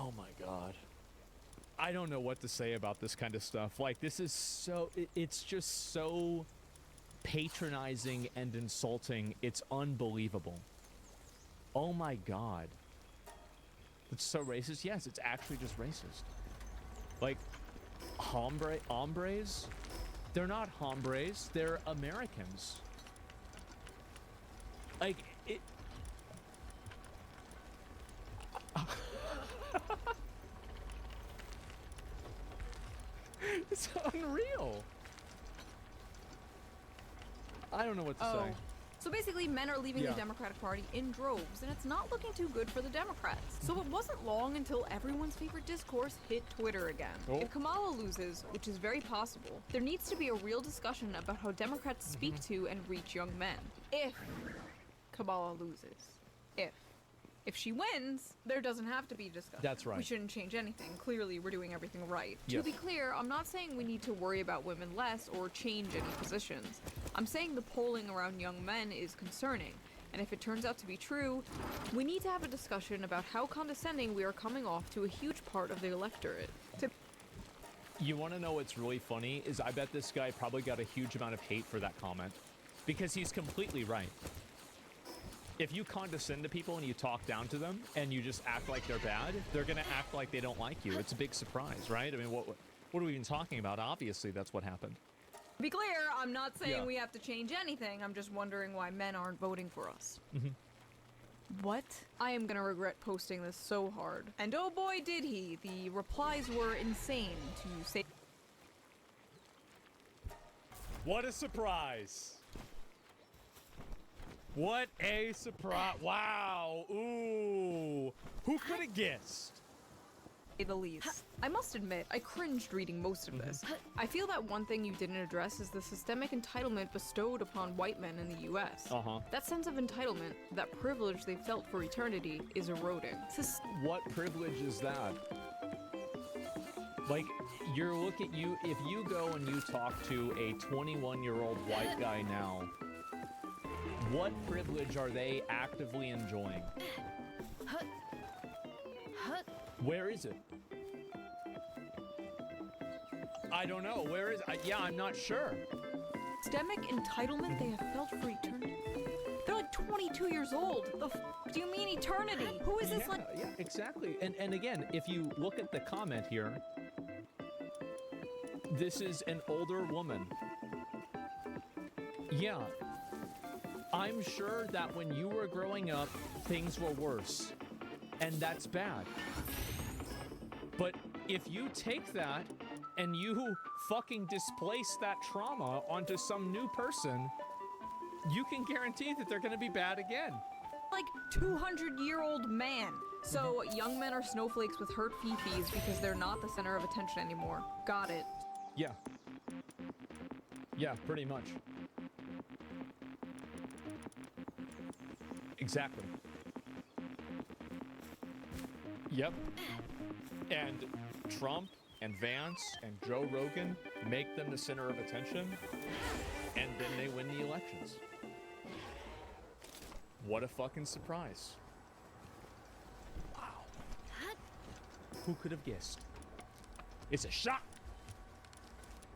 Oh my god. I don't know what to say about this kind of stuff. Like, this is so... It's just so patronizing and insulting. It's unbelievable. Oh my god. It's so racist? Yes, it's actually just racist. Like, hombres? They're not hombres. They're Americans. Like, it... It's unreal. I don't know what to say. So basically, men are leaving the Democratic Party in droves, and it's not looking too good for the Democrats. So it wasn't long until everyone's favorite discourse hit Twitter again. If Kamala loses, which is very possible, there needs to be a real discussion about how Democrats speak to and reach young men. If Kamala loses. If she wins, there doesn't have to be discussion. That's right. We shouldn't change anything. Clearly, we're doing everything right. Yes. To be clear, I'm not saying we need to worry about women less or change any positions. I'm saying the polling around young men is concerning, and if it turns out to be true, we need to have a discussion about how condescending we are coming off to a huge part of the electorate. You want to know what's really funny is I bet this guy probably got a huge amount of hate for that comment, because he's completely right. If you condescend to people and you talk down to them and you just act like they're bad, they're going to act like they don't like you. It's a big surprise, right? I mean, what are we even talking about? Obviously, that's what happened. To be clear, I'm not saying we have to change anything. I'm just wondering why men aren't voting for us. What? I am going to regret posting this so hard. And oh boy did he. The replies were insane, to say. What a surprise. What a surprise. Wow. Ooh. Who could have guessed? The least. I must admit, I cringed reading most of this. I feel that one thing you didn't address is the systemic entitlement bestowed upon white men in the US. That sense of entitlement, that privilege they felt for eternity, is eroding. What privilege is that? Like, if you go and you talk to a 21-year-old white guy now, what privilege are they actively enjoying? Where is it? I don't know. Where is it? Yeah, I'm not sure. Systemic entitlement they have felt for eternity? They're like 22 years old. The f do you mean eternity? Who is this like? Yeah, exactly. And again, if you look at the comment here, this is an older woman. Yeah. I'm sure that when you were growing up, things were worse. And that's bad. But if you take that and you fucking displace that trauma onto some new person, you can guarantee that they're gonna be bad again. Like 200-year-old man. So young men are snowflakes with hurt fifis because they're not the center of attention anymore. Got it. Yeah. Yeah, pretty much. Exactly. Yep. And Trump and Vance and Joe Rogan make them the center of attention, and then they win the elections. What a fucking surprise. Wow. Who could have guessed? It's a shock.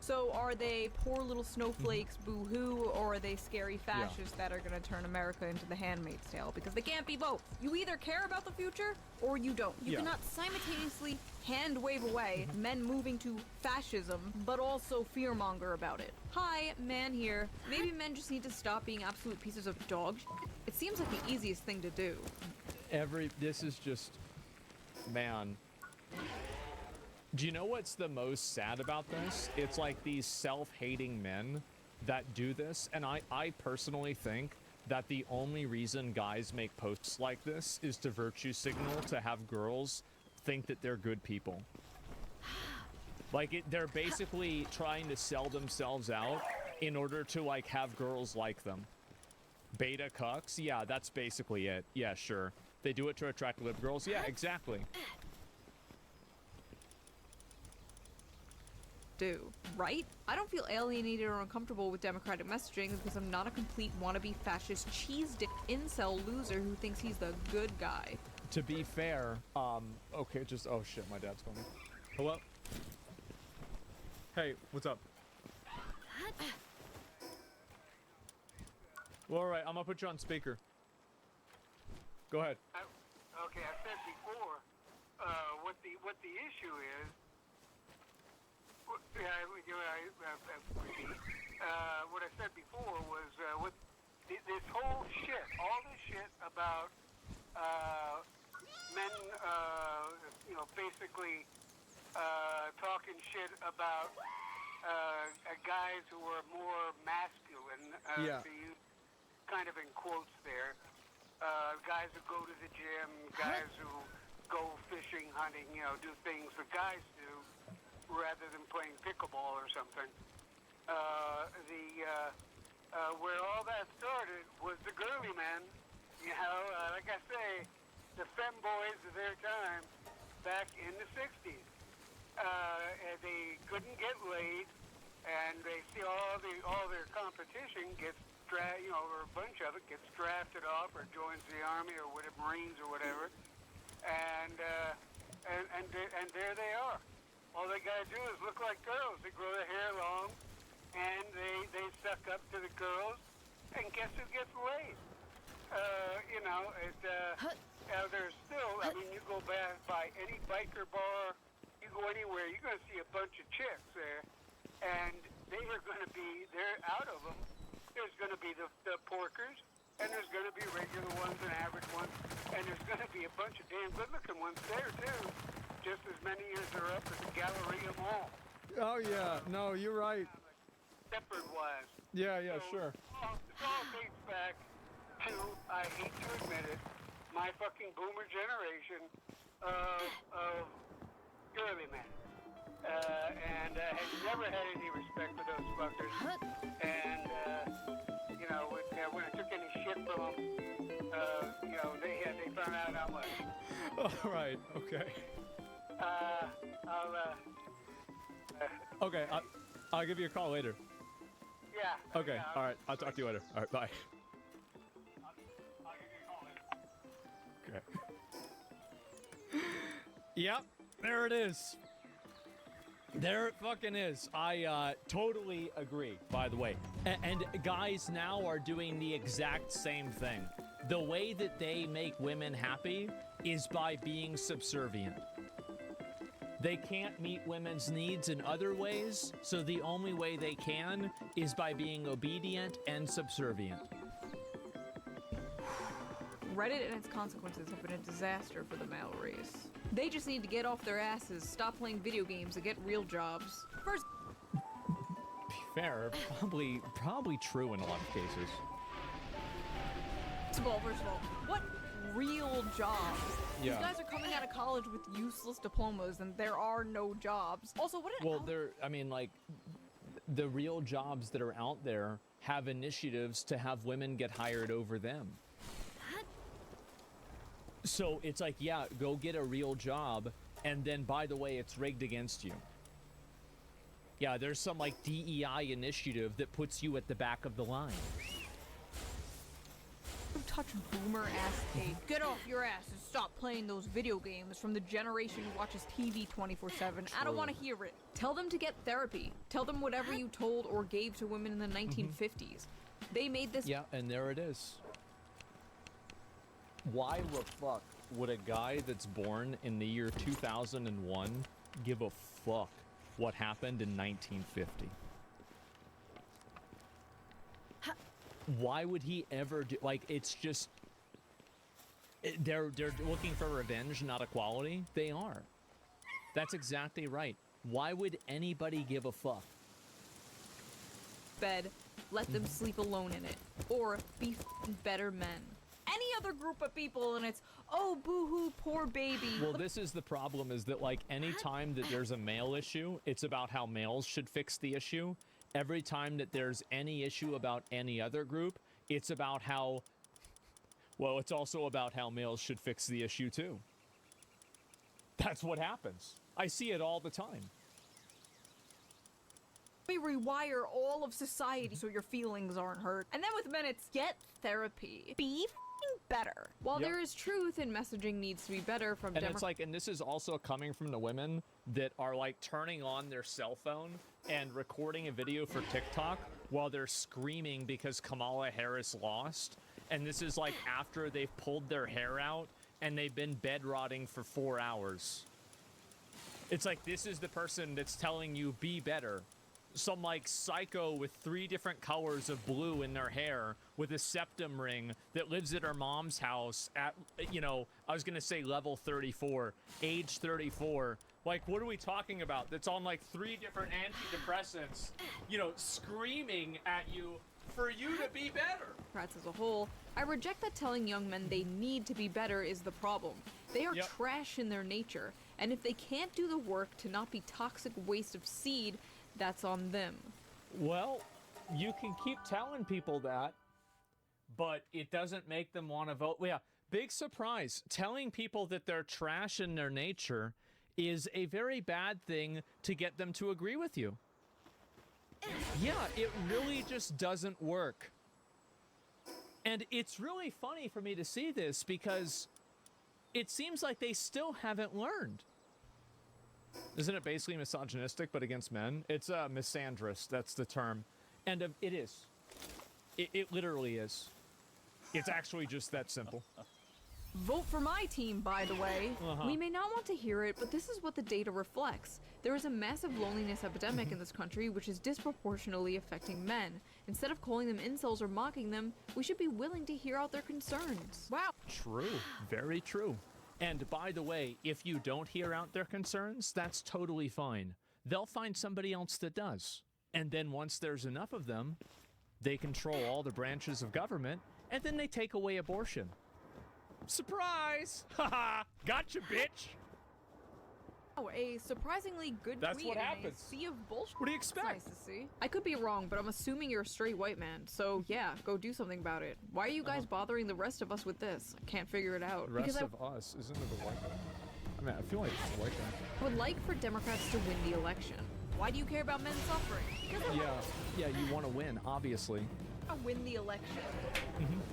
So are they poor little snowflakes, boo-hoo, or are they scary fascists that are going to turn America into the Handmaid's Tale? Because they can't be both. You either care about the future, or you don't. You cannot simultaneously hand-wave away men moving to fascism, but also fearmonger about it. Hi, man here. Maybe men just need to stop being absolute pieces of dog shit. It seems like the easiest thing to do. This is just, man. Do you know what's the most sad about this? It's like these self-hating men that do this, and I personally think that the only reason guys make posts like this is to virtue signal to have girls think that they're good people. Like, they're basically trying to sell themselves out in order to, like, have girls like them. Beta cucks? Yeah, that's basically it. Yeah, sure. They do it to attract lib girls? Yeah, exactly. Do, right? I don't feel alienated or uncomfortable with democratic messaging because I'm not a complete wannabe fascist cheese dick incel loser who thinks he's the good guy. to be fair, okay, just, oh shit, my dad's calling me. Hello? Hey, what's up? Well, all right, I'm gonna put you on speaker. Go ahead. Okay, I said before, what the issue is. What I said before was with this whole shit, all this shit about men, basically talking shit about guys who are more masculine. Yeah. To use kind of in quotes there. Guys who go to the gym, guys who go fishing, hunting, do things that guys do rather than playing pickleball or something. Where all that started was the girly men. Like I say, the femboys of their time back in the 60s. They couldn't get laid, and they see all their competition gets or a bunch of it gets drafted off or joins the army or whatever, Marines or whatever, and there they are. All they gotta do is look like girls. They grow their hair long, and they suck up to the girls, and guess who gets laid? There's still. I mean, you go by any biker bar, you go anywhere, you're gonna see a bunch of chicks there, and they're out of them. There's going to be the porkers, and there's going to be regular ones and average ones, and there's going to be a bunch of damn good-looking ones there, too. Just as many as are up at the Galleria Mall. Oh, yeah. No, you're right. Shepherd-wise. Yeah, So, sure. It all dates back to, I hate to admit it, my fucking boomer generation of girly men. And has never had any respect for those fuckers. And, when I took any shit from them, they found out how much. All right, okay. I'll Okay, I'll give you a call later. yeah. Okay, yeah, all right, I'll talk to you later. All right, bye. I'll give you a call later. Okay. Yep, there it is. There it fucking is. I totally agree, by the way. And guys now are doing the exact same thing. The way that they make women happy is by being subservient. They can't meet women's needs in other ways, so the only way they can is by being obedient and subservient. Reddit and its consequences have been a disaster for the male race. They just need to get off their asses, stop playing video games, and get real jobs. First, Be fair, probably true in a lot of cases. first of all, what real jobs? Yeah. These guys are coming out of college with useless diplomas, and there are no jobs. Also, what an Well, the real jobs that are out there have initiatives to have women get hired over them. So it's like, yeah, go get a real job, and then, by the way, it's rigged against you. Yeah, there's some, like, DEI initiative that puts you at the back of the line. touch boomer ass tape. Get off your ass and stop playing those video games from the generation who watches TV 24/7. I don't want to hear it. Tell them to get therapy. Tell them whatever you told or gave to women in the 1950s. They made this. Yeah, and there it is. Why the fuck would a guy that's born in the year 2001 give a fuck what happened in 1950? Why would he ever do, like, it's just, they're looking for revenge, not equality. They are. That's exactly right. Why would anybody give a fuck? Bed, let them sleep alone in it, or be better men. Any other group of people and it's, oh, boo-hoo, poor baby. Well, this is the problem, is that, like, any time that there's a male issue, it's about how males should fix the issue. Every time that there's any issue about any other group, it's about how, well, it's also about how males should fix the issue too. That's what happens. I see it all the time. We rewire all of society so your feelings aren't hurt. And then with men, it's get therapy. Be better. While Yep. there is truth in messaging needs to be better from And it's like, and this is also coming from the women that are like turning on their cell phone and recording a video for TikTok while they're screaming because Kamala Harris lost. And this is like after they've pulled their hair out and they've been bed rotting for 4 hours. It's like, this is the person that's telling you be better. Some like psycho with 3 different colors of blue in their hair with a septum ring that lives at her mom's house at, you know, I was gonna say level 34, age 34. Like, what are we talking about? That's on like 3 different antidepressants, you know, screaming at you for you to be better. Democrats as a whole. I reject that telling young men they need to be better is the problem. They are Yep. trash in their nature, and if they can't do the work to not be toxic waste of seed, that's on them. Well, you can keep telling people that, but it doesn't make them want to vote. Yeah, big surprise. Telling people that they're trash in their nature is a very bad thing to get them to agree with you. Yeah, it really just doesn't work. And it's really funny for me to see this because it seems like they still haven't learned. Isn't it basically misogynistic, but against men? It's misandrous, that's the term. And it is. It literally is. It's actually just that simple. Vote for my team, by the way. We may not want to hear it, but this is what the data reflects. There is a massive loneliness epidemic in this country, which is disproportionately affecting men. Instead of calling them incels or mocking them, we should be willing to hear out their concerns. Wow. True. Very true. And by the way, if you don't hear out their concerns, that's totally fine. They'll find somebody else that does. And then once there's enough of them, they control all the branches of government, and then they take away abortion. Surprise! Haha! Gotcha, bitch! Oh, a surprisingly good That's tweet what in a happens. sea of bullshit. What do you It's expect? nice to see. I could be wrong, but I'm assuming you're a straight white man. So yeah, go do something about it. Why are you guys bothering the rest of us with this? I can't figure it out. The rest because of us, isn't it a white guy? I mean, I feel like it's a white guy. I would like for Democrats to win the election. Why do you care about men suffering? Because I Yeah, you want to win, obviously. want to win the election.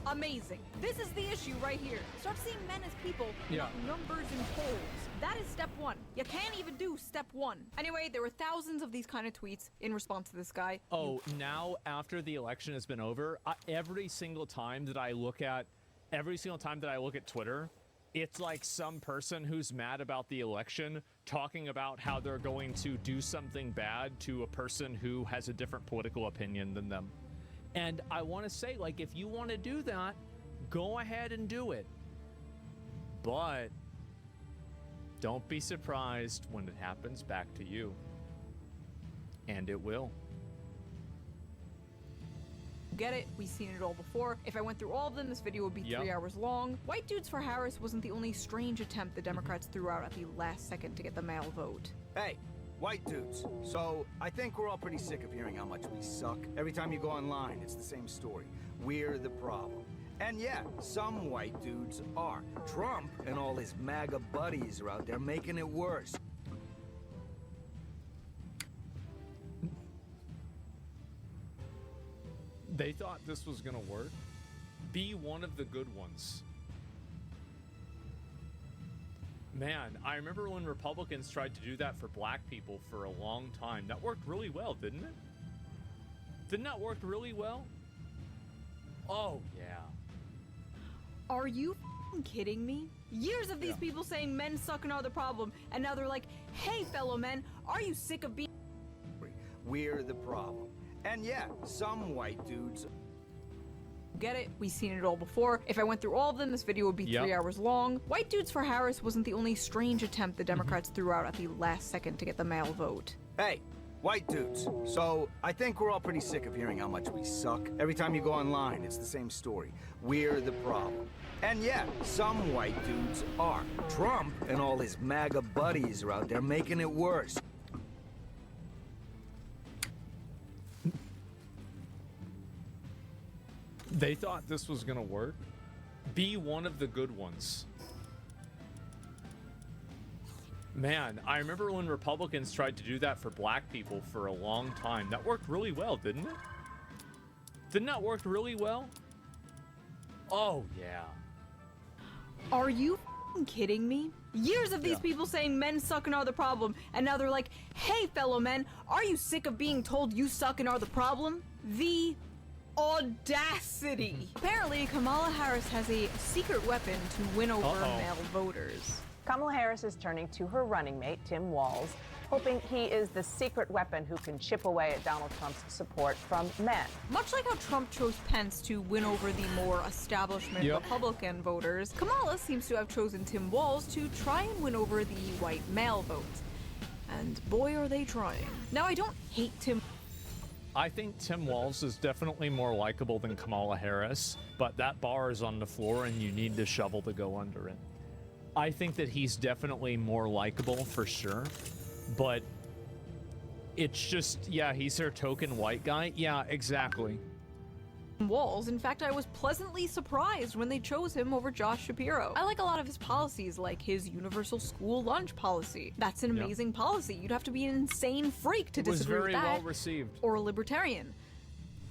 Amazing. This is the issue right here. Start seeing men as people, Yeah. not numbers and polls. That is step 1. You can't even do step 1. Anyway, there were thousands of these kind of tweets in response to this guy. Oh, now after the election has been over, every single time that I look at Twitter, it's like some person who's mad about the election talking about how they're going to do something bad to a person who has a different political opinion than them. And I want to say, like, if you want to do that, go ahead and do it. But don't be surprised when it happens back to you. And it will. Get it? We've seen it all before. If I went through all of them, this video would be Yep. 3 hours long. White Dudes for Harris wasn't the only strange attempt the Democrats threw out at the last second to get the male vote. Hey, white dudes. So, I think we're all pretty sick of hearing how much we suck. Every time you go online, it's the same story. We're the problem. And yeah, some white dudes are. Trump and all his MAGA buddies are out there making it worse. They thought this was gonna work. Be one of the good ones. Man, I remember when Republicans tried to do that for black people for a long time. That worked really well, didn't it? Didn't that work really well? Oh, yeah. Are you f***ing kidding me? Years of these Yeah. people saying men suck and are the problem, and now they're like, hey, fellow men, are you sick of being... We're the problem. And yeah, some white dudes. Get it? We've seen it all before. If I went through all of them, this video would be Yep. 3 hours long. White Dudes for Harris wasn't the only strange attempt the Democrats threw out at the last second to get the male vote. Hey, white dudes. So, I think we're all pretty sick of hearing how much we suck. Every time you go online, it's the same story. We're the problem. And yeah, some white dudes are. Trump and all his MAGA buddies are out there making it worse. They thought this was gonna work. Be one of the good ones. Man, I remember when Republicans tried to do that for black people for a long time. That worked really well, didn't it? Didn't that work really well? Oh, yeah. Are you f***ing kidding me? Years of these people saying men suck and are the problem, and now they're like, hey fellow men, are you sick of being told you suck and are the problem? The audacity. Apparently, Kamala Harris has a secret weapon to win over male voters. Kamala Harris is turning to her running mate, Tim Walz, hoping he is the secret weapon who can chip away at Donald Trump's support from men. Much like how Trump chose Pence to win over the more establishment Republican voters, Kamala seems to have chosen Tim Walz to try and win over the white male vote. And boy, are they trying. Now, I don't hate Tim. I think Tim Walz is definitely more likable than Kamala Harris, but that bar is on the floor and you need the shovel to go under it. I think that he's definitely more likable for sure, but it's just, yeah, he's their token white guy. Yeah, exactly. Walz. In fact, I was pleasantly surprised when they chose him over Josh Shapiro. I like a lot of his policies, like his universal school lunch policy. That's an amazing policy. You'd have to be an insane freak to disagree with that. It was very well received. Or a libertarian.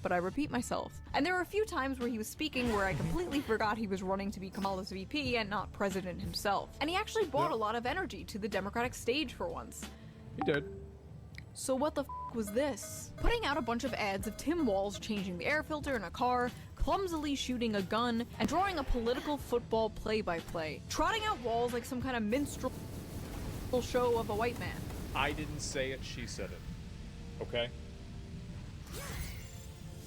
But I repeat myself. And there were a few times where he was speaking where I completely forgot he was running to be Kamala's VP and not president himself. And he actually brought a lot of energy to the Democratic stage for once. He did. So what the f was this? Putting out a bunch of ads of Tim Walz changing the air filter in a car, clumsily shooting a gun, and drawing a political football play-by-play. Trotting out Walz like some kind of minstrel show of a white man. I didn't say it, she said it. Okay?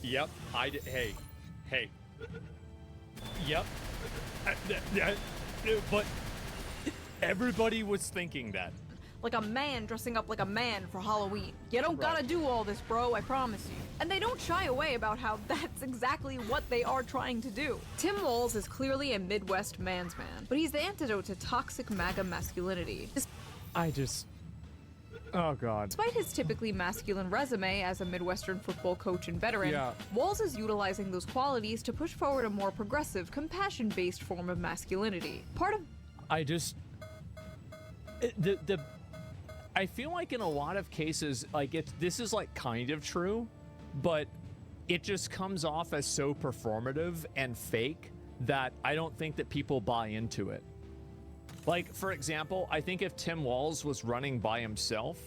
Yep, I did. Hey. Yep. But everybody was thinking that. Like a man dressing up like a man for Halloween. You don't gotta do all this, bro, I promise you. And they don't shy away about how that's exactly what they are trying to do. Tim Walz is clearly a Midwest man's man, but he's the antidote to toxic MAGA masculinity. Oh god. Despite his typically masculine resume as a Midwestern football coach and veteran, Walz is utilizing those qualities to push forward a more progressive, compassion-based form of masculinity. I feel like in a lot of cases, like this is like kind of true, but it just comes off as so performative and fake that I don't think that people buy into it. Like, for example, I think if Tim Walz was running by himself,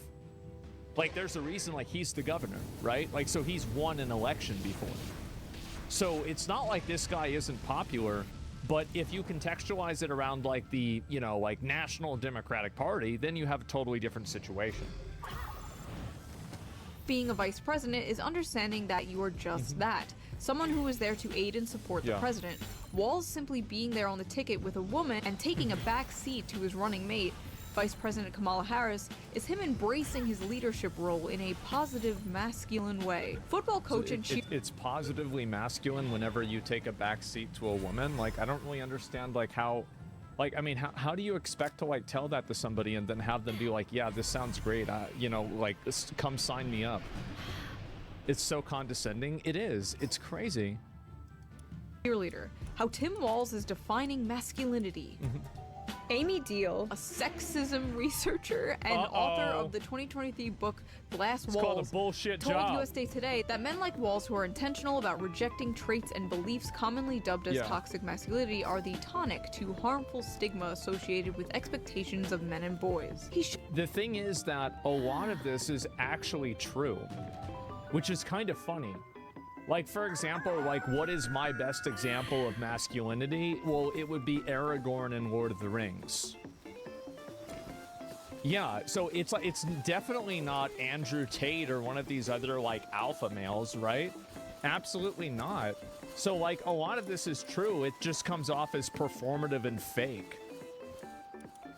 like there's a reason, like he's the governor, right? Like, so he's won an election before. So it's not like this guy isn't popular. But if you contextualize it around like the, you know, like National Democratic Party, then you have a totally different situation. Being a vice president is understanding that you are just that. Someone who is there to aid and support the president. Walz simply being there on the ticket with a woman and taking a back seat to his running mate, Vice President Kamala Harris, is him embracing his leadership role in a positive, masculine way. Football coach and it's positively masculine whenever you take a back seat to a woman. Like, I don't really understand, like, how... Like, I mean, how do you expect to, like, tell that to somebody and then have them be like, yeah, this sounds great, you know, like, come sign me up. It's so condescending. It is. It's crazy. Cheerleader. How Tim Walz is defining masculinity. Amy Deal, a sexism researcher and author of the 2023 book Glass Walls, called a bullshit told job. USA Today that men like Walz who are intentional about rejecting traits and beliefs commonly dubbed as toxic masculinity are the tonic to harmful stigma associated with expectations of men and boys. The thing is that a lot of this is actually true, which is kind of funny. Like, for example, like, what is my best example of masculinity? Well, it would be Aragorn in Lord of the Rings. Yeah, so it's like, it's definitely not Andrew Tate or one of these other, like, alpha males, right? Absolutely not. So, like, a lot of this is true. It just comes off as performative and fake.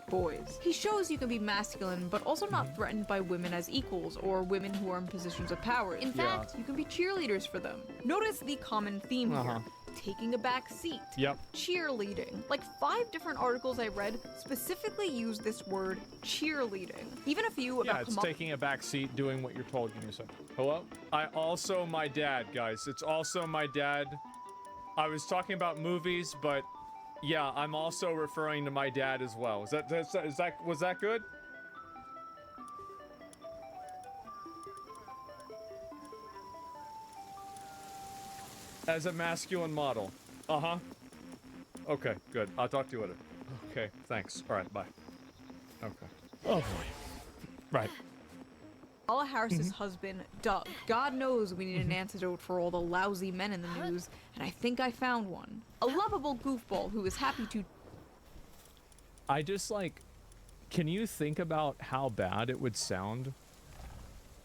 Boys. He shows you can be masculine, but also not threatened by women as equals or women who are in positions of power. In fact, you can be cheerleaders for them. Notice the common theme here. Taking a back seat. Cheerleading. Like 5 different articles I read specifically use this word cheerleading. Even a few about it's taking a back seat, doing what you're told. Give me a second. Hello? My dad, guys. It's also my dad. I was talking about movies, but yeah, I'm also referring to my dad as well. Was that good? As a masculine model. Okay, good. I'll talk to you later. Okay, thanks. All right, bye. Okay. Oh boy. Right. Kamala Harris's husband, Doug. God knows we need an antidote for all the lousy men in the news, and I think I found one. A lovable goofball who is happy to... I just like, can you think about how bad it would sound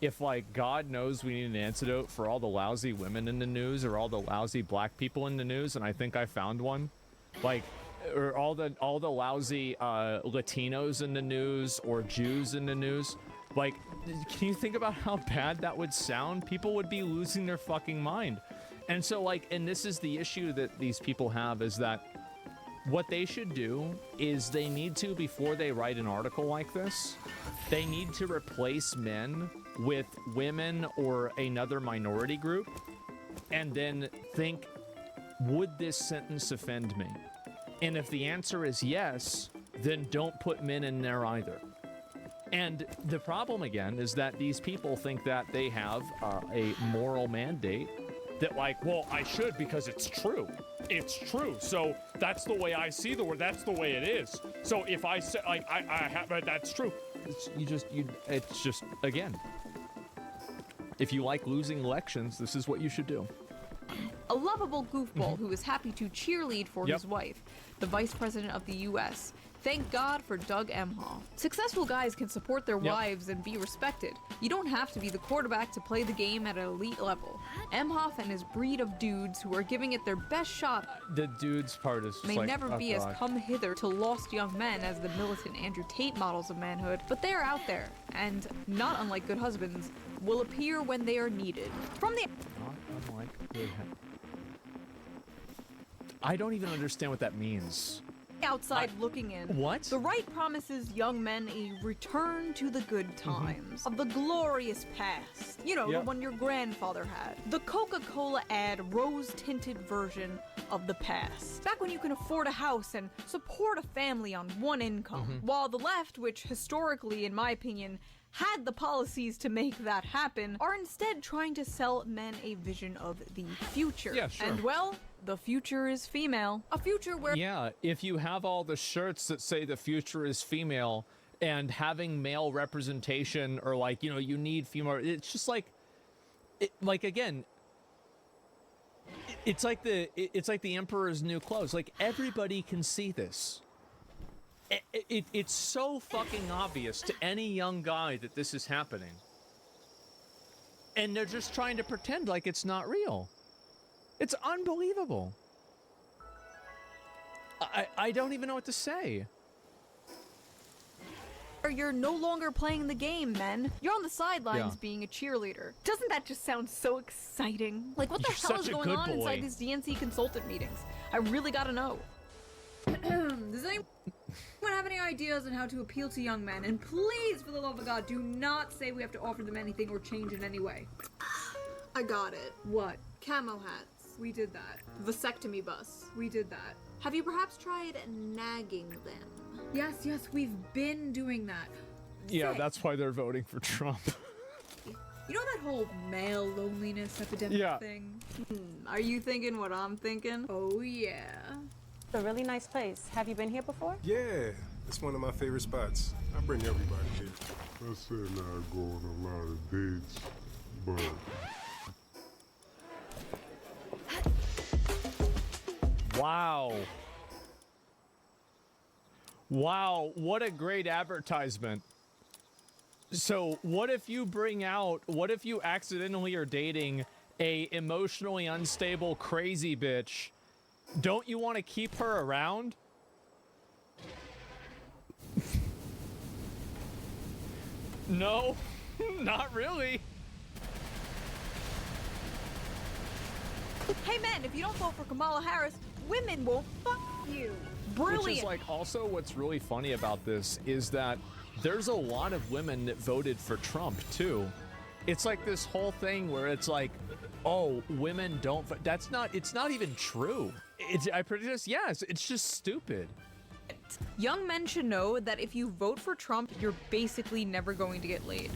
if, like, God knows we need an antidote for all the lousy women in the news or all the lousy black people in the news, and I think I found one? Like, or all the lousy Latinos in the news or Jews in the news? Like, can you think about how bad that would sound? People would be losing their fucking mind. And so, like, and this is the issue that these people have, is that what they should do is they need to, before they write an article like this, they need to replace men with women or another minority group, and then think, would this sentence offend me? And if the answer is yes, then don't put men in there either. And the problem, again, is that these people think that they have a moral mandate that, like, well, I should because it's true. It's true. So that's the way I see the world. That's the way it is. So if I say, like, I have, that's true. It's just, again, if you like losing elections, this is what you should do. A lovable goofball who is happy to cheerlead for his wife, the Vice President of the U.S. Thank God for Doug Emhoff. Successful guys can support their wives and be respected. You don't have to be the quarterback to play the game at an elite level. Emhoff and his breed of dudes who are giving it their best shot The dudes part is just may like, never oh, be as God. come hither to lost young men as the militant Andrew Tate models of manhood, but they are out there, and, not unlike good husbands, will appear when they are needed. From the Not unlike good I don't even understand what that means. outside looking in, What? the right promises young men a return to the good times of the glorious past. You know, the one your grandfather had. The Coca-Cola ad rose-tinted version of the past. Back when you can afford a house and support a family on one income. While the left, which historically, in my opinion, had the policies to make that happen, are instead trying to sell men a vision of the future. Yeah, sure. And well, the future is female. A future where Yeah, if you have all the shirts that say the future is female and having male representation, or like, you know, you need female, it's just like, again, it's like the Emperor's new clothes. Like, everybody can see this. It's so fucking obvious to any young guy that this is happening. And they're just trying to pretend like it's not real. It's unbelievable. I don't even know what to say. you're no longer playing the game, men. You're on the sidelines being a cheerleader. Doesn't that just sound so exciting? Like, what the You're hell is such a going good on boy. inside these DNC consultant meetings? I really gotta know. Does anyone have any ideas on how to appeal to young men? And please, for the love of God, do not say we have to offer them anything or change in any way. I got it. What? Camo hats. We did that. Vasectomy bus. We did that. Have you perhaps tried nagging them? Yes, we've been doing that. Yeah, Say, that's why they're voting for Trump. you know that whole male loneliness epidemic thing? Are you thinking what I'm thinking? Oh, yeah. It's a really nice place. Have you been here before? Yeah, it's one of my favorite spots. I bring everybody here. I said I go on a lot of dates, but Wow. Wow, what a great advertisement. So what if you accidentally are dating a emotionally unstable crazy bitch? Don't you want to keep her around? No, not really. Hey, men, if you don't vote for Kamala Harris, women won't fuck you. Brilliant. Which is like, also what's really funny about this is that there's a lot of women that voted for Trump too. It's like this whole thing where it's like, oh, women don't vote. It's not even true. It's just stupid. Young men should know that if you vote for Trump, you're basically never going to get laid.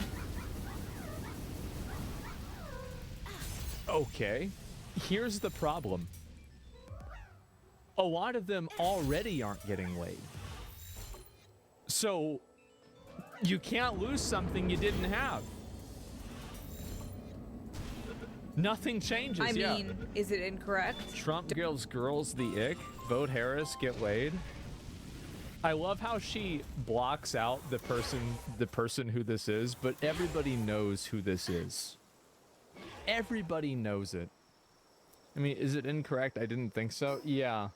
Okay, here's the problem. a lot of them already aren't getting laid. So you can't lose something you didn't have. Nothing changes. I mean, is it incorrect? Trump gives girls the ick. Vote Harris, get laid. I love how she blocks out the person who this is, but everybody knows who this is. Everybody knows it. I mean, is it incorrect? I didn't think so. Yeah.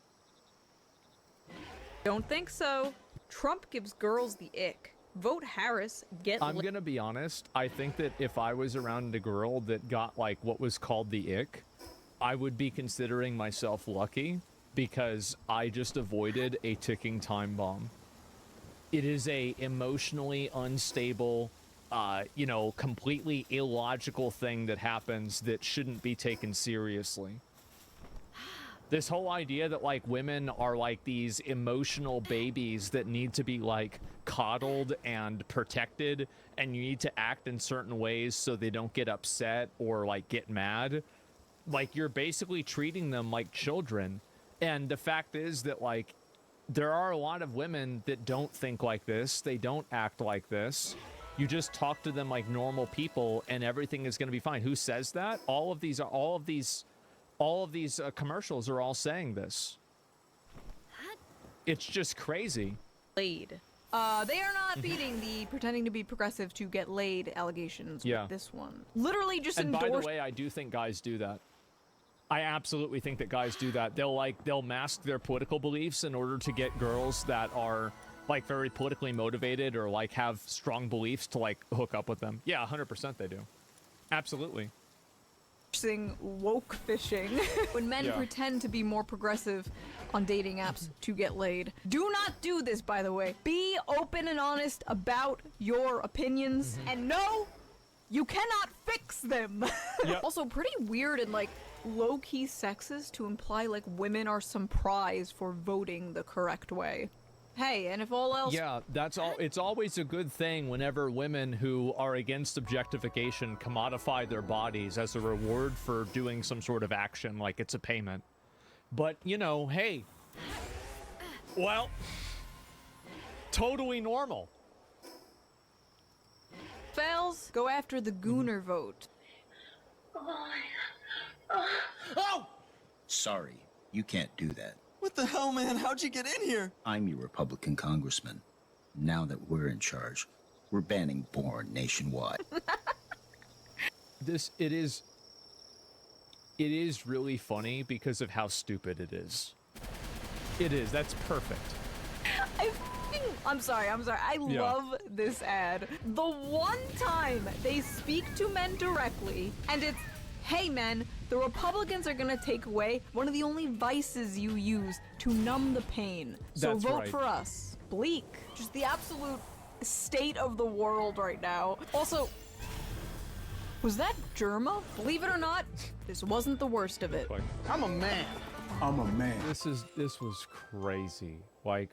Don't think so. Trump gives girls the ick. Vote Harris, get I'm gonna be honest. I think that if I was around a girl that got like what was called the ick, I would be considering myself lucky because I just avoided a ticking time bomb. It is a emotionally unstable, you know, completely illogical thing that happens that shouldn't be taken seriously. This whole idea that like women are like these emotional babies that need to be like coddled and protected, and you need to act in certain ways so they don't get upset or like get mad. Like you're basically treating them like children. And the fact is that like there are a lot of women that don't think like this. They don't act like this. You just talk to them like normal people and everything is going to be fine. Who says that? All of these commercials are all saying this. It's just crazy. Laid. They are not beating the pretending to be progressive to get laid allegations with this one. Literally just And by the way, I do think guys do that. I absolutely think that guys do that. They'll mask their political beliefs in order to get girls that are like very politically motivated or like have strong beliefs to like hook up with them. Yeah, 100% they do. Absolutely. Woke fishing. When men pretend to be more progressive on dating apps to get laid. Do not do this, by the way. Be open and honest about your opinions. And no, you cannot fix them. Also, pretty weird and like low-key sexist to imply like women are some prize for voting the correct way. Hey, and if all else... Yeah, that's all. It's always a good thing whenever women who are against objectification commodify their bodies as a reward for doing some sort of action, like it's a payment. But, you know, hey, well, totally normal. Fails, go after the Gooner vote. Oh! Sorry, you can't do that. What the hell, man? How'd you get in here? I'm your Republican congressman. Now that we're in charge, we're banning porn nationwide. It is really funny because of how stupid it is. It is. That's perfect. I'm sorry. I love this ad. The one time they speak to men directly, and it's, hey men, the Republicans are gonna take away one of the only vices you use to numb the pain. So That's vote right. for us. Bleak. Just the absolute state of the world right now. Also, was that Germa? Believe it or not, this wasn't the worst of it. I'm a man. I'm a man. This was crazy. Like,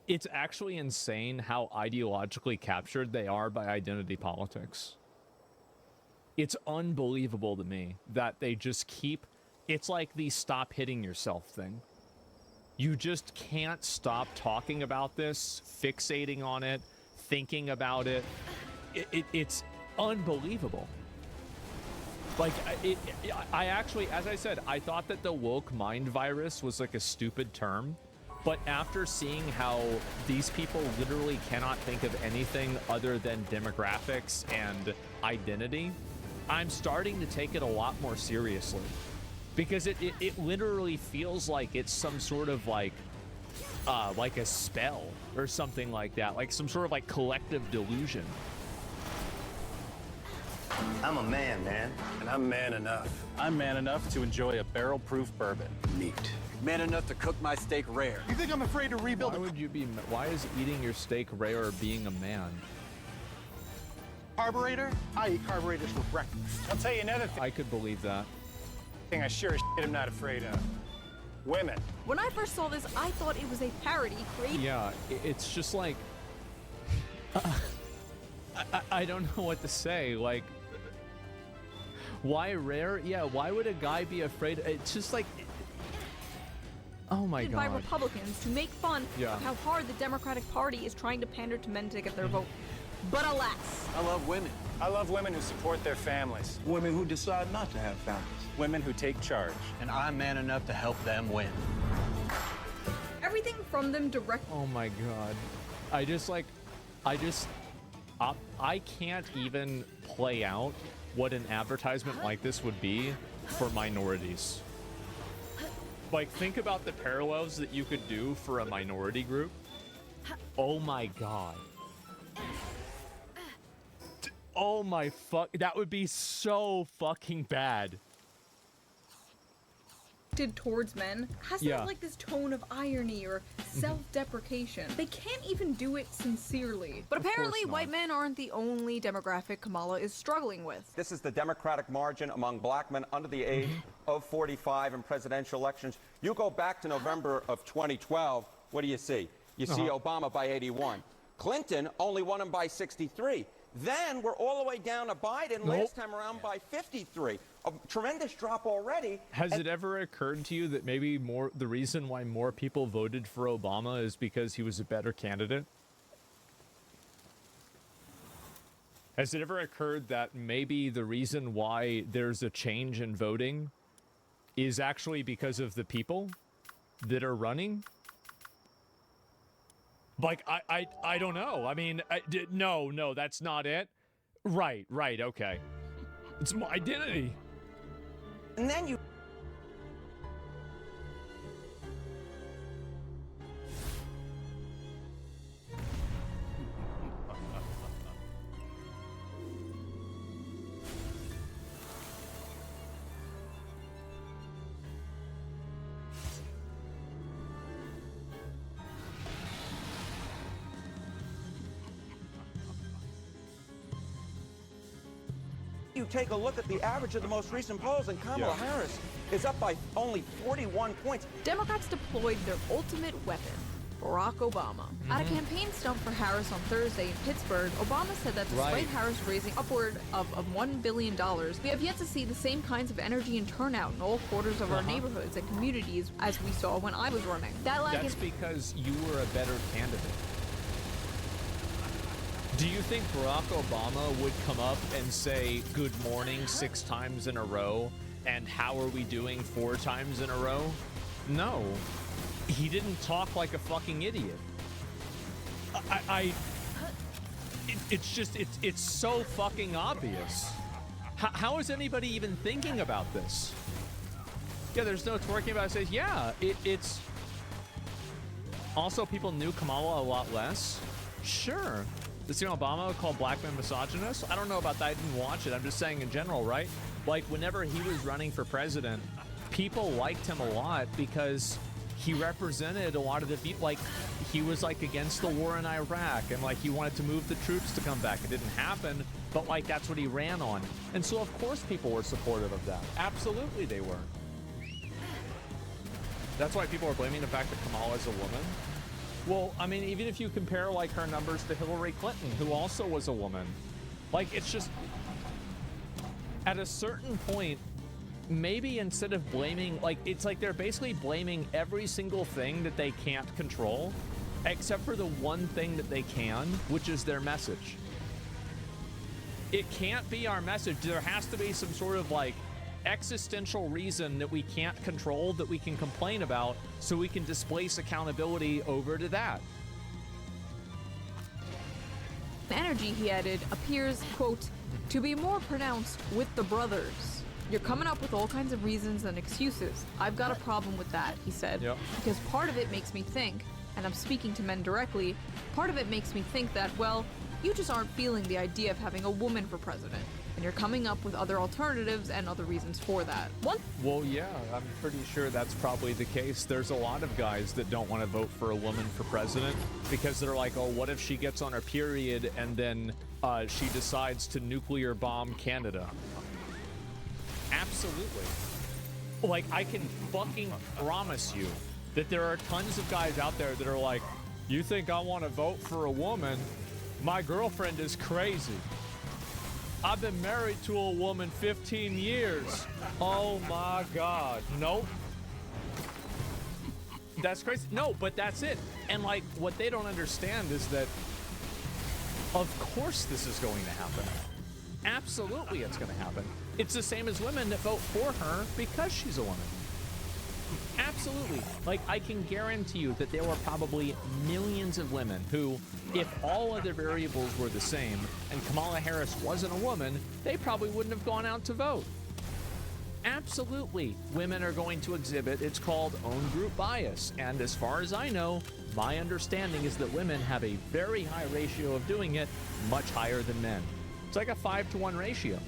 it's actually insane how ideologically captured they are by identity politics. It's unbelievable to me that they just keep... It's like the stop hitting yourself thing. You just can't stop talking about this, fixating on it, thinking about it. It's unbelievable. Like, I actually, as I said, I thought that the woke mind virus was like a stupid term. But after seeing how these people literally cannot think of anything other than demographics and identity, I'm starting to take it a lot more seriously. Because it literally feels like it's some sort of like a spell or something like that. Like some sort of like collective delusion. I'm a man, and I'm man enough. I'm man enough to enjoy a barrel-proof bourbon. Neat. Man enough to cook my steak rare. You think I'm afraid to rebuild Why is eating your steak rare being a man? carburetor? I eat carburetors for breakfast. I'll tell you another I could believe that. thing I sure as shit am not afraid of. Women. When I first saw this, I thought it was a parody created. Yeah, it's just like... I don't know what to say. Like, Why rare? Yeah, why would a guy be afraid? It's just like, oh my by god. Republicans to make fun Yeah. of how hard the Democratic Party is trying to pander to men to get their vote. But alas, I love women. I love women who support their families. Women who decide not to have families. Women who take charge. And I'm man enough to help them win. everything from them direct. Oh my god. I can't even play out what an advertisement like this would be for minorities. Like, think about the parallels that you could do for a minority group. Oh my god. Oh my fuck. That would be so fucking bad. Towards men has to have like this tone of irony or self-deprecation. They can't even do it sincerely. But apparently white men aren't the only demographic Kamala is struggling with. This is the Democratic margin among black men under the age of 45 in presidential elections. You go back to November of 2012, what do you see? You see Obama by 81. Clinton only won him by 63. Then we're all the way down to Biden last time around by 53. A tremendous drop already. Has it ever occurred to you that maybe the reason why more people voted for Obama is because he was a better candidate? Has it ever occurred that maybe the reason why there's a change in voting is actually because of the people that are running? Like, I don't know. I mean, no, that's not it. Right, okay. It's my identity. And then you... You take a look at the average of the most recent polls, and Kamala Harris is up by only 41 points. Democrats deployed their ultimate weapon, Barack Obama. At a campaign stump for Harris on Thursday in Pittsburgh, Obama said that despite Harris raising upward of $1 billion, we have yet to see the same kinds of energy and turnout in all quarters of our neighborhoods and communities as we saw when I was running. That's because you were a better candidate. Do you think Barack Obama would come up and say good morning 6 times in a row and how are we doing 4 times in a row? No. He didn't talk like a fucking idiot. It's so fucking obvious. How is anybody even thinking about this? Yeah, there's no twerking about it. Says, yeah, it's... Also, people knew Kamala a lot less. Sure. Does Obama call black men misogynist? I don't know about that. I didn't watch it. I'm just saying in general, right? Like, whenever he was running for president, people liked him a lot because he represented a lot of the people. Like, he was, like, against the war in Iraq, and, like, he wanted to move the troops to come back. It didn't happen, but, like, that's what he ran on. And so, of course, people were supportive of that. Absolutely they were. That's why people are blaming the fact that Kamala is a woman. Well, I mean, even if you compare, like, her numbers to Hillary Clinton, who also was a woman, like, it's just, at a certain point, maybe instead of blaming, like, it's like they're basically blaming every single thing that they can't control, except for the one thing that they can, which is their message. It can't be our message. There has to be some sort of, like, existential reason that we can't control that we can complain about so we can displace accountability over to that. Energy, he added, appears, quote, to be more pronounced with the brothers. You're coming up with all kinds of reasons and excuses. I've got a problem with that, he said, because part of it makes me think, and I'm speaking to men directly, part of it makes me think that, well, you just aren't feeling the idea of having a woman for president. And you're coming up with other alternatives and other reasons for that. Well, yeah, I'm pretty sure that's probably the case. There's a lot of guys that don't want to vote for a woman for president because they're like, oh, what if she gets on her period and then she decides to nuclear bomb Canada? Absolutely. Like, I can fucking promise you that there are tons of guys out there that are like, you think I want to vote for a woman? My girlfriend is crazy. I've been married to a woman 15 years. Oh my God. Nope. That's crazy. No, but that's it. And like, what they don't understand is that, of course this is going to happen. Absolutely it's going to happen. It's the same as women that vote for her because she's a woman. Absolutely. Like, I can guarantee you that there were probably millions of women who, if all other variables were the same and Kamala Harris wasn't a woman, they probably wouldn't have gone out to vote. Absolutely, women are going to exhibit, it's called own group bias. And as far as I know, my understanding is that women have a very high ratio of doing it, much higher than men. It's like a 5-to-1 ratio.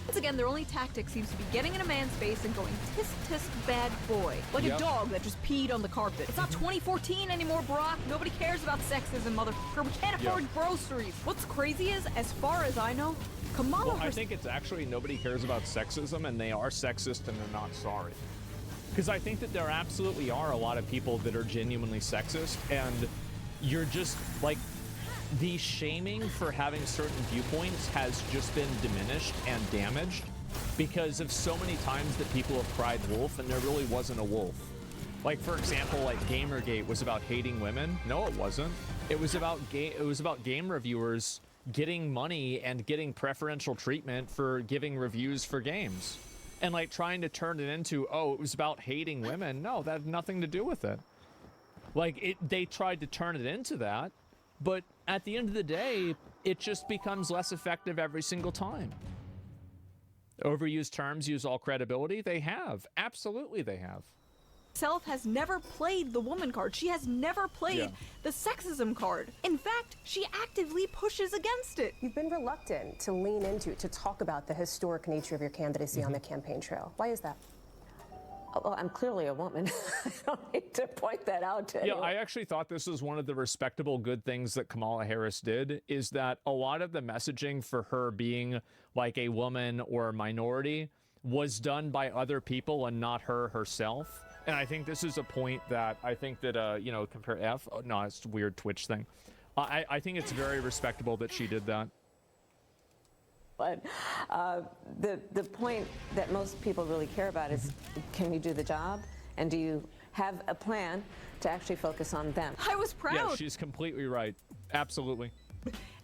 Once again, their only tactic seems to be getting in a man's face and going, tisk, tisk, bad boy. Like a dog that just peed on the carpet. It's not 2014 anymore, Brock. Nobody cares about sexism, motherfucker. We can't afford groceries. What's crazy is, as far as I know, Kamala Well, I think it's actually nobody cares about sexism, and they are sexist and they're not sorry. Because I think that there absolutely are a lot of people that are genuinely sexist, and you're just, like, the shaming for having certain viewpoints has just been diminished and damaged because of so many times that people have cried wolf and there really wasn't a wolf. Like, for example, like Gamergate was about hating women. No, it wasn't. It was about game reviewers getting money and getting preferential treatment for giving reviews for games. And like trying to turn it into, oh, it was about hating women. No, that had nothing to do with it. Like, they tried to turn it into that. But at the end of the day, it just becomes less effective every single time. Overused terms use all credibility. They have. Absolutely they have. Self has never played the woman card. She has never played the sexism card. In fact, she actively pushes against it. You've been reluctant to lean into, to talk about the historic nature of your candidacy on the campaign trail. Why is that? Well, I'm clearly a woman. I don't need to point that out to anyone. I actually thought this was one of the respectable good things that Kamala Harris did, is that a lot of the messaging for her being like a woman or a minority was done by other people and not her herself. And I think this is a point that I think that, you know, compare F. Oh, no, it's a weird Twitch thing. I think it's very respectable that she did that. But the point that most people really care about is, can you do the job? And do you have a plan to actually focus on them? I was proud. Yeah, she's completely right. Absolutely.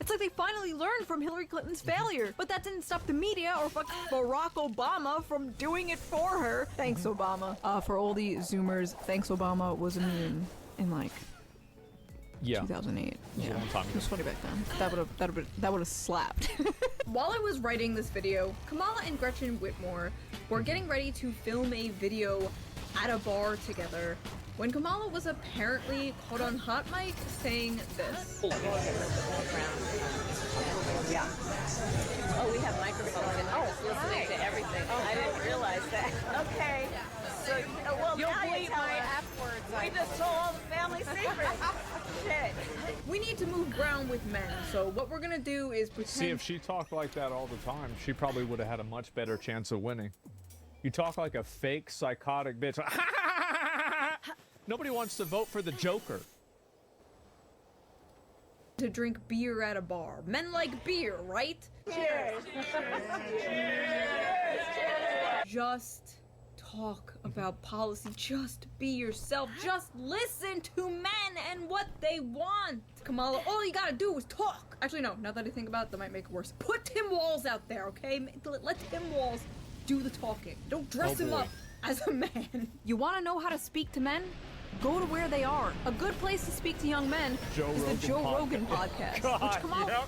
It's like they finally learned from Hillary Clinton's failure. But that didn't stop the media or fucking Barack Obama from doing it for her. Thanks, Obama. For all the Zoomers, thanks, Obama was a meme in like 2008. Yeah, a long time ago. It was funny back then. That would have slapped. While I was writing this video, Kamala and Gretchen Whitmer were getting ready to film a video at a bar together when Kamala was apparently caught on hot mic saying this. Yeah. Oh, we have microphones and listening to everything. Oh, I didn't realize that. Okay. So, well, You'll now you bleep tell my us. F words. We just told all the family secrets. Shit. We need to move ground with men, so what we're gonna do is pretend. See, if she talked like that all the time, she probably would have had a much better chance of winning. You talk like a fake, psychotic bitch. Nobody wants to vote for the Joker. To drink beer at a bar. Men like beer, right? Cheers. Just talk about policy. Just be yourself. Just listen to men and what they want. Kamala, all you gotta do is talk. Actually, no. Now that I think about it, that might make it worse. Put Tim Walz out there, okay? Let Tim Walz do the talking. Don't dress him up as a man. You want to know how to speak to men? Go to where they are. A good place to speak to young men is the Joe Rogan podcast. Which, Kamala,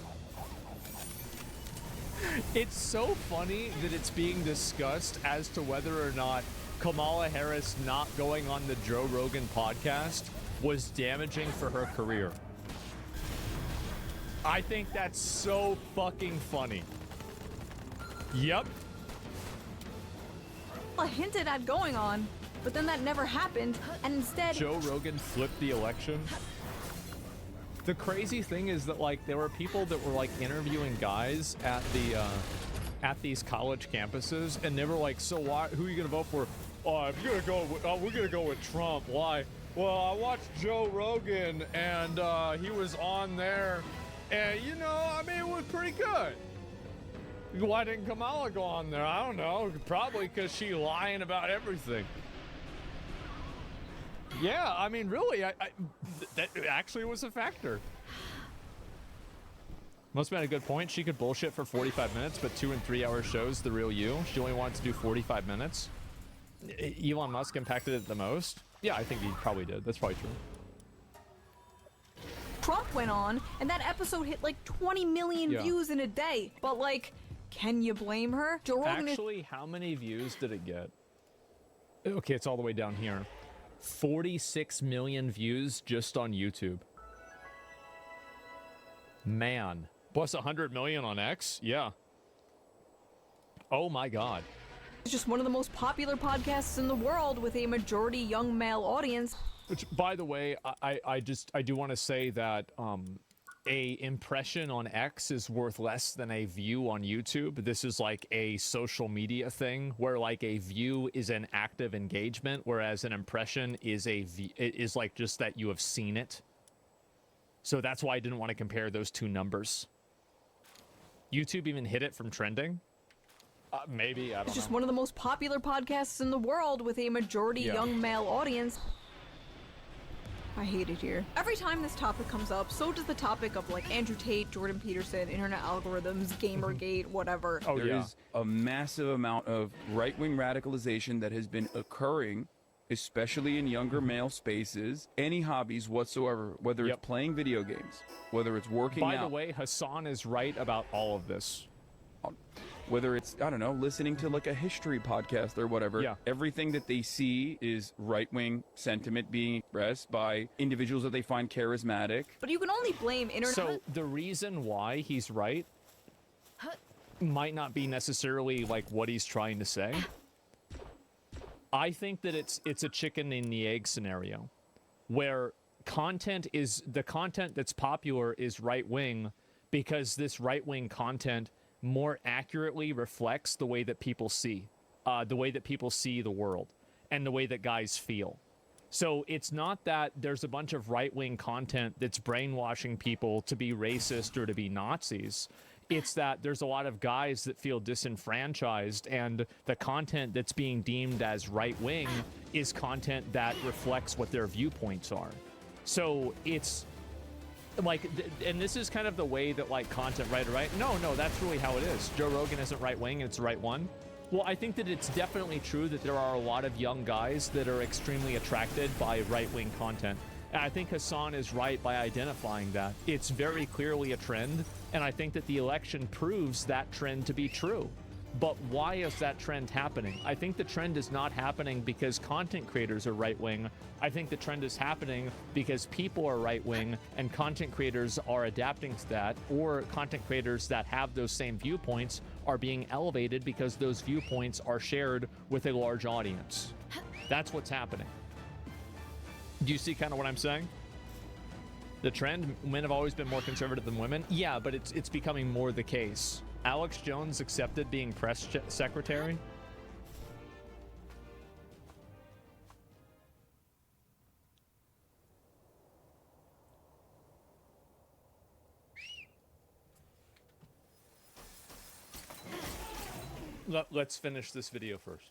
It's so funny that it's being discussed as to whether or not Kamala Harris not going on the Joe Rogan podcast was damaging for her career. I think that's so fucking funny. Yep. I hinted at going on, but then that never happened, and instead Joe Rogan flipped the election. The crazy thing is that, like, there were people that were like interviewing guys at the at these college campuses, and they were like, "So why? Who are you gonna vote for?" "Oh, I'm gonna go. We're gonna go with Trump." "Why?" "Well, I watched Joe Rogan, and he was on there, And, you know, I mean, it was pretty good. Why didn't Kamala go on there? I don't know. Probably because she lying about everything. Yeah, I mean, really, that actually was a factor. Must have been a good point. She could bullshit for 45 minutes, but 2 and 3 hour shows the real you. She only wanted to do 45 minutes. Elon Musk impacted it the most. Yeah, I think he probably did. That's probably true. Trump went on, and that episode hit like 20 million views in a day. But like, can you blame her? Joe Rogan Actually, how many views did it get? Okay, it's all the way down here. 46 million views just on YouTube. Man. Plus 100 million on X? Yeah. Oh my God. It's just one of the most popular podcasts in the world with a majority young male audience. Which, by the way, I do want to say that a impression on X is worth less than a view on YouTube. This is like a social media thing where like a view is an active engagement, whereas an impression is is like just that you have seen it. So that's why I didn't want to compare those two numbers. YouTube even hit it from trending. Maybe, I don't know. It's just one of the most popular podcasts in the world with a majority young male audience. I hate it here. Every time this topic comes up, so does the topic of like Andrew Tate, Jordan Peterson, internet algorithms, Gamergate, whatever. Oh, there is a massive amount of right-wing radicalization that has been occurring, especially in younger male spaces. Any hobbies whatsoever, whether it's playing video games, whether it's working out. By the way, Hassan is right about all of this. Whether it's, I don't know, listening to like a history podcast or whatever, everything that they see is right-wing sentiment being expressed by individuals that they find charismatic. But you can only blame internet. So the reason why he's right might not be necessarily like what he's trying to say. I think that it's a chicken and the egg scenario where the content that's popular is right-wing because this right-wing content more accurately reflects the way that people see the world and the way that guys feel. So it's not that there's a bunch of right-wing content that's brainwashing people to be racist or to be Nazis. It's that there's a lot of guys that feel disenfranchised, and the content that's being deemed as right-wing is content that reflects what their viewpoints are. So it's like, and this is kind of the way that like content writer, right? No, that's really how it is. Joe Rogan isn't right-wing, it's the right one. Well, I think that it's definitely true that there are a lot of young guys that are extremely attracted by right-wing content. And I think Hassan is right by identifying that. It's very clearly a trend, and I think that the election proves that trend to be true. But why is that trend happening? I think the trend is not happening because content creators are right-wing. I think the trend is happening because people are right-wing and content creators are adapting to that, or content creators that have those same viewpoints are being elevated because those viewpoints are shared with a large audience. That's what's happening. Do you see kind of what I'm saying? The trend, men have always been more conservative than women. Yeah, but it's becoming more the case. Alex Jones accepted being press secretary. Let's finish this video first.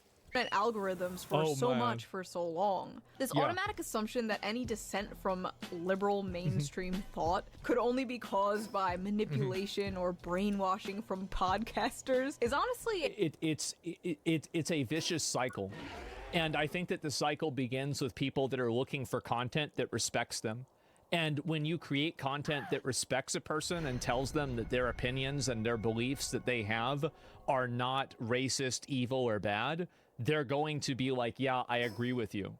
Algorithms for much for so long. This automatic assumption that any dissent from liberal mainstream thought could only be caused by manipulation or brainwashing from podcasters is honestly it's a vicious cycle. And I think that the cycle begins with people that are looking for content that respects them. And when you create content that respects a person and tells them that their opinions and their beliefs that they have are not racist, evil, or bad, they're going to be like, yeah, I agree with you.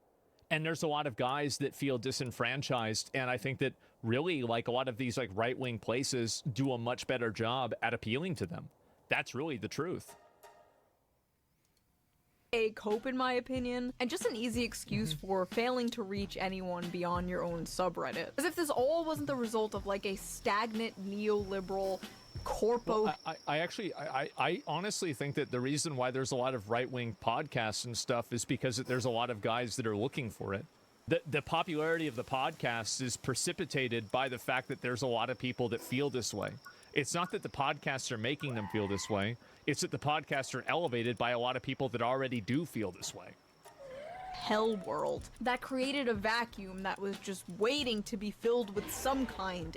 And there's a lot of guys that feel disenfranchised, and I think that really, like, a lot of these like right-wing places do a much better job at appealing to them. That's really the truth. A cope, in my opinion, and just an easy excuse for failing to reach anyone beyond your own subreddit. As if this all wasn't the result of like a stagnant neoliberal corpo. Well, I honestly think that the reason why there's a lot of right-wing podcasts and stuff is because there's a lot of guys that are looking for it. The popularity of the podcasts is precipitated by the fact that there's a lot of people that feel this way. It's not that the podcasts are making them feel this way. It's that the podcasts are elevated by a lot of people that already do feel this way. PALWORLD that created a vacuum that was just waiting to be filled with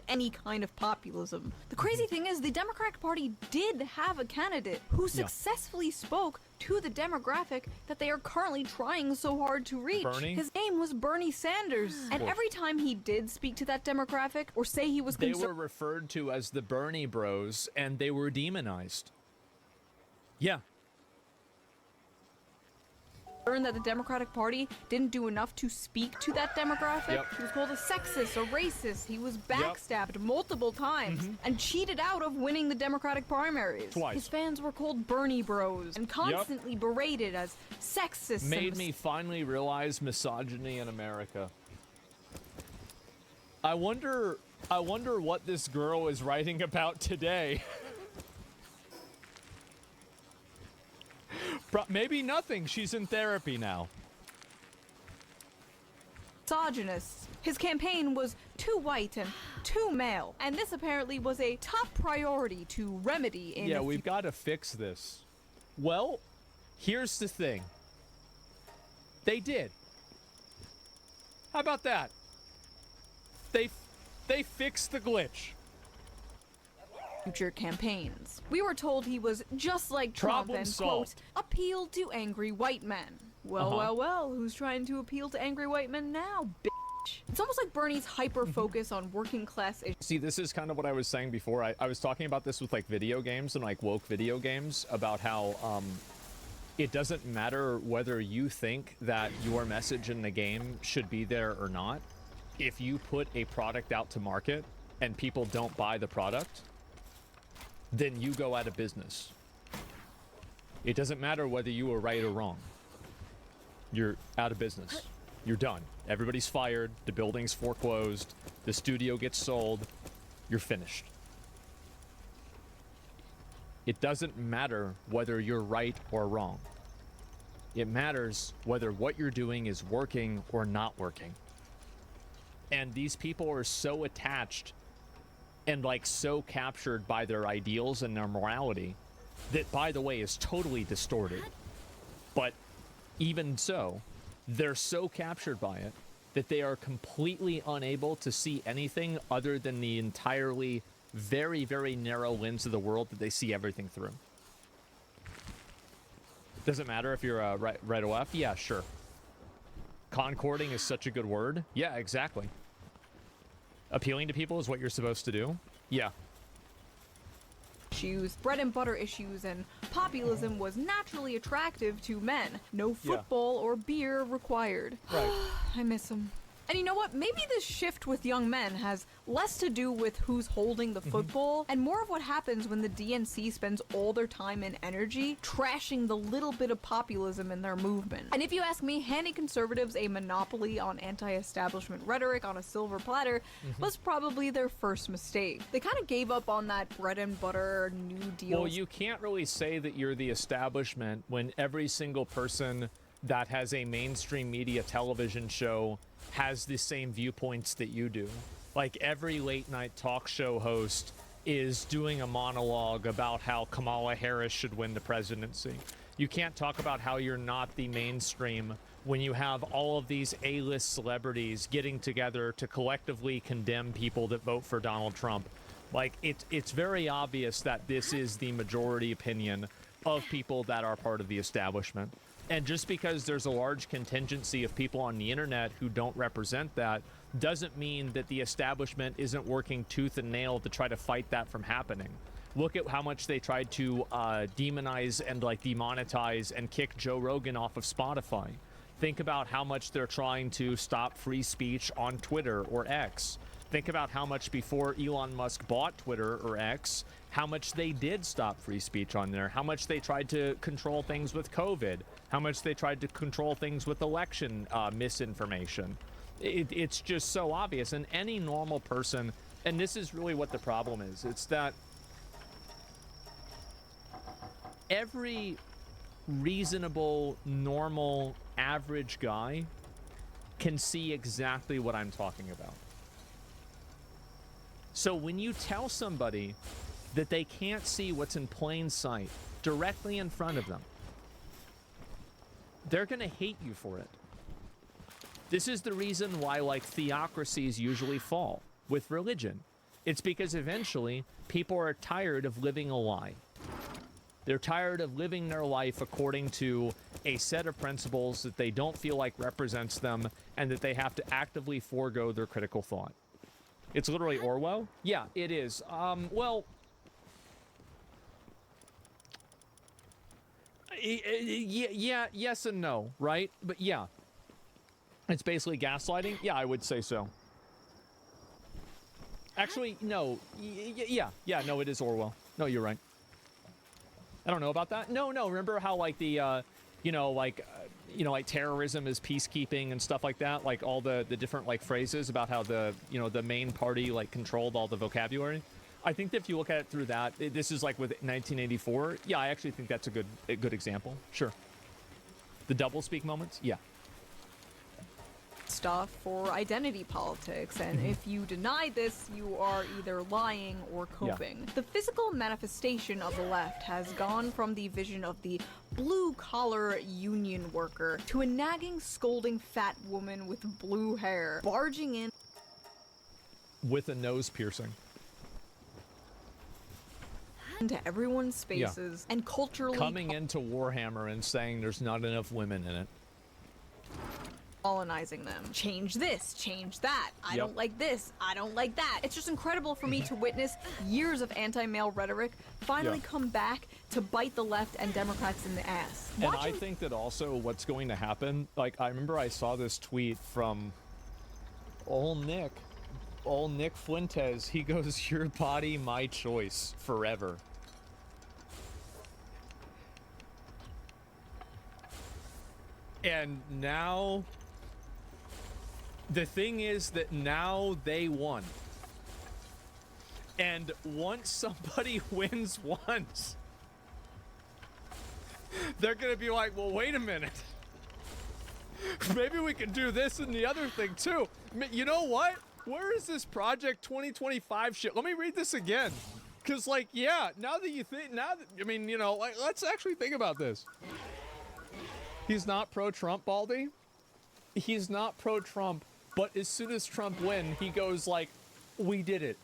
any kind of populism. The crazy thing is the Democratic Party did have a candidate who successfully spoke to the demographic that they are currently trying so hard to reach. Bernie? His name was Bernie Sanders. And every time he did speak to that demographic or say he was they were referred to as the Bernie Bros, and they were demonized. Yeah. that the Democratic Party didn't do enough to speak to that demographic. He was called a sexist, a racist. He was backstabbed multiple times and cheated out of winning the Democratic primaries. Twice. His fans were called Bernie Bros and constantly berated as sexist. Made me finally realize misogyny in America. I wonder what this girl is writing about today. Maybe nothing. She's in therapy now. Misogynist. His campaign was too white and too male, and this apparently was a top priority to remedy in Yeah, we've got to fix this. Well, here's the thing. They did. How about that? They fixed the glitch. Future campaigns. We were told he was just like Trump Problem and, solved. quote, appealed to angry white men. Well, who's trying to appeal to angry white men now, bitch? It's almost like Bernie's hyper-focus on working class issues. See, this is kind of what I was saying before. I was talking about this with, like, video games and, like, woke video games, about how, it doesn't matter whether you think that your message in the game should be there or not. If you put a product out to market and people don't buy the product, then you go out of business. It doesn't matter whether you were right or wrong. You're out of business. You're done. Everybody's fired. The building's foreclosed. The studio gets sold. You're finished. It doesn't matter whether you're right or wrong. It matters whether what you're doing is working or not working. And these people are so attached and, like, so captured by their ideals and their morality that, by the way, is totally distorted. But even so, they're so captured by it that they are completely unable to see anything other than the entirely very, very narrow lens of the world that they see everything through. Doesn't matter if you're right or left. Yeah, sure. Concording is such a good word. Yeah, exactly. Appealing to people is what you're supposed to do. Yeah. Issues, bread and butter issues, and populism was naturally attractive to men. No football or beer required. Right. I miss him. And you know what? Maybe this shift with young men has less to do with who's holding the football and more of what happens when the DNC spends all their time and energy trashing the little bit of populism in their movement. And if you ask me, handing conservatives a monopoly on anti-establishment rhetoric on a silver platter was probably their first mistake. They kind of gave up on that bread and butter New Deal. Well, you can't really say that you're the establishment when every single person that has a mainstream media television show has the same viewpoints that you do. Like, every late night talk show host is doing a monologue about how Kamala Harris should win the presidency. You can't talk about how you're not the mainstream when you have all of these A-list celebrities getting together to collectively condemn people that vote for Donald Trump. Like, it's very obvious that this is the majority opinion of people that are part of the establishment. And just because there's a large contingency of people on the internet who don't represent that doesn't mean that the establishment isn't working tooth and nail to try to fight that from happening. Look at how much they tried to demonize and, like, demonetize and kick Joe Rogan off of Spotify. Think about how much they're trying to stop free speech on Twitter or X. Think about how much before Elon Musk bought Twitter or X, how much they did stop free speech on there, how much they tried to control things with COVID, how much they tried to control things with election misinformation. It's just so obvious. And any normal person, and this is really what the problem is, it's that every reasonable, normal, average guy can see exactly what I'm talking about. So when you tell somebody that they can't see what's in plain sight directly in front of them, they're going to hate you for it. This is the reason why, like, theocracies usually fall with religion. It's because eventually people are tired of living a lie. They're tired of living their life according to a set of principles that they don't feel like represents them and that they have to actively forego their critical thought. It's literally Orwell? Yeah, it is. Well... Yeah, yes and no, right? But yeah. It's basically gaslighting? Yeah, I would say so. Actually, no. Yeah, no, it is Orwell. No, you're right. I don't know about that. No, remember how, like, the, like terrorism is peacekeeping and stuff like that? Like, all the different, like, phrases about how the, the main party, like, controlled all the vocabulary? I think that if you look at it through that, this is, like, with 1984. Yeah, I actually think that's a good example. Sure. The doublespeak moments? Yeah. Stuff for identity politics, and if you deny this, you are either lying or coping. The physical manifestation of the left has gone from the vision of the blue-collar union worker to a nagging, scolding fat woman with blue hair barging in with a nose piercing into everyone's spaces and culturally coming into Warhammer and saying there's not enough women in it. Colonizing them. Change this, change that. I don't like this, I don't like that. It's just incredible for me to witness years of anti-male rhetoric finally come back to bite the left and Democrats in the ass. And I think that also what's going to happen, like, I remember I saw this tweet from old Nick Fuentes. He goes, "Your body, my choice, forever." And now, the thing is that now they won. And once somebody wins once, they're gonna be like, well, wait a minute. Maybe we can do this and the other thing too. You know what? Where is this Project 2025 shit? Let me read this again. Cause like, yeah, now that you think, I mean, like, let's actually think about this. He's not pro-Trump, Baldy. He's not pro-Trump, but as soon as Trump wins, he goes like, we did it.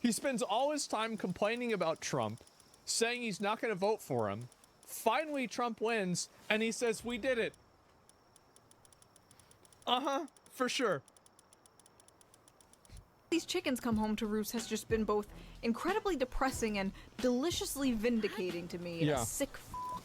He spends all his time complaining about Trump, saying he's not going to vote for him. Finally, Trump wins, and he says, we did it. Uh-huh, for sure. These chickens come home to roost has just been both incredibly depressing and deliciously vindicating to me in a sick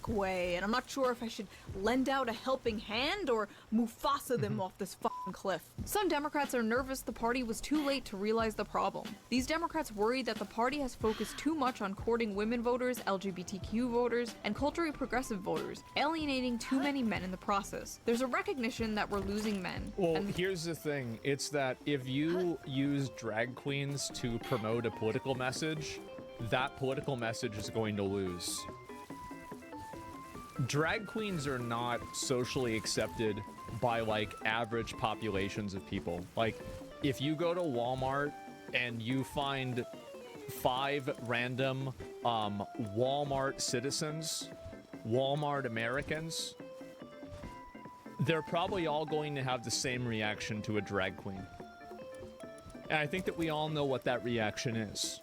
way, and I'm not sure if I should lend out a helping hand or Mufasa them off this fucking cliff. Some Democrats are nervous the party was too late to realize the problem. These Democrats worry that the party has focused too much on courting women voters, LGBTQ voters, and culturally progressive voters, alienating too many men in the process. There's a recognition that we're losing men. Well, here's the thing. It's that if you use drag queens to promote a political message, that political message is going to lose. Drag queens are not socially accepted by, like, average populations of people. Like, if you go to Walmart and you find 5 random Walmart citizens, Walmart Americans, they're probably all going to have the same reaction to a drag queen. And I think that we all know what that reaction is.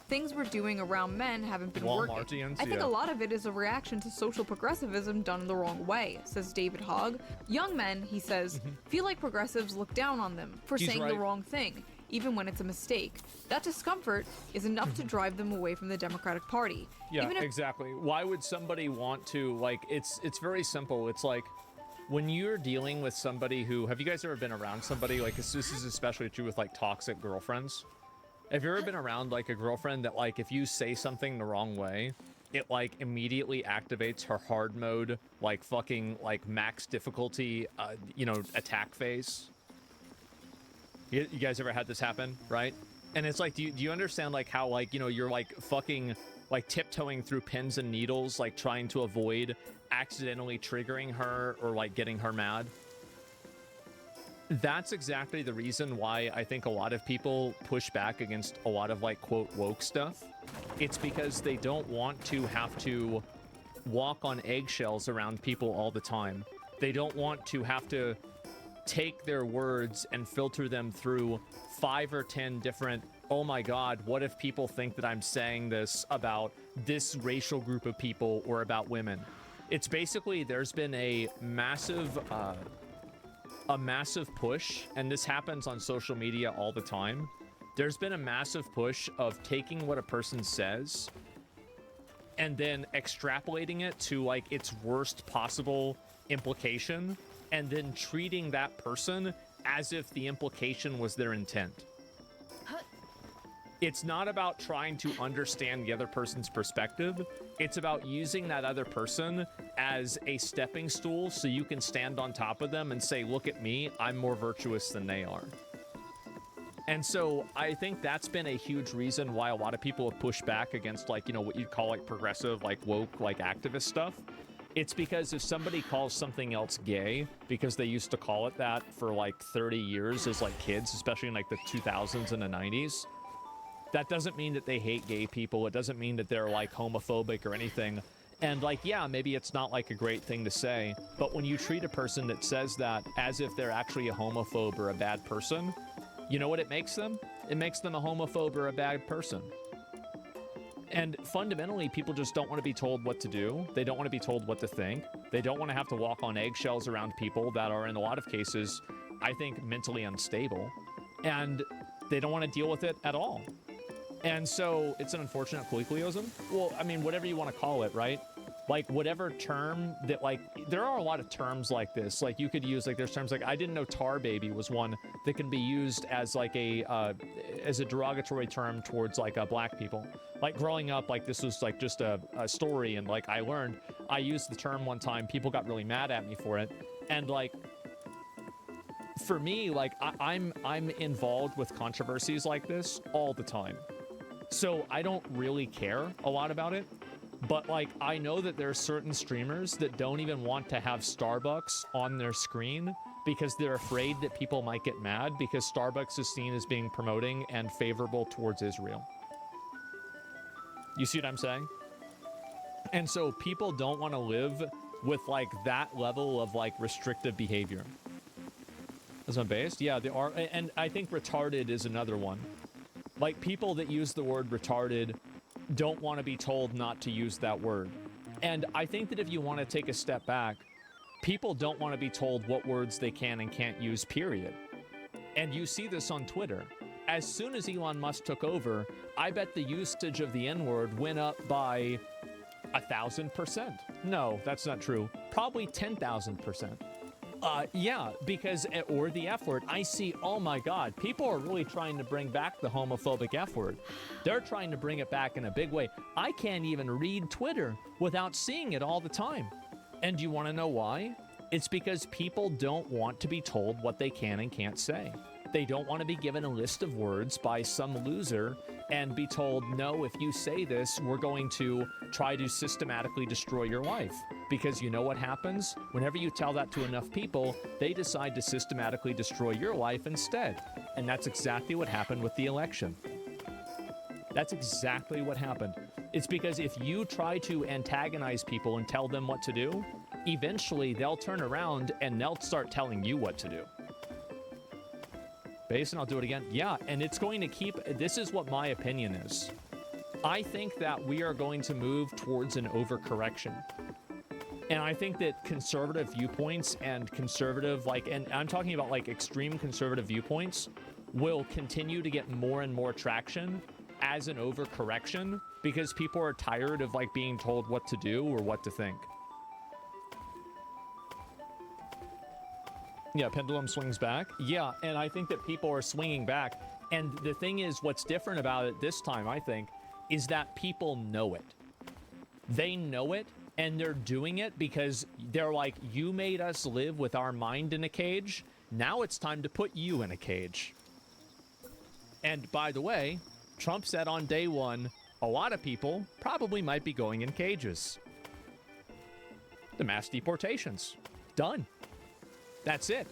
Things we're doing around men haven't been working. I think a lot of it is a reaction to social progressivism done the wrong way, says David Hogg. Young men, he says, feel like progressives look down on them for saying the wrong thing, even when it's a mistake. That discomfort is enough to drive them away from the Democratic Party. Yeah, exactly. Why would somebody want to, like, it's very simple. It's like, when you're dealing with somebody who, have you guys ever been around somebody, like, this is especially true with, like, toxic girlfriends? Have you ever been around, like, a girlfriend that, like, if you say something the wrong way, it, like, immediately activates her hard mode, like, fucking, like, max difficulty, attack phase? You guys ever had this happen, right? And it's like, do you understand, like, how, like, you're, like, fucking, like, tiptoeing through pins and needles, like, trying to avoid accidentally triggering her or like getting her mad. That's exactly the reason why I think a lot of people push back against a lot of like quote woke stuff. It's because they don't want to have to walk on eggshells around people all the time. They don't want to have to take their words and filter them through 5 or 10 different, oh my god, what if people think that I'm saying this about this racial group of people or about women? It's basically, there's been a massive push, and this happens on social media all the time. There's been a massive push of taking what a person says and then extrapolating it to like its worst possible implication, and then treating that person as if the implication was their intent. It's not about trying to understand the other person's perspective. It's about using that other person as a stepping stool so you can stand on top of them and say, look at me, I'm more virtuous than they are. And so I think that's been a huge reason why a lot of people have pushed back against, like, you know, what you'd call like progressive, like woke, like activist stuff. It's because if somebody calls something else gay, because they used to call it that for like 30 years as like kids, especially in like the 2000s and the 90s, that doesn't mean that they hate gay people. It doesn't mean that they're like homophobic or anything. And like, yeah, maybe it's not like a great thing to say, but when you treat a person that says that as if they're actually a homophobe or a bad person, you know what it makes them? It makes them a homophobe or a bad person. And fundamentally, people just don't want to be told what to do. They don't want to be told what to think. They don't want to have to walk on eggshells around people that are, in a lot of cases, I think, mentally unstable. And they don't want to deal with it at all. And so it's an unfortunate colloquialism. Well, I mean, whatever you want to call it, right? Like, whatever term that, like, there are a lot of terms like this. Like, you could use, like, there's terms like, I didn't know tar baby was one that can be used as, like, as a derogatory term towards, like, black people. Like, growing up, like, this was, like, just a story, and, like, I used the term one time, people got really mad at me for it, and, like, for me, like, I'm involved with controversies like this all the time. So I don't really care a lot about it. But, like, I know that there are certain streamers that don't even want to have Starbucks on their screen because they're afraid that people might get mad because Starbucks is seen as being promoting and favorable towards Israel. You see what I'm saying? And so people don't want to live with, like, that level of, like, restrictive behavior. Is that based? Yeah, they are. And I think retarded is another one. Like, people that use the word retarded don't want to be told not to use that word. And I think that if you want to take a step back, people don't want to be told what words they can and can't use, period. And you see this on Twitter. As soon as Elon Musk took over, I bet the usage of the N-word went up by 1,000%. No, that's not true. Probably 10,000%. Yeah, because, or the F word, I see, oh my God, people are really trying to bring back the homophobic F word. They're trying to bring it back in a big way. I can't even read Twitter without seeing it all the time. And do you want to know why? It's because people don't want to be told what they can and can't say. They don't want to be given a list of words by some loser and be told, no, if you say this, we're going to try to systematically destroy your life. Because you know what happens? Whenever you tell that to enough people, they decide to systematically destroy your life instead. And that's exactly what happened with the election. That's exactly what happened. It's because if you try to antagonize people and tell them what to do, eventually they'll turn around and they'll start telling you what to do. Basin, I'll do it again. Yeah, and it's going to keep, this is what my opinion is. I think that we are going to move towards an overcorrection. And I think that conservative viewpoints and conservative, like, and I'm talking about like extreme conservative viewpoints, will continue to get more and more traction as an overcorrection because people are tired of like being told what to do or what to think. Yeah, pendulum swings back. Yeah, and I think that people are swinging back. And the thing is, what's different about it this time, I think, is that people know it. They know it, and they're doing it because they're like, you made us live with our mind in a cage. Now it's time to put you in a cage. And by the way, Trump said on day one, a lot of people probably might be going in cages. The mass deportations. Done. That's it.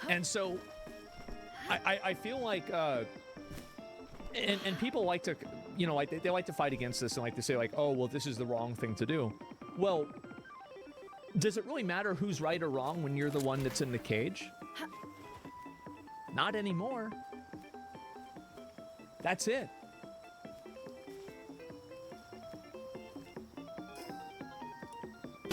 And so I feel like and people like to, you know, like they like to fight against this and like to say like, oh, well, this is the wrong thing to do. Well, does it really matter who's right or wrong when you're the one that's in the cage? Not anymore. That's it.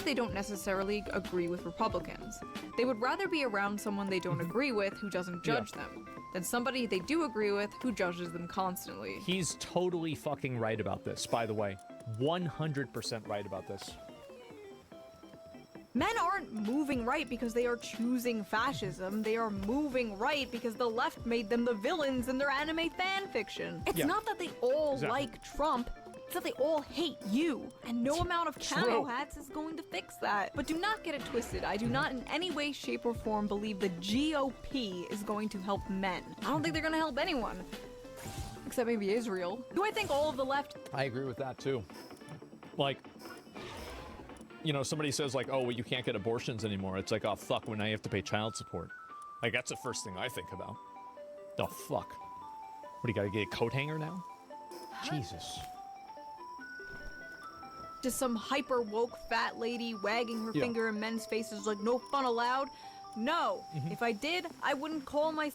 They don't necessarily agree with Republicans. They would rather be around someone they don't agree with who doesn't judge them than somebody they do agree with who judges them constantly. He's totally fucking right about this, by the way. 100% right about this. Men aren't moving right because they are choosing fascism. They are moving right because the left made them the villains in their anime fan fiction. It's not that they all like Trump. It's that they all hate you, and no amount of camo hats is going to fix that. But do not get it twisted. I do not in any way, shape, or form believe the GOP is going to help men. I don't think they're going to help anyone. Except maybe Israel. Do I think all of the left... I agree with that, too. Like, you know, somebody says, like, oh, well, you can't get abortions anymore. It's like, oh, fuck, when I have to pay child support. Like, that's the first thing I think about. The fuck? What, do you gotta get a coat hanger now? Jesus. Just some hyper woke fat lady wagging her finger in men's faces like no fun allowed? No. If I did, I wouldn't call my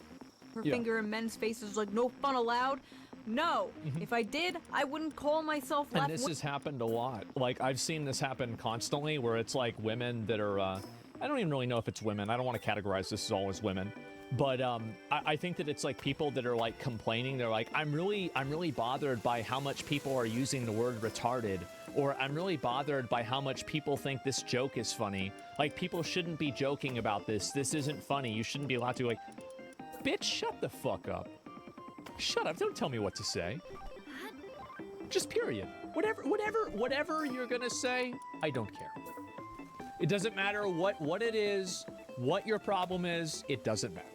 her finger in men's faces like no fun allowed. No. If I did, I wouldn't call myself left. And this has happened a lot. Like, I've seen this happen constantly where it's like women that are, I don't even really know if it's women. I don't want to categorize this as all as women. But I think that it's like people that are like complaining. They're like, I'm really bothered by how much people are using the word retarded. Or I'm really bothered by how much people think this joke is funny. Like, people shouldn't be joking about this. This isn't funny. You shouldn't be allowed to. Like, bitch, shut the fuck up. Shut up. Don't tell me what to say. Just period. Whatever you're gonna say, I don't care. It doesn't matter what it is, what your problem is. It doesn't matter.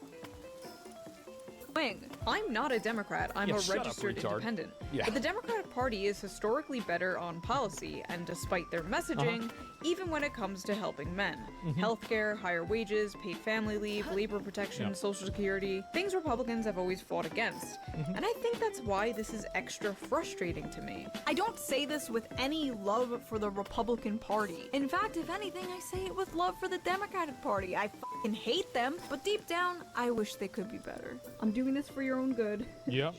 I'm not a Democrat. I'm a registered independent. But the Democratic Party is historically better on policy, and despite their messaging, even when it comes to helping men. Healthcare, higher wages, paid family leave, labor protection, Social Security, things Republicans have always fought against. And I think that's why this is extra frustrating to me. I don't say this with any love for the Republican Party. In fact, if anything, I say it with love for the Democratic Party. I fucking hate them, but deep down, I wish they could be better. I'm doing this for your own good. Yep.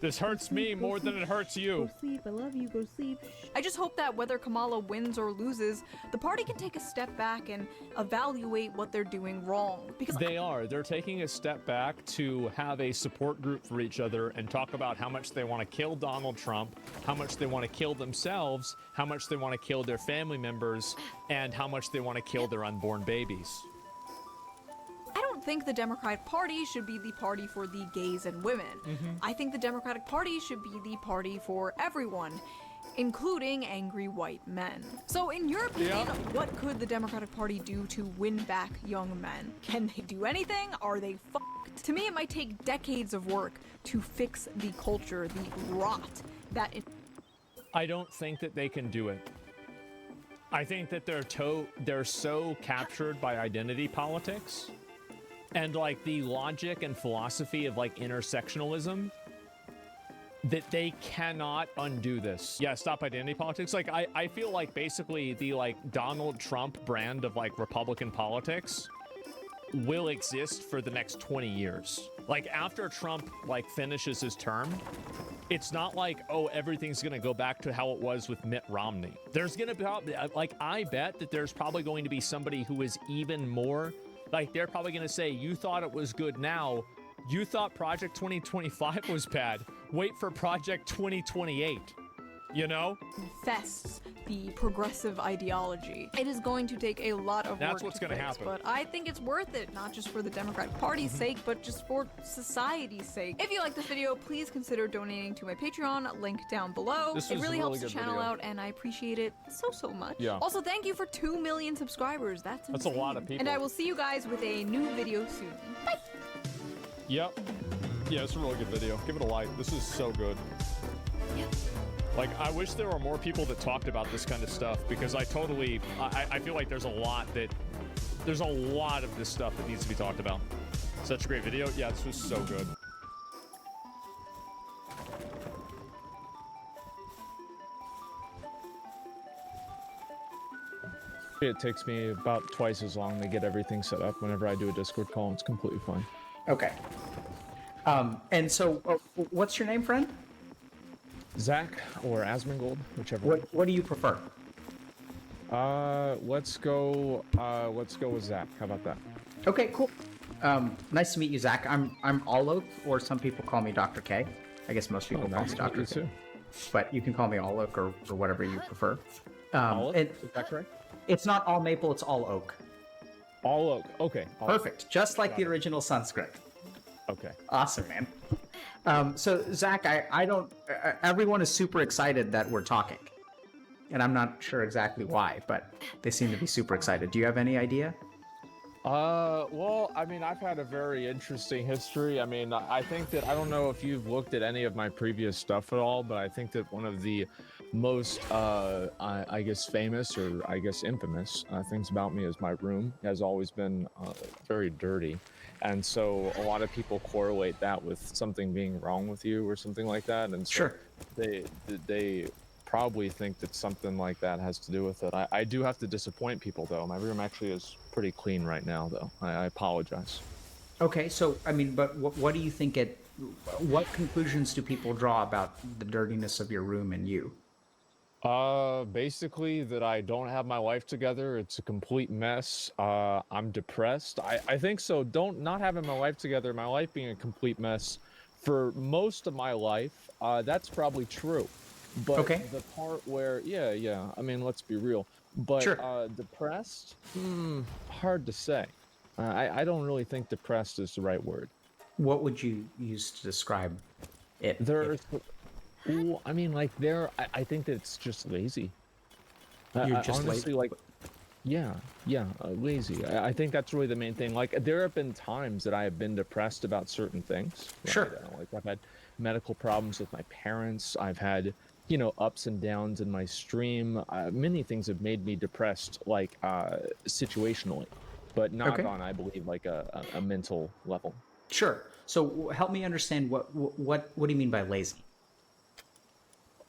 This hurts me more than it hurts you. Go sleep. I love you. Go sleep. I just hope that whether Kamala wins or loses, the party can take a step back and evaluate what they're doing wrong. Because They're taking a step back to have a support group for each other and talk about how much they want to kill Donald Trump, how much they want to kill themselves, how much they want to kill their family members, and how much they want to kill their unborn babies. I don't think the Democratic Party should be the party for the gays and women. I think the Democratic Party should be the party for everyone, including angry white men. So in your opinion, what could the Democratic Party do to win back young men? Can they do anything? Are they fucked? To me, it might take decades of work to fix the culture, the rot that... I don't think that they can do it. I think that they're so captured by identity politics and like the logic and philosophy of like intersectionalism that they cannot undo this. Yeah, stop identity politics. Like I feel like basically the like Donald Trump brand of like Republican politics will exist for the next 20 years. Like after Trump like finishes his term, it's not like, oh, everything's gonna go back to how it was with Mitt Romney. There's gonna be like, I bet that there's probably going to be somebody who is even more like, they're probably gonna say, you thought it was good now, you thought Project 2025 was bad, wait for Project 2028, you know? Infests the progressive ideology. It is going to take a lot of work. That's what's going to happen. But I think it's worth it, not just for the Democratic Party's sake, but just for society's sake. If you like this video, please consider donating to my Patreon, link down below. It really helps the channel out, and I appreciate it so much. Yeah. Also, thank you for 2 million subscribers. That's insane. That's a lot of people. And I will see you guys with a new video soon. Bye! Yep. Yeah, it's a really good video. Give it a like. This is so good. Yep. Like, I wish there were more people that talked about this kind of stuff, because I feel like there's a lot of this stuff that needs to be talked about. Such a great video. Yeah, this was so good. It takes me about twice as long to get everything set up. Whenever I do a Discord call, it's completely fine. Okay. And so, what's your name, friend? Zach or Asmongold, whichever. What do you prefer? Let's go with Zach. How about that? Okay, cool. Nice to meet you, Zach. I'm Alok, or some people call me Dr. K. I guess most people call me Dr. K. Too. But you can call me Alok or whatever you prefer. Alok? Is that correct? It's not all maple, it's all oak. All oak. Okay. Perfect. Just like the original Sanskrit. Okay. Awesome, man. So Zach, I don't. Everyone is super excited that we're talking, and I'm not sure exactly why, but they seem to be super excited. Do you have any idea? Well, I mean, I've had a very interesting history. I mean, I think that, I don't know if you've looked at any of my previous stuff at all, but I think that one of the most, I guess, famous, or I guess infamous things about me is my room has always been very dirty. And so a lot of people correlate that with something being wrong with you or something like that. And so sure, they probably think that something like that has to do with it. I do have to disappoint people, though. My room actually is pretty clean right now, though. I apologize. Okay, so I mean, but what do you think what conclusions do people draw about the dirtiness of your room and you? Basically that I don't have my life together. It's a complete mess. I'm depressed. I think so. Not having my life together, my life being a complete mess for most of my life, that's probably true. But okay, the part where, yeah, I mean, let's be real. But sure. Depressed? Hard to say. I don't really think depressed is the right word. What would you use to describe it? Ooh, I mean, like, I think that it's just lazy. You're just honestly, lazy? Like, yeah, lazy. I think that's really the main thing. Like, there have been times that I have been depressed about certain things. Right? Sure. Like, I've had medical problems with my parents. I've had, ups and downs in my stream. Many things have made me depressed, like, situationally, but not on, I believe, like a mental level. Sure. So help me understand what do you mean by lazy?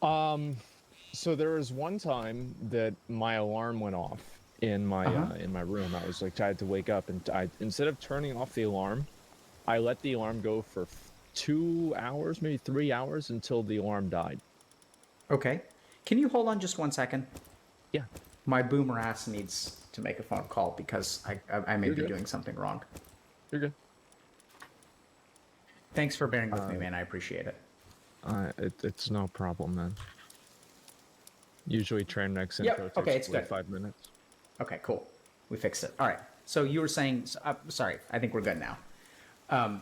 So there was one time that my alarm went off in my room. I was like, I had to wake up, and instead of turning off the alarm, I let the alarm go for 2 hours, maybe 3 hours, until the alarm died. Okay. Can you hold on just 1 second? Yeah. My boomer ass needs to make a phone call because I may be doing something wrong. You're good. Thanks for bearing with me, man. I appreciate it. It's no problem, man. Usually train next intro takes like 5 minutes. Okay, cool. We fixed it. All right. So you were saying, sorry, I think we're good now.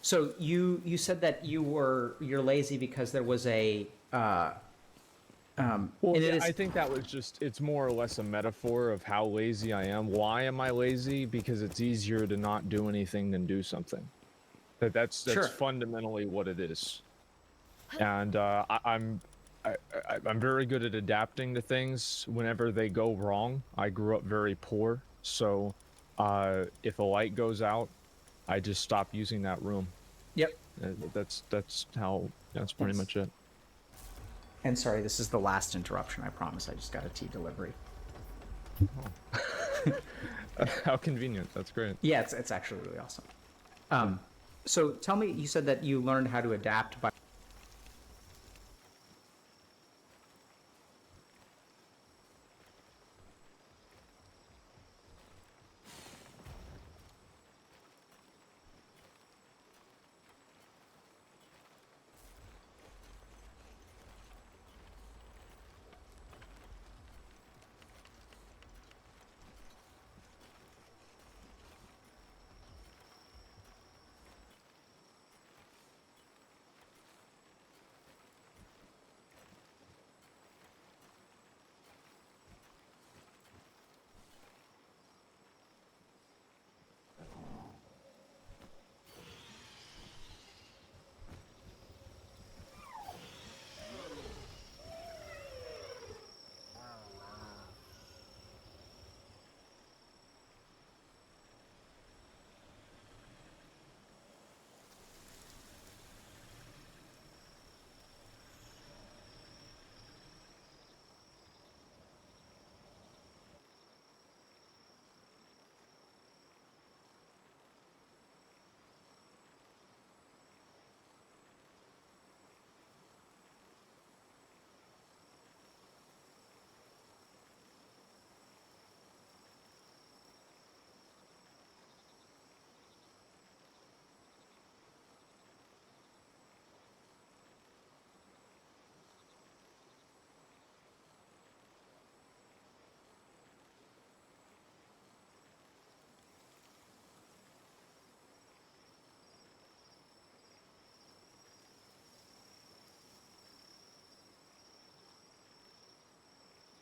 So you said that you're lazy because there was a I think that was just, it's more or less a metaphor of how lazy I am. Why am I lazy? Because it's easier to not do anything than do something. That's sure. Fundamentally what it is. And I'm very good at adapting to things whenever they go wrong. I grew up very poor, so if a light goes out, I just stop using that room. Yep. That's pretty much it. And sorry, this is the last interruption, I promise. I just got a tea delivery. Oh. How convenient. That's great. Yeah, it's actually really awesome. So tell me, you said that you learned how to adapt by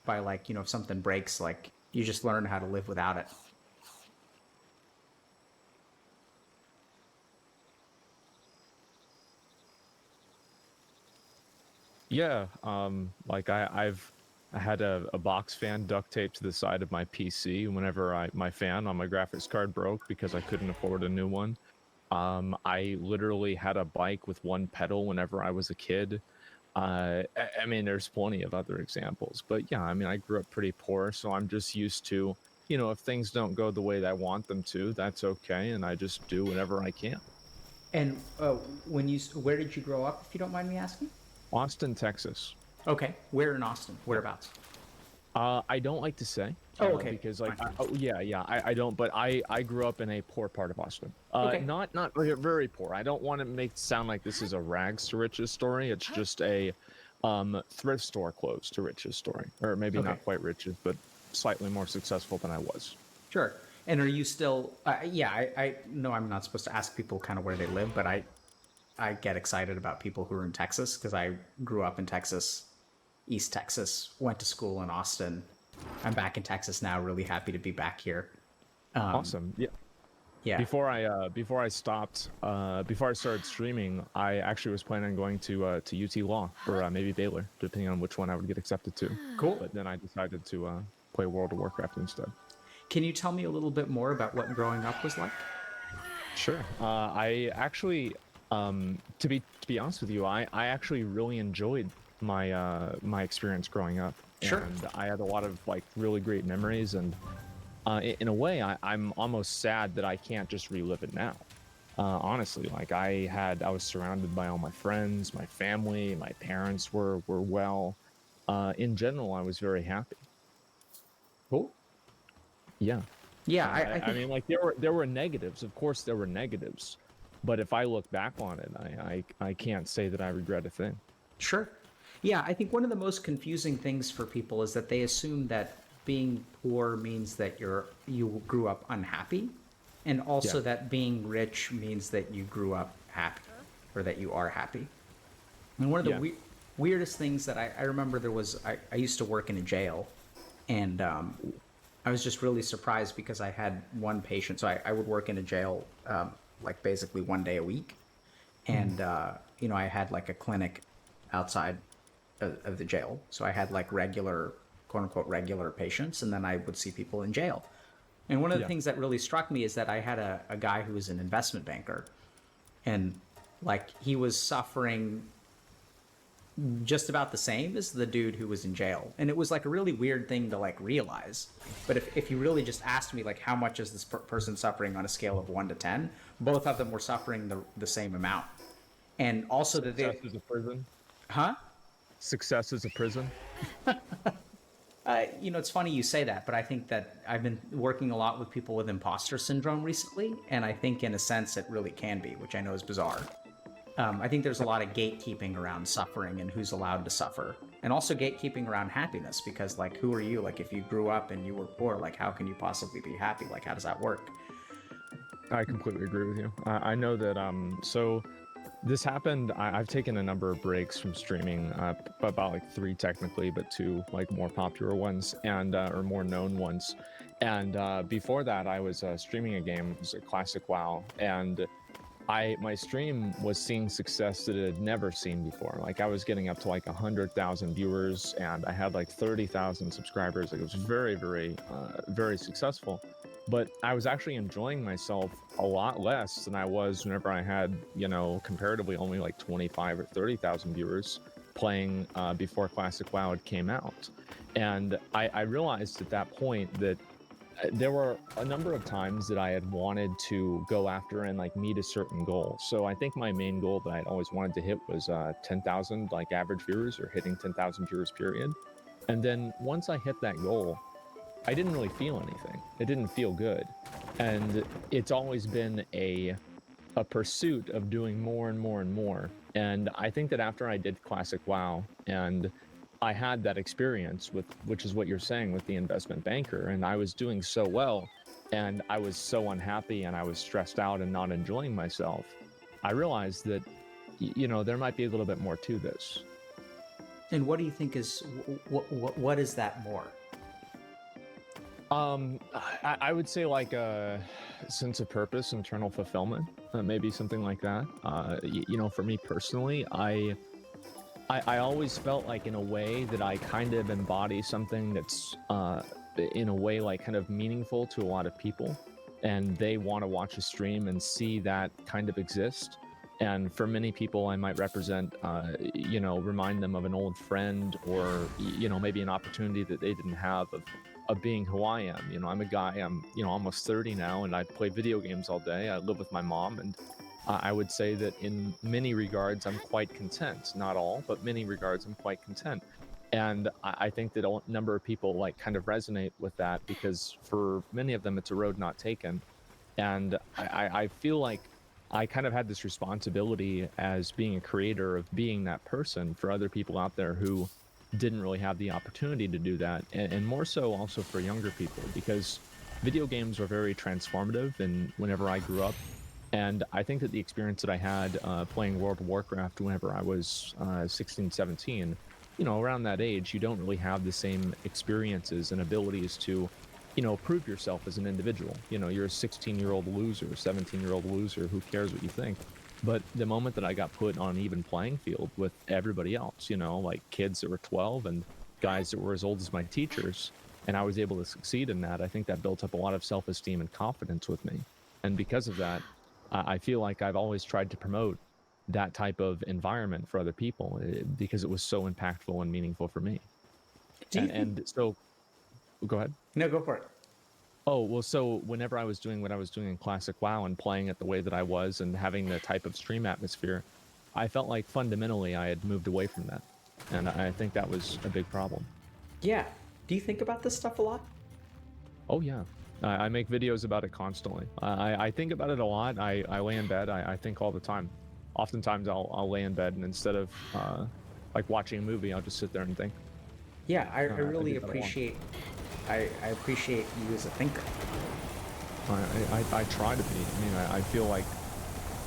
by like, you know, if something breaks, like you just learn how to live without it. Yeah, like I had a box fan duct taped to the side of my PC whenever my fan on my graphics card broke because I couldn't afford a new one. I literally had a bike with one pedal whenever I was a kid. I mean, there's plenty of other examples, but yeah, I mean, I grew up pretty poor, so I'm just used to, you know, if things don't go the way that I want them to, that's okay, and I just do whatever I can. And where did you grow up, if you don't mind me asking? Austin, Texas. Okay, where in Austin? Whereabouts? I don't like to say. Oh, okay. Because like, I don't. But I grew up in a poor part of Austin. Okay. Not very poor. I don't want to make it sound like this is a rags to riches story. It's just a thrift store close to riches story, or maybe Okay. not quite riches, but slightly more successful than I was. Sure. And are you still? I know I'm not supposed to ask people kind of where they live, but I get excited about people who are in Texas because I grew up in Texas, East Texas, went to school in Austin. I'm back in Texas now. Really happy to be back here. Awesome. Yeah. Yeah. Before I started streaming, I actually was planning on going to UT Law or maybe Baylor, depending on which one I would get accepted to. Cool. But then I decided to play World of Warcraft instead. Can you tell me a little bit more about what growing up was like? Sure. I actually, to be honest with you, I actually really enjoyed my experience growing up. Sure. And I had a lot of like really great memories, and in a way, I'm almost sad that I can't just relive it now. Honestly, like I was surrounded by all my friends, my family, my parents were well. In general, I was very happy. Cool. Yeah. Yeah, I mean, like there were negatives. Of course, there were negatives, but if I look back on it, I can't say that I regret a thing. Sure. Yeah, I think one of the most confusing things for people is that they assume that being poor means that you grew up unhappy, and also that being rich means that you grew up happy, or that you are happy. And one of the weirdest things that I remember, I used to work in a jail, and I was just really surprised because I had one patient. So I would work in a jail like basically one day a week, and you know, I had like a clinic outside of the jail. So I had like regular, quote unquote, regular patients, and then I would see people in jail. And one of the things that really struck me is that I had a guy who was an investment banker, and like he was suffering just about the same as the dude who was in jail. And it was like a really weird thing to like realize. But if you really just asked me like how much is this person suffering on a scale of 1 to 10, both of them were suffering the same amount. And also that Success is a prison. Huh? Success is a prison. You know, it's funny you say that, but I think that I've been working a lot with people with imposter syndrome recently, and I think in a sense it really can be, which I know is bizarre. I think there's a lot of gatekeeping around suffering and who's allowed to suffer, and also gatekeeping around happiness, because like, who are you? Like, if you grew up and you were poor, like, how can you possibly be happy? Like, how does that work? I completely agree with you. I know that, so this happened, I've taken a number of breaks from streaming, about like 3 technically, but 2 like more popular ones and, or more known ones. And before that, I was streaming a game, it was a classic WoW, and my stream was seeing success that it had never seen before. Like I was getting up to like 100,000 viewers, and I had like 30,000 subscribers. Like it was very, very, very successful. But I was actually enjoying myself a lot less than I was whenever I had, you know, comparatively only like 25 or 30,000 viewers playing before Classic WoW came out. And I realized at that point that there were a number of times that I had wanted to go after and like meet a certain goal. So I think my main goal that I'd always wanted to hit was 10,000 like average viewers, or hitting 10,000 viewers period. And then once I hit that goal, I didn't really feel anything. It didn't feel good. And it's always been a pursuit of doing more and more and more. And I think that after I did Classic WoW and I had that experience with, which is what you're saying with the investment banker, and I was doing so well, and I was so unhappy, and I was stressed out and not enjoying myself, I realized that, you know, there might be a little bit more to this. And what do you think is what is that more? I would say like a sense of purpose, internal fulfillment, maybe something like that. You know, for me personally, I always felt like in a way that I kind of embody something that's in a way like kind of meaningful to a lot of people, and they want to watch a stream and see that kind of exist. And for many people, I might represent, you know, remind them of an old friend, or, you know, maybe an opportunity that they didn't have of being who I am. You know, I'm a guy, I'm, you know, almost 30 now, and I play video games all day. I live with my mom, and I would say that in many regards, I'm quite content. Not all, but many regards, I'm quite content. And I think that a number of people like kind of resonate with that, because for many of them, it's a road not taken. And I feel like I kind of had this responsibility as being a creator of being that person for other people out there who didn't really have the opportunity to do that. And more so also for younger people, because video games were very transformative and whenever I grew up. And I think that the experience that I had playing World of Warcraft whenever I was 16, 17, you know, around that age, you don't really have the same experiences and abilities to, you know, prove yourself as an individual. You know, you're a 16-year-old loser, 17-year-old loser, who cares what you think? But the moment that I got put on an even playing field with everybody else, you know, like kids that were 12 and guys that were as old as my teachers, and I was able to succeed in that, I think that built up a lot of self-esteem and confidence with me. And because of that, I feel like I've always tried to promote that type of environment for other people because it was so impactful and meaningful for me. And so, go ahead. No, go for it. Oh, well, so whenever I was doing what I was doing in Classic WoW and playing it the way that I was and having the type of stream atmosphere, I felt like fundamentally I had moved away from that. And I think that was a big problem. Yeah. Do you think about this stuff a lot? Oh, yeah. I make videos about it constantly. I think about it a lot. I lay in bed. I think all the time. Oftentimes I'll lay in bed, and instead of like watching a movie, I'll just sit there and think. Yeah, I really appreciate I appreciate you as a thinker. I try to be. I mean, I feel like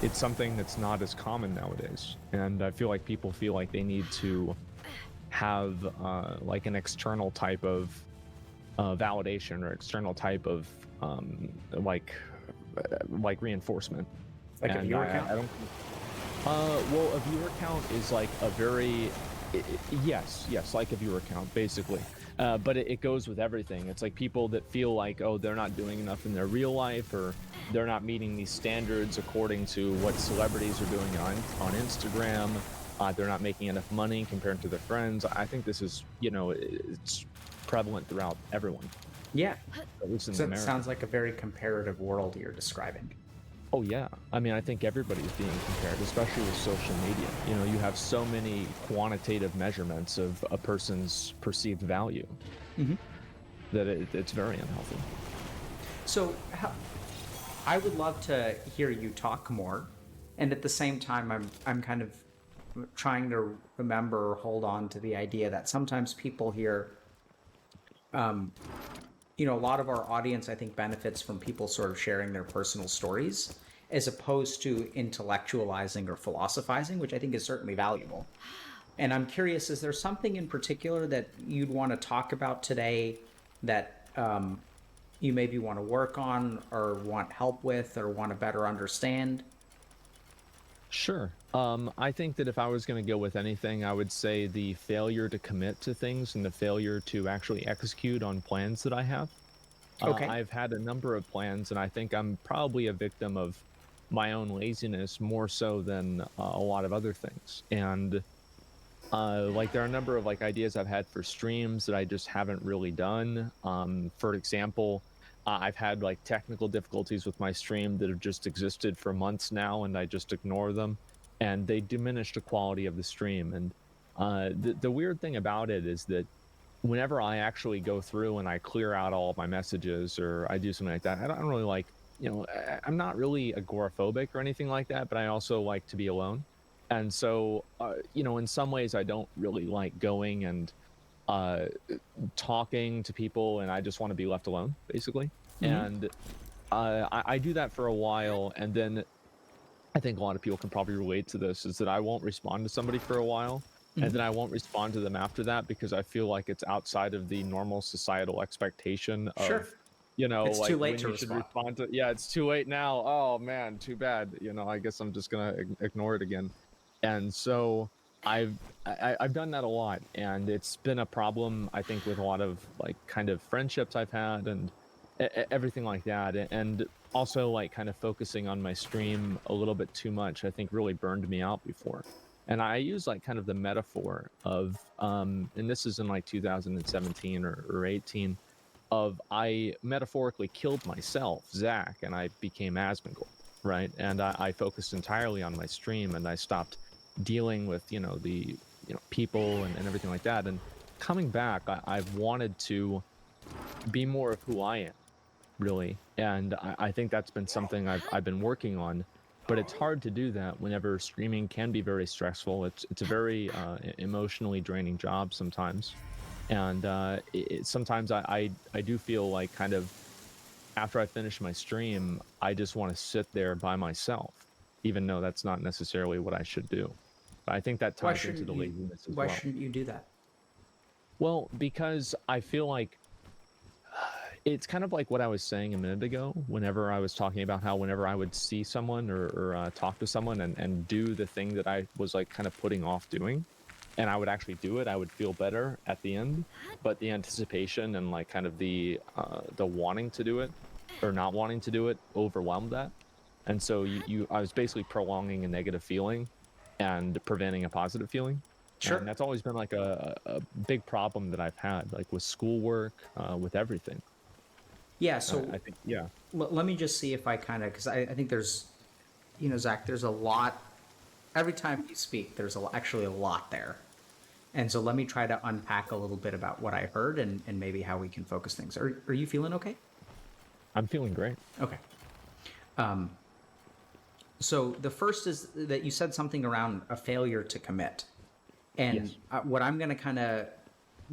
it's something that's not as common nowadays, and I feel like people feel like they need to have like an external type of validation or external type of like reinforcement. Like a viewer count? I don't. Well, a viewer count is like a very yes, like a viewer count, basically. But it goes with everything. It's like people that feel like, oh, they're not doing enough in their real life, or they're not meeting these standards according to what celebrities are doing on Instagram. They're not making enough money compared to their friends. I think this is, you know, it's prevalent throughout everyone. Yeah. At least in So it America. sounds like a very comparative world you're describing. Oh, yeah. I mean, I think everybody's being compared, especially with social media. You know, you have so many quantitative measurements of a person's perceived value that it's very unhealthy. So I would love to hear you talk more. And at the same time, I'm kind of trying to remember or hold on to the idea that sometimes people hear, you know, a lot of our audience, I think, benefits from people sort of sharing their personal stories as opposed to intellectualizing or philosophizing, which I think is certainly valuable. And I'm curious, is there something in particular that you'd want to talk about today that you maybe want to work on or want help with or want to better understand? Sure. I think that if I was going to go with anything, I would say the failure to commit to things and the failure to actually execute on plans that I have. Okay. I've had a number of plans, and I think I'm probably a victim of my own laziness more so than a lot of other things. And like there are a number of like ideas I've had for streams that I just haven't really done. For example, I've had like technical difficulties with my stream that have just existed for months now, and I just ignore them, and they diminish the quality of the stream. And the weird thing about it is that whenever I actually go through and I clear out all of my messages or I do something like that, I don't really like, you know, I'm not really agoraphobic or anything like that, but I also like to be alone. And so, you know, in some ways I don't really like going and talking to people, and I just want to be left alone, basically. And I do that for a while, and then I think a lot of people can probably relate to this, is that I won't respond to somebody for a while, and then I won't respond to them after that because I feel like it's outside of the normal societal expectation of, Sure. you know, It's like too late when to you should respond. respond to. Yeah, it's too late now. Oh man, too bad. You know, I guess I'm just gonna ignore it again. And so I've done that a lot, and it's been a problem I think with a lot of like kind of friendships I've had and everything like that, and also like kind of focusing on my stream a little bit too much I think really burned me out before. And I use like kind of the metaphor of and this is in like 2017 or 18, of I metaphorically killed myself, Zach, and I became Asmongold, right? And I focused entirely on my stream, and I stopped dealing with, you know, the, you know, people and everything like that. And coming back, I've wanted to be more of who I am, really. And I think that's been something I've been working on. But it's hard to do that whenever streaming can be very stressful. It's a very emotionally draining job sometimes. And sometimes I do feel like kind of after I finish my stream, I just want to sit there by myself, even though that's not necessarily what I should do. But I think that ties into the laziness as well. Why shouldn't you do that? Well, because I feel like it's kind of like what I was saying a minute ago, whenever I was talking about how whenever I would see someone or talk to someone and do the thing that I was like kind of putting off doing, and I would actually do it, I would feel better at the end. But the anticipation and like kind of the wanting to do it or not wanting to do it overwhelmed that. And so I was basically prolonging a negative feeling and preventing a positive feeling. Sure. And that's always been like a big problem that I've had, like with schoolwork, with everything. Yeah, so I think, yeah. Let me just see if I kind of, because I think there's, you know, Zach, there's a lot, every time you speak, there's actually a lot there. And so let me try to unpack a little bit about what I heard and maybe how we can focus things. Are you feeling okay? I'm feeling great. Okay. So the first is that you said something around a failure to commit. And Yes. What I'm going to kind of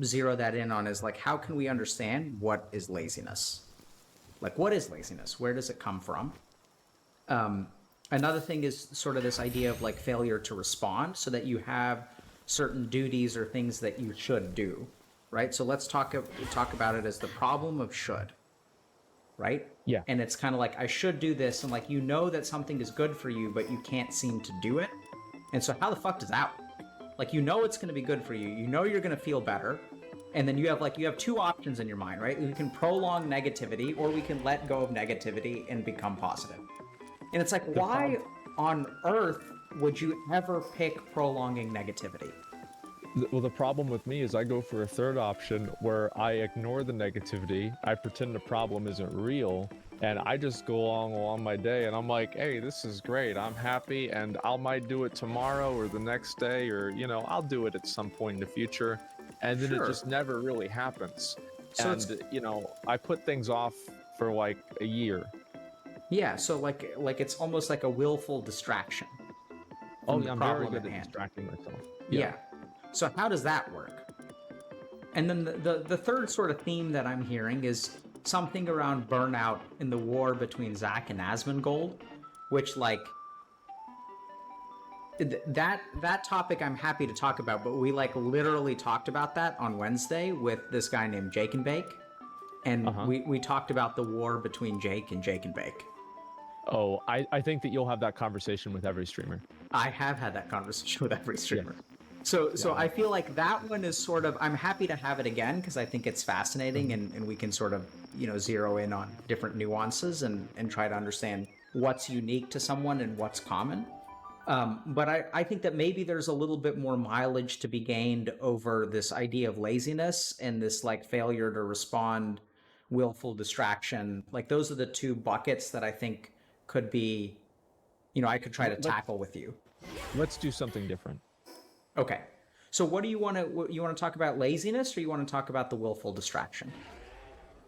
zero that in on is like, how can we understand what is laziness? Like, what is laziness? Where does it come from? Another thing is sort of this idea of like failure to respond, so that you have certain duties or things that you should do, right? So let's talk about it as the problem of should, right? Yeah. And it's kind of like, I should do this, and like, you know that something is good for you, but you can't seem to do it. And so how the fuck does that work? Like, you know it's going to be good for you. You know you're going to feel better. And then you have two options in your mind, right? We can prolong negativity, or we can let go of negativity and become positive. And it's like, why on earth would you ever pick prolonging negativity? Well, the problem with me is I go for a third option where I ignore the negativity, I pretend the problem isn't real, and I just go along my day, and I'm like, hey, this is great, I'm happy, and I might do it tomorrow or the next day, or, you know, I'll do it at some point in the future, and then it just never really happens. So and, you know, I put things off for like a year. Yeah, so like it's almost like a willful distraction. Oh, yeah, I'm very good at distracting myself. Yeah. So how does that work? And then the third sort of theme that I'm hearing is something around burnout in the war between Zach and Asmongold, which like that topic I'm happy to talk about, but we like literally talked about that on Wednesday with this guy named Jake and Bake, and we talked about the war between Jake and Bake. Oh, I think that you'll have that conversation with every streamer. I have had that conversation with every streamer. Yeah. So I feel like that one is sort of, I'm happy to have it again because I think it's fascinating, and we can sort of, you know, zero in on different nuances and try to understand what's unique to someone and what's common. But I think that maybe there's a little bit more mileage to be gained over this idea of laziness and this like failure to respond, willful distraction. Like those are the two buckets that I think could be, you know, I could try to tackle with you. Let's do something different. Okay. So what do you want to talk about, laziness, or you want to talk about the willful distraction?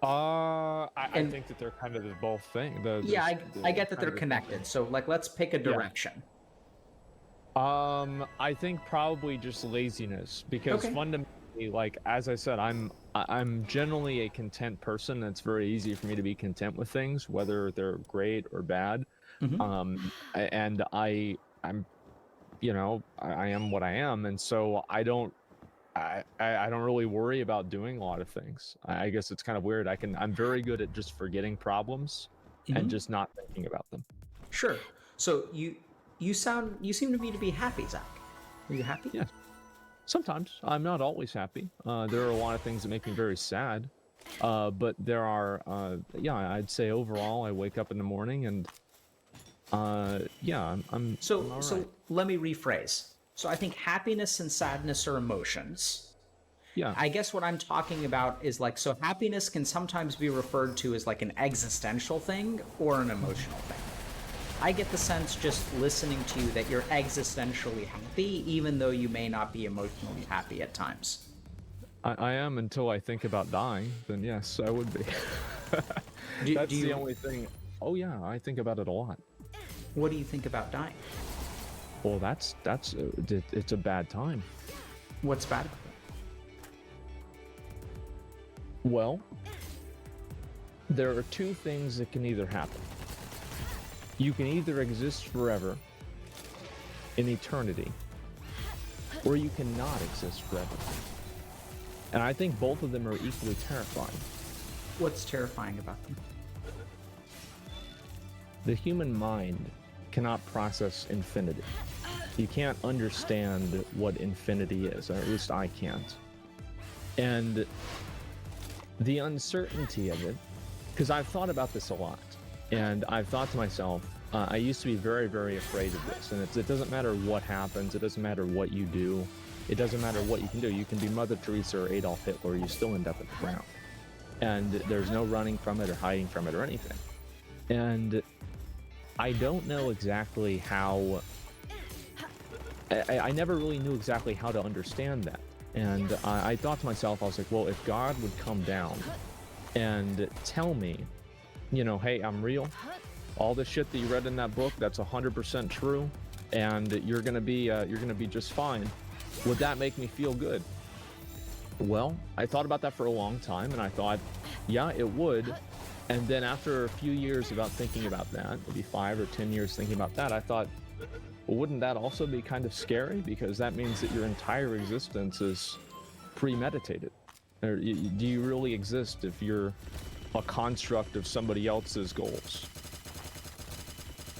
I think that they're kind of the both thing. I get that they're connected. So like, let's pick a direction. I think probably just laziness, because fundamentally, like, as I said, I'm generally a content person. It's very easy for me to be content with things, whether they're great or bad. And I'm you know, I am what I am, and so I don't really worry about doing a lot of things. I guess it's kind of weird. I'm very good at just forgetting problems and just not thinking about them. Sure. So you seem to me to be happy, Zach. Are you happy? Yes. Sometimes. I'm not always happy. There are a lot of things that make me very sad. But there are, yeah, I'd say overall, I wake up in the morning and, yeah, I'm So all so right. let me rephrase. So I think happiness and sadness are emotions. Yeah. I guess what I'm talking about is like, so happiness can sometimes be referred to as like an existential thing or an emotional thing. I get the sense just listening to you that you're existentially happy, even though you may not be emotionally happy at times. I am until I think about dying, then yes, I would be. That's the only thing. Oh yeah, I think about it a lot. What do you think about dying? Well, it's a bad time. What's bad about it? Well, there are two things that can either happen. You can either exist forever in eternity, or you cannot exist forever. And I think both of them are equally terrifying. What's terrifying about them? The human mind cannot process infinity. You can't understand what infinity is, or at least I can't. And the uncertainty of it, because I've thought about this a lot, and I've thought to myself, I used to be very, very afraid of this, and it doesn't matter what happens, it doesn't matter what you do, it doesn't matter what you can do. You can be Mother Teresa or Adolf Hitler, you still end up at the ground. And there's no running from it or hiding from it or anything. And I don't know exactly how... I never really knew exactly how to understand that. And I thought to myself, I was like, well, if God would come down and tell me, you know, hey, I'm real. All the shit that you read in that book, that's 100% true, and you're gonna be just fine. Would that make me feel good? Well, I thought about that for a long time, and I thought, yeah, it would. And then after a few years about thinking about that, maybe 5 or 10 years thinking about that, I thought, well, wouldn't that also be kind of scary? Because that means that your entire existence is premeditated. Or do you really exist if you're a construct of somebody else's goals?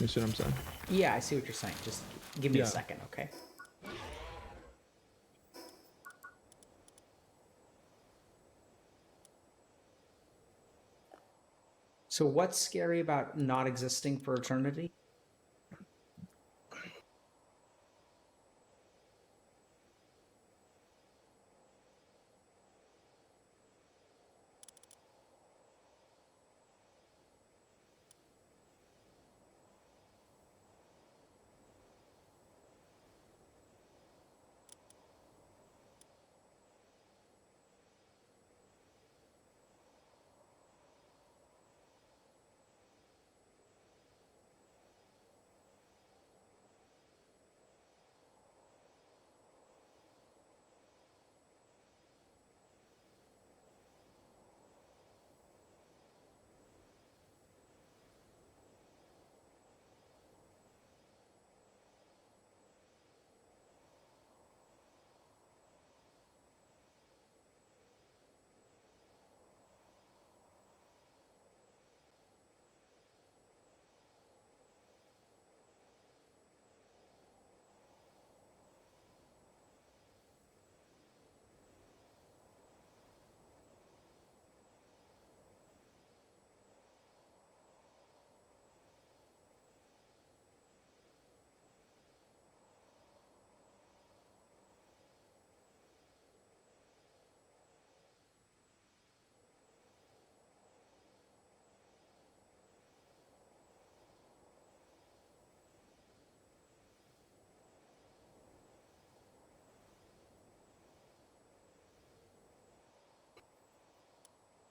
You see what I'm saying? Yeah, I see what you're saying. Just give me a second, okay? So what's scary about not existing for eternity?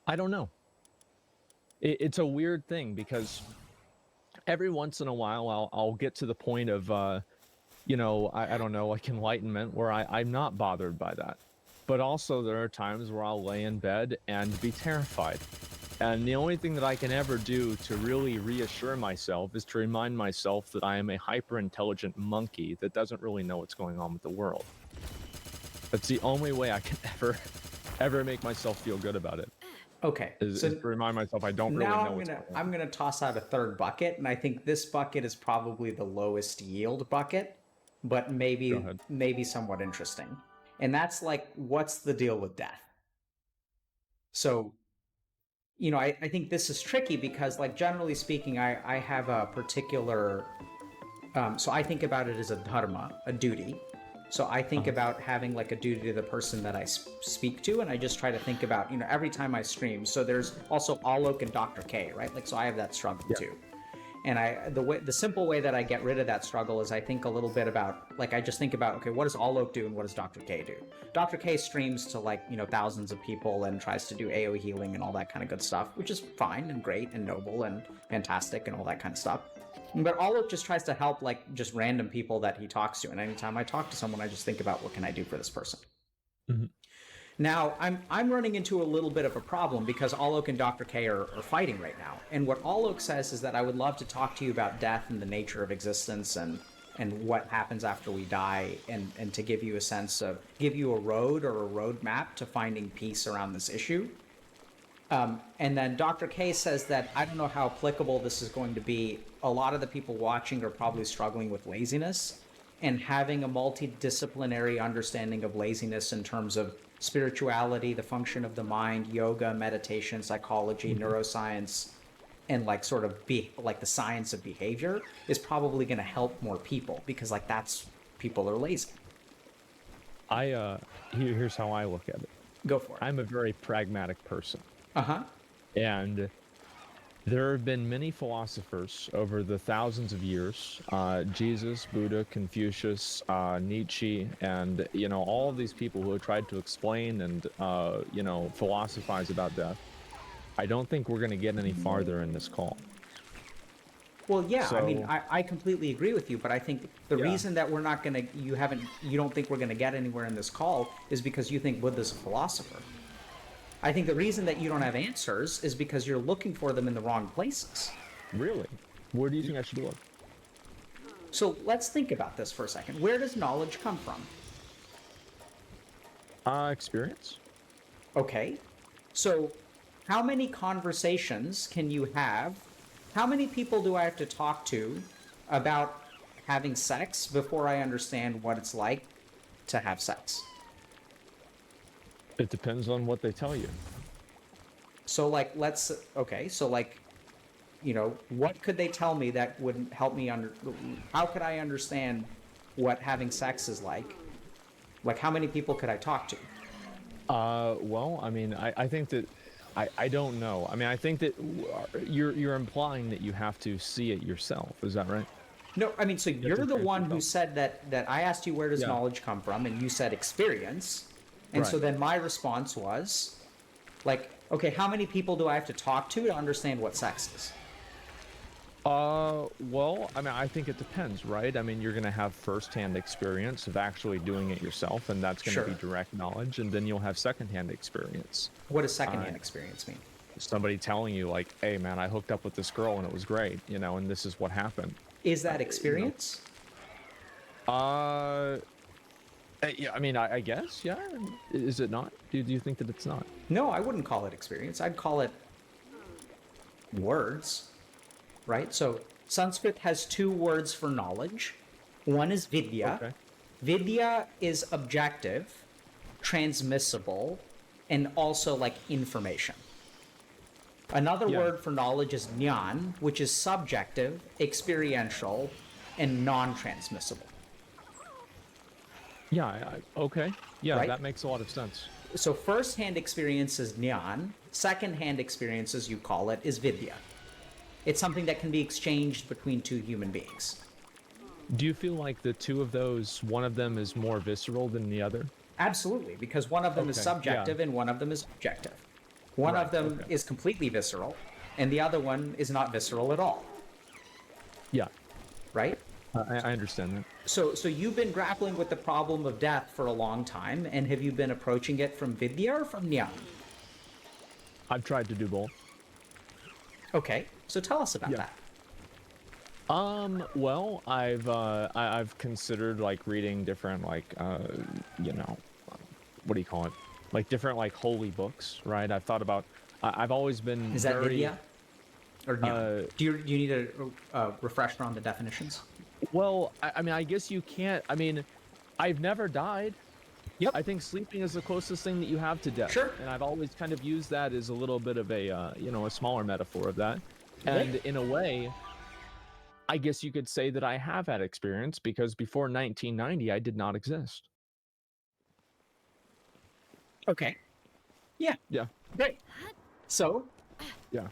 I don't know. It's a weird thing because every once in a while I'll get to the point of, you know, I don't know, like enlightenment where I'm not bothered by that. But also there are times where I'll lay in bed and be terrified. And the only thing that I can ever do to really reassure myself is to remind myself that I am a hyper-intelligent monkey that doesn't really know what's going on with the world. That's the only way I can ever make myself feel good about it. Okay. Is to remind myself I don't really know what's going on. I'm gonna toss out a third bucket, and I think this bucket is probably the lowest yield bucket, but maybe somewhat interesting. And that's like, what's the deal with death? So, you know, I think this is tricky because, like, generally speaking, I have a particular, so I think about it as a dharma, a duty. So I think about having like a duty to the person that I speak to, and I just try to think about, you know, every time I stream. So there's also Alok and Dr. K, right? Like, so I have that struggle too. And the simple way that I get rid of that struggle is I think a little bit about, like, I just think about, okay, what does Alok do and what does Dr. K do? Dr. K streams to, like, you know, thousands of people and tries to do AoE healing and all that kind of good stuff, which is fine and great and noble and fantastic and all that kind of stuff. But Alok just tries to help, like, just random people that he talks to. And anytime I talk to someone, I just think about, what can I do for this person? Mm-hmm. Now, I'm running into a little bit of a problem because Alok and Dr. K are fighting right now. And what Alok says is that I would love to talk to you about death and the nature of existence and what happens after we die, and to give you a sense of, give you a road or a roadmap to finding peace around this issue. And then Dr. K says that I don't know how applicable this is going to be. A lot of the people watching are probably struggling with laziness, and having a multidisciplinary understanding of laziness in terms of spirituality, the function of the mind, yoga, meditation, psychology, neuroscience, and like sort of like the science of behavior is probably going to help more people, because like that's, people are lazy. Here's how I look at it. Go for it. I'm a very pragmatic person. Uh-huh. And there have been many philosophers over the thousands of years, Jesus, Buddha, Confucius, Nietzsche, and, you know, all of these people who have tried to explain and, you know, philosophize about death. I don't think we're going to get any farther in this call. Well, yeah, I mean, I completely agree with you, but I think the reason that we're not going to, you don't think we're going to get anywhere in this call is because you think Buddha's a philosopher. I think the reason that you don't have answers is because you're looking for them in the wrong places. Really? Where do you think I should look? So let's think about this for a second. Where does knowledge come from? Experience. Okay. So how many conversations can you have? How many people do I have to talk to about having sex before I understand what it's like to have sex? It depends on what they tell you. So like, so like, you know, what could they tell me that would help me how could I understand what having sex is like? Like, how many people could I talk to? Well, I mean, I think that, I don't know. I mean, I think that you're implying that you have to see it yourself. Is that right? No, I mean, so you're the one who said that I asked you, where does knowledge come from? And you said experience. And so then my response was, like, okay, how many people do I have to talk to understand what sex is? Well, I mean, I think it depends, right? I mean, you're going to have first-hand experience of actually doing it yourself, and that's going to be direct knowledge, and then you'll have second-hand experience. What does second-hand experience mean? Somebody telling you, like, hey, man, I hooked up with this girl and it was great, you know, and this is what happened. Is that experience? Yeah, I mean, I guess, yeah. Is it not? Do you think that it's not? No, I wouldn't call it experience. I'd call it words, right? So Sanskrit has two words for knowledge. One is vidya. Okay. Vidya is objective, transmissible, and also like information. Another word for knowledge is jnana, which is subjective, experiential, and non-transmissible. Yeah, okay. Yeah, right? That makes a lot of sense. So first-hand experience is jnana. Second-hand experience, as you call it, is vidya. It's something that can be exchanged between two human beings. Do you feel like the two of those, one of them is more visceral than the other? Absolutely, because one of them is subjective and one of them is objective. One of them is completely visceral, and the other one is not visceral at all. Yeah. Right? I understand that. So you've been grappling with the problem of death for a long time, and have you been approaching it from vidya or from jnana? I've tried to do both. Okay, so tell us about that. Well, I've considered like reading different like you know, what do you call it? Like different like holy books, right? I've thought about. I've always been. Is that very, Vidya? Or no? Do you need a refresher on the definitions? Well, I mean, I guess you can't. I mean, I've never died. Yep. I think sleeping is the closest thing that you have to death. Sure. And I've always kind of used that as a little bit of a, you know, a smaller metaphor of that. And in a way, I guess you could say that I have had experience because before 1990, I did not exist. Okay. Yeah. Yeah. Great. So. Yeah.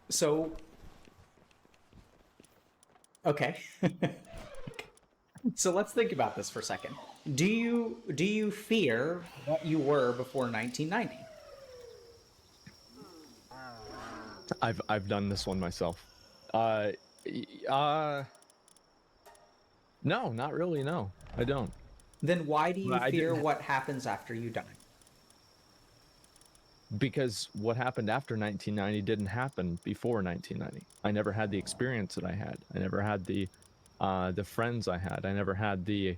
So. Okay. So let's think about this for a second. Do you fear what you were before 1990? I've done this one myself. No, not really. No, I don't. Then why do you But I fear didn't- what happens after you die? Because what happened after 1990 didn't happen before 1990. I never had the experience that I had. I never had the friends I had. I never had the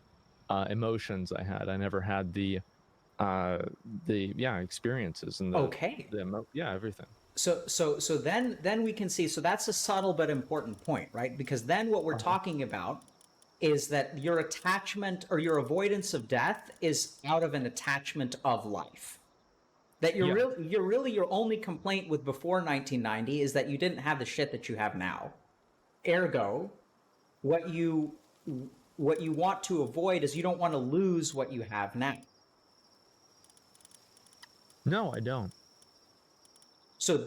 emotions I had. I never had the experiences and everything. So then we can see. So that's a subtle but important point, right? Because then what we're talking about is that your attachment or your avoidance of death is out of an attachment of life. That your only complaint with before 1990 is that you didn't have the shit that you have now. Ergo, what you want to avoid is you don't want to lose what you have now. No, I don't. So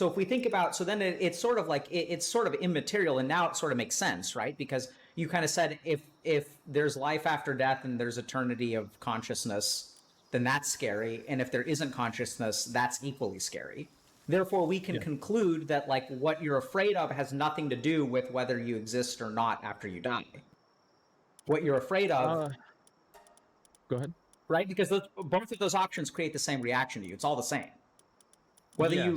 if we think about, so then it's sort of like it's sort of immaterial, and now it sort of makes sense, right? Because you kind of said if there's life after death and there's eternity of consciousness, then that's scary, and if there isn't consciousness, that's equally scary. Therefore, we can conclude that like what you're afraid of has nothing to do with whether you exist or not after you die. What you're afraid of. Go ahead. Right, because both of those options create the same reaction to you. It's all the same. Whether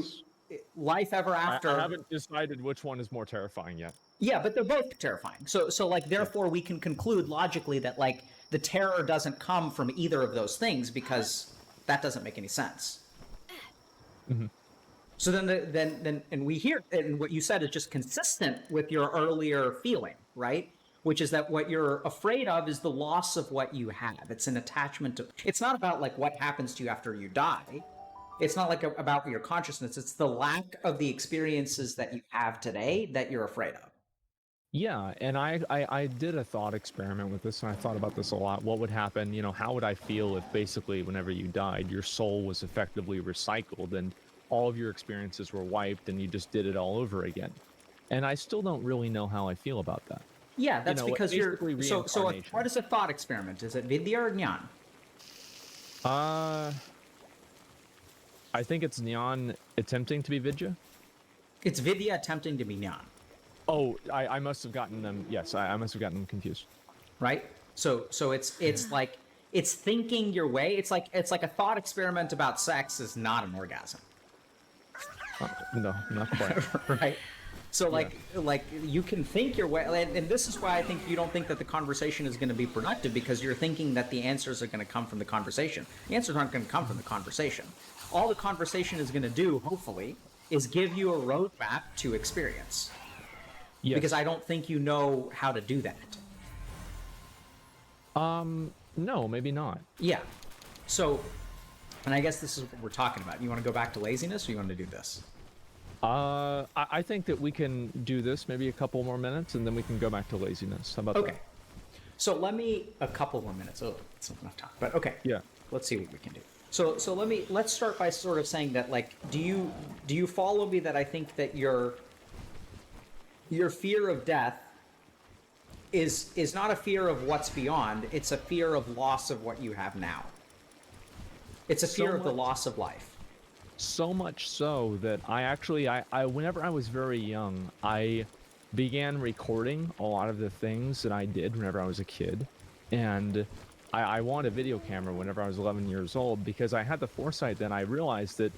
life ever after. I haven't decided which one is more terrifying yet. Yeah, but they're both terrifying. So like, therefore, we can conclude logically that like the terror doesn't come from either of those things because that doesn't make any sense. Mm-hmm. So then we hear, and what you said is just consistent with your earlier feeling, right? Which is that what you're afraid of is the loss of what you have. It's an attachment to. It's not about like what happens to you after you die. It's not like about your consciousness. It's the lack of the experiences that you have today that you're afraid of. Yeah, and I did a thought experiment with this, and I thought about this a lot. What would happen, you know, how would I feel if basically whenever you died, your soul was effectively recycled and all of your experiences were wiped and you just did it all over again? And I still don't really know how I feel about that. Yeah, that's because you're... So reincarnation. what is a thought experiment? Is it Vidya or Jnana? I think it's Jnana attempting to be Vidya. It's Vidya attempting to be Jnana. Oh, I must have gotten them. Yes, I must have gotten them confused. Right. So it's like it's thinking your way. It's like a thought experiment about sex is not an orgasm. No, not quite. Right. So like you can think your way, and this is why I think you don't think that the conversation is going to be productive, because you're thinking that the answers are going to come from the conversation. The answers aren't going to come from the conversation. All the conversation is going to do, hopefully, is give you a roadmap to experience. Yes. Because I don't think you know how to do that. No, maybe not. Yeah. So, and I guess this is what we're talking about. You want to go back to laziness, or you want to do this? I think that we can do this maybe a couple more minutes, and then we can go back to laziness. How about that? Okay. So a couple more minutes. Oh, it's not enough time. But okay. Yeah. Let's see what we can do. So let's start by sort of saying that, like, do you follow me that I think that your fear of death is not a fear of what's beyond, it's a fear of loss of what you have now. It's a fear of the loss of life. So much so that I whenever I was very young, I began recording a lot of the things that I did whenever I was a kid. And I wanted a video camera whenever I was 11 years old, because I had the foresight then. I realized that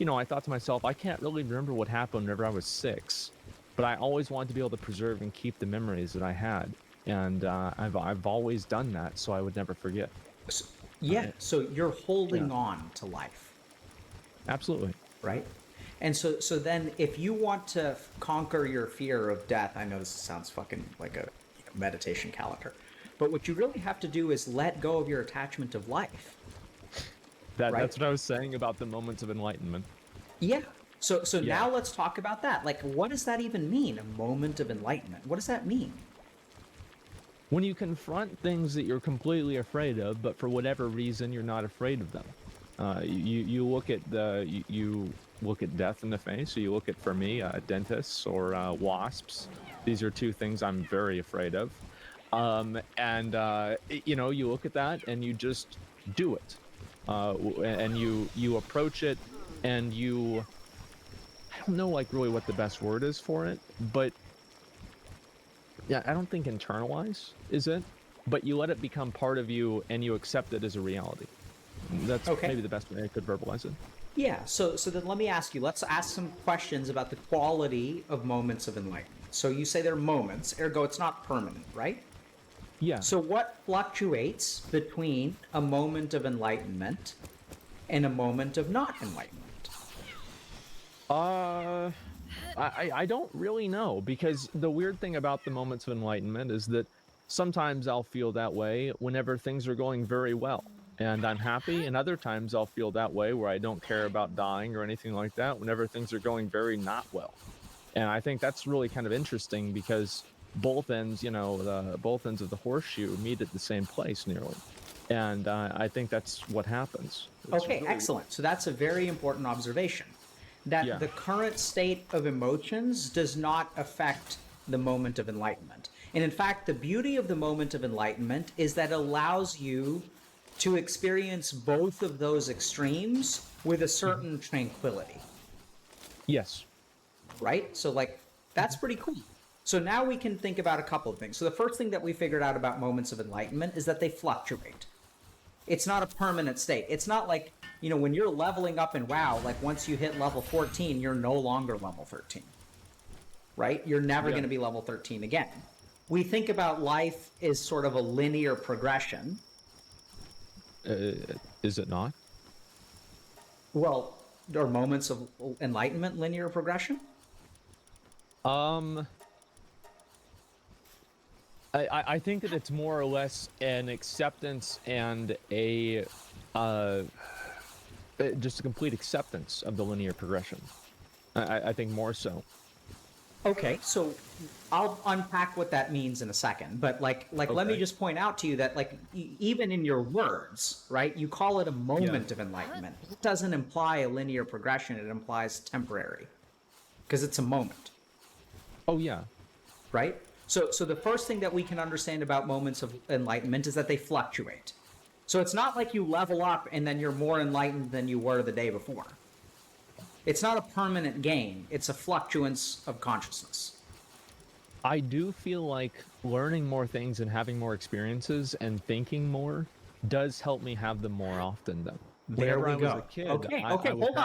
I thought to myself, I can't really remember what happened whenever I was 6, but I always wanted to be able to preserve and keep the memories that I had. And I've always done that, so I would never forget. So you're holding on to life. Absolutely. Right? And so then if you want to conquer your fear of death, I know this sounds fucking like a meditation calendar, but what you really have to do is let go of your attachment of life. That's what I was saying about the moments of enlightenment. Yeah. So now let's talk about that. Like, what does that even mean? A moment of enlightenment. What does that mean? When you confront things that you're completely afraid of, but for whatever reason you're not afraid of them. You look at you look at death in the face. So you look at, for me, dentists or wasps. These are two things I'm very afraid of. You look at that and you just do it. And you approach it, and I don't know like really what the best word is for it, but yeah, I don't think internalize is it, but you let it become part of you and you accept it as a reality. That's maybe the best way I could verbalize it. Yeah, so then let me ask you, let's ask some questions about the quality of moments of enlightenment. So you say they're moments, ergo it's not permanent, right? Yeah. So what fluctuates between a moment of enlightenment and a moment of not enlightenment? I don't really know, because the weird thing about the moments of enlightenment is that sometimes I'll feel that way whenever things are going very well and I'm happy, and other times I'll feel that way where I don't care about dying or anything like that whenever things are going very not well. And I think that's really kind of interesting, because both ends, both ends of the horseshoe meet at the same place nearly. And I think that's what happens. Okay, excellent. So that's a very important observation. That the current state of emotions does not affect the moment of enlightenment. And in fact, the beauty of the moment of enlightenment is that it allows you to experience both of those extremes with a certain tranquility. Yes. Right? So that's pretty cool. So now we can think about a couple of things. So the first thing that we figured out about moments of enlightenment is that they fluctuate. It's not a permanent state. It's not like, when you're leveling up in WoW, like once you hit level 14, you're no longer level 13. Right? You're never going to be level 13 again. We think about life as sort of a linear progression. Is it not? Well, are moments of enlightenment linear progression? I think that it's more or less an acceptance and just a complete acceptance of the linear progression. I think more so. Okay, so I'll unpack what that means in a second, but let me just point out to you that even in your words, right, you call it a moment of enlightenment. It doesn't imply a linear progression, it implies temporary, because it's a moment. Oh yeah. Right? So the first thing that we can understand about moments of enlightenment is that they fluctuate. So it's not like you level up and then you're more enlightened than you were the day before. It's not a permanent gain. It's a fluctuance of consciousness. I do feel like learning more things and having more experiences and thinking more does help me have them more often, though. There we go. Was a kid, okay, hold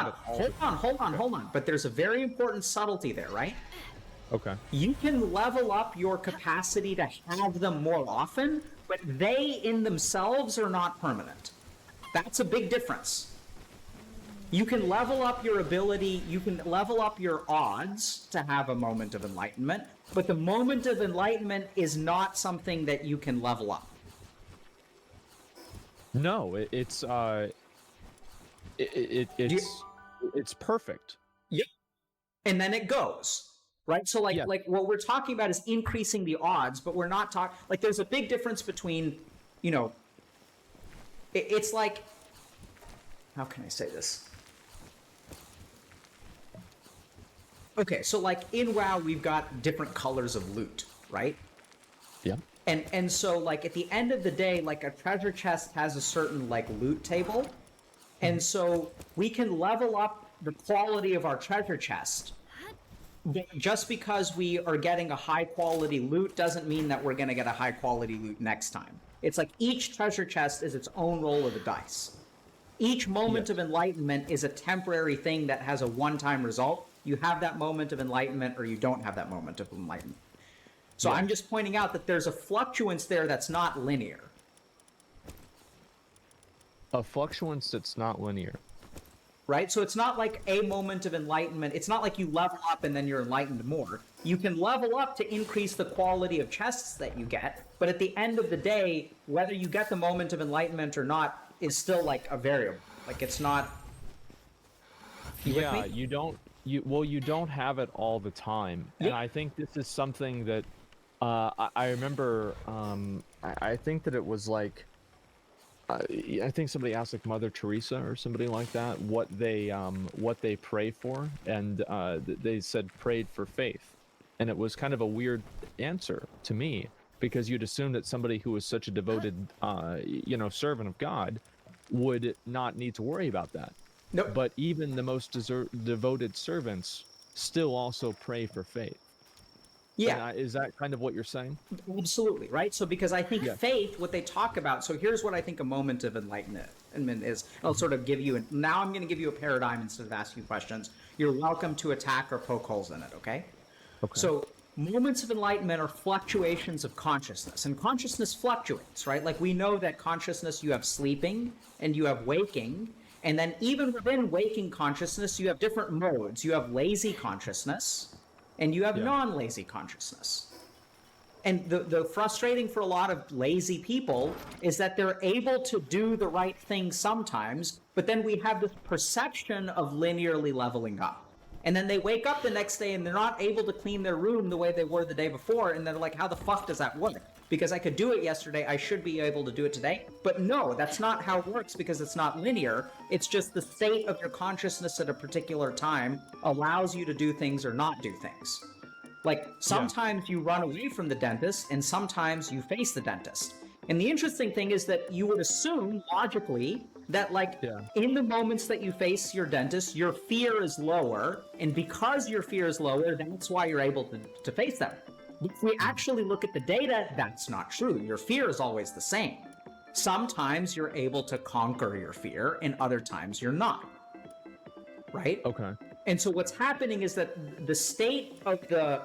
on. But there's a very important subtlety there, right? Okay. You can level up your capacity to have them more often, but they in themselves are not permanent. That's a big difference. You can level up your ability, you can level up your odds to have a moment of enlightenment, but the moment of enlightenment is not something that you can level up. No, it's perfect. Yep. And then it goes. Right? So like what we're talking about is increasing the odds, but we're not talking there's a big difference between, it's like, how can I say this? Okay, so in WoW we've got different colors of loot, right? Yeah. And so at the end of the day, a treasure chest has a certain loot table. And so we can level up the quality of our treasure chest. But just because we are getting a high quality loot doesn't mean that we're going to get a high quality loot next time. It's like each treasure chest is its own roll of the dice. Each moment of enlightenment is a temporary thing that has a one-time result. You have that moment of enlightenment or you don't have that moment of enlightenment. So I'm just pointing out that there's a fluctuance there that's not linear. A fluctuance that's not linear. Right? So it's not like a moment of enlightenment. It's not like you level up and then you're enlightened more. You can level up to increase the quality of chests that you get, but at the end of the day, whether you get the moment of enlightenment or not is still like a variable. Like it's not... You don't have it all the time. And I think this is something that I remember, I think that it was like, I think somebody asked like Mother Teresa or somebody like that what they pray for, and they said prayed for faith, and it was kind of a weird answer to me because you'd assume that somebody who was such a devoted servant of God would not need to worry about that. Nope. But even the most devoted servants still also pray for faith. Yeah. Is that kind of what you're saying? Absolutely, right? So because I think faith, what they talk about, so here's what I think a moment of enlightenment is. I'll sort of give you, now I'm going to give you a paradigm instead of asking you questions. You're welcome to attack or poke holes in it, okay? Okay. So moments of enlightenment are fluctuations of consciousness, and consciousness fluctuates, right? Like we know that consciousness, you have sleeping and you have waking, and then even within waking consciousness, you have different modes. You have lazy consciousness, and you have non-lazy consciousness. And the frustrating for a lot of lazy people is that they're able to do the right thing sometimes, but then we have this perception of linearly leveling up. And then they wake up the next day and they're not able to clean their room the way they were the day before, and they're like, how the fuck does that work? Because I could do it yesterday, I should be able to do it today. But no, that's not how it works because it's not linear. It's just the state of your consciousness at a particular time allows you to do things or not do things. Like sometimes you run away from the dentist and sometimes you face the dentist. And the interesting thing is that you would assume logically that in the moments that you face your dentist, your fear is lower. And because your fear is lower, that's why you're able to face them. If we actually look at the data, that's not true. Your fear is always the same. Sometimes you're able to conquer your fear, and other times you're not. Right? Okay. And so what's happening is that the state of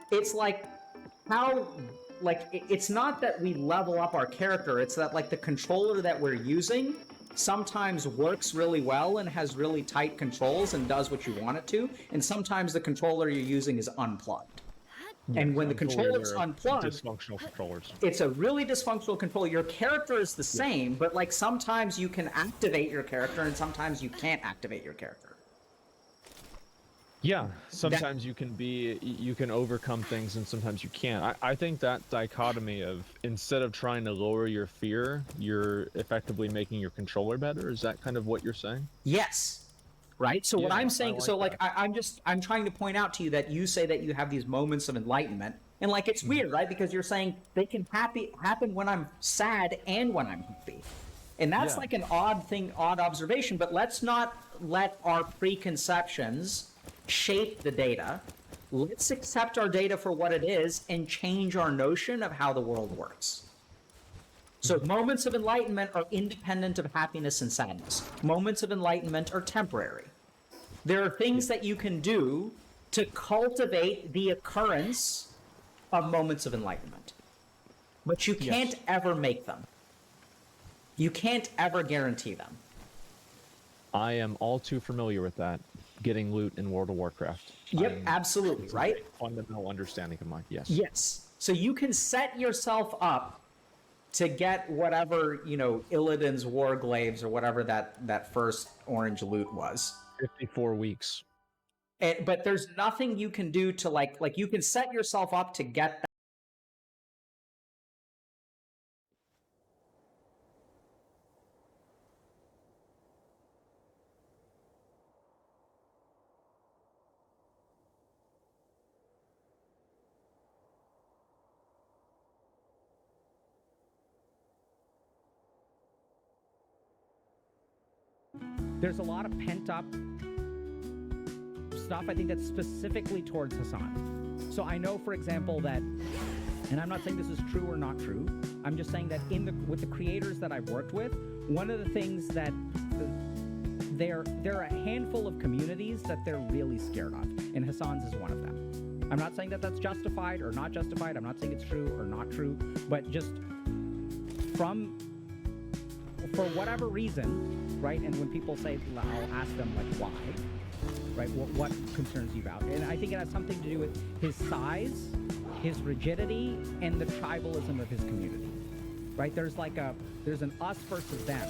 it's like how, it's not that we level up our character, it's that the controller that we're using sometimes works really well and has really tight controls and does what you want it to, and sometimes the controller you're using is unplugged. And when the controller's unplugged, dysfunctional controllers. It's a really dysfunctional controller. Your character is the same, but sometimes you can activate your character and sometimes you can't activate your character. Yeah, sometimes you can overcome things and sometimes you can't. I think that dichotomy of instead of trying to lower your fear, you're effectively making your controller better. Is that kind of what you're saying? Yes. Right? So what I'm saying, I'm trying to point out to you that you say that you have these moments of enlightenment, and it's weird, right? Because you're saying they can happen when I'm sad and when I'm happy. And that's an odd observation, but let's not let our preconceptions shape the data. Let's accept our data for what it is and change our notion of how the world works. So moments of enlightenment are independent of happiness and sadness. Moments of enlightenment are temporary. There are things that you can do to cultivate the occurrence of moments of enlightenment. But you can't ever make them. You can't ever guarantee them. I am all too familiar with that. Getting loot in World of Warcraft. Yep, absolutely, right? Fundamental understanding of mine, yes. Yes. So you can set yourself up to get whatever, Illidan's Warglaves or whatever that first orange loot was. 54 weeks. But there's nothing you can do to you can set yourself up to get that. There's a lot of pent-up stuff, I think, that's specifically towards Hassan. So I know, for example, that and I'm not saying this is true or not true. I'm just saying that with the creators that I've worked with, one of the things that there are a handful of communities that they're really scared of, and Hassan's is one of them. I'm not saying that that's justified or not justified. I'm not saying it's true or not true, but just for whatever reason, right? And when people say, I'll ask them like why, right? What concerns you about? And I think it has something to do with his size, his rigidity, and the tribalism of his community, right? There's an us versus them.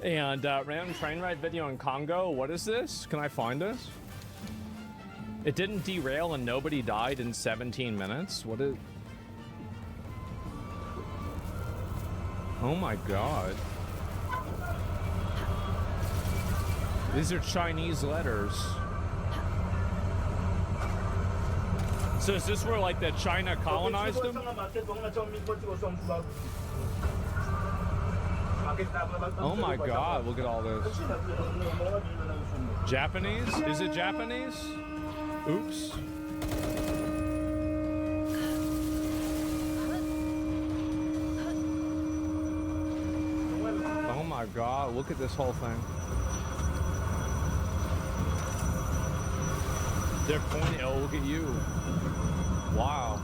And random train ride video in Congo. What is this? Can I find this? It didn't derail and nobody died in 17 minutes. What is... Oh my god. These are Chinese letters. So is this where like the China colonized them? Oh my god, look at all this. Japanese? Is it Japanese? Oops. Oh my god, look at this whole thing. They're pointing, oh look at you. Wow.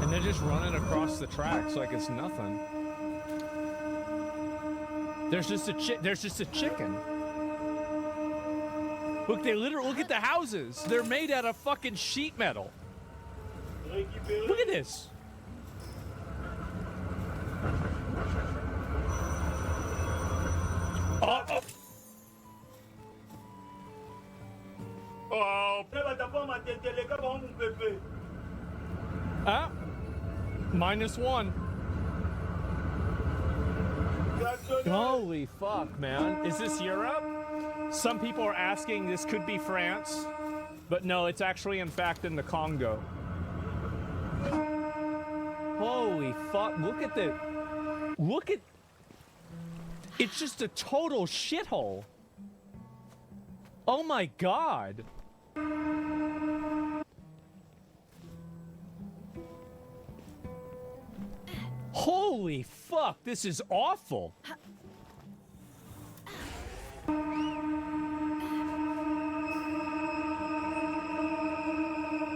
And they're just running across the tracks like it's nothing. There's just a chicken. Look, look at the houses. They're made out of fucking sheet metal. Look at this. Oh. Ah. -1. Holy fuck, man. Is this Europe? Some people are asking this could be France, but no, it's actually in fact in the Congo. Holy fuck, look at it's just a total shithole. Oh my god. Holy fuck, this is awful.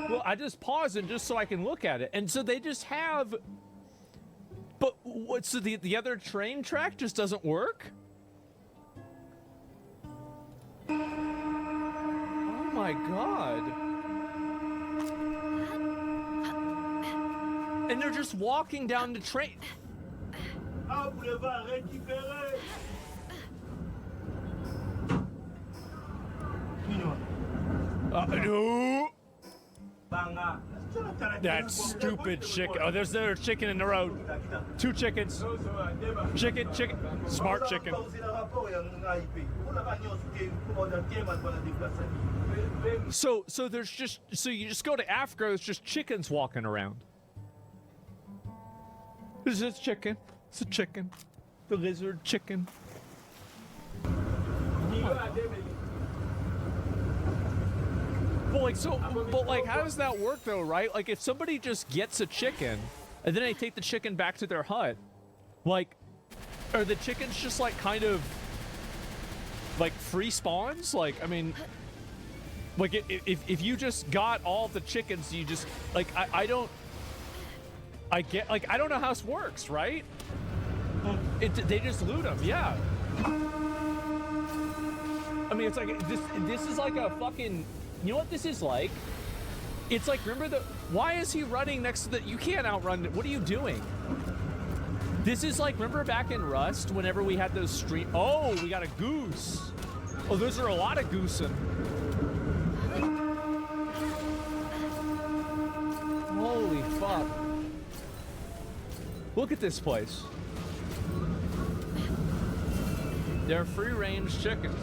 Well, I just paused it just so I can look at it. And so they just have... But what, so the other train track just doesn't work? Oh my god. And they're just walking down the train. No. That stupid chicken. Oh, there's another chicken in the road. 2 chickens. Chicken. Smart chicken. So there's just, so you just go to Africa, there's just chickens walking around. There's this chicken. It's a chicken. The lizard chicken. But like, how does that work though, right? Like, if somebody just gets a chicken and then they take the chicken back to their hut, like, are the chickens just like kind of like free spawns? Like, I mean, Like, if you just got all the chickens, you just, like, I don't know how this works, right? They just loot them, yeah. I mean, it's like, this is like a fucking, you know what this is like? It's like, remember why is he running next to you can't outrun, what are you doing? This is like, remember back in Rust, whenever we had those oh, we got a goose. Oh, those are a lot of goosing. Holy fuck. Look at this place. They're free-range chickens.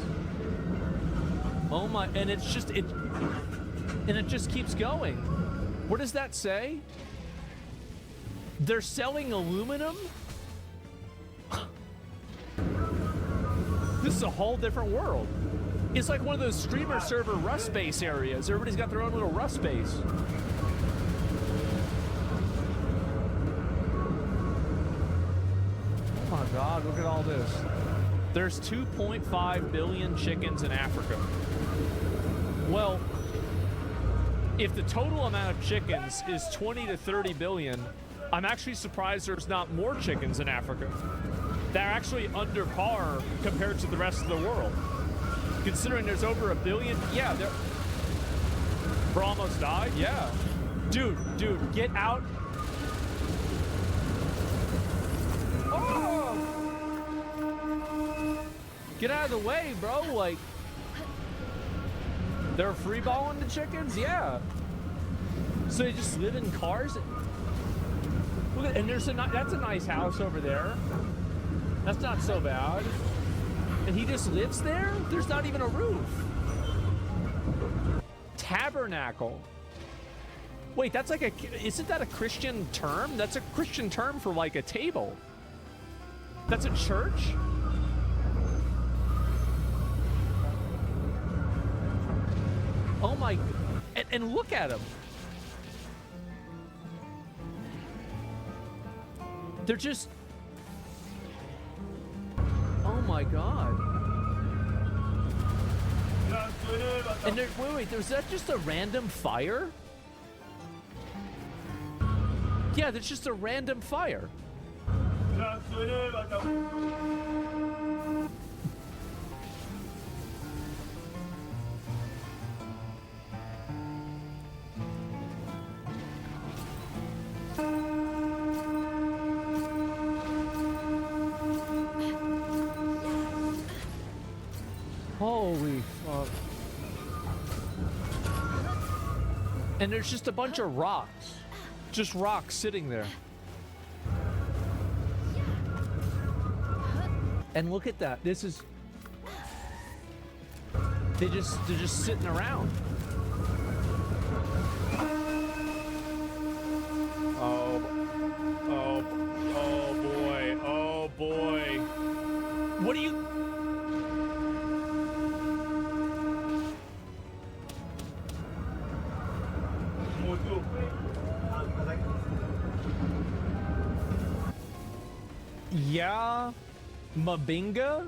Oh my, and it's just, and it just keeps going. What does that say? They're selling aluminum? This is a whole different world. It's like one of those streamer server Rust base areas. Everybody's got their own little Rust base. Oh my God, look at all this. There's 2.5 billion chickens in Africa. Well, if the total amount of chickens is 20 to 30 billion, I'm actually surprised there's not more chickens in Africa. They're actually under par compared to the rest of the world. Considering there's over 1 billion, yeah, they're... Bro almost died? Yeah. Dude, get out. Oh! Get out of the way, bro, like... They're freeballing the chickens? Yeah. So they just live in cars? Look at, and that's a nice house over there. That's not so bad. And he just lives there? There's not even a roof. Tabernacle. Wait, that's like isn't that a Christian term? That's a Christian term for like a table. That's a church? Oh my, and look at them. They're just, oh my God. And wait, was that just a random fire? Yeah, that's just a random fire. Holy fuck. And there's just a bunch of rocks. Just rocks sitting there. And look at that. This is... They're just sitting around. Oh boy. Oh boy. What do you... Yeah, Mabinga?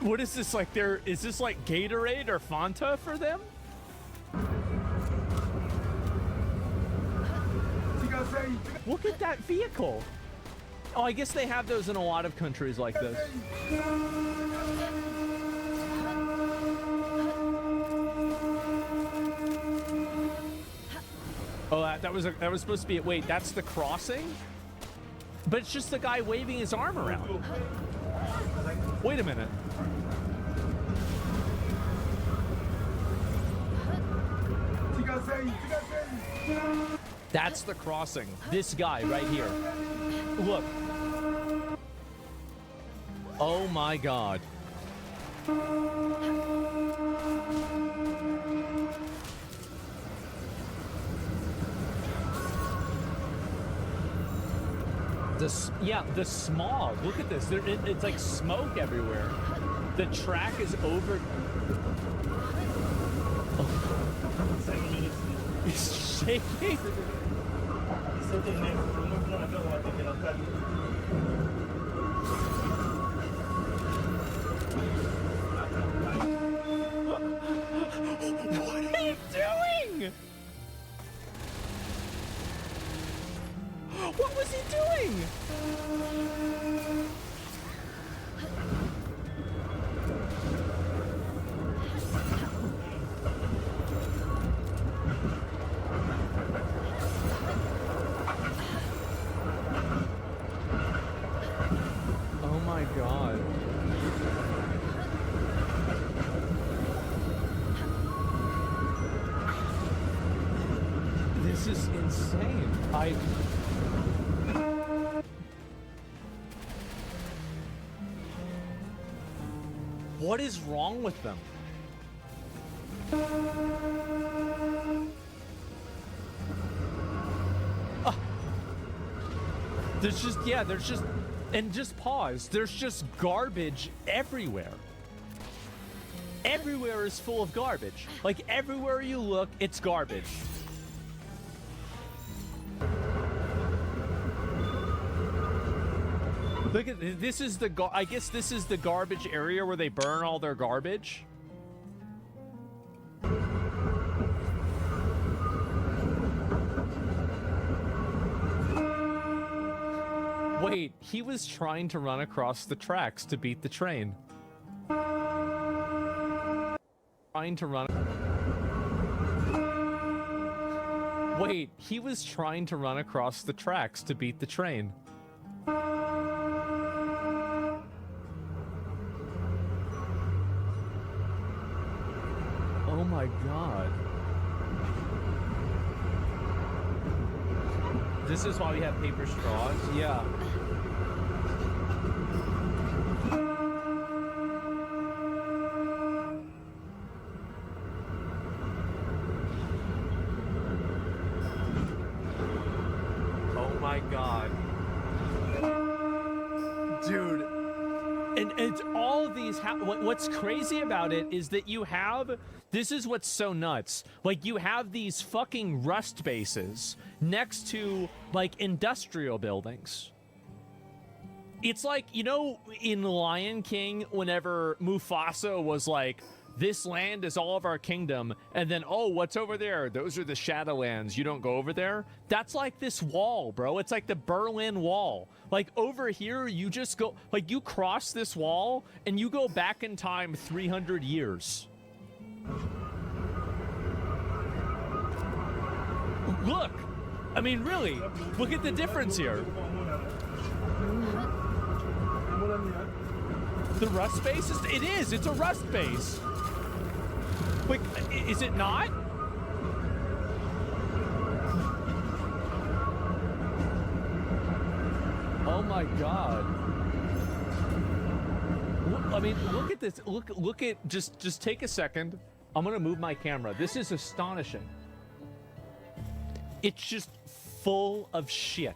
What is this like is this like Gatorade or Fanta for them? Look at that vehicle. Oh, I guess they have those in a lot of countries like this. Oh, that was supposed to be it. Wait, that's the crossing? But it's just the guy waving his arm around. Wait a minute. That's the crossing. This guy right here. Look. Oh my God. The smog. Look at this. It's like smoke everywhere. The track is over. Oh. It's shaking. This is insane. What is wrong with them? There's just, and just pause. There's just garbage everywhere. Everywhere is full of garbage. Like, everywhere you look, it's garbage. Look at this. Is the I guess this is the garbage area where they burn all their garbage. Wait, he was trying to run across the tracks to beat the train. Trying to run. Wait, he was trying to run across the tracks to beat the train. Oh my god. This is why we have paper straws? Yeah. Oh my god. Dude. And it's all of these. What's crazy about it is that you have. This is what's so nuts. Like, you have these fucking rust bases next to, like, industrial buildings. It's like, you know, in Lion King, whenever Mufasa was like, this land is all of our kingdom, and then, oh, what's over there? Those are the Shadowlands. You don't go over there? That's like this wall, bro. It's like the Berlin Wall. Like, over here, you just go, like, you cross this wall, and you go back in time 300 years. Look! I mean, really, look at the difference here. The rust base? It is! It's a rust base! Wait, is it not? Oh my god. I mean, look at this. Look at, just take a second. I'm gonna move my camera. This is astonishing. It's just full of shit.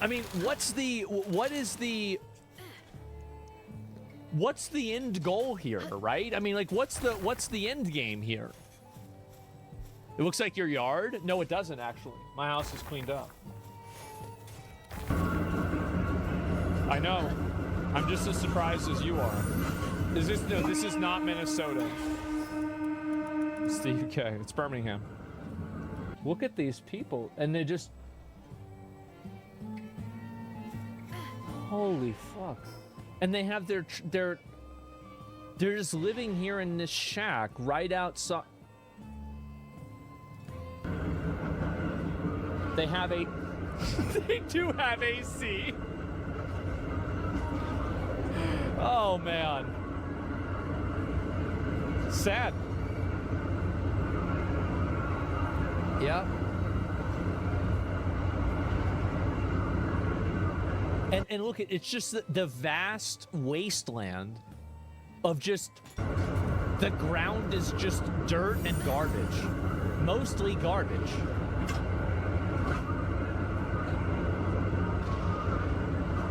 I mean, what's the end goal here, right? I mean, like, what's the end game here? It looks like your yard. No, it doesn't actually. My house is cleaned up. I know. I'm just as surprised as you are. Is this, no, this is not Minnesota. It's the UK. It's Birmingham. Look at these people, and they just... Holy fuck. And they have they're just living here in this shack right outside. They have a... They do have AC. Oh, man. Sad. Yeah. And look, it's just the vast wasteland of just... The ground is just dirt and garbage. Mostly garbage.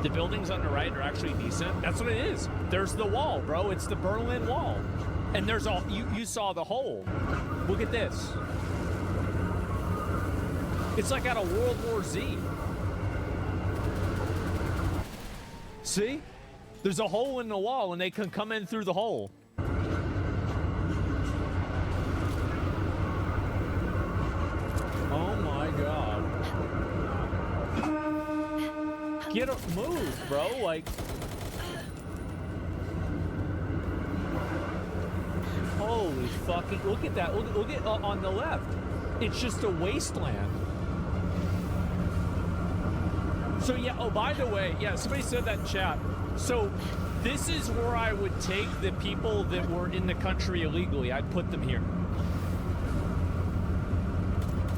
The buildings on the right are actually decent. That's what it is. There's the wall, bro. It's the Berlin Wall. And there's all... You saw the hole. Look at this. It's like out of World War Z. See? There's a hole in the wall and they can come in through the hole. Oh my god. Get a move, bro. Like... Holy fucking... Look at that. Look at on the left. It's just a wasteland. So yeah, oh, by the way, yeah, somebody said that in chat. So this is where I would take the people that were in the country illegally. I'd put them here.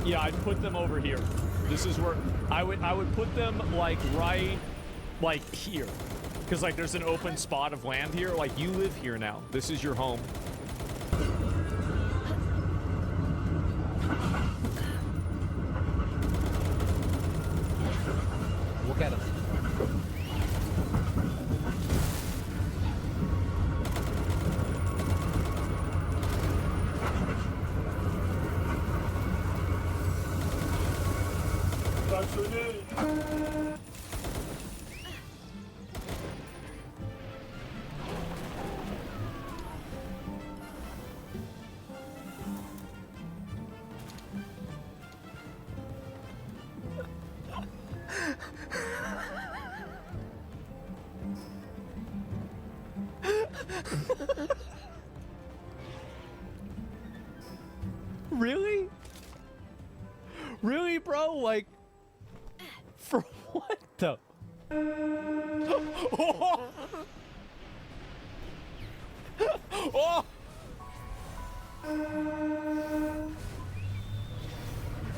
Yeah, I'd put them over here. This is where I would put them like right like here. Cause like there's an open spot of land here. Like you live here now. This is your home. Look at him. Really? Really, bro? Like, for what the? Oh! Oh!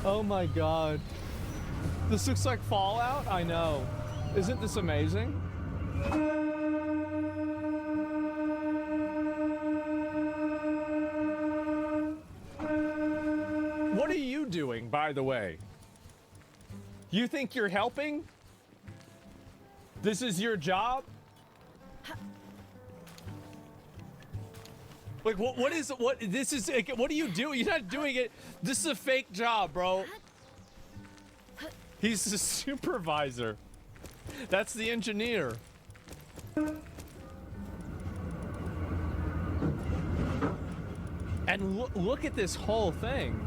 Oh my god. This looks like Fallout? I know. Isn't this amazing? What are you doing, by the way? You think you're helping? This is your job? Like, what are you doing? You're not doing it. This is a fake job, bro. He's the supervisor. That's the engineer. And look at this whole thing.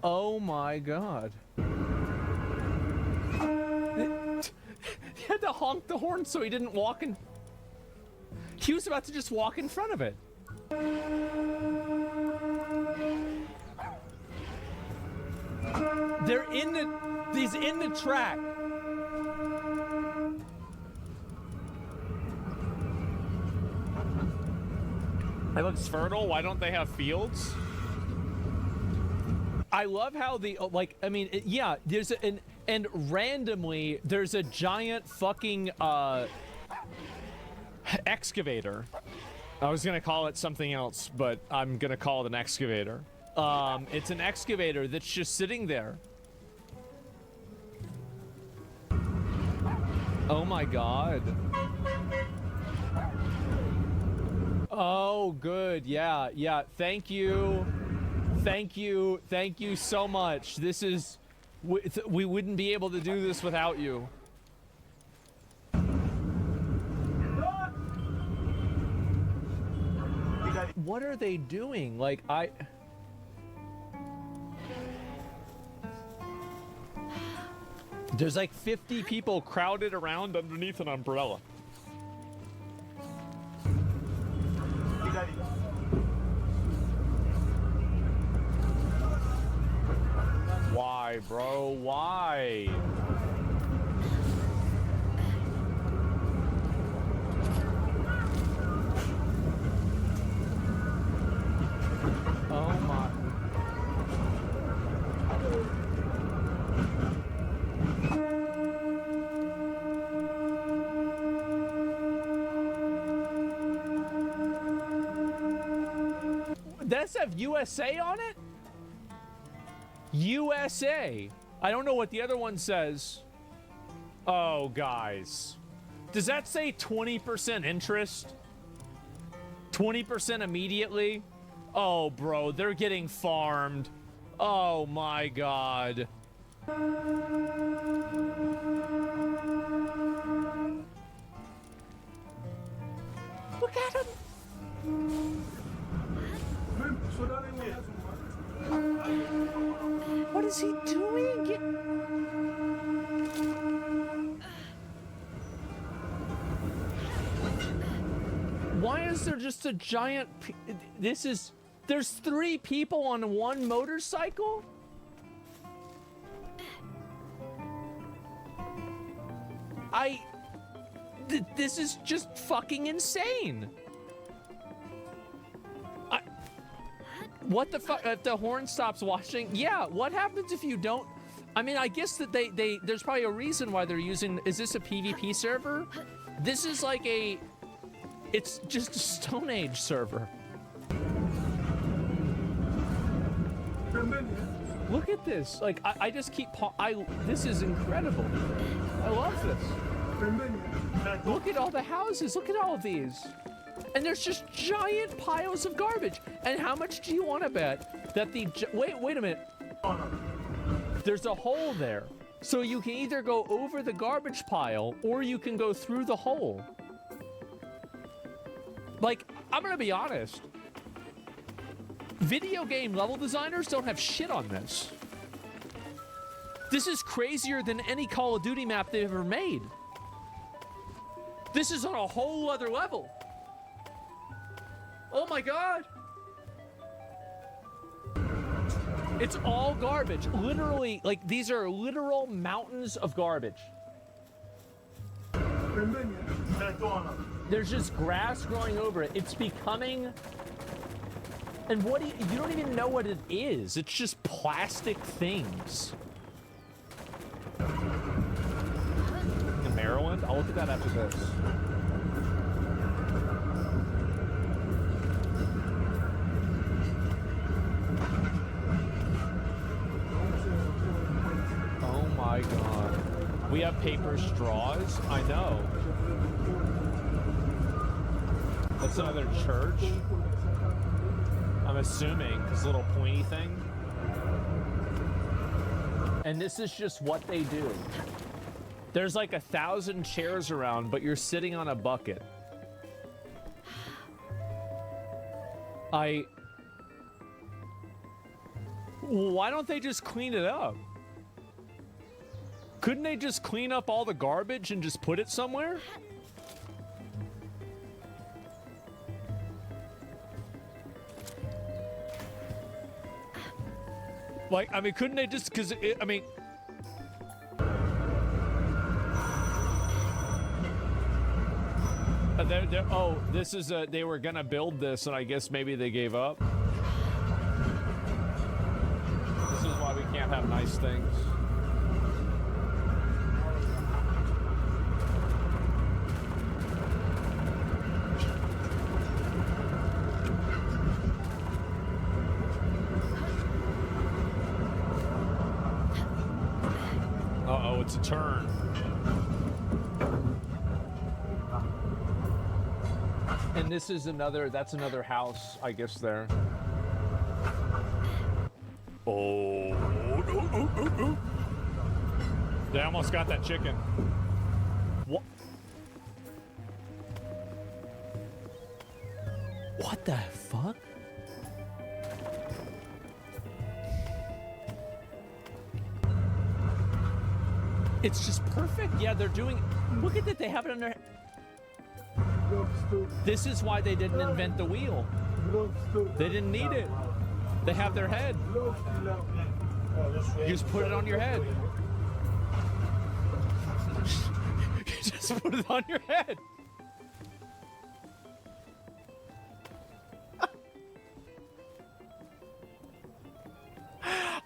Oh my god. He had to honk the horn so he didn't walk in. He was about to just walk in front of it. He's in the track. It looks fertile. Why don't they have fields? I love how yeah, there's and randomly there's a giant fucking excavator. I was gonna call it something else, but I'm gonna call it an excavator. It's an excavator that's just sitting there. Oh my god. Oh, good. Yeah. Thank you so much. This is... We wouldn't be able to do this without you. What are they doing? Like, There's like 50 people crowded around underneath an umbrella. Why, bro? Why? Oh my. Does this have USA on it? USA. I don't know what the other one says. Oh, guys. Does that say 20% interest? 20% immediately? Oh, bro, they're getting farmed. Oh, my God. Look at him. What is he doing? Why is there just a giant... There's 3 people on one motorcycle? This is just fucking insane. What the fuck? If the horn stops watching, yeah. What happens if you don't? I mean, I guess that there's probably a reason why they're using. Is this a PvP server? This is like it's just a Stone Age server. Look at this. Like, I just keep, this is incredible. I love this. Look at all the houses. Look at all of these. And there's just giant piles of garbage. And how much do you want to bet that wait a minute. There's a hole there. So you can either go over the garbage pile or you can go through the hole. Like, I'm gonna be honest. Video game level designers don't have shit on this. This is crazier than any Call of Duty map they've ever made. This is on a whole other level. Oh my God. It's all garbage. Literally, like, these are literal mountains of garbage. There's just grass growing over it. It's becoming... And what do you don't even know what it is. It's just plastic things. In Maryland? I'll look at that after this. Oh my God. We have paper straws? I know. That's another church. I'm assuming, this little pointy thing. And this is just what they do. There's like 1,000 chairs around, but you're sitting on a bucket. Why don't they just clean it up? Couldn't they just clean up all the garbage and just put it somewhere? Like, I mean, couldn't they just, because, I mean... oh, this is they were gonna build this, and I guess maybe they gave up. This is why we can't have nice things. Uh-oh, it's a turn. And this is that's another house, I guess, there. Oh. They almost got that chicken. What? What the fuck? It's just perfect. Yeah, they're doing... Look at that. They have it on their... This is why they didn't invent the wheel. They didn't need it. They have their head. You just put it on your head. You just put it on your head.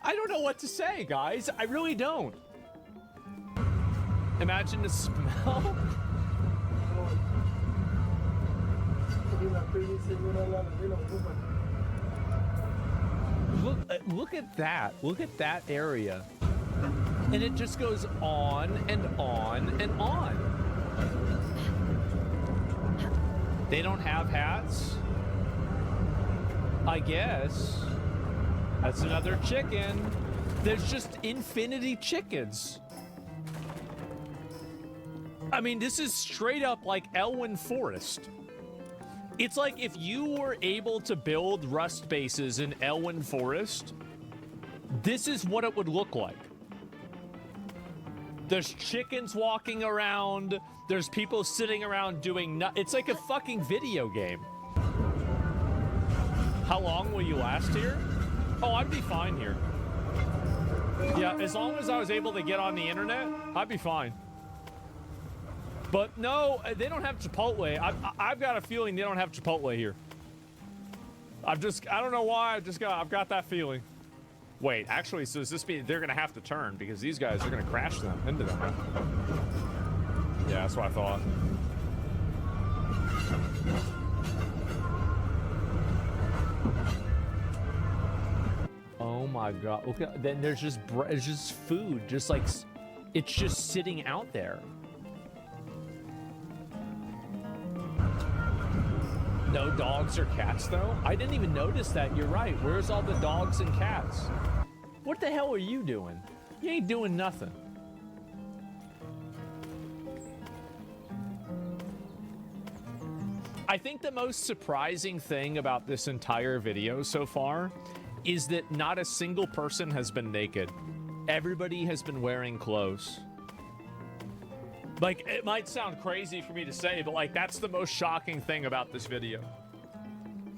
I don't know what to say, guys. I really don't. Imagine the smell. Look at that. Look at that area. And it just goes on and on and on. They don't have hats? I guess. That's another chicken. There's just infinity chickens. I mean, this is straight up like Elwyn Forest. It's like if you were able to build rust bases in Elwyn Forest, this is what it would look like. There's chickens walking around. There's people sitting around doing it's like a fucking video game. How long will you last here? Oh, I'd be fine here. Yeah, as long as I was able to get on the internet, I'd be fine. But no, they don't have Chipotle. I've got a feeling they don't have Chipotle here. I don't know why. I've got that feeling. Wait, actually, so does this mean they're gonna have to turn because these guys are gonna crash them into them? Yeah, that's what I thought. Oh my god. Okay, then there's just food, just like it's just sitting out there. No dogs or cats though? I didn't even notice that. You're right. Where's all the dogs and cats? What the hell are you doing? You ain't doing nothing. I think the most surprising thing about this entire video so far is that not a single person has been naked. Everybody has been wearing clothes. Like, it might sound crazy for me to say, but like, that's the most shocking thing about this video.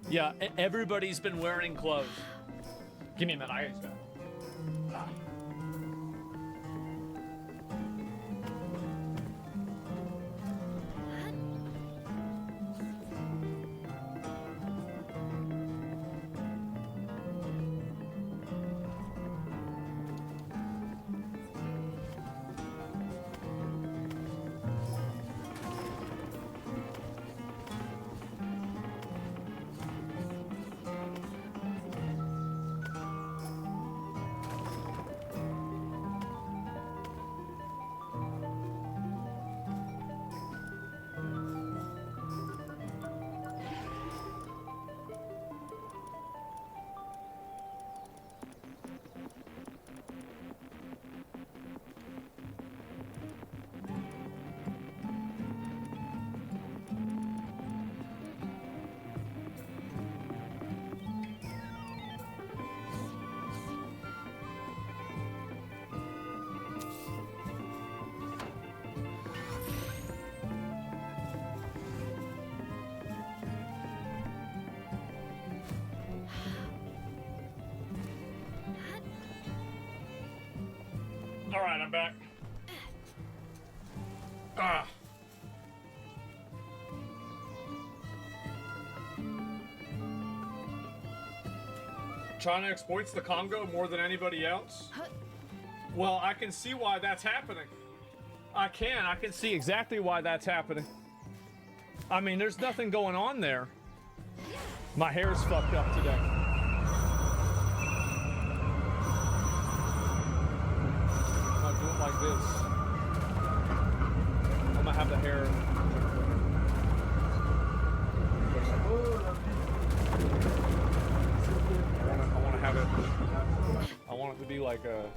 Yeah, everybody's been wearing clothes. Give me a minute, I gotta go. All right, I'm back. China exploits the Congo more than anybody else? Well, I can see why that's happening. I can see exactly why that's happening. I mean, there's nothing going on there. My hair's fucked up today. Like this. I'm gonna have the hair. I want to have it. I want it to be like a.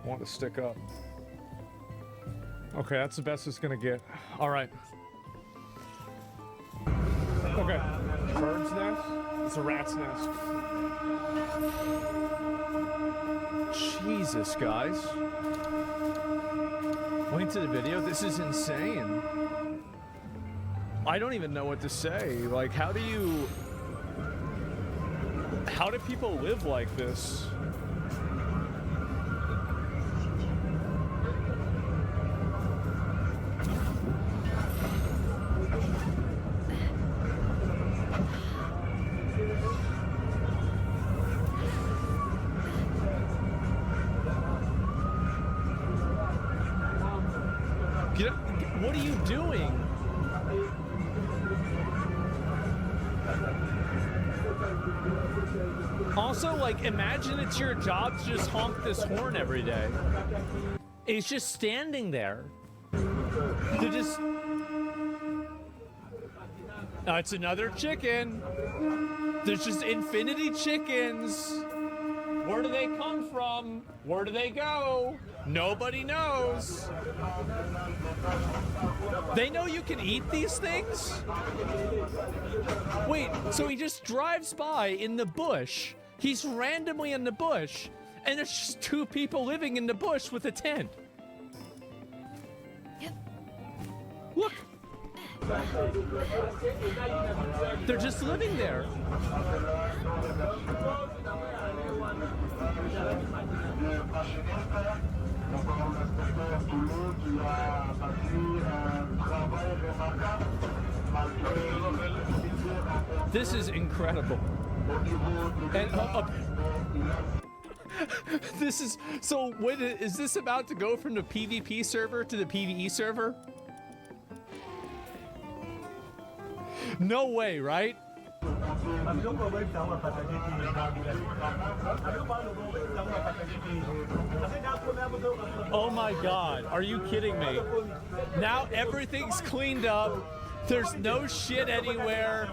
I want it to stick up. Okay, that's the best it's gonna get. All right. Okay. Bird's nest. It's a rat's nest. Jesus, guys. Link to the video. This is insane. I don't even know what to say. Like, how do people live like this? What are you doing? Also, like, imagine it's your job to just honk this horn every day. It's just standing there. To just... it's another chicken. There's just infinity chickens. Where do they come from? Where do they go? Nobody knows. They know you can eat these things? Wait, so he just drives by in the bush. He's randomly in the bush, and there's just two people living in the bush with a tent. Look. They're just living there. This is incredible. And this is so. Wait, is this about to go from the PvP server to the PvE server? No way, right? Oh my God, are you kidding me? Now everything's cleaned up. There's no shit anywhere.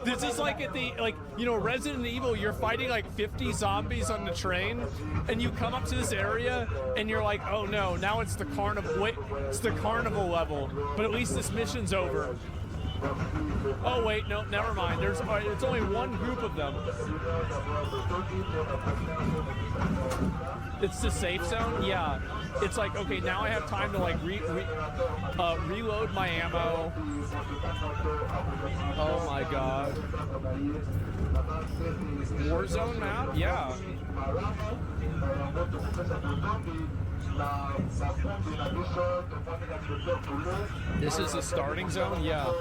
This is like at the, you know, Resident Evil, you're fighting like 50 zombies on the train, and you come up to this area, and you're like, oh no, now it's the carnival. Wait, it's the carnival level, but at least this mission's over. Oh wait, no, never mind. It's only one group of them. It's the safe zone? Yeah. It's like, okay, now I have time to like reload my ammo. Oh my God. Warzone map? Yeah. This is the starting zone? Yeah.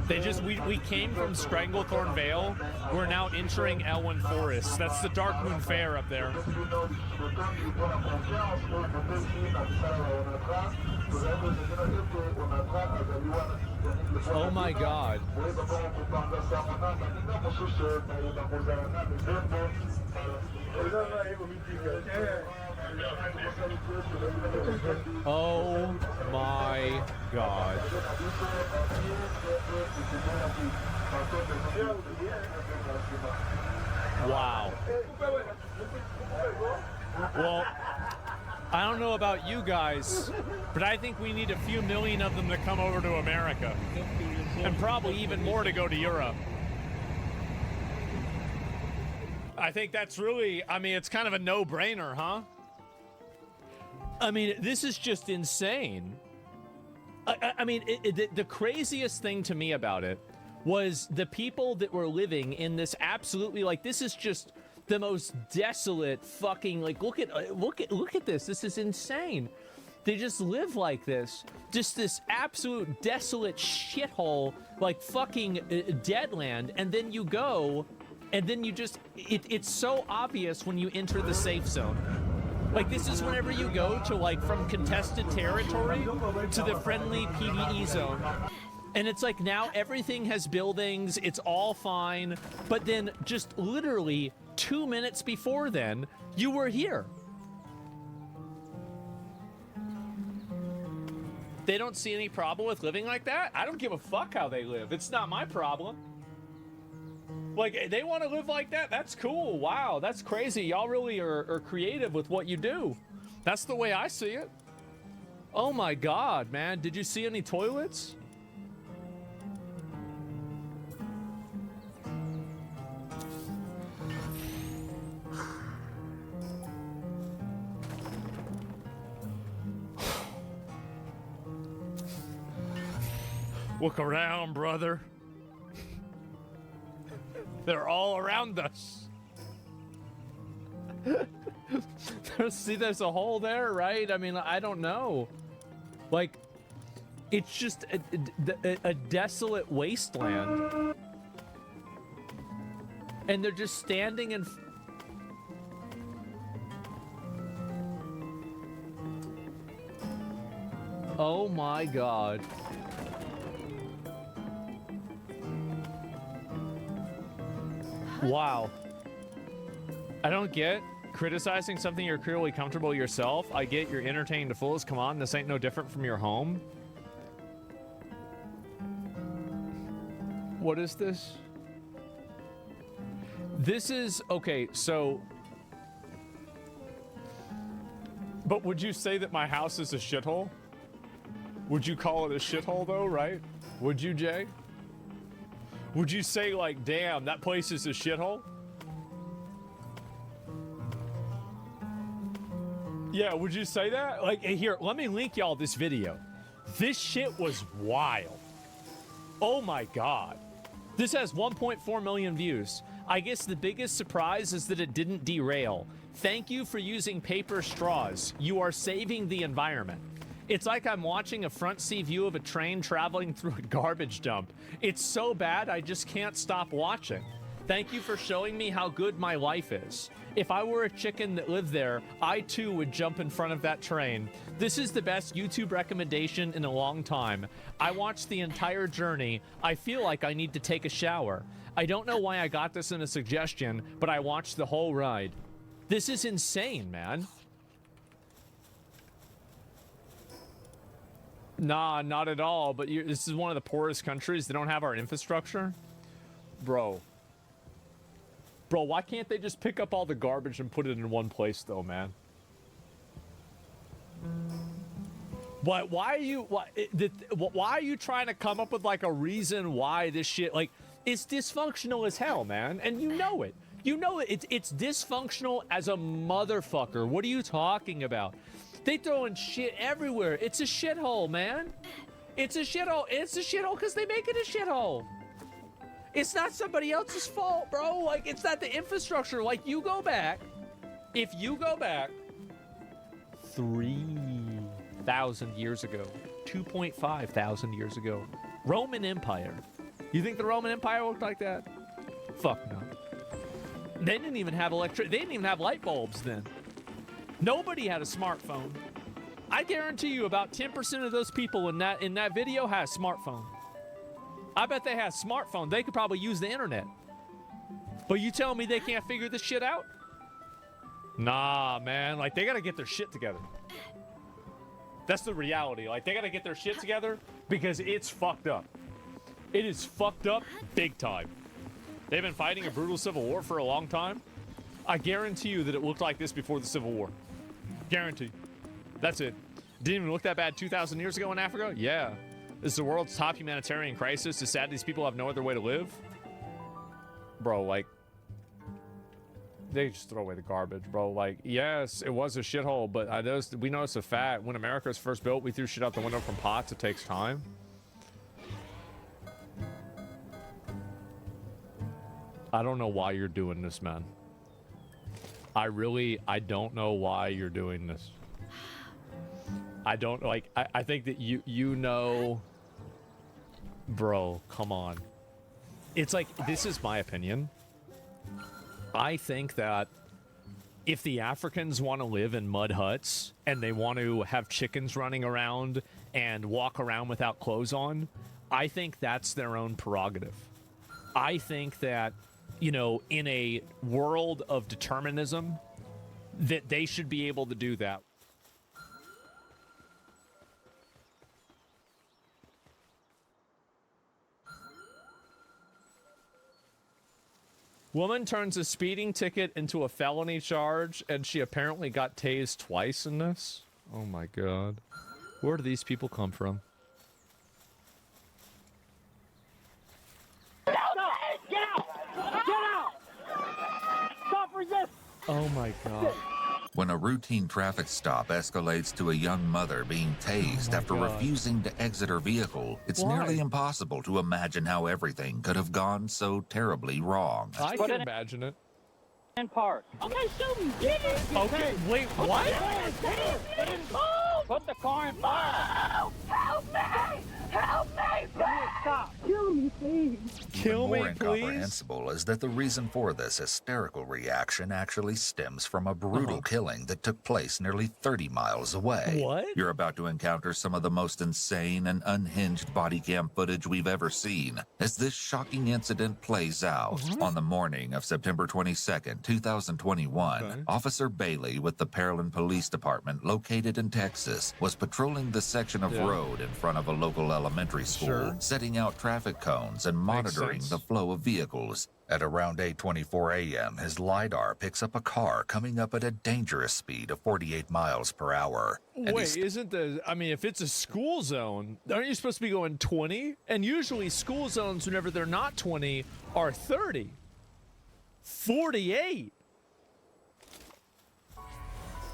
They just, we came from Stranglethorn Vale. We're now entering Elwyn Forest. That's the Darkmoon Fair up there. Oh my God. Oh my God. Wow. Well, I don't know about you guys, but I think we need a few million of them to come over to America. And probably even more to go to Europe. I think that's really, I mean, it's kind of a no-brainer, huh? I mean, this is just insane. I mean, the craziest thing to me about it was the people that were living in this absolutely, like, this is just the most desolate fucking, like, look at this. This is insane. They just live like this. Just this absolute desolate shithole, like fucking deadland. And then you go, and then you just, it's so obvious when you enter the safe zone. Like, this is whenever you go to, like, from contested territory to the friendly PvE zone. And it's like, now everything has buildings, it's all fine. But then just literally 2 minutes before then, you were here. They don't see any problem with living like that? I don't give a fuck how they live. It's not my problem. Like, they want to live like that? That's cool. Wow, that's crazy. Y'all really are creative with what you do. That's the way I see it. Oh my God, man. Did you see any toilets? Look around, brother. They're all around us. See, there's a hole there, right? I mean, I don't know. Like, it's just a desolate wasteland. And they're just standing in... Oh my God. Wow. I don't get criticizing something you're clearly comfortable yourself. I get you're entertaining the fullest. Come on, this ain't no different from your home. What is this? This is, okay, so... But would you say that my house is a shithole? Would you call it a shithole though, right? Would you, Jay? Would you say, like, damn, that place is a shithole? Yeah, would you say that? Like, here, let me link y'all this video. This shit was wild. Oh my God. This has 1.4 million views. I guess the biggest surprise is that it didn't derail. Thank you for using paper straws. You are saving the environment. It's like I'm watching a front seat view of a train traveling through a garbage dump. It's so bad, I just can't stop watching. Thank you for showing me how good my life is. If I were a chicken that lived there, I too would jump in front of that train. This is the best YouTube recommendation in a long time. I watched the entire journey. I feel like I need to take a shower. I don't know why I got this in a suggestion, but I watched the whole ride. This is insane, man. Nah, not at all, but this is one of the poorest countries. They don't have our infrastructure. Bro, why can't they just pick up all the garbage and put it in one place, though, man? Why are you trying to come up with, like, a reason why this shit, like, it's dysfunctional as hell, man, and you know it. You know it. It's dysfunctional as a motherfucker. What are you talking about? They throwing shit everywhere. It's a shithole, man. It's a shithole. It's a shithole because they make it a shithole. It's not somebody else's fault, bro. Like, it's not the infrastructure. Like, you go back. If you go back 3,000 years ago, 2,500 years ago, Roman Empire. You think the Roman Empire looked like that? Fuck no. They didn't even have They didn't even have light bulbs then. Nobody had a smartphone. I guarantee you about 10% of those people in that video had a smartphone. I bet they had a smartphone. They could probably use the internet. But you telling me they can't figure this shit out? Nah, man. Like, they gotta get their shit together. That's the reality. Like, they gotta get their shit together because it's fucked up. It is fucked up big time. They've been fighting a brutal civil war for a long time. I guarantee you that it looked like this before the Civil War. Guarantee. That's it. Didn't even look that bad 2,000 years ago in Africa? Yeah. This is the world's top humanitarian crisis. It's sad these people have no other way to live. Bro, like, they just throw away the garbage, bro. Like, yes, it was a shithole, but we noticed a fact. When America was first built, we threw shit out the window from pots. It takes time. I don't know why you're doing this, man. I don't know why you're doing this. I don't, like, I think that you know, bro, come on. It's like, this is my opinion. I think that if the Africans want to live in mud huts and they want to have chickens running around and walk around without clothes on, I think that's their own prerogative. I think that, you know, in a world of determinism, that they should be able to do that. Woman turns a speeding ticket into a felony charge, and she apparently got tased twice in this. Oh my god. Where do these people come from? Get out! Get out! Stop resisting! Oh my god. When a routine traffic stop escalates to a young mother being tased after refusing to exit her vehicle, it's nearly impossible to imagine how everything could have gone so terribly wrong. I can imagine it. In park. Okay, shoot me. Okay, wait, what? Put the car in park. Help me! Help me! Stop! Kill me, please. Even more incomprehensible is that the reason for this hysterical reaction actually stems from a brutal killing that took place nearly 30 miles away. What? You're about to encounter some of the most insane and unhinged body cam footage we've ever seen as this shocking incident plays out. On the morning of September 22nd, 2021, Officer Bailey with the Pearland Police Department located in Texas was patrolling the section of road in front of a local elementary school, setting out traffic cones and monitoring the flow of vehicles. At around 8:24 a.m., his LiDAR picks up a car coming up at a dangerous speed of 48 miles per hour. Wait, I mean, if it's a school zone, aren't you supposed to be going 20? And usually school zones, whenever they're not 20, are 30. 48.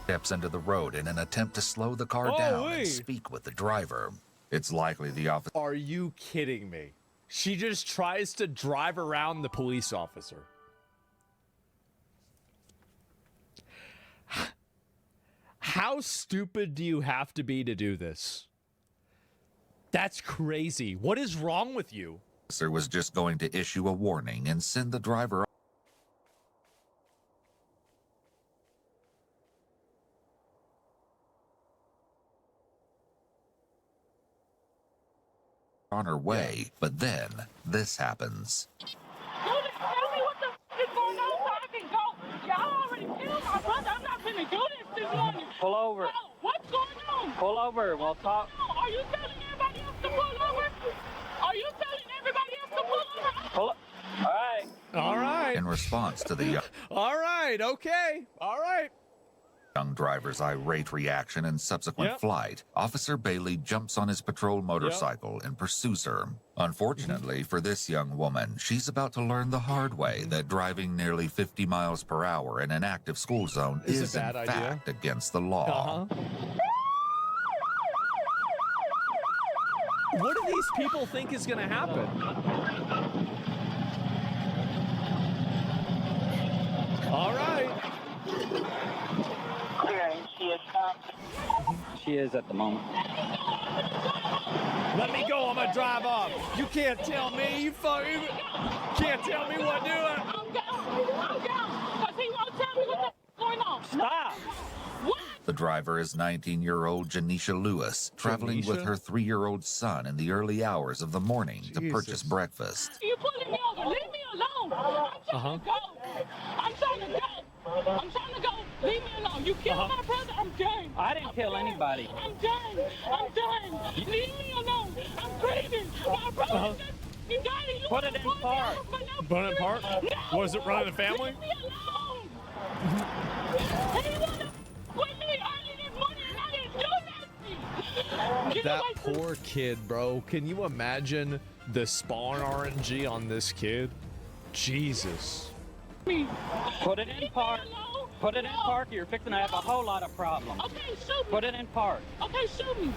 Steps into the road in an attempt to slow the car down and speak with the driver. It's likely the officer... Are you kidding me? She just tries to drive around the police officer. How stupid do you have to be to do this? That's crazy. What is wrong with you? Officer was just going to issue a warning and send the driver on her way, but then this happens. Tell me what the f is going on so I can go. Y'all already killed my brother. I'm not gonna do this morning. Pull over. No, what's going on? Pull over. We'll talk. Are you telling everybody else to pull over? Are you telling everybody else to pull over? Pull. All right. All right. In response to the All right. Okay. All right. young driver's irate reaction and subsequent flight, Officer Bailey jumps on his patrol motorcycle and pursues her. Unfortunately for this young woman, she's about to learn the hard way that driving nearly 50 miles per hour in an active school zone is in fact against the law. What do these people think is going to happen? All right. She is at the moment. Let me go. I'm going to drive off. You can't tell me. You fucking can't tell me what to do. I'm down. Because he won't tell me what the going on. Stop. The driver is 19-year-old Janisha Lewis, traveling with her 3-year-old son in the early hours of the morning to purchase breakfast. You pulling me over. Leave me alone. I'm trying to go. I'm trying to go. I'm trying to go. Leave me alone. You killed my brother. I'm done. I didn't kill anybody. I'm done. I'm done. Leave me alone. I'm grieving. My brother. You got it. You put it in park. Put it in park? Was it running the family? Leave me alone. He wanted with me early this morning and I didn't do nothing. That poor kid, bro. Can you imagine the spawn RNG on this kid? Jesus. Put it in park. Put it in park. You're fixing to have a whole lot of problems. Okay, shoot me. Put it in park. Okay, shoot me.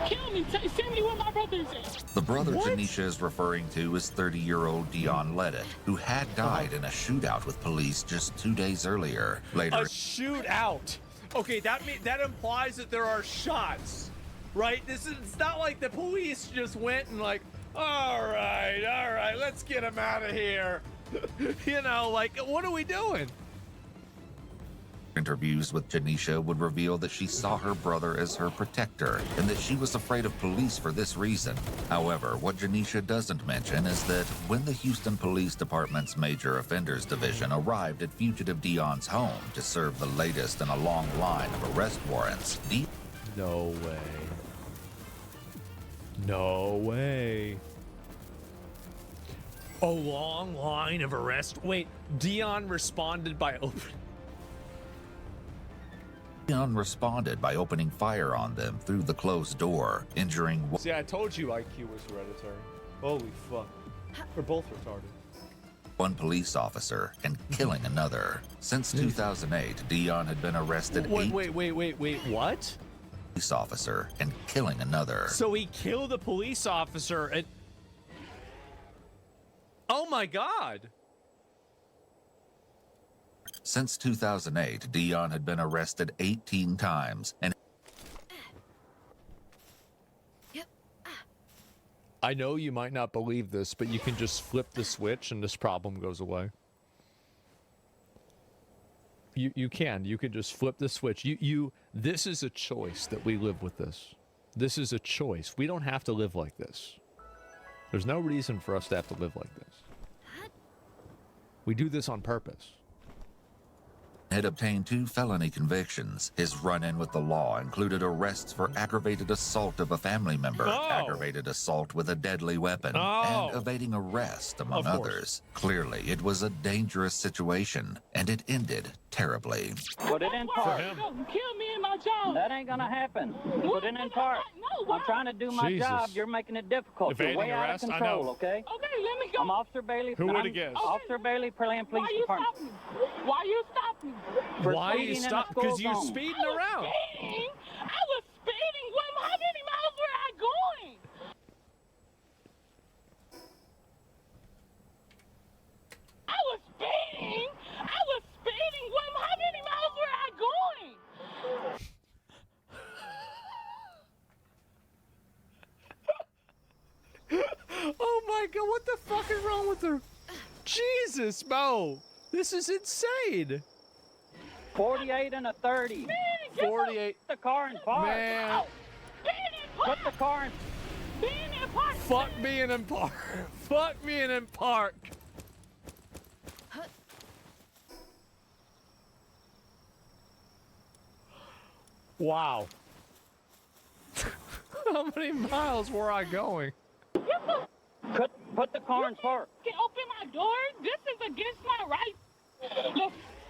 Kill me. Send me where my brother is at. The brother Janisha is referring to is 30-year-old Dion Leddit, who had died in a shootout with police just 2 days earlier. Later, A shootout. Okay, that implies that there are shots, right? It's not like the police just went and like, all right, let's get him out of here. You know, like, what are we doing? interviews with Janisha would reveal that she saw her brother as her protector and that she was afraid of police for this reason. However, what Janisha doesn't mention is that when the Houston Police Department's Major Offenders Division arrived at fugitive Dion's home to serve the latest in a long line of arrest warrants, No way. No way. A long line of arrest. Wait, Dion responded by opening fire on them through the closed door, injuring See, I told you IQ was hereditary. Holy fuck. We're both retarded. one police officer and killing another. Since 2008, Dion had been arrested Wait, what? Police officer and killing another. So he killed a police officer and... Oh my God. Since 2008, Dion had been arrested 18 times and I know you might not believe this, but you can just flip the switch and this problem goes away. You can just flip the switch. This is a choice that we live with this. This is a choice. We don't have to live like this. There's no reason for us to have to live like this. We do this on purpose. had obtained 2 felony convictions. His run-in with the law included arrests for aggravated assault of a family member, aggravated assault with a deadly weapon, and evading arrest, among others. Clearly, it was a dangerous situation, and it ended terribly. Put it in park. Kill me in my job. That ain't gonna happen. Put it in park. I'm trying to do my job. You're making it difficult. You're way out of control, okay? Okay, let me go. I'm Officer Bailey. Who would have guessed? Officer Bailey, Pearland Police Department. Why you stop me? Why you stop? Because you're speeding around. I was speeding. How many miles were I going? I was speeding. How many miles were I going? God, what the fuck is wrong with her? Jesus, Mo. This is insane. 48 and a 30. 48. Put the car in park. Man. Put the car in. Fuck being in park. Fuck being in park. Wow. How many miles were I going? Put the car in park. Can open my door? This is against my rights.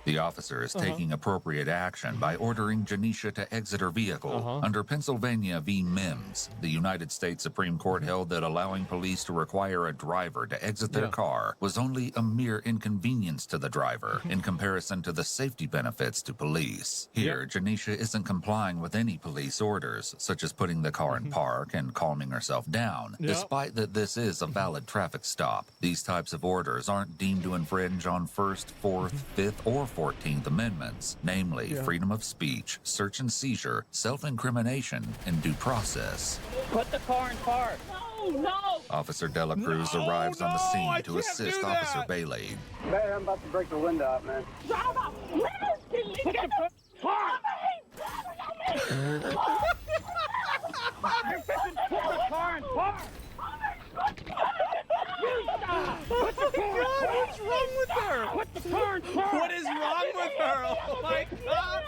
The officer is taking appropriate action by ordering Janisha to exit her vehicle. Under Pennsylvania v. Mims, the United States Supreme Court held that allowing police to require a driver to exit their car was only a mere inconvenience to the driver in comparison to the safety benefits to police. Here, Janisha isn't complying with any police orders, such as putting the car in park and calming herself down. Despite that this is a valid traffic stop, these types of orders aren't deemed to infringe on First, Fourth, Fifth, or 14th Amendments, namely freedom of speech, search and seizure, self-incrimination, and due process. Put the car in park. No. Officer Dela Cruz arrives on the scene to assist Officer Bailey. Man, I'm about to break the window out, man. Drive up. Put the car. Put the car in park. What's wrong with her? Put the car in park. What is wrong with her? Oh my God.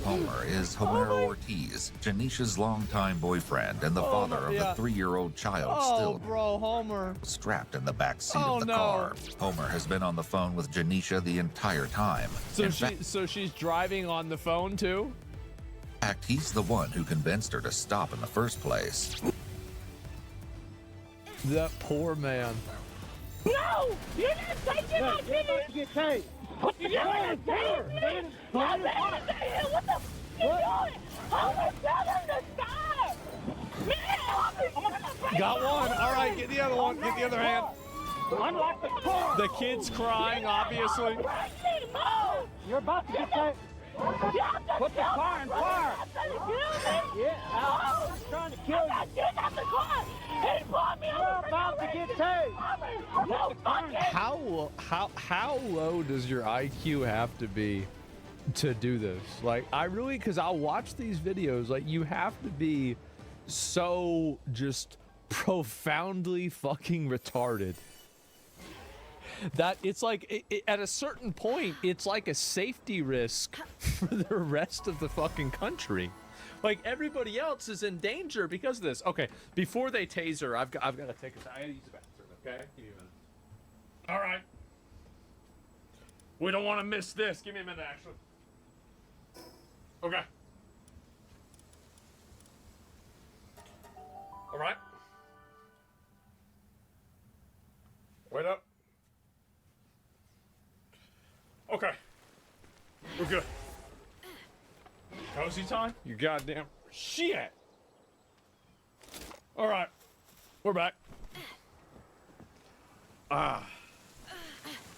Homer is Homero Ortiz, Janisha's longtime boyfriend and the father of the 3-year-old child still Homer. strapped in the back seat of the car. Homer has been on the phone with Janisha the entire time. So she's driving on the phone too? In fact, he's the one who convinced her to stop in the first place. That poor man. No! You're not taking my keys! You're about to get paid. What the hell is this? What the f*** you doing? I'm gonna tell them to stop! Man, Got one. All right, get the other one. Get the other hand. Unlock the car. The kid's crying, obviously. You're about to get paid. Put the car in park. Yeah, I'm trying to kill you. I'm getting out the car. He brought me You're about to get tased. How low does your IQ have to be to do this? Like, because I'll watch these videos, like, you have to be so just profoundly fucking retarded that it's like at a certain point it's like a safety risk for the rest of the fucking country. Like, everybody else is in danger because of this. Okay, before they tase her, I've got to take a I gotta use the bathroom. Okay, give me a minute. All right, we don't want to miss this. Give me a minute, actually. Okay. All right. Wait up. Okay. We're good. Cozy time? You goddamn shit. All right. We're back.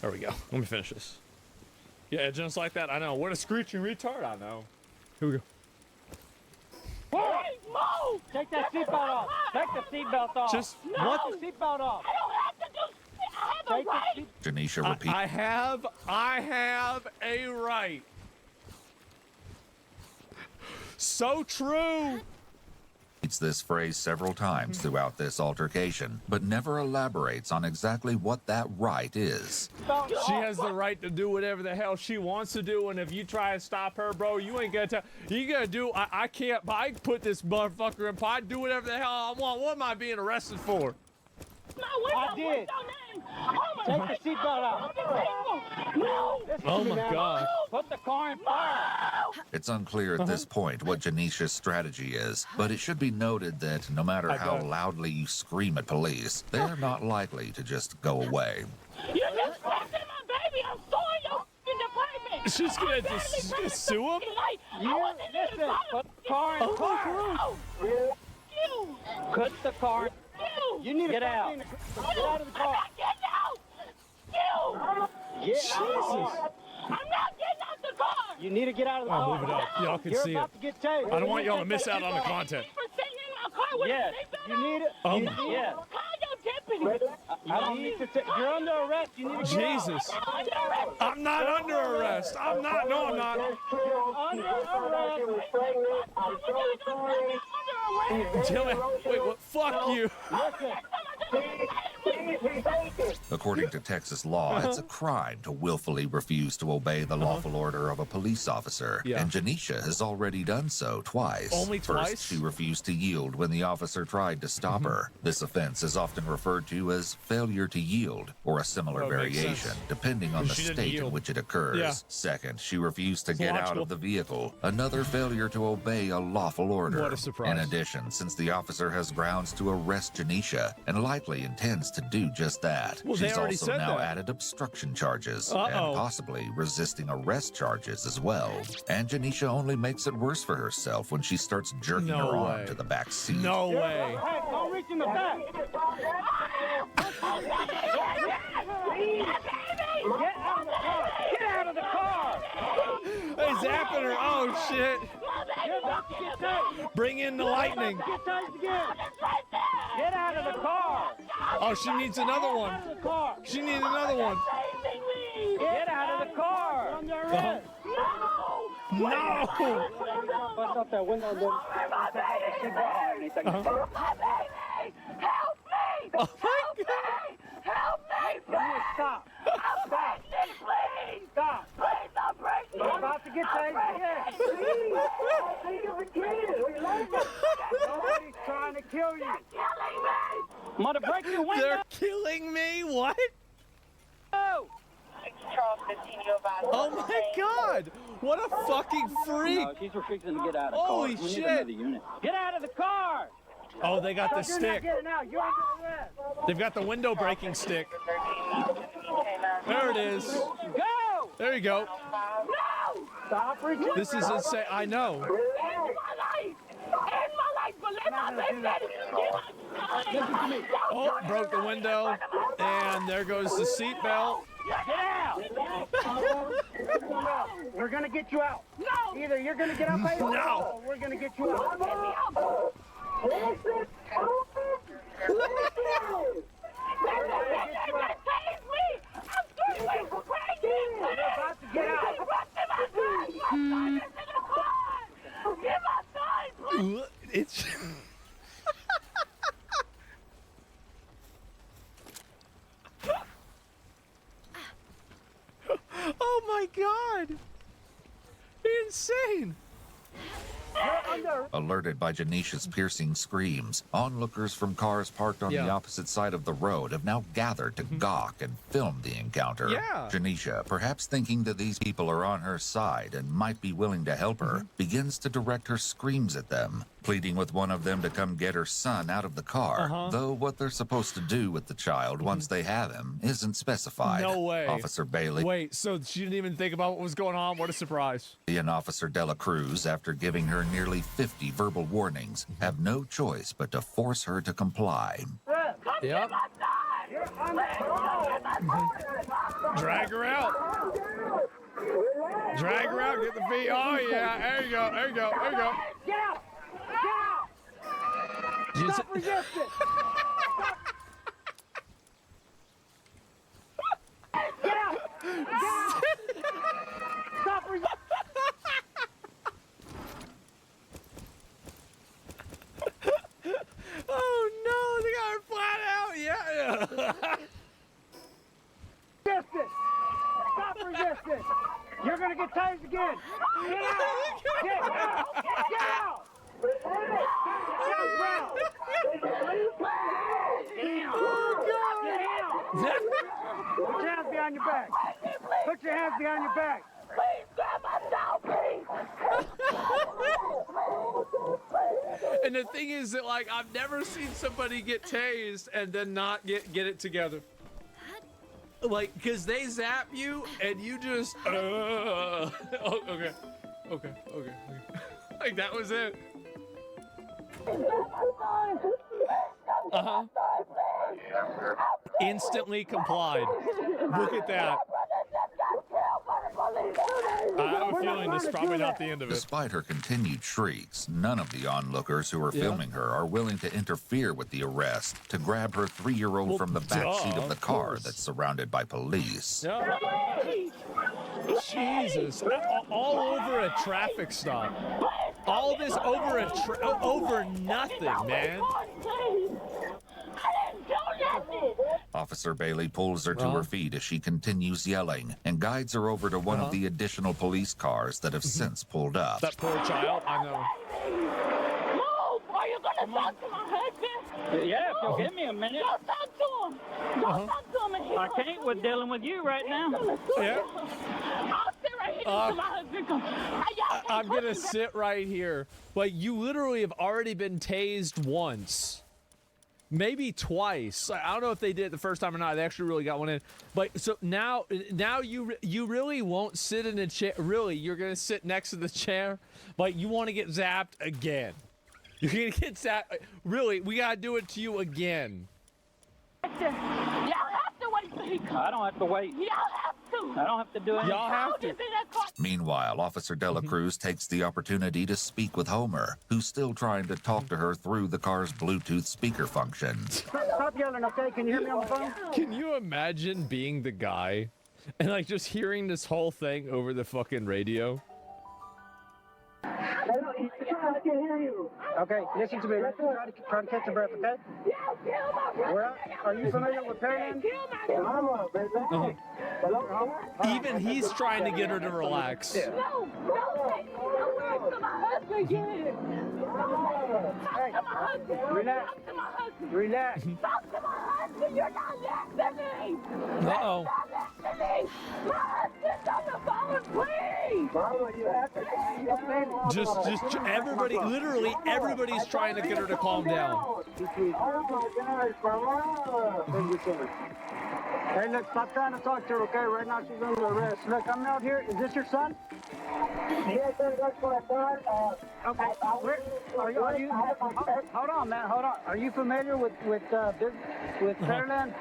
There we go. Let me finish this. Yeah, just like that. I know. What a screeching retard. I know. Here we go. Hey, Mo! Take that seatbelt off. Take the seatbelt off. Just No. what? Take the seatbelt off. I don't have to do shit. I have a right. Janisha repeats. I have a right. So true. This phrase several times throughout this altercation, but never elaborates on exactly what that right is. She has the right to do whatever the hell she wants to do, and if you try to stop her, bro, you ain't gonna tell. You gotta do. I can't. I put this motherfucker in pot. Do whatever the hell I want. What am I being arrested for? I did. Take the seatbelt out. No. Oh my God. Put the car in park. It's unclear at this point what Janisha's strategy is, but it should be noted that no matter how loudly you scream at police, they're not likely to just go away. You just fucking my baby. I'm suing your f***ing department. She's gonna sue him? Listen, put the car in park. Put the car in. You need to get out. Get out of the car. I'm not getting out. Get Jesus. I'm not getting out the car. You need to get out of the car. Move it up. Y'all can You're see about it. to get tased. I don't want y'all to miss out on the content. For sitting in my car with Yes, you need it. Oh You- my- yes. Call your deputy. I need to take. You're under arrest. You need to get out. Jesus. I'm not under arrest. I'm not. No, I'm not. Under arrest. Wait, what? Fuck you. According to Texas law, it's a crime to willfully refuse to obey the lawful order of a police officer. Yeah. And Janisha has already done so twice. Only twice? First, she refused to yield when the officer tried to stop her. This offense is often referred to as failure to yield or a similar Oh, makes variation, sense. depending on the She didn't state in yield. which it occurs. Yeah. Second, she refused to get out logical. of the vehicle. Another failure to obey a lawful order. What a surprise. In addition, since the officer has grounds to arrest Janisha and likely intends to do just that, Well, they she's already also said now that. added obstruction charges and Uh-oh. possibly resisting arrest charges as well. And Janisha only makes it worse for herself when she starts jerking No her way. arm to the back seat. No way. Hey, don't reach in the back. Get out of the car. Hey, zapping her. Oh, shit. You're about to get tased. Bring in the lightning. Get tased again. Get out of the car. Oh, she needs another one. Get out of the car. She needs another one. Get out of the car. You're under arrest. No. Bust up that window. Uh-huh. Oh my God. Stop. Stop. Stop. You're about to get tased again. Nobody's trying to kill you. I'm gonna break your window. They're killing me? What? Oh my God. What a fucking freak. No, she's refusing to get out of the Holy car. We need shit. another unit. Get out of the car. Oh, they got the You're not stick. getting out. You're under arrest. They've got the window breaking stick. There it is. Go. There you go. Stop reaching. This is insane. I know. Oh, broke the window. And there goes the seatbelt. Get out. We're gonna get you out. No. Either you're gonna get out by yourself, No. or we're gonna get you out. It's. Oh my God! Insane! Alerted by Janisha's piercing screams, onlookers from cars parked on the Yeah. opposite side of the road have now gathered to gawk and film the encounter. Yeah. Janisha, perhaps thinking that these people are on her side and might be willing to help her, begins to direct her screams at them, pleading with one of them to come get her son out of the car. Though what they're supposed to do with the child once they have him isn't specified. No way. Officer Bailey Wait, so she didn't even think about what was going on? What a surprise. and Officer Dela Cruz, after giving her nearly 50 verbal warnings, have no choice but to force her to comply. Yep. Drag her out. Drag her out. Get the feet. Oh, yeah. There you go. There you go. There you go. Get out. Get out. Stop resisting. Get out. Get out. Stop resisting. Oh, no. They got her flat out. Yeah. Resisting. Stop resisting. You're gonna get tased again. Get out. Get out. Get out. Get out. Put your hands behind your back. Put your hands behind your back. And the thing is that, like, I've never seen somebody get tased and then not get it together. Like, because they zap you and you just, oh, okay. Like, that was it. Uh-huh. Instantly complied. Look at that. I have a feeling this is probably not the end of it. Despite her continued shrieks, none of the onlookers who are filming her are willing to interfere with the arrest to grab her 3-year-old from the back seat of the car that's surrounded by police. Yeah. Jesus, all over a traffic stop. All this over over nothing, man. Officer Bailey pulls her to her feet as she continues yelling and guides her over to one of the additional police cars that have since pulled up. That poor child, I know. Move! Are you gonna talk to my husband? Yeah, if you'll give me a minute. Go talk to him. Go talk to him. I can't. We're dealing with you right now. Yeah. I'll sit right here until my husband comes. I'm gonna sit right here. Like, you literally have already been tased once. Maybe twice. I don't know if they did it the first time or not. They actually really got one in. But so now you really won't sit in a chair. Really, you're gonna sit next to the chair. Like, you want to get zapped again. You're gonna get zapped. Really, we gotta do it to you again. Y'all have to wait till he comes. I don't have to wait. Y'all have to. I don't have to do anything. Y'all have to. Meanwhile, Officer Dela Cruz takes the opportunity to speak with Homer, who's still trying to talk to her through the car's Bluetooth speaker function. Stop yelling, okay? Can you hear me on the phone? Can you imagine being the guy and like just hearing this whole thing over the fucking radio? I can hear you. Okay, listen to me. Try to catch your breath, okay? Where are you familiar with Pearland? Even he's trying to get her to relax. No, talk to my husband again. Hey, relax. Talk to my husband. Relax. Talk to my husband. You're not listening. Uh-oh. You're not listening. My husband's on the phone, please. Mama, you have to. Just everybody, literally everybody's trying to get her to calm down. Oh my gosh, Mama. Hey, look, stop trying to talk to her, okay? Right now she's under arrest. Look, I'm out here. Is this your son? Yes, sir, that's my son. Okay, where are you? Hold on, man, hold on. Are you familiar with Pearland?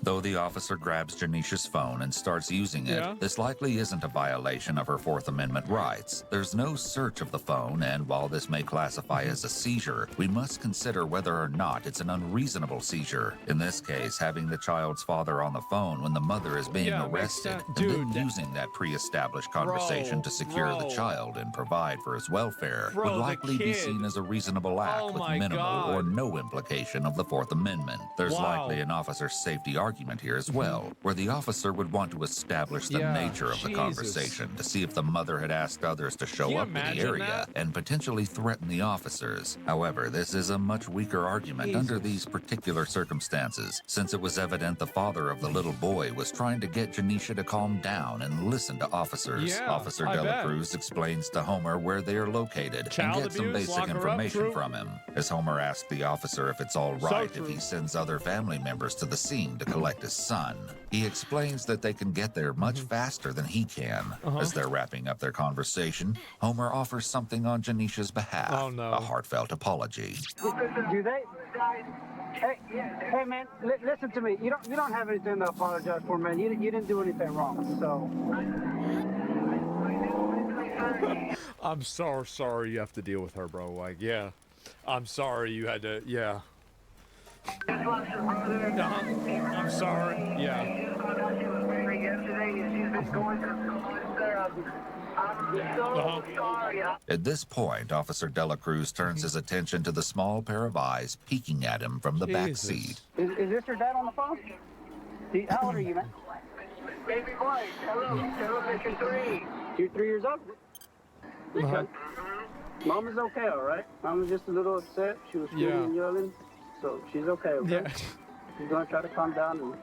Though the officer grabs Janisha's phone and starts using it, this likely isn't a violation of her Fourth Amendment rights. There's no search of the phone, and while this may classify as a seizure, we must consider whether or not it's an unreasonable seizure. In this case, having the child's father on the phone when the mother is being arrested, and then using that pre-established conversation to secure the child and provide for his welfare would likely be seen as a reasonable act with minimal or no implication of the Fourth Amendment. There's likely an officer's safety argument here as well, where the officer would want to establish the nature of the conversation to see if the mother had asked others to show up in the area and potentially threaten the officers. However, this is a much weaker argument under these particular circumstances, since it was evident the father of the little boy was trying to get Janisha to calm down and listen to officers. Officer Dela Cruz explains to Homer where they are located and gets some basic information from him, as Homer asks the officer if it's all right if he sends other family members to the scene to collect his son. He explains that they can get there much faster than he can. As they're wrapping up their conversation, Homer offers something on Janisha's behalf, a heartfelt apology. Do they? Hey man, listen to me. You don't have anything to apologize for, man. You didn't do anything wrong, so. I'm so sorry you have to deal with her, bro. Like, yeah. I'm sorry you had to, yeah. I'm sorry. Yeah. At this point, Officer Dela Cruz turns his attention to the small pair of eyes peeking at him from the back seat. Is this your dad on the phone? How old are you, man? Baby boy, hello, Mr. 3. You're 3 years old? Okay. Mama's okay, all right? Mama's just a little upset. She was screaming and yelling. So she's okay, okay? Yeah. She's gonna try to calm down and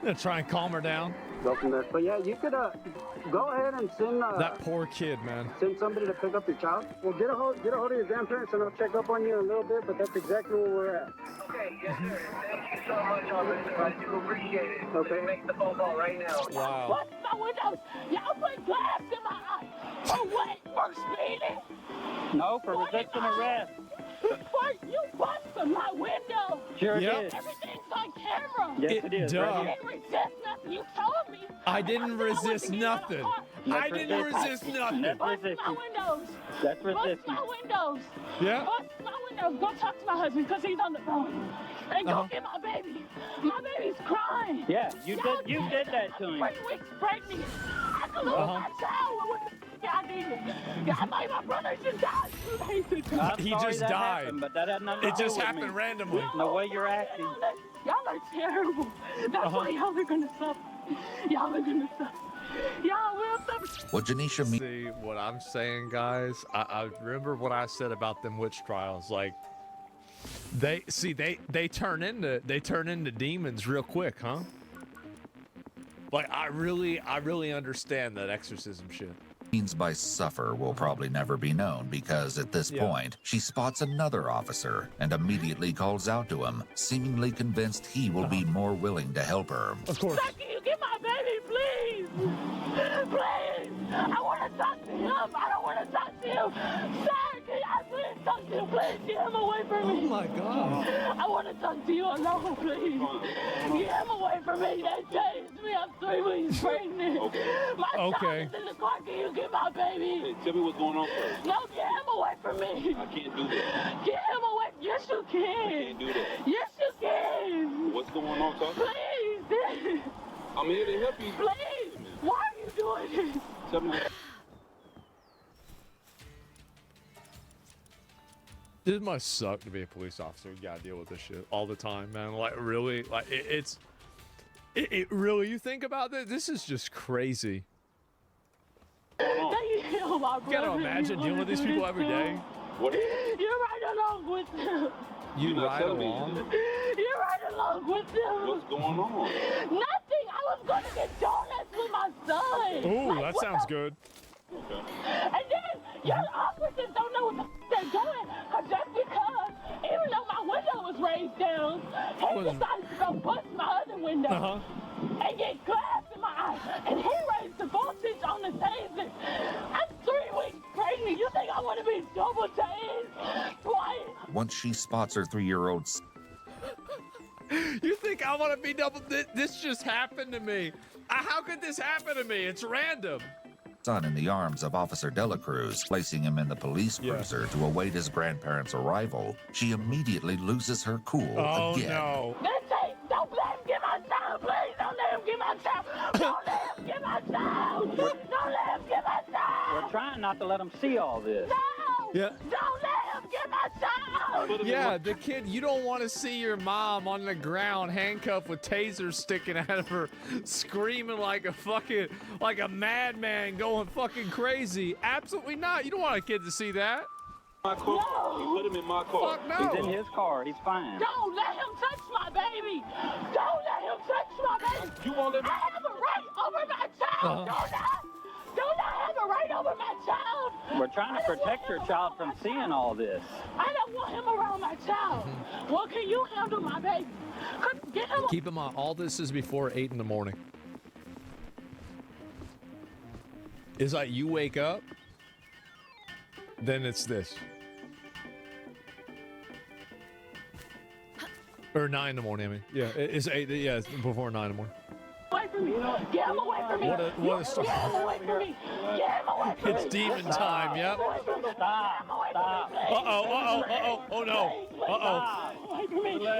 gonna try and calm her down. Go from there. But yeah, you could go ahead and send that poor kid, man. Send somebody to pick up your child. Well, get a hold of your grandparents and I'll check up on you in a little bit. But that's exactly where we're at. Okay, yes sir. Thank you so much, officer. I do appreciate it. Okay. Make the phone call right now. Wow. What's my windows? Y'all put glass in my eye. For what? For speeding? No, for resisting arrest. You busted my window. Sure did. Everything's on camera. Yes, it is, I right didn't resist nothing. You told me. I didn't resist nothing. I didn't resist nothing. Bust my windows. That's Bust resisting. my windows. Yeah. Bust my windows. Go talk to my husband because he's on the phone. And go get my baby. My baby's crying. Yeah, you did that to him. 3 weeks pregnant. I could lose my child. What the f*** I did? God, my brother just died 2 days ago. He just that died. happened, but that had nothing to It do just with happened me. randomly. The way you're acting. Y'all are terrible. That's why y'all are gonna suffer. Y'all are gonna suffer. Y'all will suffer. What Janisha means. See what I'm saying, guys? I remember what I said about them witch trials. Like, they turn into demons real quick, huh? Like, I really understand that exorcism shit. Means by suffer will probably never be known because at this point, she spots another officer and immediately calls out to him, seemingly convinced he will be more willing to help her. Of course. Sir, can you get my baby, please? Please. I want to talk to him. I don't want to talk to him. Sir, can I please talk to him? Please get him away from me. Oh my God. I want to talk to you alone, please. Get him away from me. They chased me. I'm 3 weeks pregnant. My child is in the car. Can you get my baby? Hey, tell me what's going on first. No, get him away from me. I can't do that. Get him away. Yes, you can. I can't do that. Yes, you can. What's going on, talk? Please. I'm here to help you. Please. Why are you doing this? Tell me. It must suck to be a police officer. You gotta deal with this shit all the time, man. Like, really, like it really. You think about this. This is just crazy. You gotta imagine dealing with these people every day. What? You're right along with them. You ride along. You're right along with them. What's going on? Nothing. I was going to get donuts with my son. Ooh, that sounds good. Okay. And then your officers don't know what the they're doing. Just because, even though my window was raised down, he decided to go bust my other window and get glass in my eye. And he raised the voltage on the taser. I'm 3 weeks pregnant. You think I want to be double tased twice? Once she spots her 3-year-old You think I want to be double? This just happened to me. How could this happen to me? It's random. son in the arms of Officer Delacruz, placing him in the police cruiser to await his grandparents' arrival, she immediately loses her cool again. No. Don't let him get my child, please. Don't let him get my child. Don't let him get my child. Don't let him get my child. We're trying not to let them see all this. No. Yeah. Don't let him get my child. Yeah, the kid, you don't want to see your mom on the ground handcuffed with tasers sticking out of her, screaming like a madman going fucking crazy. Absolutely not. You don't want a kid to see that. My car. No. You put him in my car. Fuck no. He's in his car. He's fine. Don't let him touch my baby. Don't let him touch my baby. You won't let me. I have a right over my child. Don't not have a right over my child. We're trying to protect your child from seeing all this. I don't want him around my child. Well, can you handle my baby? Get him. Keep in mind, all this is before 8 in the morning. It's like you wake up, then it's this. Or 9 in the morning, I mean. Yeah, it's 8, yeah, it's before 9 in the morning. Away from me. Get him away from me. What a start. Get him away from me. Get him away from me. It's demon time, yep. Stop. Oh no. Away from me. No,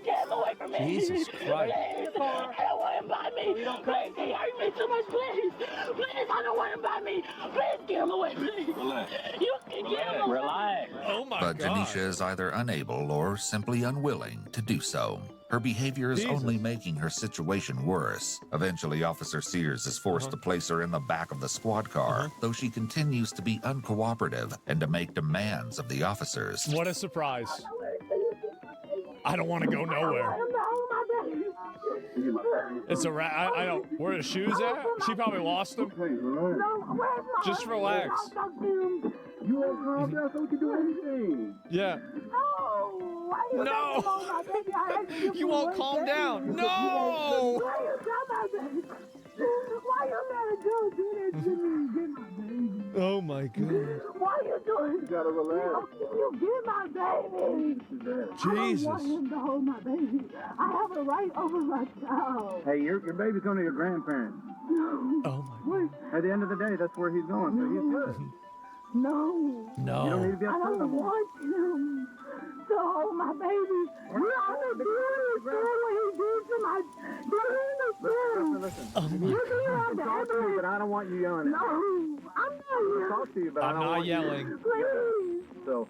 get him away from me. Jesus Christ. Please. I don't want him by me. Please, he hurt me too much. Please. Please, I don't want him by me. Please, get him away, please. Relax. You can get him away. Relax. Oh my But God. Janisha is either unable or simply unwilling to do so. Her behavior is only making her situation worse. Eventually, Officer Sears is forced to place her in the back of the squad car, though she continues to be uncooperative and to make demands of the officers. What a surprise. I don't want to go nowhere. It's a rat. I don't. Where are the shoes at? She probably lost them. Just relax. You won't calm down so we can do anything. Yeah. No. You won't calm down. No. Why you gotta do that to me? Get my baby. Oh my god. Why you doing? You gotta relax. How can you get my baby? I don't want him to hold my baby. I have a right over my child. Hey, your baby's going to your grandparents. No. Oh my god. At the end of the day, that's where he's going, so he's good. No. No. You don't need to be I upset no don't more. want him to hold my baby. You understand what he did to my... Do you understand? Listen. You can talk to me, but I don't want you yelling at me. No, I'm not yelling. Talk to you, but I I'm don't not want yelling. you. Please. So,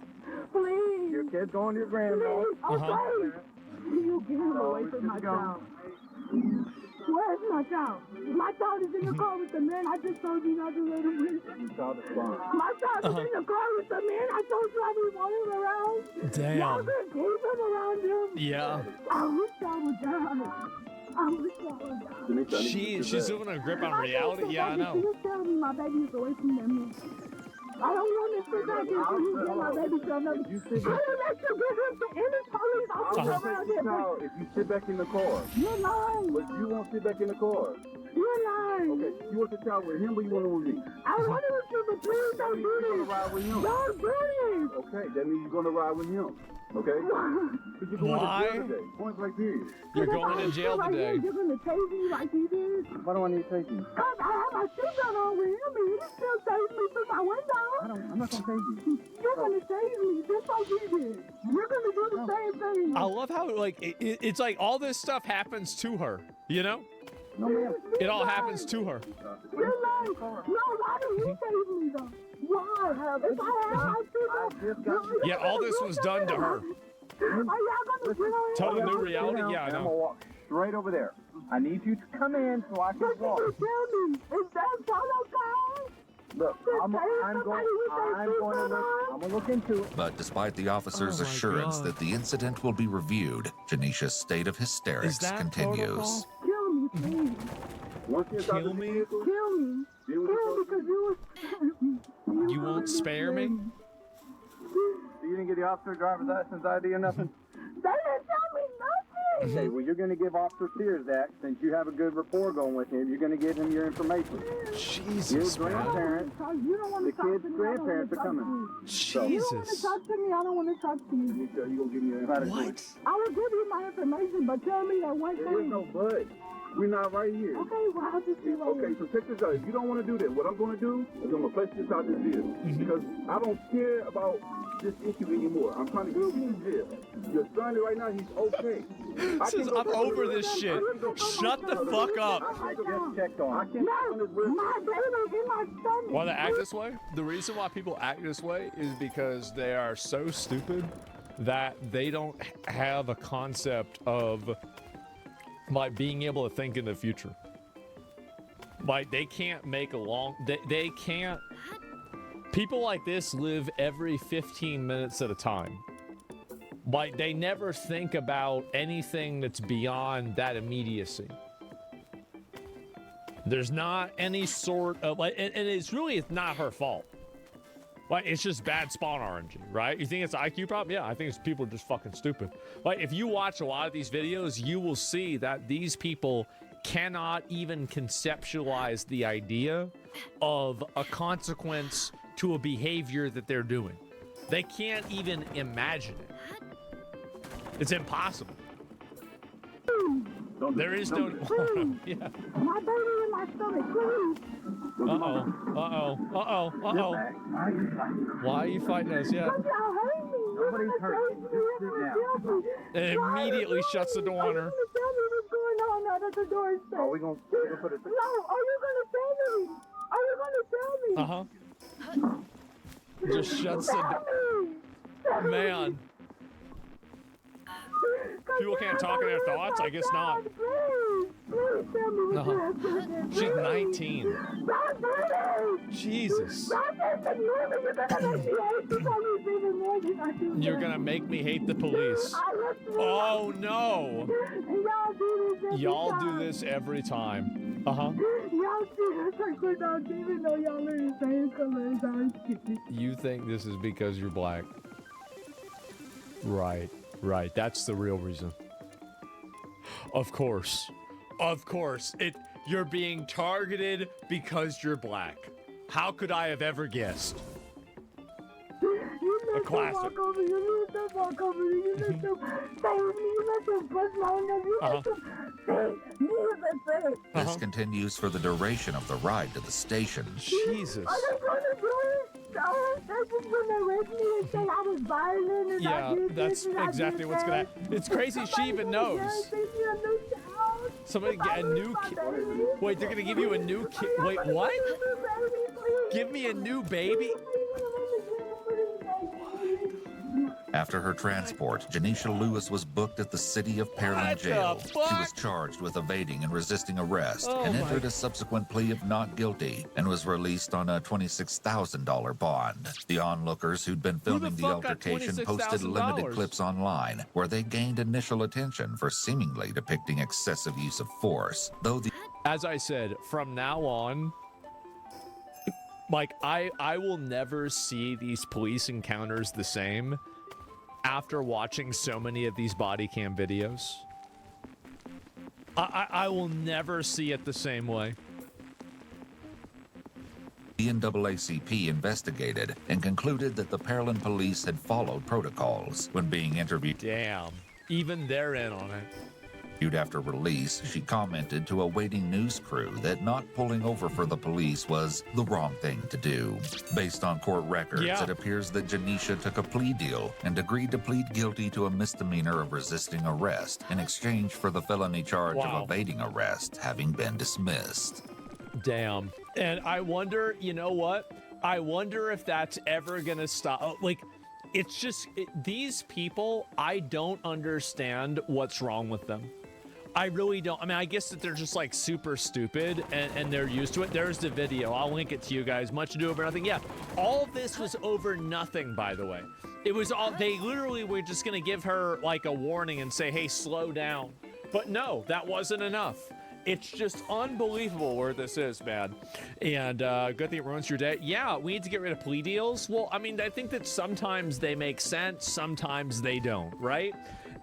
Please. your kid's going to your grandma. Please. Okay. You get him away from my child. Where's my child? My child is in the car with the man. I just told you not to let him in. My child is in the car with the man. I told you I didn't want him around. Damn. Y'all can keep him around him. Yeah. I wish I would die. I wish I would die. She's doing a grip on reality. Yeah, I know. You tell me my baby is away from them. I don't want to sit back until you get my baby to another. I don't let you get him to any police officer around here. If you sit back in the car. You're lying. But you won't sit back in the car. You're lying. Okay, you want the child with him or you want it with me? I want it with you, but please don't do this. You're going to ride with him. Don't do this. Okay, that means you're going to ride with him. Okay? But you're going Why? to jail today. Point blank period. You're going to jail today. You're going to tase me like he did. Why do I need to take you? Because I have my seatbelt on with him and he still tased me through my window. I'm not going to take you. You're going to tase me just like he did. You're going to do the same thing. I love how like it's like all this stuff happens to her, you know? No, ma'am. It all happens to her. You're lying. No, why did you tase me though? Why? If I had my seatbelt. Yeah, all this was done to her. Are y'all going to get on? Total new reality. Yeah, I I'm going to know. walk straight over there. I need you to come in so I can walk. You tell me. Is that protocol? Look, I'm going to look into it. But despite the officer's Oh my assurance God. that the incident will be reviewed, Janisha's state of hysterics that continues. protocol? Kill me, please. Once you're inside Kill the me? vehicle, Kill me. deal with Kill me the because you were... You won't spare me? So you didn't get the officer driver's license ID or nothing? They didn't tell me nothing. Okay, well, you're going to give Officer Sears that. Since you have a good rapport going with him, you're going to give him your information. Jesus, Your man. grandparents, You don't want the to talk kid's to me. grandparents are coming. You don't want to Jesus. talk to me. I don't want to talk to you. So you going to give me your information? What? I will give you my information, but tell me that one There is thing. no but. We're not right here. Okay, well, I'll just be like Okay, so check this out. If you don't want to do that, what I'm going to do is I'm going to place this out this deal. Because I don't care about this issue anymore. I'm trying to get you in jail. Your son right now, he's okay. Says, I'm over this shit. Shut the fuck up. I just checked on. I can't no, my baby in my stomach. Why they act this way? The reason why people act this way is because they are so stupid that they don't have a concept of like being able to think in the future. Like they can't make a long, they can't. People like this live every 15 minutes at a time. Like they never think about anything that's beyond that immediacy. There's not any sort of like, and it's not her fault. Like it's just bad spawn RNG, right? You think it's an IQ problem? Yeah, I think it's people are just fucking stupid. Like if you watch a lot of these videos, you will see that these people cannot even conceptualize the idea of a consequence to a behavior that they're doing. They can't even imagine it. It's impossible. There is no... yeah. My baby in my stomach, please. Uh-oh. Uh-oh. Uh-oh. Uh-oh. Why are you fighting us? Yeah. Y'all hurt me. Nobody's hurt. Just sit down. It immediately shuts the door on her. Tell me what's going on now that the door is shut. Are we going to put it... No, are you going to tell me? Are you going to tell me? Uh-huh. Just shuts the door. Man. People can't talk in their thoughts? I guess not. No. She's 19. Jesus. You're gonna make me hate the police. Oh no. Y'all do this every time. Uh-huh. You think this is because you're black? Right. Right, that's the real reason. Of course. Of course. you're being targeted because you're black. How could I have ever guessed? A classic. This continues for the duration of the ride to the station. Jesus. Yeah, that's exactly what's gonna happen. It's crazy she even knows. Somebody get a new kid. Wait, they're gonna give you a new kid. Wait, what? Give me a new baby? After her transport, Janisha Lewis was booked at the City of Pearland Jail. She was charged with evading and resisting arrest and entered a subsequent plea of not guilty and was released on a $26,000 bond. The onlookers who'd been filming the altercation posted limited clips online where they gained initial attention for seemingly depicting excessive use of force. As I said, from now on, like, I will never see these police encounters the same after watching so many of these body cam videos. I will never see it the same way. The NAACP investigated and concluded that the Pearland police had followed protocols when being interviewed. Damn, even they're in on it. After release, she commented to a waiting news crew that not pulling over for the police was the wrong thing to do. Based on court records, it appears that Janisha took a plea deal and agreed to plead guilty to a misdemeanor of resisting arrest in exchange for the felony charge of evading arrest having been dismissed. Damn. And I wonder, you know what? I wonder if that's ever gonna stop. Like, it's just, these people, I don't understand what's wrong with them. I really don't. I mean, I guess that they're just like super stupid and they're used to it. There's the video. I'll link it to you guys. Much ado over nothing. Yeah, all this was over nothing, by the way. It was all, they literally were just going to give her like a warning and say, hey, slow down. But no, that wasn't enough. It's just unbelievable where this is, man. And good thing it ruins your day. Yeah, we need to get rid of plea deals. Well, I mean, I think that sometimes they make sense, sometimes they don't, right?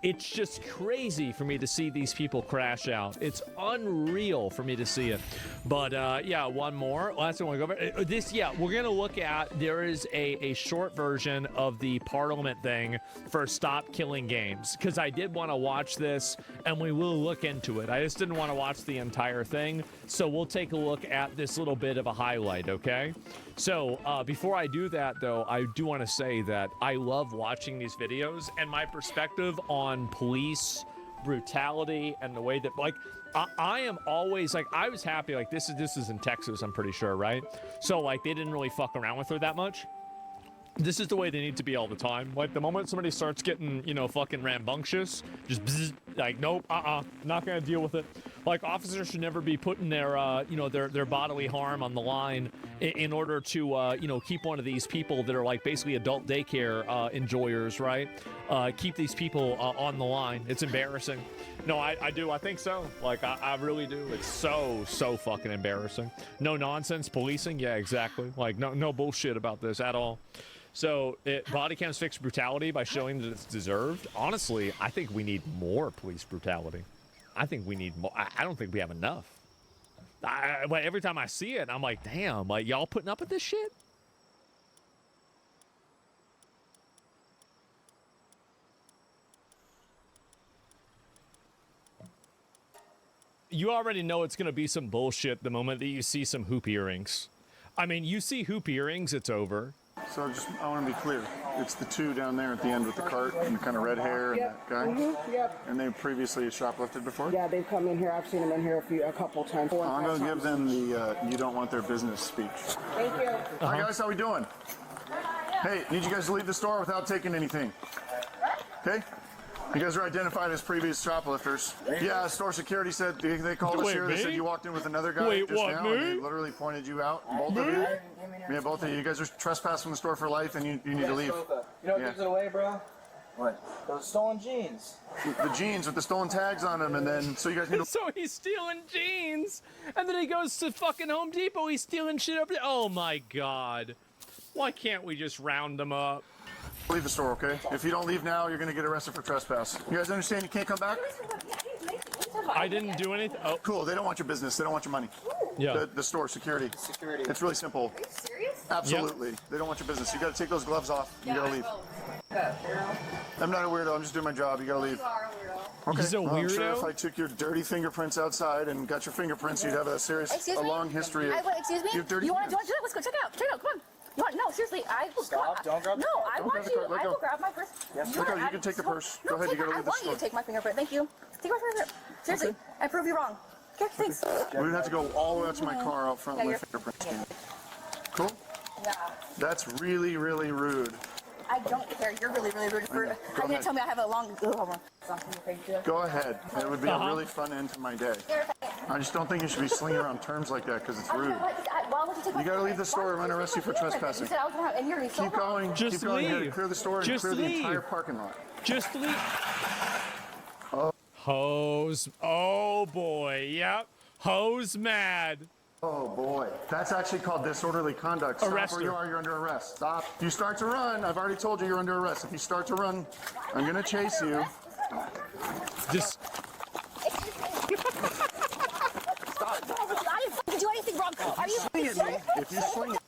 It's just crazy for me to see these people crash out. It's unreal for me to see it. But yeah, one more. Last one I want to go over. This, yeah, we're going to look at, there is a short version of the Parliament thing for Stop Killing Games. Because I did want to watch this, and we will look into it. I just didn't want to watch the entire thing. So we'll take a look at this little bit of a highlight, okay? So before I do that, though, I do want to say that I love watching these videos, and my perspective on police brutality and the way that, like, I am always like, I was happy, like, this is in Texas, I'm pretty sure, right? So like, they didn't really fuck around with her that much. This is the way they need to be all the time. Like, the moment somebody starts getting, you know, fucking rambunctious, just bzz, like, nope, not gonna deal with it. Like, officers should never be putting their, you know, their bodily harm on the line in order to, you know, keep one of these people that are, like, basically adult daycare enjoyers, right? Keep these people on the line. It's embarrassing. No, I do. I think so. Like, I really do. It's so fucking embarrassing. No nonsense policing. Yeah, exactly. Like, no bullshit about this at all. So, body cams fix brutality by showing that it's deserved. Honestly, I think we need more police brutality. I think we need more. I don't think we have enough. But every time I see it, I'm like, damn, like, y'all putting up with this shit? You already know it's going to be some bullshit the moment that you see some hoop earrings. I mean, you see hoop earrings, it's over. So I want to be clear. It's the two down there at the end with the cart and the kind of red hair and that guy? Yep. And they previously shoplifted before? Yeah, they've come in here. I've seen them in here a couple times. I'm going to give them the you don't want their business speech. Thank you. Hi, guys. How we doing? Hey, need you guys to leave the store without taking anything. Okay? You guys are identified as previous shoplifters. Yeah, store security said they called us here. They said you walked in with another guy just now, and they literally pointed you out. Both of you. Yeah, both of you. You guys are trespassing from the store for life, and you need to leave. You know what gives it away, bro? What? Those stolen jeans. The jeans with the stolen tags on them, and then so you guys need to. So he's stealing jeans, and then he goes to fucking Home Depot. He's stealing shit up there. Oh my god! Why can't we just round them up? Leave the store, okay? If you don't leave now, you're gonna get arrested for trespass. You guys understand you can't come back? I didn't do anything. Oh, cool. They don't want your business. They don't want your money. Yeah. The store security. Security. It's really simple. Are you serious? Absolutely. They don't want your business. You got to take those gloves off. You got to leave. I'm not a weirdo. I'm just doing my job. You got to leave. You are a weirdo. Okay. He's a Well, I'm sure weirdo? if I took your dirty fingerprints outside and got your fingerprints, you'd have a long history of. Excuse me? You have dirty You want to fingers. do it? Let's go. Check it out. Check it out. Come on. You want, no, seriously. I will. Stop. Don't grab the No, card. I Don't want grab the you. card. Let I go. will grab my purse. Yes, let go. You can take the purse. Go ahead. You got to leave the I want you store. to take my fingerprint. Thank you. Take my fingerprint. Seriously. I prove you wrong. Okay, thanks. We would have to go all the way out to my car out front Yeah, with you're- fingerprints. Scanned. Cool. Yeah. That's really, really rude. I don't care. You're really, really rude. For, Go how are you ahead. gonna tell me I have a long? Oh, hold on. Go ahead. It would be a really fun end to my day. I just don't think you should be slinging around terms like that because it's rude. Why would you take my You got to leave the fingerprint? store. I'm going to arrest you for trespassing. You said I was gonna have, and you're so Keep wrong. going. Just Keep going. You got to leave. clear the store and Just clear the leave. entire parking lot. Just leave. Oh. Hose. Oh boy. Yep. Hose mad. Oh boy. That's actually called disorderly conduct. Stop Arrest where you her. are. You're under arrest. Stop. If you start to run, I've already told you you're under arrest. If you start to run, I'm going to chase you. Just. I didn't do anything wrong. Are you serious? If you swing it.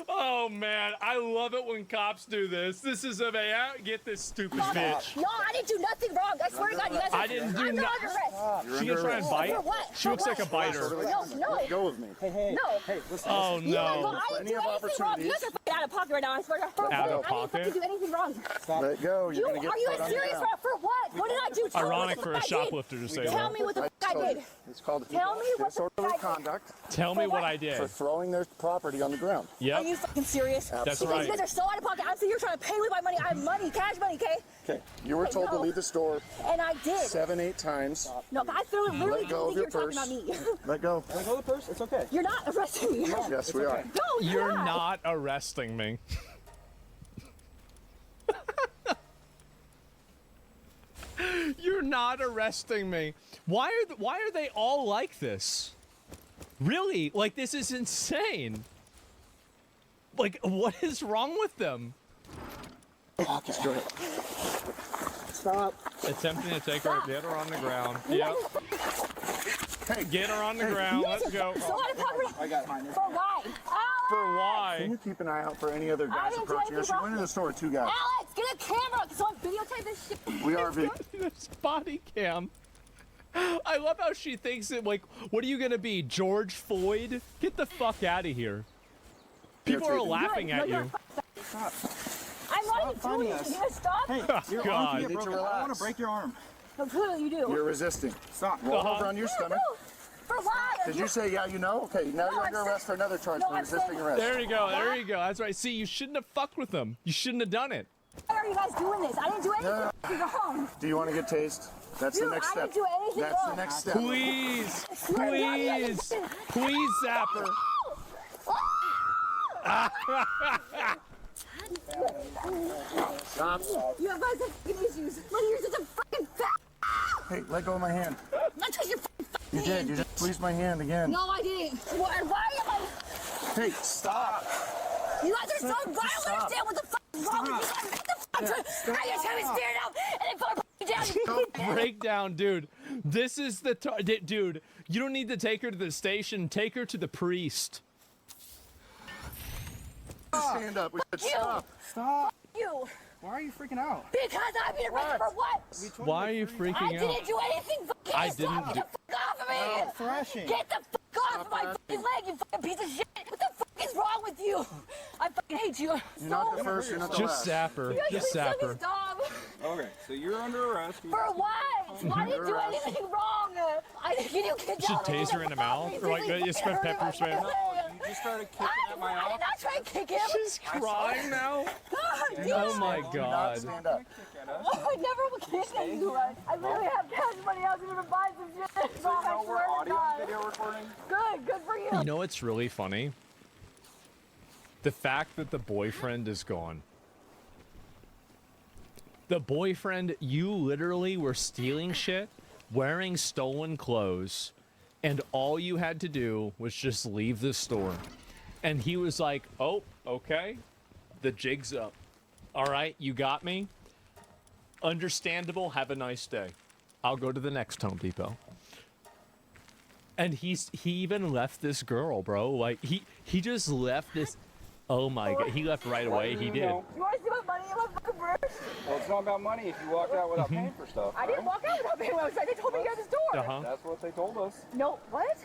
Oh man, I love it when cops do this. This is a man. Get this stupid bitch. No, I didn't do nothing wrong. I swear to God, you guys are. I didn't do I'm not nothing. under arrest. She gonna try and bite? For what? She looks For like a what? biter. No. Let go of me. Hey. No. Hey, listen. Oh You guys go, no. I didn't do anything wrong. You guys are fucking out of pocket right now. I swear to God. For Out what? of I pocket? didn't fucking do anything wrong. Let go. You're going to get Are you put on the serious? ground. For what? What did I do? Tell me Ironic what for the a fuck I did. shoplifter to say Tell that. me what the fuck I did. It's called Tell me what the fuck disorderly I did. conduct Tell me what I did. for throwing their property on the ground. Are Yep. you fucking serious? That's Because right. you guys are so out of pocket. I'm sitting here trying to pay with my money. I have money, cash money, okay? Okay. You were told to leave the store And I did. 7-8 times. No, I literally Let go didn't of think your you were talking purse. about me. Let go. Let go of the purse. It's okay. You're not arresting me. Yes, we are. No, You're not arresting me. You're not arresting me. Why are they all like this? Really? Like, this is insane. Like, what is wrong with them? Stop. Attempting to take her, get her on the ground. Yep. Hey, get her on the ground. Let's go. So out of pocket. I got mine. For why? For why? Can you keep an eye out for any other guys didn't do approaching us? anything You went in the store with 2 guys. Alex, get a camera so I videotape this shit. We are video. This body cam. I love how she thinks it, like, what are you gonna be, George Floyd? Get the fuck out of here. People are laughing at you. I'm not even doing it. You gonna stop? Hey, Oh, God. You need to relax. I want to break your arm. No, clearly you do. You're resisting. Stop. Roll over on your stomach. For what? Did you say, yeah, you know? Okay, now you're under arrest for another charge for resisting arrest. There you go, there you go. That's right. See, you shouldn't have fucked with them. You shouldn't have done it. Why are you guys doing this? I didn't do anything wrong. Do you want to get tased? That's Dude, the next I step. didn't do anything That's wrong. the next step. Please, please, please, Zapper. Stop. You guys have fucking issues. Look, you're such a fucking fat. Hey, let go of my hand. Not touch your fucking fat You did. You just squeezed my hand again. No, I didn't. Why am I? Hey, stop. You guys are so Stop. violent. I don't understand what the fuck is wrong with you guys. What the fuck? I just have me stand up and then fucking put me down. Breakdown, dude. This is the dude. You don't need to take her to the station. Take her to the priest. Stand up. We said stop. Stop. You. Why are you freaking out? Because I'm being arrested for what? Why are you freaking I out? didn't do anything. Fucking I stop. didn't Get do- the fuck off of me. Thrashing. Get the fuck off my fucking leg, you fucking piece of shit. What the fuck is wrong with you? I fucking hate you. You're not the first, you're not the Just last. zap her. You guys Just please zap let me her. stop. Okay, so you're under arrest. For what? I didn't do anything wrong. Can you get Should down? tase her in the mouth? Or like, you spray pepper spray? You just started kicking at my I did not try to kick him. She's crying now. God, dude. Oh my Do not God. stand up. I never will kick you. I literally have cash money. I was going to buy some shit. Mom, I swear to God. Video recording? Good for you. You know what's really funny? The fact that the boyfriend is gone. The boyfriend, you literally were stealing shit, wearing stolen clothes, and all you had to do was just leave the store. And he was like, oh, okay, the jig's up. All right, you got me. Understandable, have a nice day. I'll go to the next Home Depot. And he even left this girl, bro. Like he just left this. Oh my god, he left right away. He did. You want to see my money in my fucking purse? Well, it's not about money if you walked out without paying for stuff. I didn't walk out without paying for stuff. They told me to go to the store. Uh-huh. That's what they told us. No, what?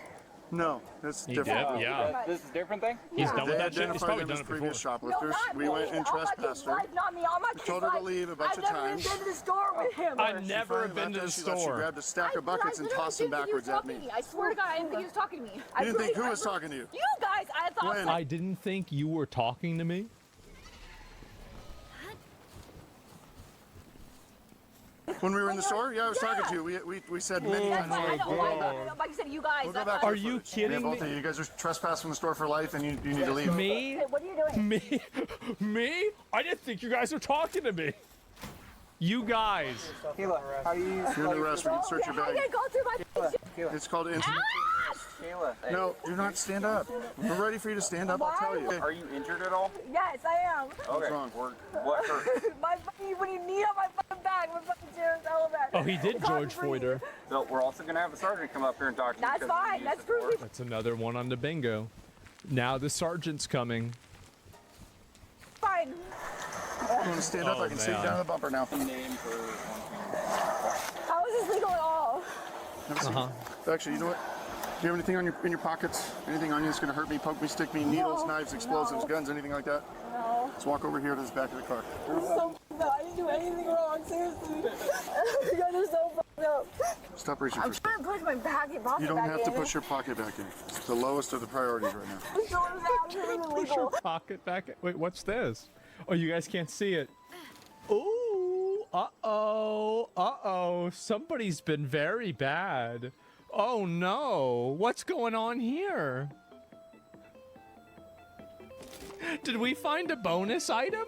No, that's He different. did? Yeah. This is a different thing? He's done with They that shit. He's identified probably him done as it before. previous shoplifters. Not We me. went and All my kids' trespassed her. life, not me. All my I kids' told her to life. leave a bunch I've of never times. even been to the store with him. I've never been to the She store. grabbed a stack of buckets and tossed them backwards at me. I swear to God, I didn't think he was talking to me. You didn't think who was talking to you? You guys, I thought. When? I didn't think you were talking to me. When we were in the store? Yeah, I was talking to you. We said many That's times. why I know. Like you said, you guys. We'll go I back thought- to Are the you footage. kidding Yeah, both me? of you. You guys are trespassing from the store for life, and you need to leave. Me? Hey, what are you doing? Me? I didn't think you guys were talking to me. You guys. Kayla, how do you use You're under arrest. We can search your How bag. you gonna go through my shit? It's called intimate. Kayla, hey. No, you're not. Stand up. We're ready for you to stand up. I'll tell you. Are you injured at all? Yes, I am. Okay. wrong? What hurt? My fucking, when you knee on my fucking back, my fucking chair is hella bad. Oh, he did It's hard George to breathe. Floyd her. So we're also gonna have a sergeant come up here and talk to you. That's because you fine. used That's it for- proof. That's another one on the bingo. Now the sergeant's coming. Fine. You want to stand up? Oh, I can sit man. down the bumper now. Name for How is this legal at all? Have a seat. Actually, you know what? Do you have anything in your pockets? Anything on you that's going to hurt me, poke me, stick me? Needles, No, knives, explosives, no. guns, anything like that? No. Let's walk over here to the back of the car. No, I didn't do anything wrong. Seriously. You guys are so fucked up. Stop reaching I'm for trying to push my pocket back You don't have to in. push your pocket back in. It's the lowest of the priorities right now. This door is absolutely Push your illegal. pocket back. Wait, what's this? Oh, you guys can't see it. Ooh, uh-oh. Somebody's been very bad. Oh no, what's going on here? Did we find a bonus item?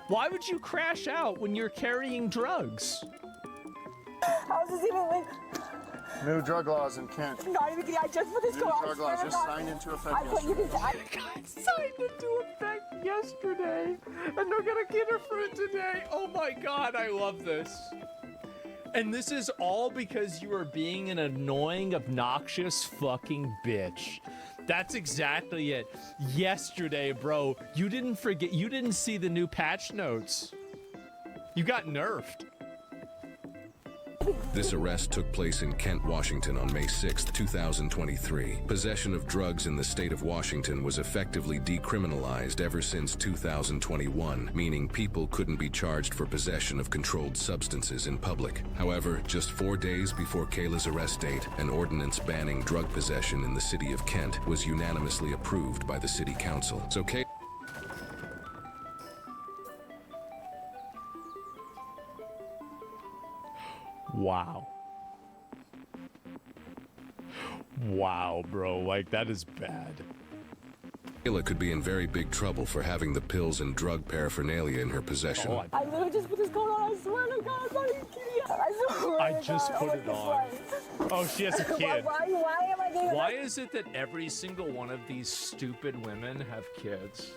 Why would you crash out when you're carrying drugs? How is this even legal? New drug laws in Kent. I'm not even kidding. I just put this New code on. drug laws just signed into effect I put you yesterday. can. Signed into effect yesterday, and they're gonna get her for it today. Oh my god, I love this. And this is all because you are being an annoying, obnoxious fucking bitch. That's exactly it. Yesterday, bro, you didn't forget, you didn't see the new patch notes. You got nerfed. This arrest took place in Kent, Washington on May 6, 2023. Possession of drugs in the state of Washington was effectively decriminalized ever since 2021, meaning people couldn't be charged for possession of controlled substances in public. However, just 4 days before Kayla's arrest date, an ordinance banning drug possession in the city of Kent was unanimously approved by the city council. So Kayla Wow. Wow, bro, like that is bad. could be in very big trouble for having the pills and drug paraphernalia in her possession. Oh, I literally just put this coat on. I swear to God, I'm not even kidding. I swear I to just God, put I'm it like on. this Oh, she has a kid. Why am I getting Why is it that every single one of these stupid women have kids?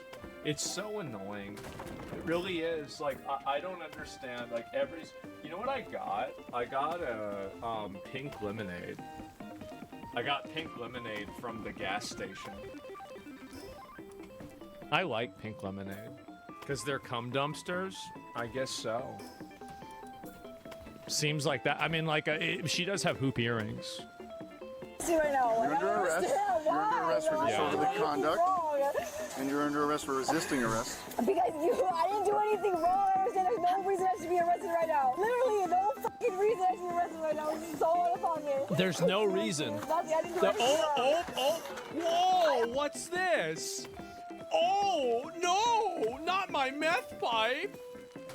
It's so annoying. It really is. Like, I don't understand. Like, you know what I got? I got a pink lemonade. I got pink lemonade from the gas station. I like pink lemonade. Because they're cum dumpsters? I guess so. Seems like that. I mean, like, she does have hoop earrings. See right now. You're under arrest. You're under arrest for disorderly conduct. Wrong. And you're under arrest for resisting arrest. Because I didn't do anything wrong. I understand there's no reason I should be arrested right now. Literally, no fucking reason I should be arrested right now. This is so upon me. There's no reason. There's nothing. I didn't do anything wrong. Whoa, what's this? Oh, no, not my meth pipe.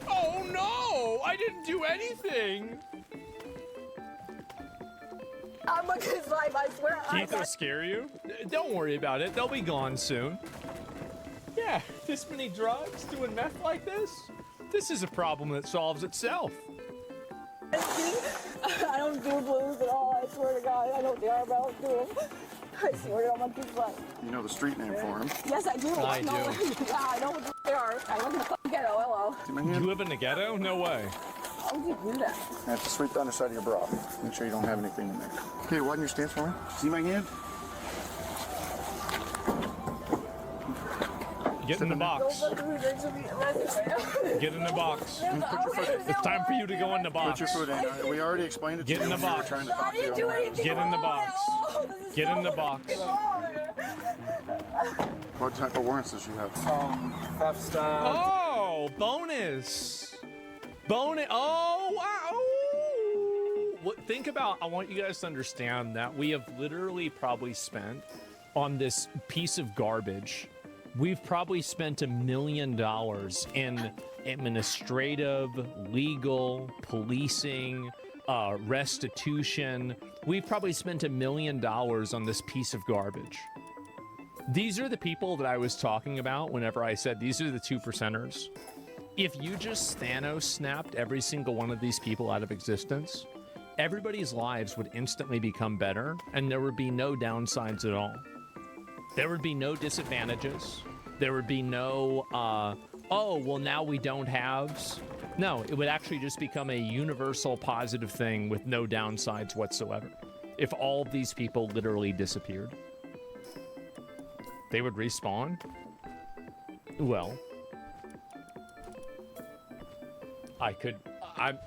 Oh, no, I didn't do anything. I'm a kid's life, I swear. Keith will scare you? Don't worry about it. They'll be gone soon. Yeah, this many drugs doing meth like this? This is a problem that solves itself. I don't do blues at all. I swear to God, I don't care about them. I swear to God, my kid's life. You know the street name for him. Yes, I do. I know. do. Yeah, I know what they are. I live in the fucking ghetto. Hello. You live in the ghetto? No way. How would you do that? I have to sweep the underside of your bra. Make sure you don't have anything in there. Okay, widen your stance for me. See my hand? Get in the box. Get in the box. It's time for you to go in the box. Put your foot in. We already explained it to you. Get in the box. Trying to talk to you. Get in the box. Get in the box. What type of warrants does she have? Theft stuff. Oh, bonus. Bonus. Oh, wow. What, think about, I want you guys to understand that we have literally probably spent on this piece of garbage. We've probably spent $1 million in administrative, legal, policing, restitution. We've probably spent $1 million on this piece of garbage. These are the people that I was talking about whenever I said these are the 2%ers. If you just Thanos snapped every single one of these people out of existence, everybody's lives would instantly become better, and there would be no downsides at all. There would be no disadvantages. There would be no, oh, well, now we don't haves. No, it would actually just become a universal positive thing with no downsides whatsoever. If all of these people literally disappeared. They would respawn? Well, I'm...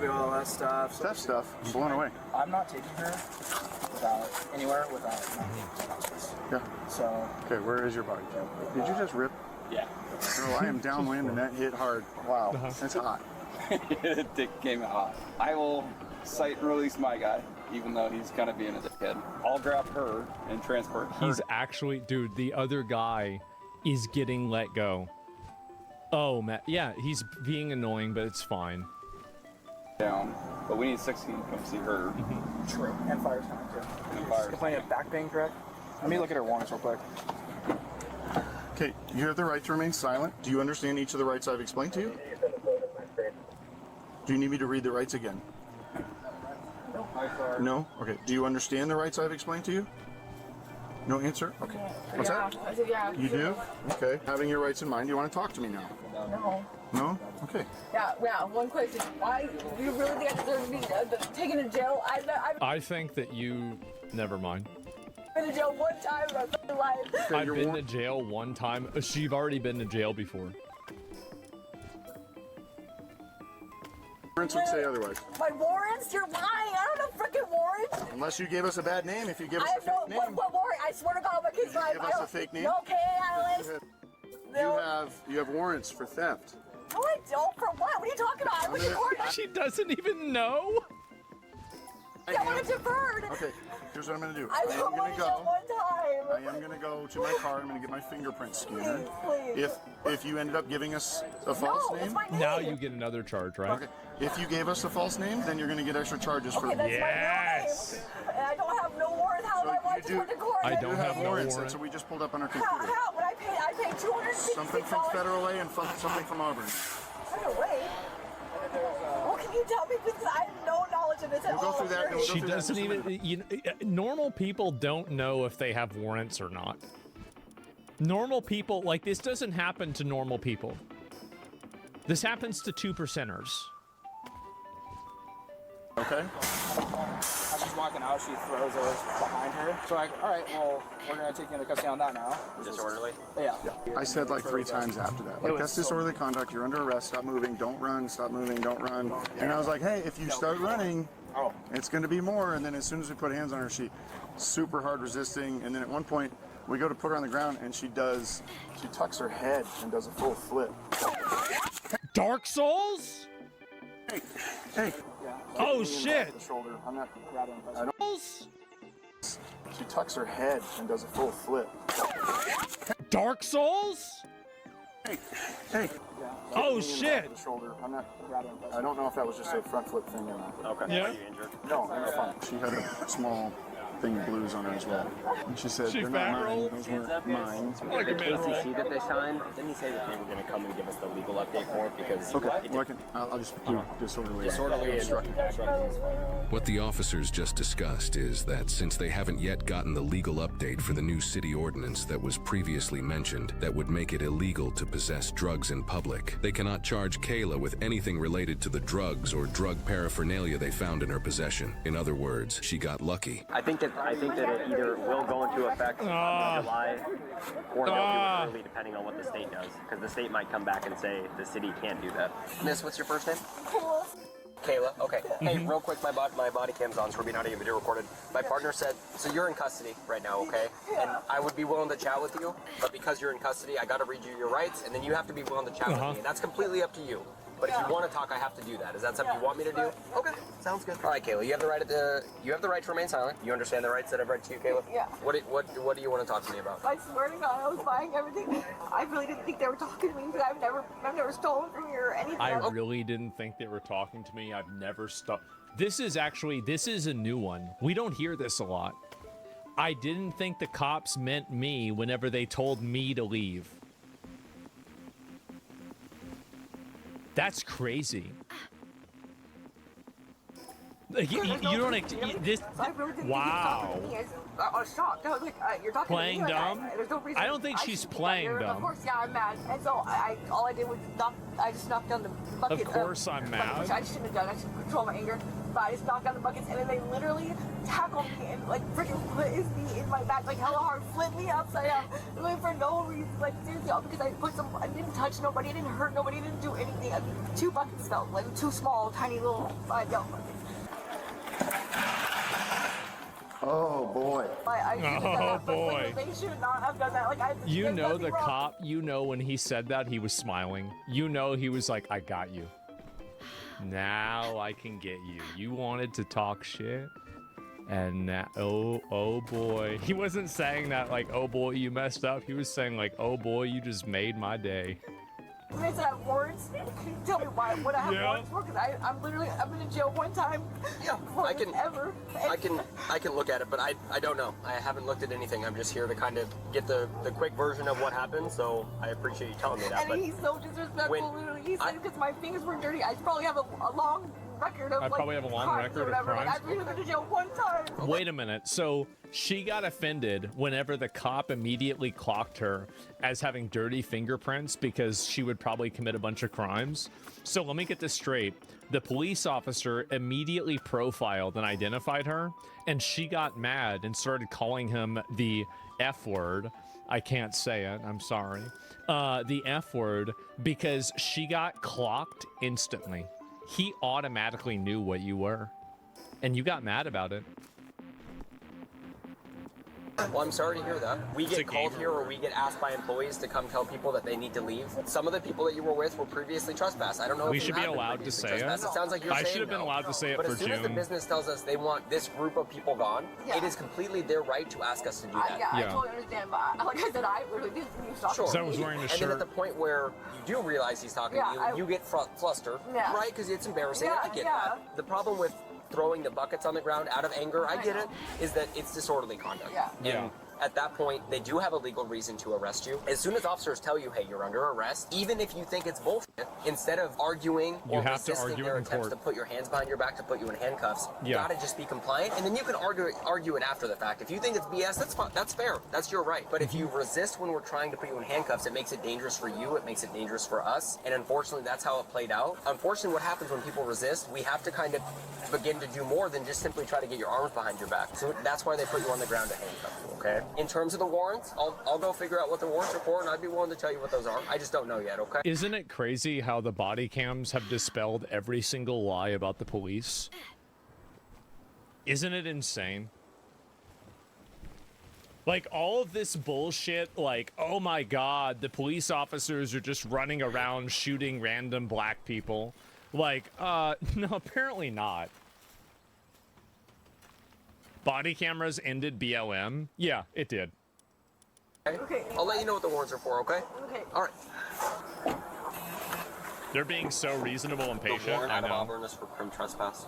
all that stuff. That stuff. I'm blown away. I'm not taking her anywhere without Yeah. So. Okay, where is your body cam? Did you just rip? Yeah. Bro, I am downwind and that hit hard. Wow, that's hot. Dick came out hot. I will cite and release my guy, even though he's kind of being a dickhead. I'll grab her and transport her. He's actually, dude, the other guy is getting let go. Oh, man. Yeah, he's being annoying, but it's fine. Down, but we need 16 to come see her. True. And Fire's coming too. And Fire's complaining of back pain, correct? Let me look at her warrants real quick. Okay, you have the right to remain silent. Do you understand each of the rights I've explained to you? Do you need me to read the rights again? No? Okay. Do you understand the rights I've explained to you? No answer? Okay. What's that? I said, yeah. You do? Okay. Having your rights in mind, you want to talk to me now? No. No? Okay. Yeah, one question. Why do you really think I deserve to be taken to jail? I think that you... Never mind. I've been to jail one time in my fucking life. I've been to jail one time. She've already been to jail before. Warrants would say otherwise. My warrants? You're lying. I don't have freaking warrants. Unless you gave us a bad name. If you give us a fake name. What warrant? I swear to God, my kid's life. Give us a fake name. Okay, Alice. You have warrants for theft. No, I don't. For what? What are you talking about? I went to court. She doesn't even know. I want it deferred. Okay, here's what I'm gonna do. I just want to go one time. I am gonna go to my car. I'm gonna get my fingerprint scanner. Please. If you ended up giving us a false name, it's my name. Now you get another charge, right? Okay. If you gave us a false name, then you're gonna get extra charges for. Okay, that's my real name. And I don't have no warrant. How do I want to go to court? I don't have no warrant. That's what we just pulled up on our computer. How? When I paid $260. Something from Federal Way and something from Auburn. Federal Way? Well, can you tell me? Because I have no knowledge of this at all. We'll go through that. She doesn't even. Normal people don't know if they have warrants or not. Normal people, like, this doesn't happen to normal people. This happens to 2%ers. Okay. As she's walking out, she throws us behind her. So like, all right, well, we're gonna take you into custody on that now. Disorderly? Yeah. I said like 3 times after that. Like, that's disorderly conduct. You're under arrest. Stop moving. Don't run. Stop moving. Don't run. And I was like, hey, if you start running, it's going to be more. And then as soon as we put hands on her, she super hard resisting. And then at one point, we go to put her on the ground, and she tucks her head and does a full flip. Dark Souls? Hey, hey. Oh shit! I'm not grabbing her. She tucks her head and does a full flip. Dark Souls? Hey, hey. Oh shit! I'm not grabbing her. I don't know if that was just a front flip thing or not. Okay. Yeah. Are you injured? No, I'm fine. She had a small thing blues on her as well. And she said, She they're fat not mine. rolled? Those weren't mine. Like a the mid-roll. KCC that they signed, didn't he say that they were going to come and give us the legal update for it? Because Okay, well, I'll just do disorderly. Disorderly obstructions. What the officers just discussed is that since they haven't yet gotten the legal update for the new city ordinance that was previously mentioned that would make it illegal to possess drugs in public, they cannot charge Kayla with anything related to the drugs or drug paraphernalia they found in her possession. In other words, she got lucky. I think that it either will go into effect in July or they'll do it early, depending on what the state does. Because the state might come back and say the city can't do that. Miss, what's your first name? Kayla. Okay. Hey, real quick, my body cam's on, so we're being audio video recorded. My partner said, so you're in custody right now, okay? And I would be willing to chat with you, but because you're in custody, I got to read you your rights, and then you have to be willing to chat with me, and that's completely up to you. But if you want to talk, I have to do that. Is that something you want me to do? Okay, sounds good. All right, Kayla, you have the right to remain silent. You understand the rights that I've read to you, Kayla? Yeah. What do you want to talk to me about? I swear to God, I was buying everything. I really didn't think they were talking to me because I've never stolen from you or anything. I really didn't think they were talking to me. I've never stopped. This is a new one. We don't hear this a lot. I didn't think the cops meant me whenever they told me to leave. That's crazy. You don't. This. Wow. I was shocked. I was like, "You're talking Playing to me like dumb? that. There's no reason." I don't think she's should be playing here. dumb. Of course, yeah, I'm mad. And so all I did was I just knocked down the bucket. Of course I'm mad. Which I shouldn't have done. I should control my anger. But I just knocked down the buckets, and then they literally tackled me and like freaking put his knee in my back, like hella hard, flipped me upside down, like for no reason, like seriously, all because I didn't touch nobody, I didn't hurt nobody, I didn't do anything. I mean, 2 buckets fell, like 2 small, tiny little yellow buckets. Oh boy. Oh boy. They should not have done that. Like You know the cop, you know when he said that, he was smiling. You know he was like, I got you. Now I can get you. You wanted to talk shit. And now, oh boy. He wasn't saying that like, oh boy, you messed up. He was saying like, oh boy, you just made my day. You guys have warrants? Can you tell me what I have warrants for? Because I've been in jail 1 time. Yeah, I can look at it, but I don't know. I haven't looked at anything. I'm just here to kind of get the quick version of what happened. So I appreciate you telling me that. And he's so disrespectful. Literally, he said because my fingers were dirty. I probably have a long record of probably have a long record of crimes. I've been to jail 1 time. Wait a minute. So she got offended whenever the cop immediately clocked her as having dirty fingerprints because she would probably commit a bunch of crimes. So let me get this straight. The police officer immediately profiled and identified her, and she got mad and started calling him the F word. I can't say it. I'm sorry. The F word, because she got clocked instantly. He automatically knew what you were, and you got mad about it. Well, I'm sorry to hear that. We get called here or we get asked by employees to come tell people that they need to leave. Some of the people that you were with were previously trespassed. I don't know if We you should be have been allowed to previously say it. trespassed. It sounds like you're I saying should have been no. allowed to say it But for as soon as the June. business tells us they want this group of people gone, it is completely their right to ask us to do that. I totally understand, but like I said, I literally didn't think he was talking Sure. to me. And then at the point where you do realize he's talking to you, you get flustered, right? Because it's embarrassing. I get that. The problem with throwing the buckets on the ground out of anger, I get it, is that it's disorderly conduct. And at that point, they do have a legal reason to arrest you. As soon as officers tell you, hey, you're under arrest, even if you think it's bullshit, instead of arguing or resisting their attempts to put your hands behind your back to put you in handcuffs, you gotta just be compliant, and then you can argue it after the fact. If you think it's BS, that's fine. That's fair. That's your right. But if you resist when we're trying to put you in handcuffs, it makes it dangerous for you. It makes it dangerous for us. And unfortunately, that's how it played out. Unfortunately, what happens when people resist, we have to kind of begin to do more than just simply try to get your arms behind your back. So that's why they put you on the ground to handcuff you, okay? In terms of the warrants, I'll go figure out what the warrants are for, and I'd be willing to tell you what those are. I just don't know yet, okay? Isn't it crazy how the body cams have dispelled every single lie about the police? Isn't it insane? Like, all of this bullshit, like, oh my god, the police officers are just running around shooting random black people. Like, no, apparently not. Body cameras ended BLM? Yeah, it did. Okay. I'll let you know what the warrants are for, okay? Okay. All right. They're being so reasonable and patient. The warrant I out of know. Auburn is for prim trespass.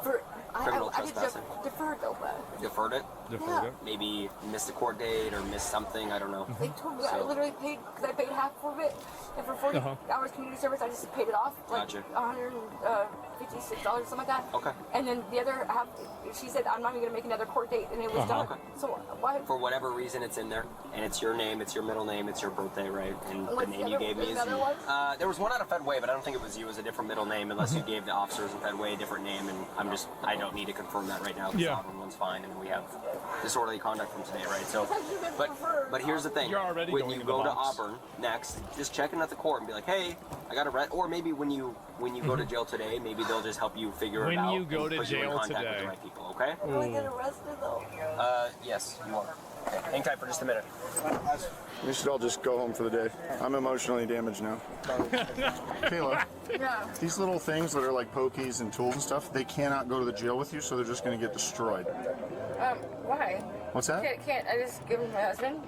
For Criminal I could trespassing. defer though, but Deferred it? Deferred it. Maybe missed a court date or missed something, I don't know. they told me I So- literally paid because I paid half of it, and for 40 hours community service, I just paid it off, like Gotcha. $156, something like that. Okay. And then the other half, she said I'm not even gonna make another court date, and it was done. Okay. So why? For whatever reason, it's in there, and it's your name, it's your middle name, it's your birthday, right? And the What's name the you other- gave me is. there's another one? There was one out of Fedway, but I don't think it was you. It was a different middle name, unless you gave the officers in Fedway a different name. And I don't need to confirm that right now. The Sovereign one's fine, and we have disorderly conduct from today, right? So, but here's the thing: You're already when going you in the go to box. Auburn next, just check in at the court and be like, hey, I got arrested. Or maybe when you go to jail today, maybe they'll just help you figure When it out. you go and to put you in jail contact with today. the right people, okay? I'm gonna get arrested though. Yes, you are. Okay, hang tight for just a minute. We should all just go home for the day. I'm emotionally damaged now. Kayla, Yeah. these little things that are like pokies and tools and stuff, they cannot go to the jail with you, so they're just going to get destroyed. Why? What's that? Can't I just give him my husband?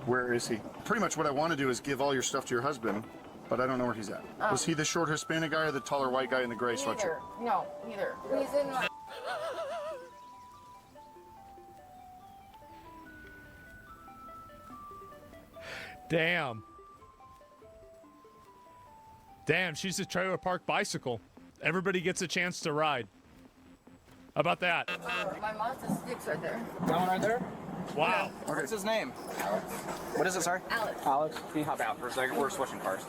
Where is he? Pretty much what I want to do is give all your stuff to your husband, but I don't know where he's at. Was he the short Hispanic guy or the taller white guy in the gray sweatshirt? Neither. No, neither. He's in my. Damn. Damn, she's a trailer park bicycle. Everybody gets a chance to ride. How about that? My Mazda 6 right there. That one right there? Wow. What's his name? Alex. What is it, sorry? Alex. Alex, can you hop out for a second? We're switching cars.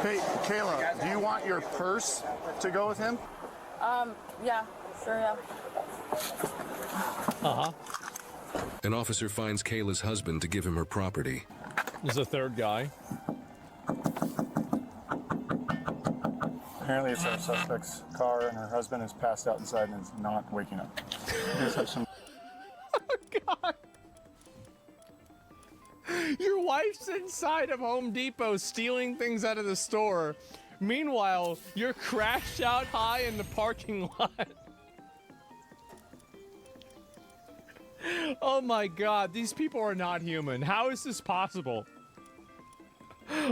Hey, Kayla, do you want your purse to go with him? Yeah, sure, yeah. Uh-huh. An officer finds Kayla's husband to give him her property. There's a third guy. Apparently it's our suspect's car, and her husband is passed out inside and is not waking up. You guys have some... Your wife's inside of Home Depot stealing things out of the store. Meanwhile, you're crashed out high in the parking lot. Oh my god, these people are not human. How is this possible?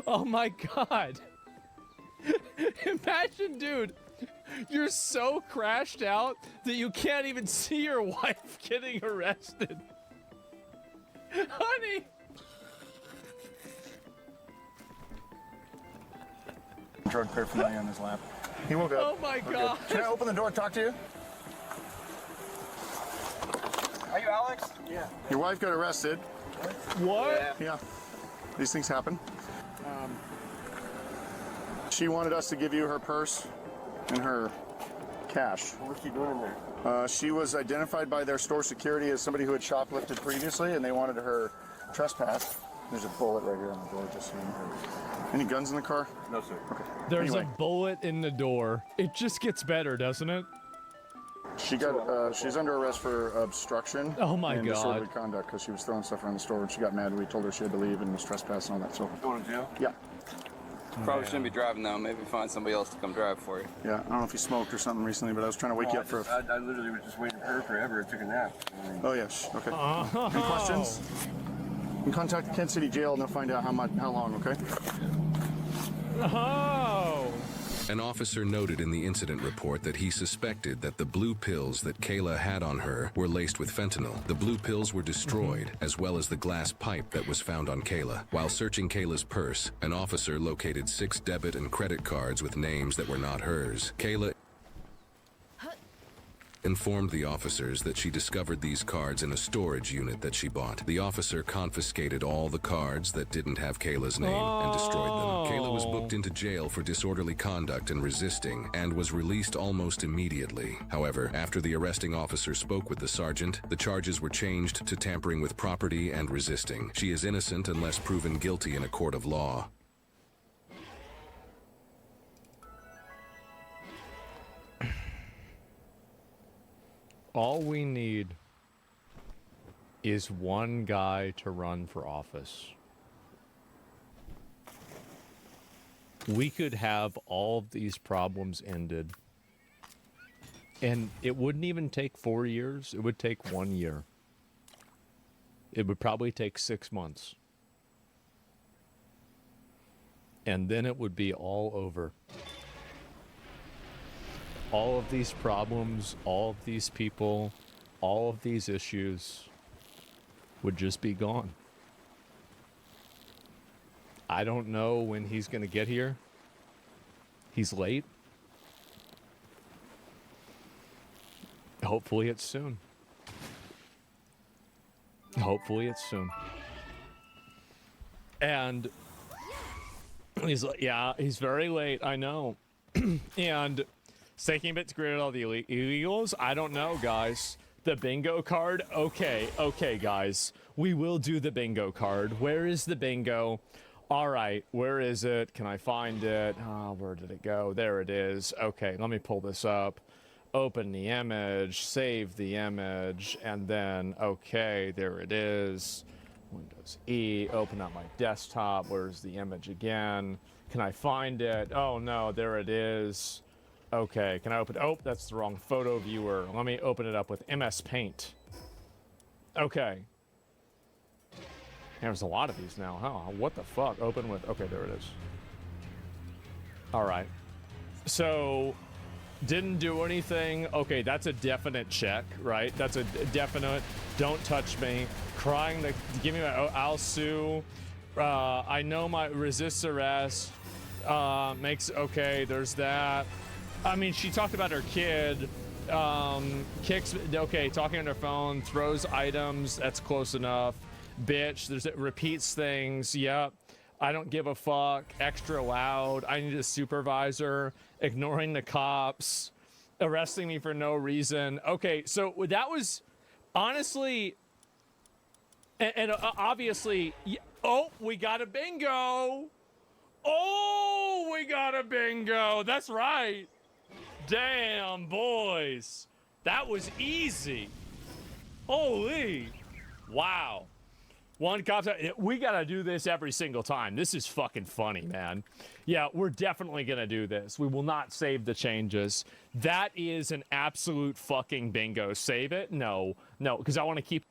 Oh my god. Imagine, dude, you're so crashed out that you can't even see your wife getting arrested. Honey! Drug paraphernalia on his lap. He woke up. Oh my We're god. good. Can I open the door and talk to you? Are you Alex? Yeah. Your wife got arrested. What? Yeah. These things happen. She wanted us to give you her purse and her cash. What's she doing in there? She was identified by their store security as somebody who had shoplifted previously, and they wanted her trespass. There's a bullet right here on the door, just so you know. Any guns in the car? No, sir. Okay. There's Anyway, a bullet in the door. It just gets better, doesn't it? she got. She's under arrest for obstruction. Oh my and God. disorderly conduct because she was throwing stuff around the store and she got mad. We told her she had to leave and was trespassing and all that. So. Going to jail? Yeah. Probably shouldn't be driving though. Maybe find somebody else to come drive for you. Yeah. I don't know if you smoked or something recently, but I was trying to wake you up for. I literally was just waiting for her forever. I took a nap. Oh yes. Okay. Oh. Any questions? You can contact the Kent City Jail and they'll find out how long. Okay. Oh. An officer noted in the incident report that he suspected that the blue pills that Kayla had on her were laced with fentanyl. The blue pills were destroyed, as well as the glass pipe that was found on Kayla. While searching Kayla's purse, an officer located 6 debit and credit cards with names that were not hers. Kayla informed the officers that she discovered these cards in a storage unit that she bought. The officer confiscated all the cards that didn't have Kayla's name and destroyed them. Kayla was booked into jail for disorderly conduct and resisting and was released almost immediately. However, after the arresting officer spoke with the sergeant, the charges were changed to tampering with property and resisting. She is innocent unless proven guilty in a court of law. All we need is one guy to run for office. We could have all of these problems ended. And it wouldn't even take 4 years. It would take 1 year. It would probably take 6 months. And then it would be all over. all of these problems, all of these people, all of these issues would just be gone. I don't know when he's going to get here. He's late. Hopefully it's soon. Hopefully it's soon. And he's like, yeah, he's very late, I know. And it's taking a bit to create all the illegals. I don't know, guys. The bingo card? Okay, guys. We will do the bingo card. Where is the bingo? All right, where is it? Can I find it? Oh, where did it go? There it is. Okay, let me pull this up. Open the image, save the image, and then, okay, there it is. Windows E, open up my desktop. Where's the image again? Can I find it? Oh, no, there it is. Okay, can I open? Oh, that's the wrong photo viewer. Let me open it up with MS Paint. Okay. There's a lot of these now, huh? What the fuck? Open with, okay, there it is. All right. So, didn't do anything. Okay, that's a definite check, right? That's a definite, don't touch me. Crying, the, give me my, I'll sue. I know my resists arrest. Makes, okay, there's that. I mean, she talked about her kid. Kicks, okay, talking on her phone, throws items, that's close enough. Bitch, there's, it repeats things, yep. I don't give a fuck, extra loud, I need a supervisor, ignoring the cops, arresting me for no reason. Okay, so that was, honestly, and obviously, oh, we got a bingo! Oh, we got a bingo, that's right. Damn, boys. That was easy. Holy. Wow. One cop, we gotta do this every single time. This is fucking funny, man. Yeah, we're definitely gonna do this. We will not save the changes. That is an absolute fucking bingo. Save it? No, because I want to keep...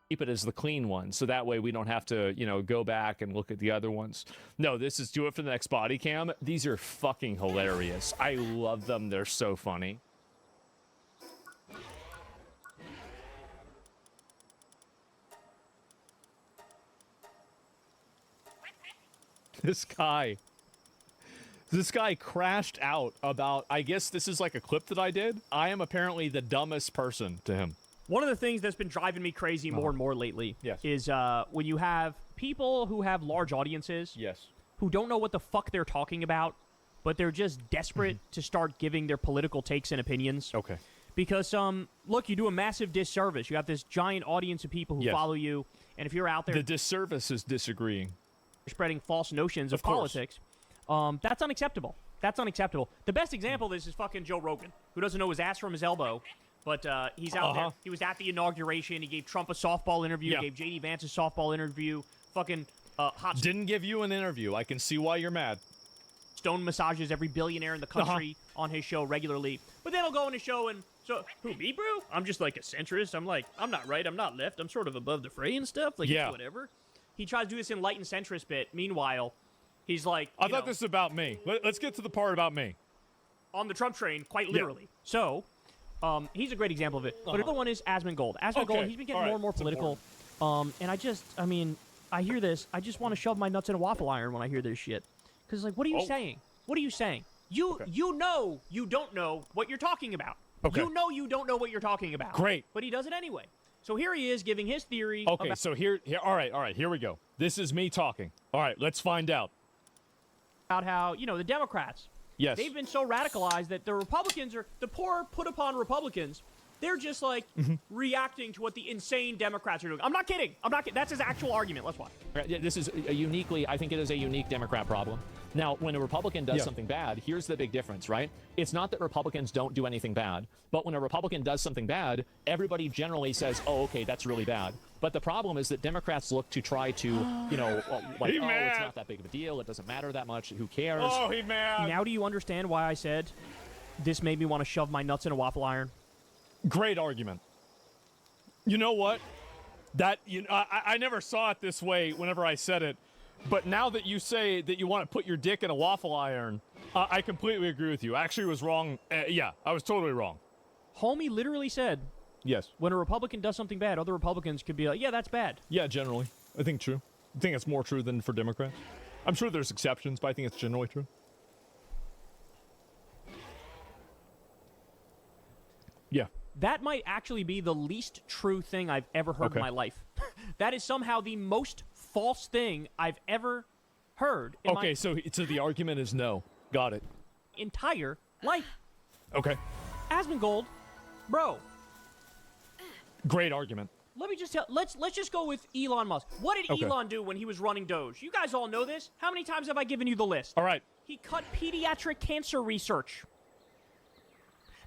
keep it as the clean one, so that way we don't have to, you know, go back and look at the other ones. No, this is do it for the next body cam. These are fucking hilarious. I love them. They're so funny. This guy crashed out about, I guess this is like a clip that I did. I am apparently the dumbest person to him. One of the things that's been driving me crazy more and more lately is when you have people who have large audiences who don't know what the fuck they're talking about, but they're just desperate to start giving their political takes and opinions. Okay. Because, look, you do a massive disservice. You have this giant audience of people who follow you, and if you're out there... The disservice is disagreeing. ...spreading false notions of politics, that's unacceptable. That's unacceptable. The best example of this is fucking Joe Rogan, who doesn't know his ass from his elbow, but he's out there. He was at the inauguration. He gave Trump a softball interview. He gave J.D. Vance a softball interview. Fucking hot... Didn't give you an interview. I can see why you're mad. Stone massages every billionaire in the country on his show regularly. But then he'll go on his show and... So, who, me, bro? I'm just like a centrist. I'm like, I'm not right. I'm not left. I'm sort of above the fray and stuff. Like, it's whatever. He tries to do this enlightened centrist bit. Meanwhile, he's like... I thought this was about me. Let's get to the part about me. On the Trump train, quite literally. So, he's a great example of it. But another one is Asmongold. Asmongold, he's been getting more and more political. And I mean, I hear this. I just want to shove my nuts in a waffle iron when I hear this shit. Because, like, what are you saying? What are you saying? You know you don't know what you're talking about. Okay. You know you don't know what you're talking about. Great. But he does it anyway. So here he is giving his theory. Okay, so here, all right, here we go. This is me talking. All right, let's find out. About how, you know, the Democrats. Yes. They've been so radicalized that the Republicans are, the poor put upon Republicans, they're just like reacting to what the insane Democrats are doing. I'm not kidding. That's his actual argument. Let's watch. This is I think it is a unique Democrat problem. Now, when a Republican does something bad, here's the big difference, right? It's not that Republicans don't do anything bad, but when a Republican does something bad, everybody generally says, oh, okay, that's really bad. But the problem is that Democrats look to try to, you know, like, it's not that big of a deal. It doesn't matter that much. Who cares? Oh, he mad. Now do you understand why I said this made me want to shove my nuts in a waffle iron? Great argument. You know what? I never saw it this way whenever I said it. But now that you say that you want to put your dick in a waffle iron, I completely agree with you. I actually was wrong. Yeah, I was totally wrong. Homie literally said, yes, when a Republican does something bad, other Republicans could be like, yeah, that's bad. Yeah, generally. I think true. I think it's more true than for Democrats. I'm sure there's exceptions, but I think it's generally true. Yeah. That might actually be the least true thing I've ever heard in my life. That is somehow the most false thing I've ever heard in my so the argument is no. Got it. Entire life. Okay. Asmongold, bro. Great argument. Let me just tell. Let's just go with Elon Musk. What did Elon do when he was running Doge? You guys all know this. How many times have I given you the list? All right. He cut pediatric cancer research.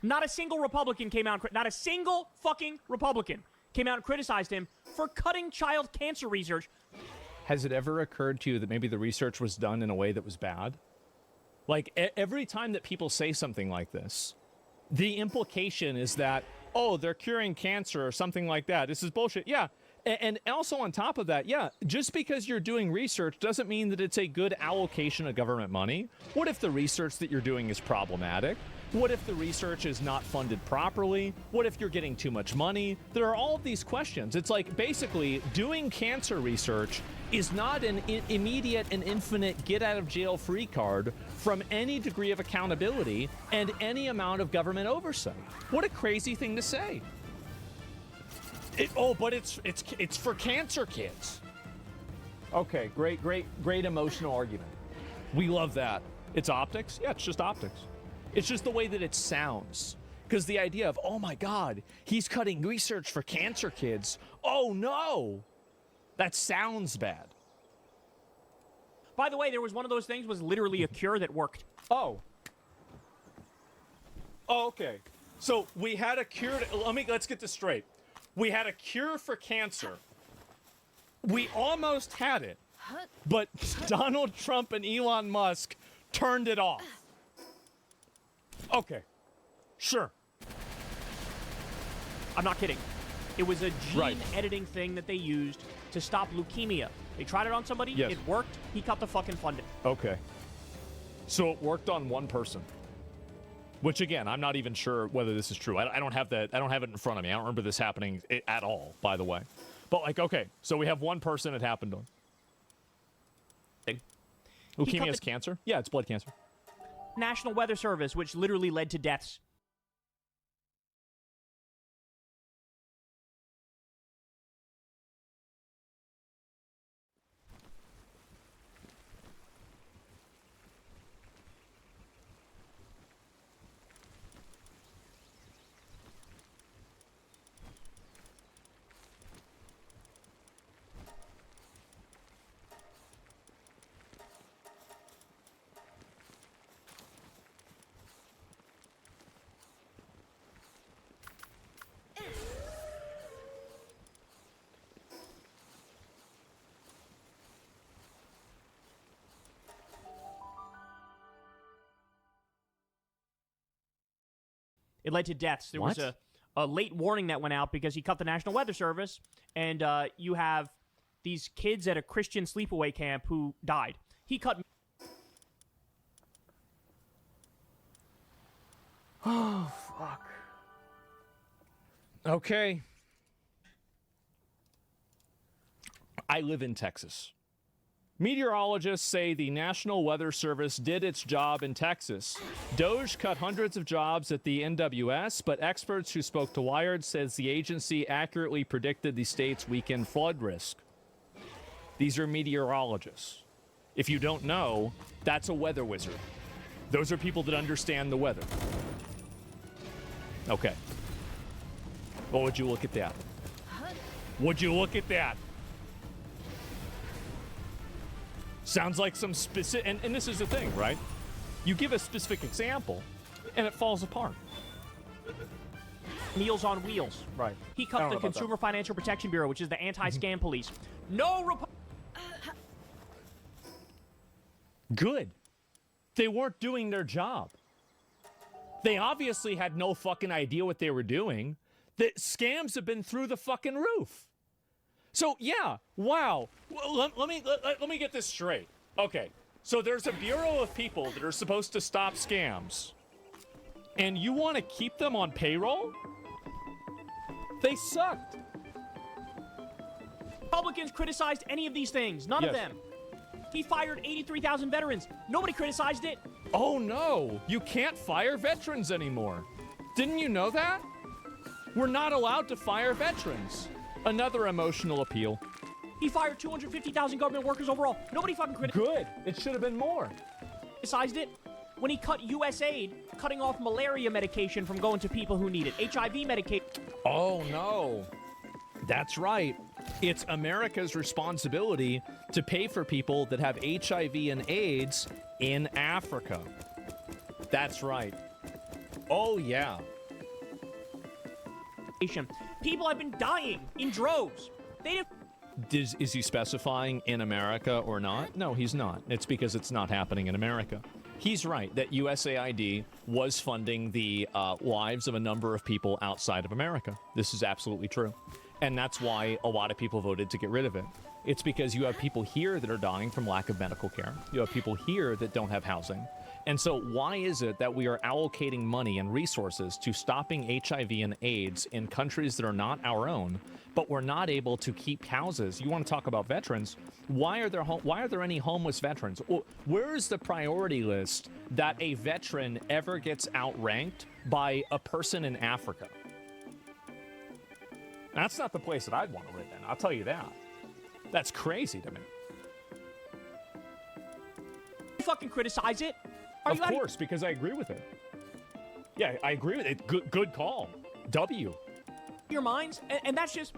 Not a single Republican came out. Not a single fucking Republican came out and criticized him for cutting child cancer research. Has it ever occurred to you that maybe the research was done in a way that was bad? Like, every time that people say something like this, the implication is that, oh, they're curing cancer or something like that. This is bullshit. Yeah. And also on top of that, yeah, just because you're doing research doesn't mean that it's a good allocation of government money. What if the research that you're doing is problematic? What if the research is not funded properly? What if you're getting too much money? There are all of these questions. It's like basically doing cancer research is not an immediate and infinite get-out-of-jail-free card from any degree of accountability and any amount of government oversight. What a crazy thing to say. But it's for cancer kids. Okay, great emotional argument. We love that. It's optics? Yeah, it's just optics. It's just the way that it sounds. Because the idea of, oh my God, he's cutting research for cancer kids. Oh no! That sounds bad. By the way, there was one of those things was literally a cure that worked. Oh, okay. So we had a cure. Let's get this straight. We had a cure for cancer. We almost had it, but Donald Trump and Elon Musk turned it off. Okay, sure. I'm not kidding. It was a gene editing thing that they used to stop leukemia. They tried it on somebody. Yes. It worked. He cut the fucking funding. Okay. So it worked on one person. Which again, I'm not even sure whether this is true. I don't have that. I don't have it in front of me. I don't remember this happening at all, by the way. But like, okay, so we have one person it happened on. Leukemia is cancer? Yeah, it's blood cancer. National Weather Service, which literally led to deaths. It led to deaths. There was a late warning that went out because he cut the National Weather Service, and you have these kids at a Christian sleepaway camp who died. He cut... Oh, fuck. Okay. I live in Texas. Meteorologists say the National Weather Service did its job in Texas. DOGE cut hundreds of jobs at the NWS, but experts who spoke to Wired says the agency accurately predicted the state's weekend flood risk. These are meteorologists. If you don't know, that's a weather wizard. Those are people that understand the weather. Okay. Well, would you look at that? Would you look at that? Sounds like some specific, and this is the thing, right? You give a specific example, and it falls apart. Meals on Wheels. Right. He cut the Consumer Financial Protection Bureau, which is the anti-scam police. No Good. They weren't doing their job. They obviously had no fucking idea what they were doing. The scams have been through the fucking roof. So, yeah, wow. Let me get this straight. Okay, so there's a bureau of people that are supposed to stop scams, and you want to keep them on payroll? They sucked. Republicans criticized any of these things. None of them. He fired 83,000 veterans. Nobody criticized it. Oh, no. You can't fire veterans anymore. Didn't you know that? We're not allowed to fire veterans. Another emotional appeal. He fired 250,000 government workers overall. Nobody fucking criticized. Good. It should have been more. Criticized it when he cut USAID, cutting off malaria medication from going to people who need it. HIV medication. Oh, no. That's right. It's America's responsibility to pay for people that have HIV and AIDS in Africa. That's right. Oh, yeah. People have been dying in droves. Is he specifying in America or not? No, he's not. It's because it's not happening in America. He's right that USAID was funding the lives of a number of people outside of America. This is absolutely true. And that's why a lot of people voted to get rid of it. It's because you have people here that are dying from lack of medical care. You have people here that don't have housing. And so why is it that we are allocating money and resources to stopping HIV and AIDS in countries that are not our own, but we're not able to keep houses? You want to talk about veterans? Why are there any homeless veterans? Where is the priority list that a veteran ever gets outranked by a person in Africa? That's not the place that I'd want to live in. I'll tell you that. That's crazy to me. You fucking criticize it? Of course, because I agree with it. Yeah, I agree with it. Good call. W. Your minds, and that's just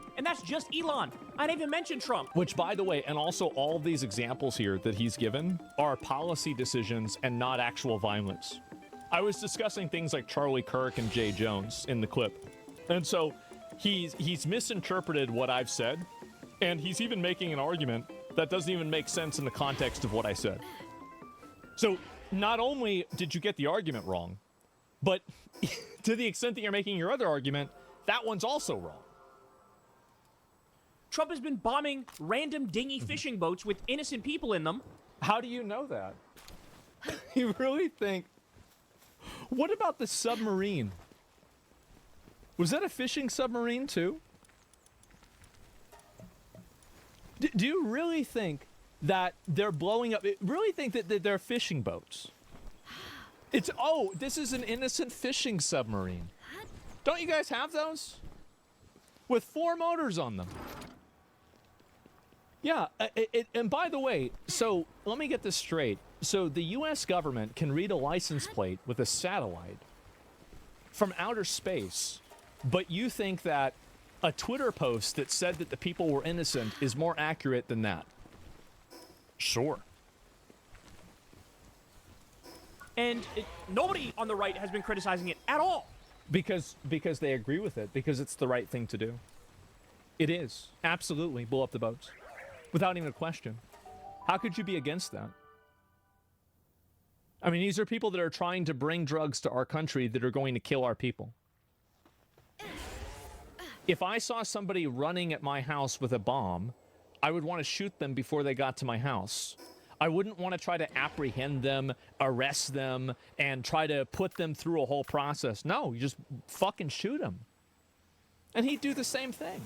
Elon. I didn't even mention Trump. Which, by the way, and also all of these examples here that he's given are policy decisions and not actual violence. I was discussing things like Charlie Kirk and Jay Jones in the clip, and so he's misinterpreted what I've said, and he's even making an argument that doesn't even make sense in the context of what I said. So not only did you get the argument wrong, but to the extent that you're making your other argument, that one's also wrong. Trump has been bombing random dingy fishing boats with innocent people in them. How do you know that? You really think... What about the submarine? Was that a fishing submarine, too? Do you really think that they're blowing up... Really think that they're fishing boats? It's... Oh, this is an innocent fishing submarine. Don't you guys have those? With 4 motors on them. Yeah, and by the way, so let me get this straight. So the U.S. government can read a license plate with a satellite from outer space, but you think that a Twitter post that said that the people were innocent is more accurate than that? Sure. And nobody on the right has been criticizing it at all. Because they agree with it, because it's the right thing to do. It is. Absolutely. Blow up the boats. Without even a question. How could you be against that? I mean, these are people that are trying to bring drugs to our country that are going to kill our people. If I saw somebody running at my house with a bomb, I would want to shoot them before they got to my house. I wouldn't want to try to apprehend them, arrest them, and try to put them through a whole process. No, you just fucking shoot them. And he'd do the same thing.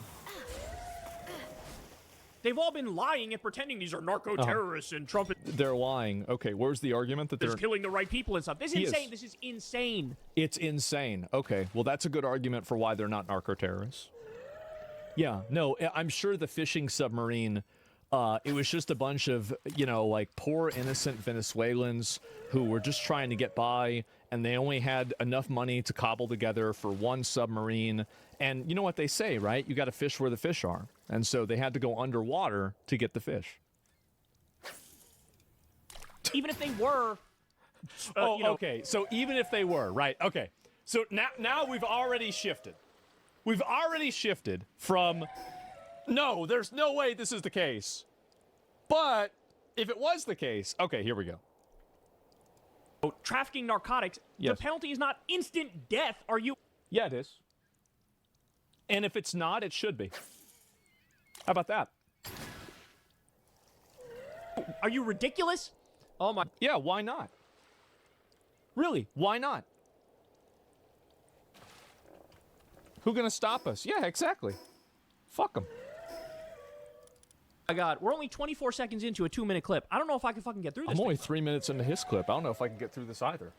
They've all been lying and pretending these are narco-terrorists and Trump... They're lying. Okay, where's the argument that they're... killing the right people and stuff. This is insane. This is insane. It's insane. Okay, well, that's a good argument for why they're not narco-terrorists. Yeah, no, I'm sure the fishing submarine... it was just a bunch of, you know, like, poor, innocent Venezuelans who were just trying to get by, and they only had enough money to cobble together for one submarine. And you know what they say, right? You got to fish where the fish are. And so they had to go underwater to get the fish. Even if they were... you know, okay, so even if they were, right, okay. So now we've already shifted. We've already shifted from... No, there's no way this is the case. But if it was the case, okay, here we go. Trafficking narcotics, yes. The penalty is not instant death. Are you... Yeah, it is. And if it's not, it should be. How about that? Are you ridiculous? Oh my... Yeah, why not? Really, why not? Who gonna stop us? Yeah, exactly. Fuck them. My God, we're only 24 seconds into a 2-minute clip. I don't know if I can fucking get through this. I'm only 3 minutes into his clip. I don't know if I can get through this either.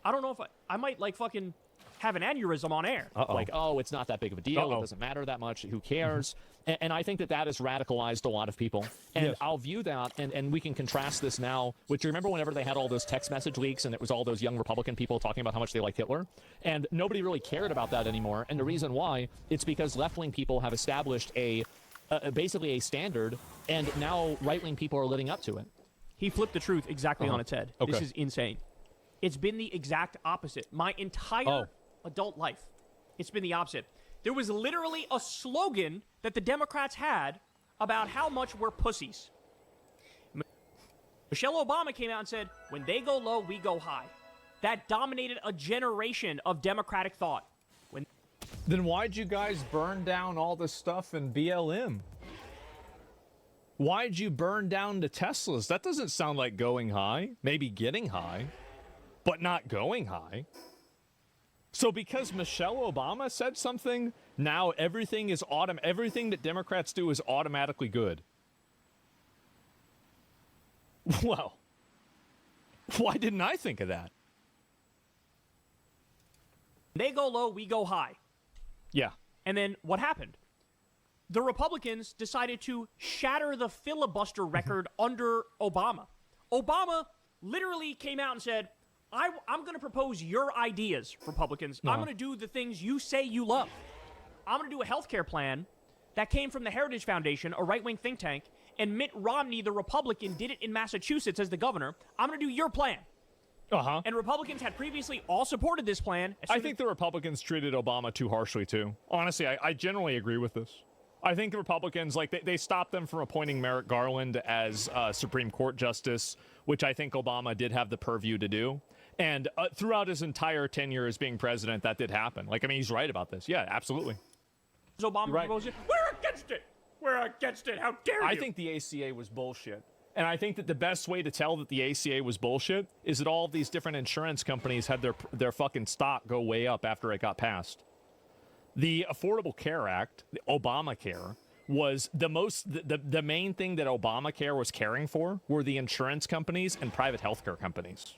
I don't know if I might, like, fucking have an aneurysm on air. Like, oh, it's not that big of a deal. It doesn't matter that much. Who cares? And I think that has radicalized a lot of people. And yes. I'll view that, and we can contrast this now. Which, you remember whenever they had all those text message leaks, and it was all those young Republican people talking about how much they liked Hitler? And nobody really cared about that anymore. And the reason why, it's because left-wing people have established basically a standard, and now right-wing people are living up to it. He flipped the truth exactly on its head. Okay. This is insane. It's been the exact opposite. My entire adult life, it's been the opposite. There was literally a slogan that the Democrats had about how much we're pussies. Michelle Obama came out and said, when they go low, we go high. That dominated a generation of Democratic thought. Then why'd you guys burn down all the stuff in BLM? Why'd you burn down the Teslas? That doesn't sound like going high. Maybe getting high, but not going high. So because Michelle Obama said something, now everything that Democrats do is automatically good. Well, why didn't I think of that? They go low, we go high. Yeah. And then what happened? The Republicans decided to shatter the filibuster record under Obama. Obama literally came out and said, I'm going to propose your ideas, Republicans. I'm going to do the things you say you love. I'm going to do a health care plan that came from the Heritage Foundation, a right-wing think tank, and Mitt Romney, the Republican, did it in Massachusetts as the governor. I'm going to do your plan. And Republicans had previously all supported this plan. I think the Republicans treated Obama too harshly, too. Honestly, I generally agree with this. I think the Republicans, like, they stopped them from appointing Merrick Garland as Supreme Court Justice, which I think Obama did have the purview to do. And throughout his entire tenure as being president, that did happen. Like, I mean, he's right about this. Yeah, absolutely. Obama proposed it. We're against it. we're against it. How dare you? I think the ACA was bullshit. And I think that the best way to tell that the ACA was bullshit is that all of these different insurance companies had their fucking stock go way up after it got passed. The Affordable Care Act, the Obamacare, was the main thing that Obamacare was caring for were the insurance companies and private healthcare companies.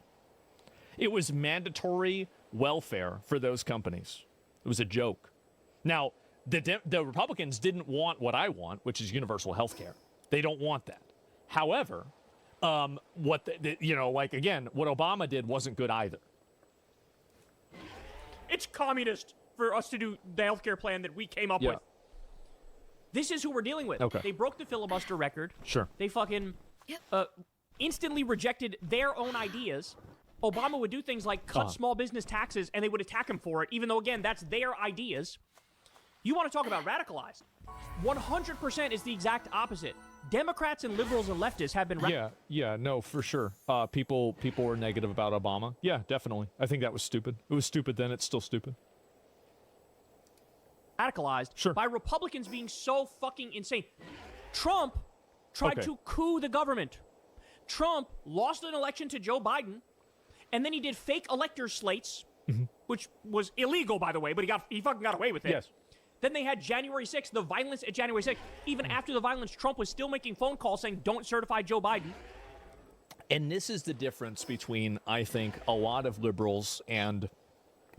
It was mandatory welfare for those companies. It was a joke. Now, the Republicans didn't want what I want, which is universal health care. They don't want that. However, what Obama did wasn't good either. It's communist for us to do the healthcare plan that we came up with. This is who we're dealing with. Okay. They broke the filibuster record. Sure. They fucking instantly rejected their own ideas. Obama would do things like cut small business taxes, and they would attack him for it, even though, again, that's their ideas. You want to talk about radicalized? 100% is the exact opposite. Democrats and liberals and leftists have been... No, for sure. People were negative about Obama. Yeah, definitely. I think that was stupid. It was stupid then. It's still stupid. Radicalized by Republicans being so fucking insane. Trump tried to coup the government. Trump lost an election to Joe Biden, and then he did fake elector slates, which was illegal, by the way, but he fucking got away with it. Yes. Then they had January 6th, the violence at January 6th. Even after the violence, Trump was still making phone calls saying, don't certify Joe Biden. And this is the difference between, I think, a lot of liberals and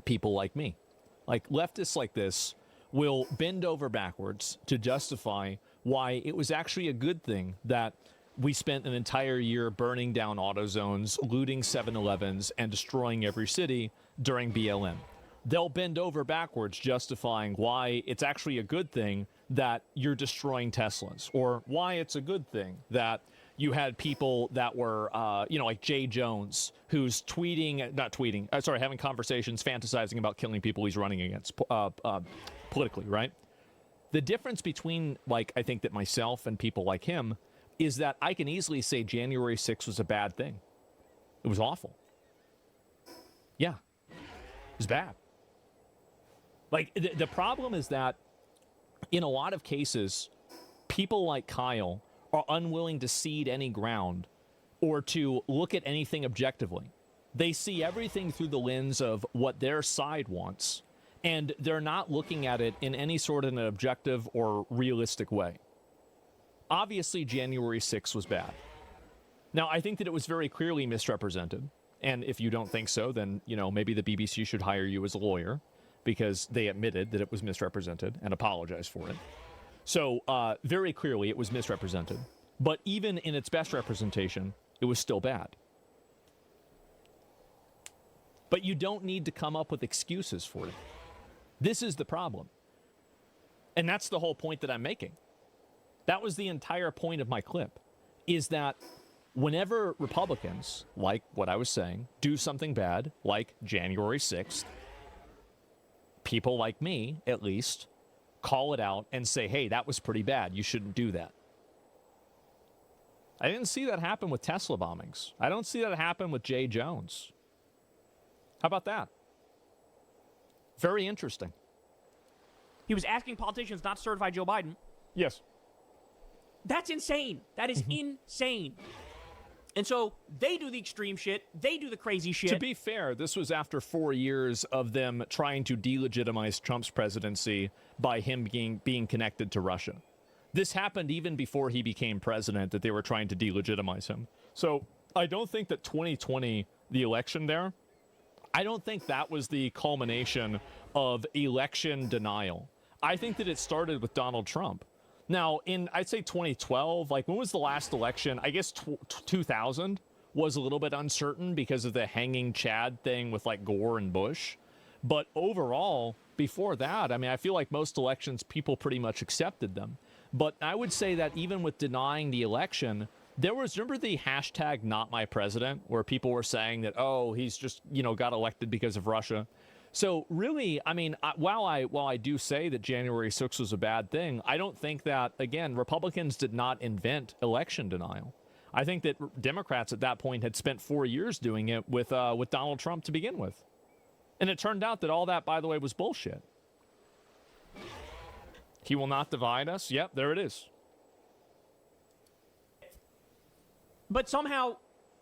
people like me. Like, leftists like this will bend over backwards to justify why it was actually a good thing that we spent an entire year burning down auto zones, looting 7-Elevens, and destroying every city during BLM. They'll bend over backwards justifying why it's actually a good thing that you're destroying Teslas, or why it's a good thing that you had people that were, like Jay Jones, who's having conversations, fantasizing about killing people he's running against politically, right? The difference between, I think that myself and people like him is that I can easily say January 6th was a bad thing. It was awful. Yeah. It was bad. The problem is that in a lot of cases, people like Kyle are unwilling to cede any ground or to look at anything objectively. They see everything through the lens of what their side wants, and they're not looking at it in any sort of an objective or realistic way. Obviously, January 6th was bad. Now, I think that it was very clearly misrepresented. And if you don't think so, then, maybe the BBC should hire you as a lawyer, because they admitted that it was misrepresented and apologized for it. So, very clearly, it was misrepresented. But even in its best representation, it was still bad. But you don't need to come up with excuses for it. This is the problem. And that's the whole point that I'm making. That was the entire point of my clip, is that whenever Republicans, like what I was saying, do something bad, like January 6th, people like me, at least, call it out and say, hey, that was pretty bad. You shouldn't do that. I didn't see that happen with Tesla bombings. I don't see that happen with Jay Jones. How about that? Very interesting. He was asking politicians not to certify Joe Biden. Yes. That's insane. That is insane. And so they do the extreme shit. They do the crazy shit. To be fair, this was after 4 years of them trying to delegitimize Trump's presidency by him being connected to Russia. This happened even before he became president, that they were trying to delegitimize him. So I don't think that 2020, the election there, I don't think that was the culmination of election denial. I think that it started with Donald Trump. Now, I'd say 2012, when was the last election? I guess 2000 was a little bit uncertain because of the hanging Chad thing with Gore and Bush. But overall, before that, I feel like most elections, people pretty much accepted them. But I would say that even with denying the election, there was, remember the hashtag #NotMyPresident, where people were saying that, oh, he's just, got elected because of Russia. So really, while I do say that January 6th was a bad thing, I don't think that, again, Republicans did not invent election denial. I think that Democrats at that point had spent 4 years doing it with Donald Trump to begin with. And it turned out that all that, by the way, was bullshit. He will not divide us. Yep, there it is. But somehow,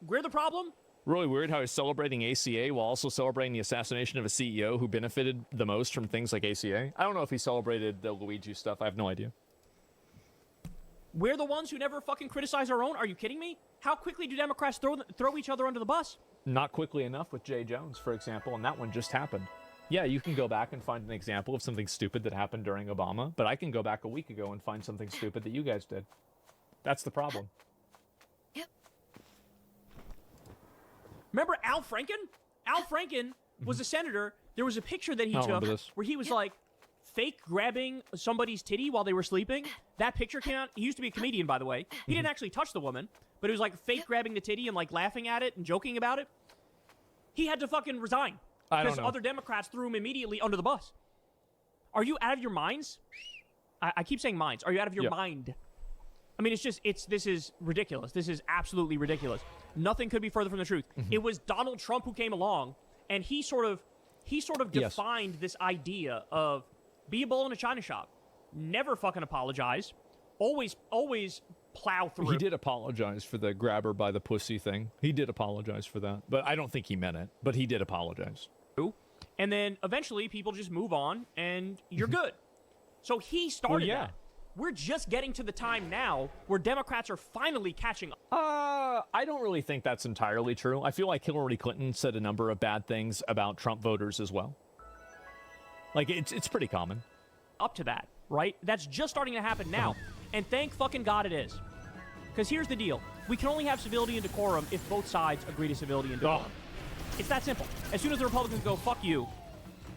we're the problem? Really weird how he's celebrating ACA while also celebrating the assassination of a CEO who benefited the most from things like ACA. I don't know if he celebrated the Luigi stuff. I have no idea. We're the ones who never fucking criticize our own? Are you kidding me? How quickly do Democrats throw each other under the bus? Not quickly enough with Jay Jones, for example, and that one just happened. Yeah, you can go back and find an example of something stupid that happened during Obama, but I can go back a week ago and find something stupid that you guys did. That's the problem. Remember Al Franken? Al Franken was a senator. There was a picture that he took where he was like fake grabbing somebody's titty while they were sleeping. That picture came out. He used to be a comedian, by the way. He didn't actually touch the woman, but it was like fake grabbing the titty and like laughing at it and joking about it. He had to fucking resign because other Democrats threw him immediately under the bus. Are you out of your minds? I keep saying minds. Are you out of your mind? I mean, this is ridiculous. This is absolutely ridiculous. Nothing could be further from the truth. It was Donald Trump who came along, and he sort of defined this idea of be a bull in a china shop, never fucking apologize, always plow through. He did apologize for the grab her by the pussy thing. He did apologize for that, but I don't think he meant it. But he did apologize. And then eventually people just move on, and you're good. So he started that. We're just getting to the time now where Democrats are finally catching up. I don't really think that's entirely true. I feel like Hillary Clinton said a number of bad things about Trump voters as well. Like, it's pretty common. Up to that, right? That's just starting to happen now. And thank fucking God it is. Because here's the deal. We can only have civility and decorum if both sides agree to civility and decorum. It's that simple. As soon as the Republicans go, fuck you,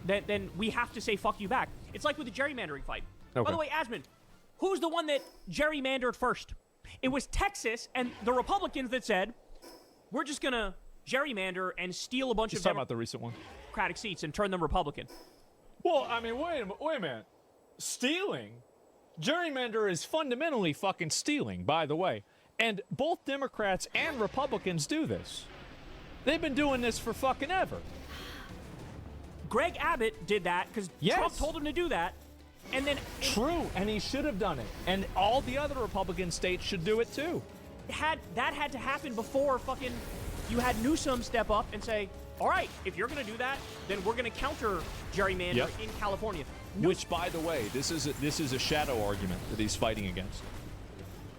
then we have to say fuck you back. It's like with the gerrymandering fight. By the way, Asmund, who's the one that gerrymandered first? It was Texas and the Republicans that said, we're just going to gerrymander and steal a bunch of talking about the recent one. Democratic seats and turn them Republican. Well, I mean, wait a minute. Stealing? Gerrymander is fundamentally fucking stealing, by the way. And both Democrats and Republicans do this. They've been doing this for fucking ever. Greg Abbott did that because Trump told him to do that. And then True, and he should have done it. And all the other Republican states should do it too. That had to happen before fucking you had Newsom step up and say, all right, if you're going to do that, then we're going to counter gerrymander in California. Which, by the way, this is a shadow argument that he's fighting against.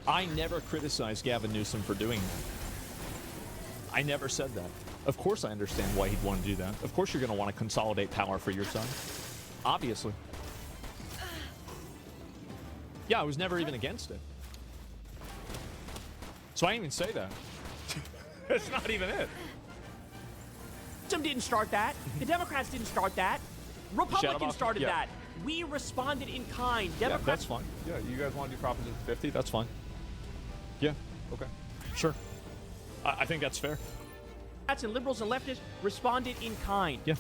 I never criticized Gavin Newsom for doing that. I never said that. Of course I understand why he'd want to do that. Of course you're going to want to consolidate power for your son. Obviously. Yeah, I was never even against it. So I didn't even say that. That's not even it. Newsom didn't start that. The Democrats didn't start that. Republicans started that. We responded in kind. Democrats. Yeah, that's fine. Yeah, you guys want to do Proposition 50? That's fine. Yeah, okay. Sure. I think that's fair. Democrats and liberals and leftists responded in kind. Yeah.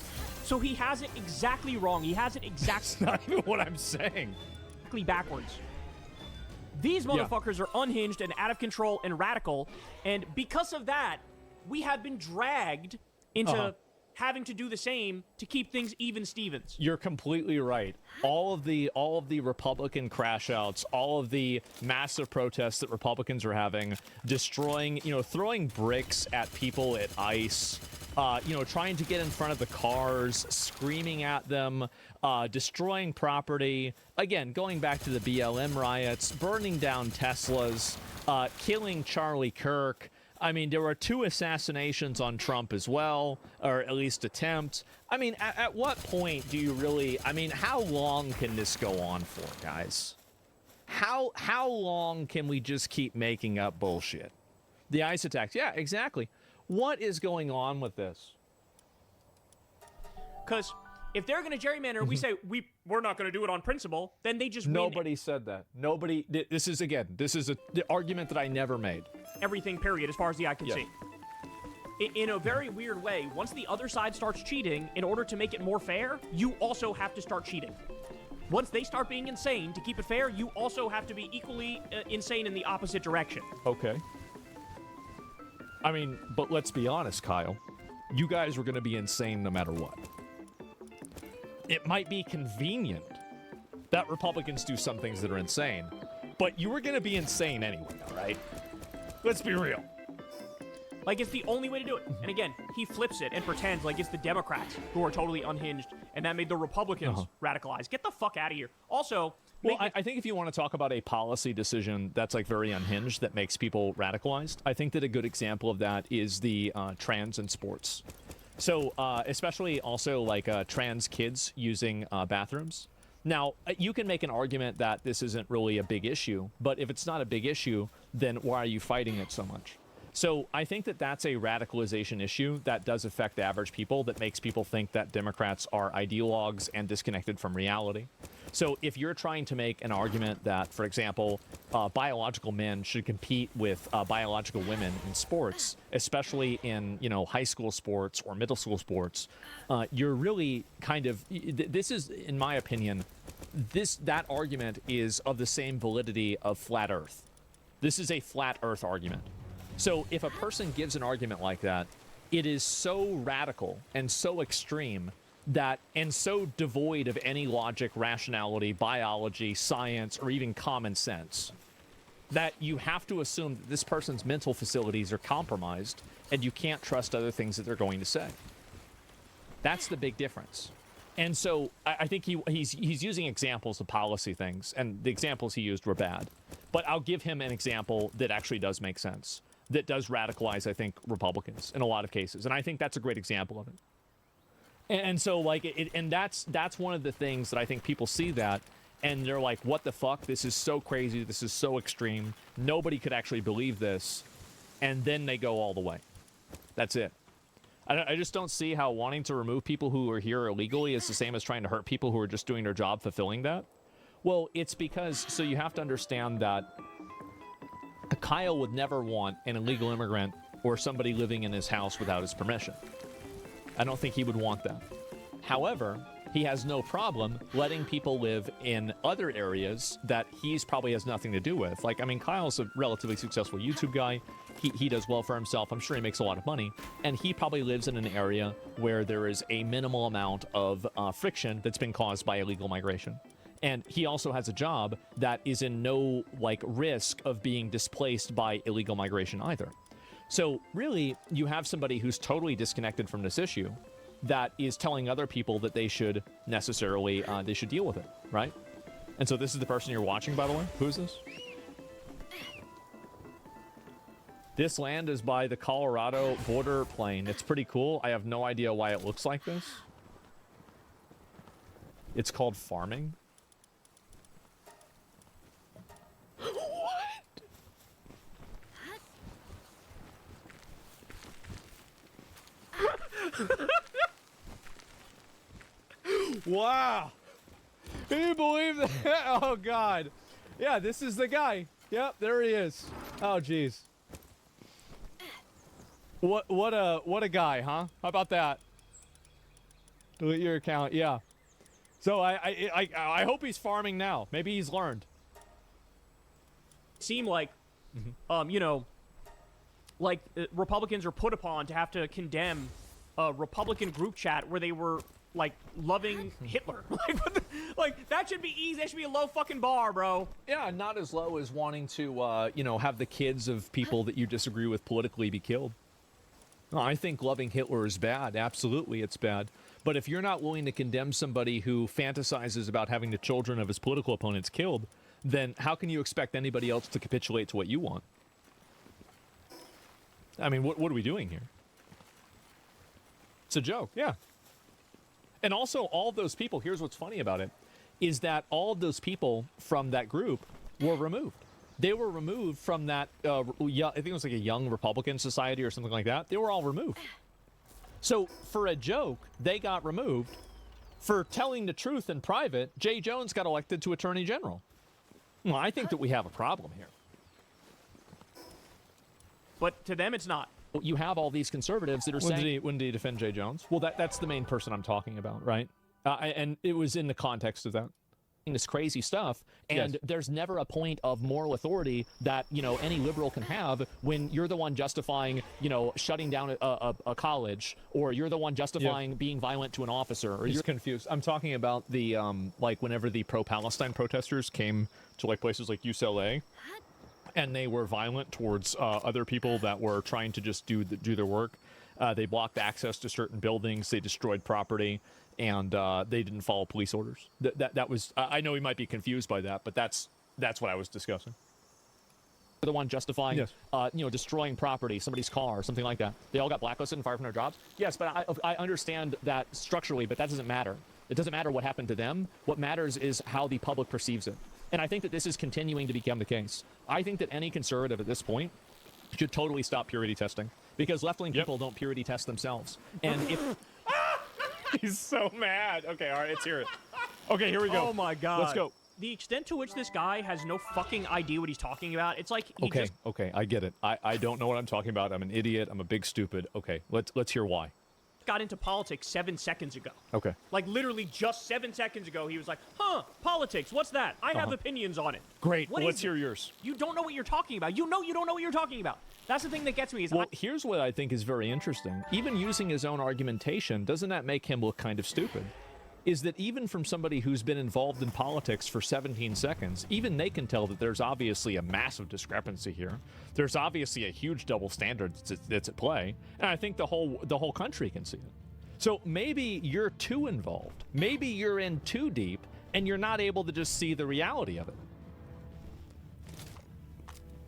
So he has it exactly wrong. He has it exactly. That's not even what I'm saying. Exactly backwards. These motherfuckers are unhinged and out of control and radical, and because of that, we have been dragged into having to do the same to keep things even Stevens. You're completely right. All of the Republican crash outs, all of the massive protests that Republicans are having, destroying, throwing bricks at people at ICE, trying to get in front of the cars, screaming at them, destroying property. Again, going back to the BLM riots, burning down Teslas, killing Charlie Kirk. I mean, there were 2 assassinations on Trump as well, or at least attempts. I mean, at what point do you really... I mean, how long can this go on for, guys? How long can we just keep making up bullshit? The ICE attacks. Yeah, exactly. What is going on with this? Because if they're going to gerrymander, we say we're not going to do it on principle, then they just Nobody said that. Nobody... This is the argument that I never made. Everything, period, as far as the eye can see. In a very weird way, once the other side starts cheating, in order to make it more fair, you also have to start cheating. Once they start being insane, to keep it fair, you also have to be equally insane in the opposite direction. Okay. I mean, but let's be honest, Kyle. You guys were going to be insane no matter what. It might be convenient that Republicans do some things that are insane, but you were going to be insane anyway, all right? Let's be real. Like, it's the only way to do it. And again, he flips it and pretends like it's the Democrats who are totally unhinged, and that made the Republicans radicalized. Get the fuck out of here. Also, well, I think if you want to talk about a policy decision that's like very unhinged that makes people radicalized, I think that a good example of that is the trans in sports. So especially also like trans kids using bathrooms. Now, you can make an argument that this isn't really a big issue, but if it's not a big issue, then why are you fighting it so much? So I think that that's a radicalization issue that does affect the average people, that makes people think that Democrats are ideologues and disconnected from reality. So if you're trying to make an argument that, for example, biological men should compete with biological women in sports, especially in, you know, high school sports or middle school sports, you're really kind of, this is, in my opinion, that argument is of the same validity of flat Earth. This is a flat Earth argument. So if a person gives an argument like that, it is so radical and so extreme that, and so devoid of any logic, rationality, biology, science, or even common sense, that you have to assume that this person's mental facilities are compromised and you can't trust other things that they're going to say. That's the big difference. And so I think he's using examples of policy things, and the examples he used were bad. But I'll give him an example that actually does make sense, that does radicalize, I think, Republicans in a lot of cases. And I think that's a great example of it. And so, like, and that's one of the things that I think people see that, and they're like, what the fuck? This is so crazy. This is so extreme. Nobody could actually believe this. And then they go all the way. That's it. I just don't see how wanting to remove people who are here illegally is the same as trying to hurt people who are just doing their job fulfilling that. Well, it's because, so you have to understand that Kyle would never want an illegal immigrant or somebody living in his house without his permission. I don't think he would want that. However, he has no problem letting people live in other areas that he's probably has nothing to do with. Like, I mean, Kyle's a relatively successful YouTube guy. He does well for himself. I'm sure he makes a lot of money. And he probably lives in an area where there is a minimal amount of friction that's been caused by illegal migration. And he also has a job that is in no, like, risk of being displaced by illegal migration either. So really, you have somebody who's totally disconnected from this issue that is telling other people that they should necessarily, they should deal with it, right? And so this is the person you're watching, by the way? Who is this? This land is by the Colorado border plain. It's pretty cool. I have no idea why it looks like this. It's called farming. Wow. Can you believe that? Oh, God. Yeah, this is the guy. Yep, there he is. Oh, jeez. What a guy, huh? How about that? Delete your account. Yeah. So I hope he's farming now. Maybe he's learned. Seem like, you know, like Republicans are put upon to have to condemn a Republican group chat where they were like loving Hitler. like that should be easy. That should be a low fucking bar, bro. Yeah, not as low as wanting to, you know, have the kids of people that you disagree with politically be killed. No, I think loving Hitler is bad. Absolutely, it's bad. But if you're not willing to condemn somebody who fantasizes about having the children of his political opponents killed, then how can you expect anybody else to capitulate to what you want? I mean, what are we doing here? It's a joke, yeah. And also, all of those people, here's what's funny about it, is that all of those people from that group were removed. They were removed from that, I think it was like a Young Republican Society or something like that. They were all removed. So, for a joke, they got removed. For telling the truth in private, Jay Jones got elected to Attorney General. Well, I think that we have a problem here. But to them, it's not. You have all these conservatives that are saying... When did he defend Jay Jones? Well, that's the main person I'm talking about, right? And it was in the context of that. This crazy stuff, and there's never a point of moral authority that, you know, any liberal can have when you're the one justifying, you know, shutting down a college, or you're the one justifying being violent to an officer, or you're confused. I'm talking about the, like, whenever the pro-Palestine protesters came to, like, places like UCLA, and they were violent towards other people that were trying to just do their work. They blocked access to certain buildings. They destroyed property, and they didn't follow police orders. That was. I know he might be confused by that, but that's what I was discussing. The one justifying, destroying property, somebody's car, something like that. They all got blacklisted and fired from their jobs. Yes, but I understand that structurally, but that doesn't matter. It doesn't matter what happened to them. What matters is how the public perceives it. And I think that this is continuing to become the case. I think that any conservative at this point should totally stop purity testing, because left-wing people don't purity test themselves. And if he's so mad. Okay, all right, let's hear it. Okay, here we go. Oh my God. Let's go. The extent to which this guy has no fucking idea what he's talking about, it's like he just... Okay, I get it. I don't know what I'm talking about. I'm an idiot. I'm a big stupid. Okay, let's hear why. Got into politics 7 seconds ago. Okay. Like literally just 7 seconds ago, he was like, politics, what's that? I have opinions on it. Great, What let's is hear it? yours. You don't know what you're talking about. You don't know what you're talking about. That's the thing that gets me. Is Well, here's what I think is very interesting. Even using his own argumentation, doesn't that make him look kind of stupid? Is that even from somebody who's been involved in politics for 17 seconds, even they can tell that there's obviously a massive discrepancy here. There's obviously a huge double standard that's at play, and I think the whole country can see it. So maybe you're too involved. Maybe you're in too deep, and you're not able to just see the reality of it.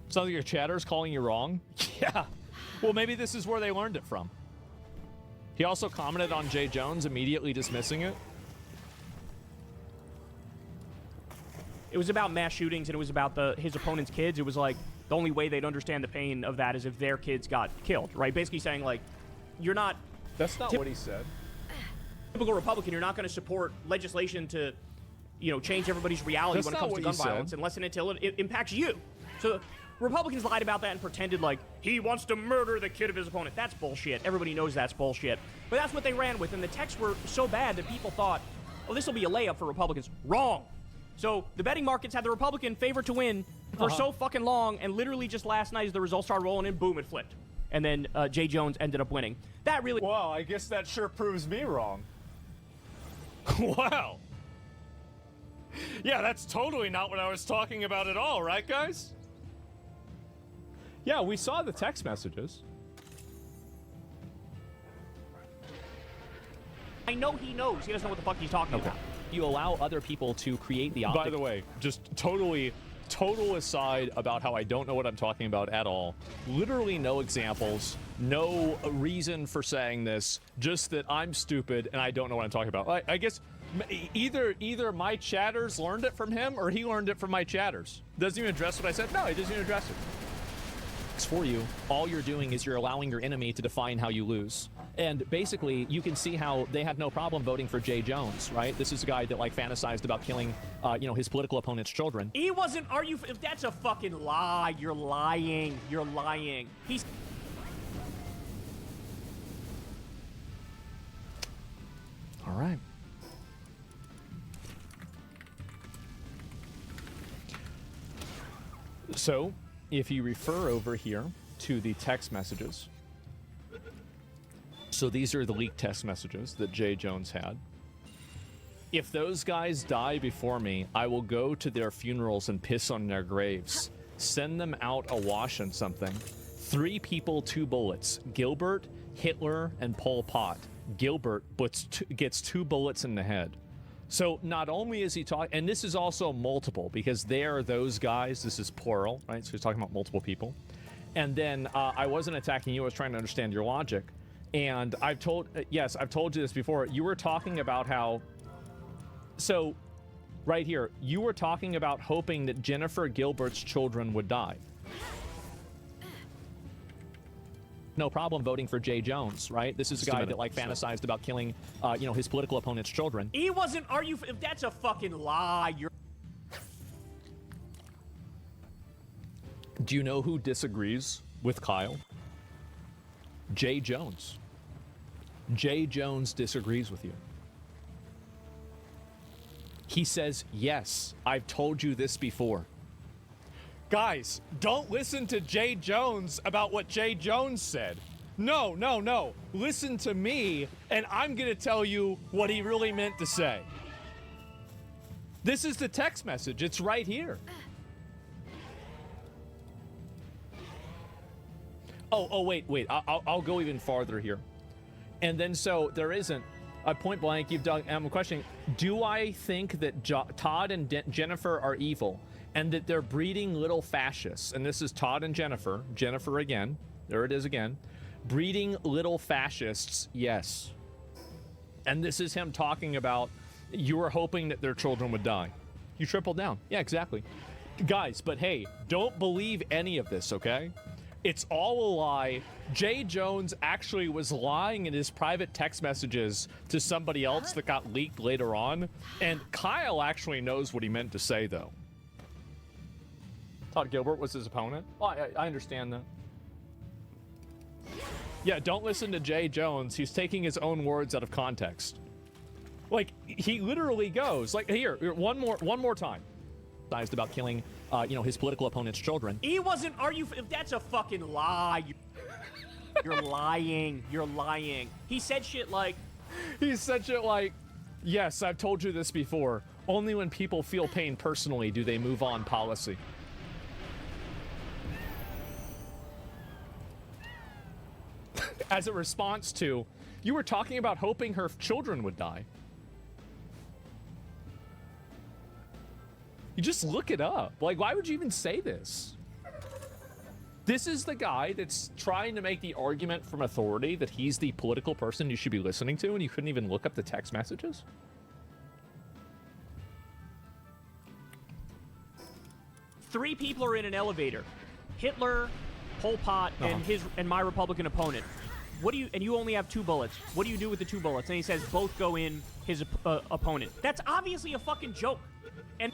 Some of your chatter's calling you wrong? Yeah. Well, maybe this is where they learned it from. He also commented on Jay Jones, immediately dismissing it. It was about mass shootings, and it was about his opponent's kids. It was like the only way they'd understand the pain of that is if their kids got killed, right? Basically saying, like, you're not... That's not what he said. Typical Republican, you're not going to support legislation to, change everybody's reality when it comes to gun violence unless and until it impacts you. So Republicans lied about that and pretended like he wants to murder the kid of his opponent. That's bullshit. Everybody knows that's bullshit. But that's what they ran with, and the texts were so bad that people thought, oh, this will be a layup for Republicans. Wrong. So the betting markets had the Republican favorite to win for so fucking long, and literally just last night as the results started rolling in, boom, it flipped. And then Jay Jones ended up winning. That really... Well, I guess that sure proves me wrong. Wow. Yeah, that's totally not what I was talking about at all, right, guys? Yeah, we saw the text messages. I know he knows. He doesn't know what the fuck he's talking about. You allow other people to create the optic. By the way, just total aside about how I don't know what I'm talking about at all. Literally no examples, no reason for saying this, just that I'm stupid and I don't know what I'm talking about. I guess either my chatters learned it from him or he learned it from my chatters. Doesn't even address what I said? No, he doesn't even address it. For you, all you're doing is you're allowing your enemy to define how you lose. And basically, you can see how they had no problem voting for Jay Jones, right? This is a guy that like fantasized about killing, his political opponent's children. He wasn't. If that's a fucking lie, you're lying. You're lying. He's. All right. So, if you refer over here to the text messages, so these are the leaked text messages that Jay Jones had. If those guys die before me, I will go to their funerals and piss on their graves. Send them out awash in something. 3 people, 2 bullets. Gilbert, Hitler, and Pol Pot. Gilbert gets 2 bullets in the head. So not only is he talking, and this is also multiple, because they are those guys, this is plural, right? So he's talking about multiple people. And then I wasn't attacking you, I was trying to understand your logic. And I've told you this before. You were talking about how, so right here, you were talking about hoping that Jennifer Gilbert's children would die. No problem voting for Jay Jones, right? This is a guy that like fantasized about killing, his political opponent's children. He wasn't. If that's a fucking lie, you're. Do you know who disagrees with Kyle? Jay Jones. Jay Jones disagrees with you. He says, yes, I've told you this before. Guys, don't listen to Jay Jones about what Jay Jones said. No. Listen to me, and I'm going to tell you what he really meant to say. This is the text message. It's right here. Oh, wait. I'll go even farther here. And then so there isn't a point blank. You've done. I'm questioning. Do I think that Todd and Jennifer are evil and that they're breeding little fascists? And this is Todd and Jennifer. Jennifer again. There it is again. Breeding little fascists. Yes. And this is him talking about you were hoping that their children would die. You tripled down. Yeah, exactly. Guys, but hey, don't believe any of this, okay? It's all a lie. Jay Jones actually was lying in his private text messages to somebody else that got leaked later on. And Kyle actually knows what he meant to say, though. Todd Gilbert was his opponent? Oh, I understand that. Yeah, don't listen to Jay Jones. He's taking his own words out of context. Like, he literally goes, like, here, one more time. About killing, his political opponent's children. He wasn't, that's a fucking lie. You're lying. You're lying. He said shit like, yes, I've told you this before. Only when people feel pain personally do they move on policy. As a response to, you were talking about hoping her children would die. You just look it up. Like, why would you even say this? This is the guy that's trying to make the argument from authority that he's the political person you should be listening to, and you couldn't even look up the text messages? Three people are in an elevator. Hitler, Pol Pot, and my Republican opponent. And you only have 2 bullets. What do you do with the 2 bullets? And he says both go in his opponent. That's obviously a fucking joke. And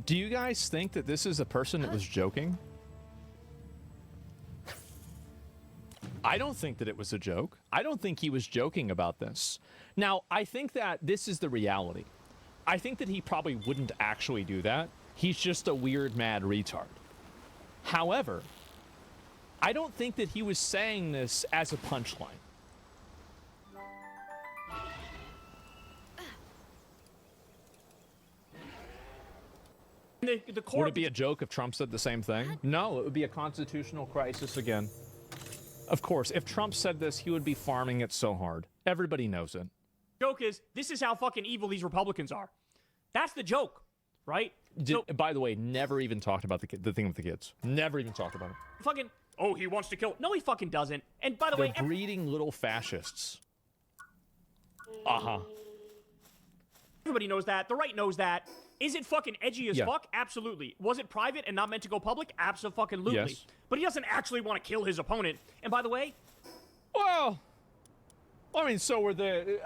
do you guys think that this is a person that was joking? I don't think that it was a joke. I don't think he was joking about this. Now, I think that this is the reality. I think that he probably wouldn't actually do that. He's just a weird, mad retard. However, I don't think that he was saying this as a punchline. The court... Would it be a joke if Trump said the same thing? No, it would be a constitutional crisis again. Of course, if Trump said this, he would be farming it so hard. Everybody knows it. Joke is, this is how fucking evil these Republicans are. That's the joke, right? By the way, never even talked about the thing with the kids. Never even talked about it. Fucking, oh, he wants to kill. No, he fucking doesn't. And by the way... They're breeding little fascists. Uh-huh. Everybody knows that. The right knows that. Is it fucking edgy as fuck? Absolutely. Was it private and not meant to go public? Abso-fucking-lutely. Yes. But he doesn't actually want to kill his opponent. And by the way... Well, I mean, so were the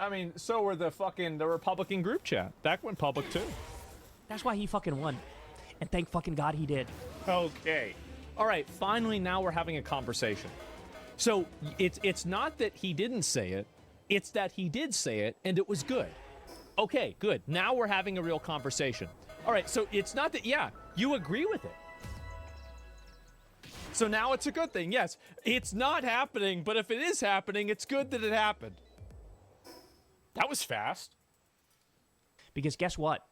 Republican group chat. That went public, too. That's why he fucking won. And thank fucking God he did. Okay. All right, finally, now we're having a conversation. So, it's not that he didn't say it. It's that he did say it, and it was good. Okay, good. Now we're having a real conversation. All right, so it's not that, yeah, you agree with it. So now it's a good thing. Yes, it's not happening, but if it is happening, it's good that it happened. That was fast. Because guess what?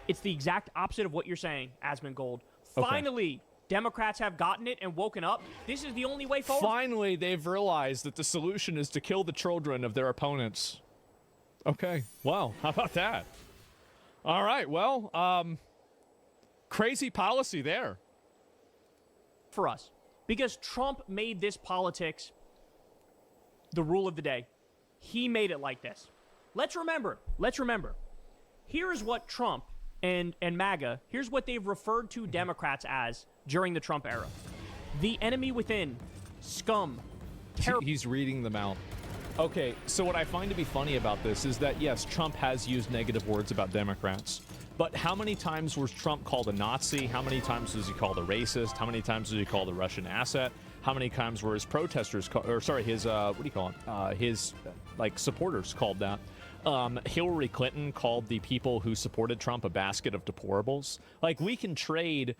It's the exact opposite of what you're saying, Asmongold. Finally, Democrats have gotten it and woken up. This is the only way forward. Finally, they've realized that the solution is to kill the children of their opponents. Okay, well, how about that? All right, well, crazy policy there. For us. Because Trump made this politics the rule of the day. He made it like this. Let's remember. Here is what Trump and MAGA, here's what they've referred to Democrats as during the Trump era. The enemy within, scum, terror. He's reading them out. Okay, so what I find to be funny about this is that, yes, Trump has used negative words about Democrats, but how many times was Trump called a Nazi? How many times was he called a racist? How many times was he called a Russian asset? How many times were his protesters, his supporters called that? Hillary Clinton called the people who supported Trump a basket of deplorables. Like, we can trade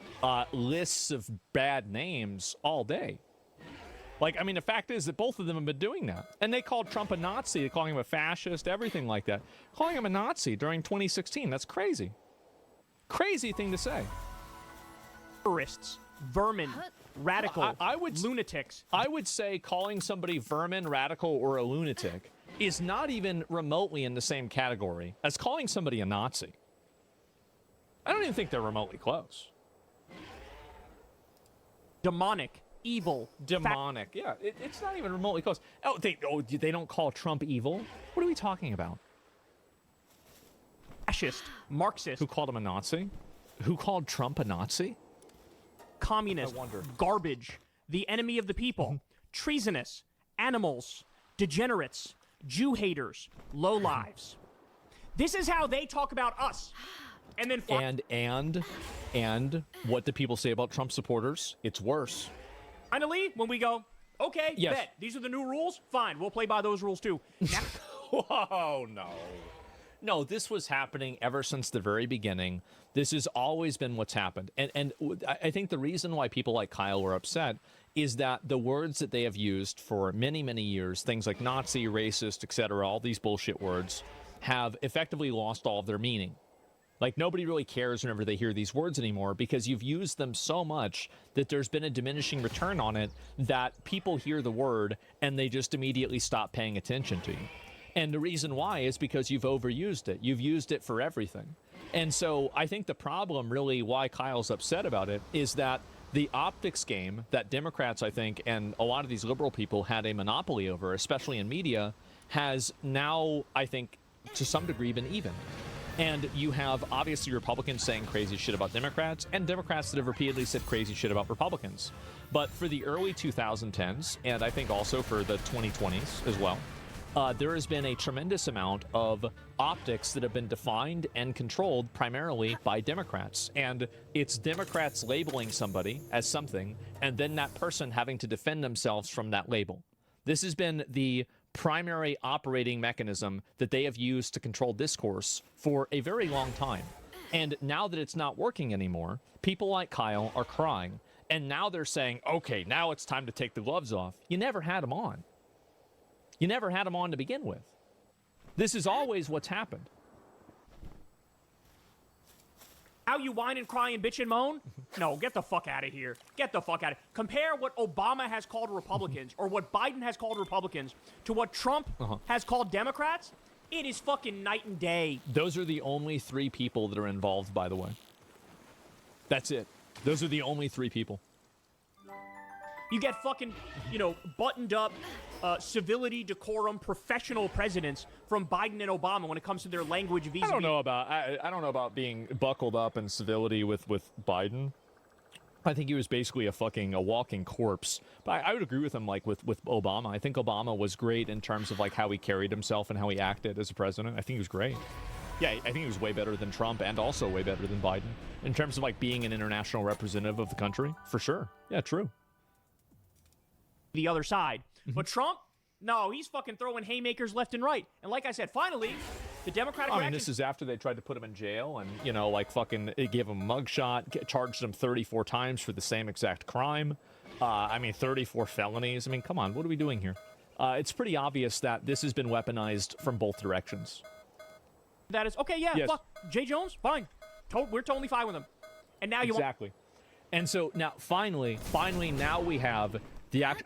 lists of bad names all day. Like, I mean, the fact is that both of them have been doing that. And they called Trump a Nazi, calling him a fascist, everything like that. Calling him a Nazi during 2016, that's crazy. Crazy thing to say. Terrorists, vermin, radical, lunatics. I would say calling somebody vermin, radical, or a lunatic is not even remotely in the same category as calling somebody a Nazi. I don't even think they're remotely close. Demonic. Evil. Demonic. Yeah, it's not even remotely close. They don't call Trump evil? What are we talking about? Fascist. Marxist. Who called him a Nazi? Who called Trump a Nazi? Communist. Garbage. The enemy of the people. Treasonous. Animals. Degenerates. Jew haters. Lowlives. This is how they talk about us. And then and what do people say about Trump supporters? It's worse. Finally, when we go, okay, Yes. bet. These are the new rules. Fine, we'll play by those rules too. Now, Whoa, no. No, this was happening ever since the very beginning. This has always been what's happened. And I think the reason why people like Kyle were upset is that the words that they have used for many, many years, things like Nazi, racist, etc., all these bullshit words, have effectively lost all of their meaning. Like, nobody really cares whenever they hear these words anymore because you've used them so much that there's been a diminishing return on it that people hear the word and they just immediately stop paying attention to you. And the reason why is because you've overused it. You've used it for everything. And so I think the problem, really, why Kyle's upset about it is that the optics game that Democrats, I think, and a lot of these liberal people had a monopoly over, especially in media, has now, I think, to some degree been even. And you have, obviously, Republicans saying crazy shit about Democrats, and Democrats that have repeatedly said crazy shit about Republicans. But for the early 2010s, and I think also for the 2020s as well, there has been a tremendous amount of optics that have been defined and controlled primarily by Democrats. And it's Democrats labeling somebody as something, and then that person having to defend themselves from that label. This has been the primary operating mechanism that they have used to control discourse for a very long time. And now that it's not working anymore, people like Kyle are crying. And now they're saying, okay, now it's time to take the gloves off. You never had them on. You never had them on to begin with. This is always what's happened. how you whine and cry and bitch and moan? No, get the fuck out of here. Get the fuck out of here. Compare what Obama has called Republicans or what Biden has called Republicans to what Trump has called Democrats. It is fucking night and day. Those are the only three people that are involved, by the way. That's it. Those are the only three people. You get fucking, buttoned up, civility, decorum, professional presidents from Biden and Obama when it comes to their language vis-a-vis. I don't know about being buckled up in civility with Biden. I think he was basically a walking corpse. But I would agree with him, with Obama. I think Obama was great in terms of how he carried himself and how he acted as a president. I think he was great. Yeah, I think he was way better than Trump and also way better than Biden in terms of being an international representative of the country, for sure. Yeah, true. The other side. But Trump, no, he's fucking throwing haymakers left and right. And like I said, finally, the Democratic reaction... this is after they tried to put him in jail and, gave him a mugshot, charged him 34 times for the same exact crime. 34 felonies. Come on, what are we doing here? It's pretty obvious that this has been weaponized from both directions. That is, okay, yeah, yes. Fuck, Jay Jones, fine. We're totally fine with him. And now you Exactly. And so now, finally, now we have...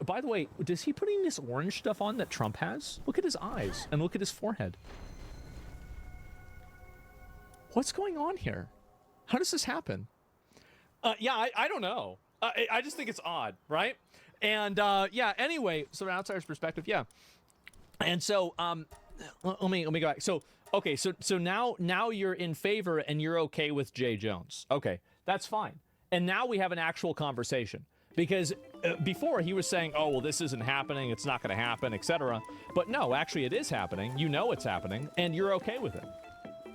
By the way, does he put in this orange stuff on that Trump has? Look at his eyes and look at his forehead. What's going on here? How does this happen? I don't know. I just think it's odd, right? And anyway, so from an outsider's perspective, yeah. And so let me go back. So okay, so now you're in favor and you're okay with Jay Jones. Okay, that's fine. And now we have an actual conversation. Because before he was saying, oh, well, this isn't happening, it's not going to happen, etc. But no, actually it is happening. You know it's happening, and you're okay with it.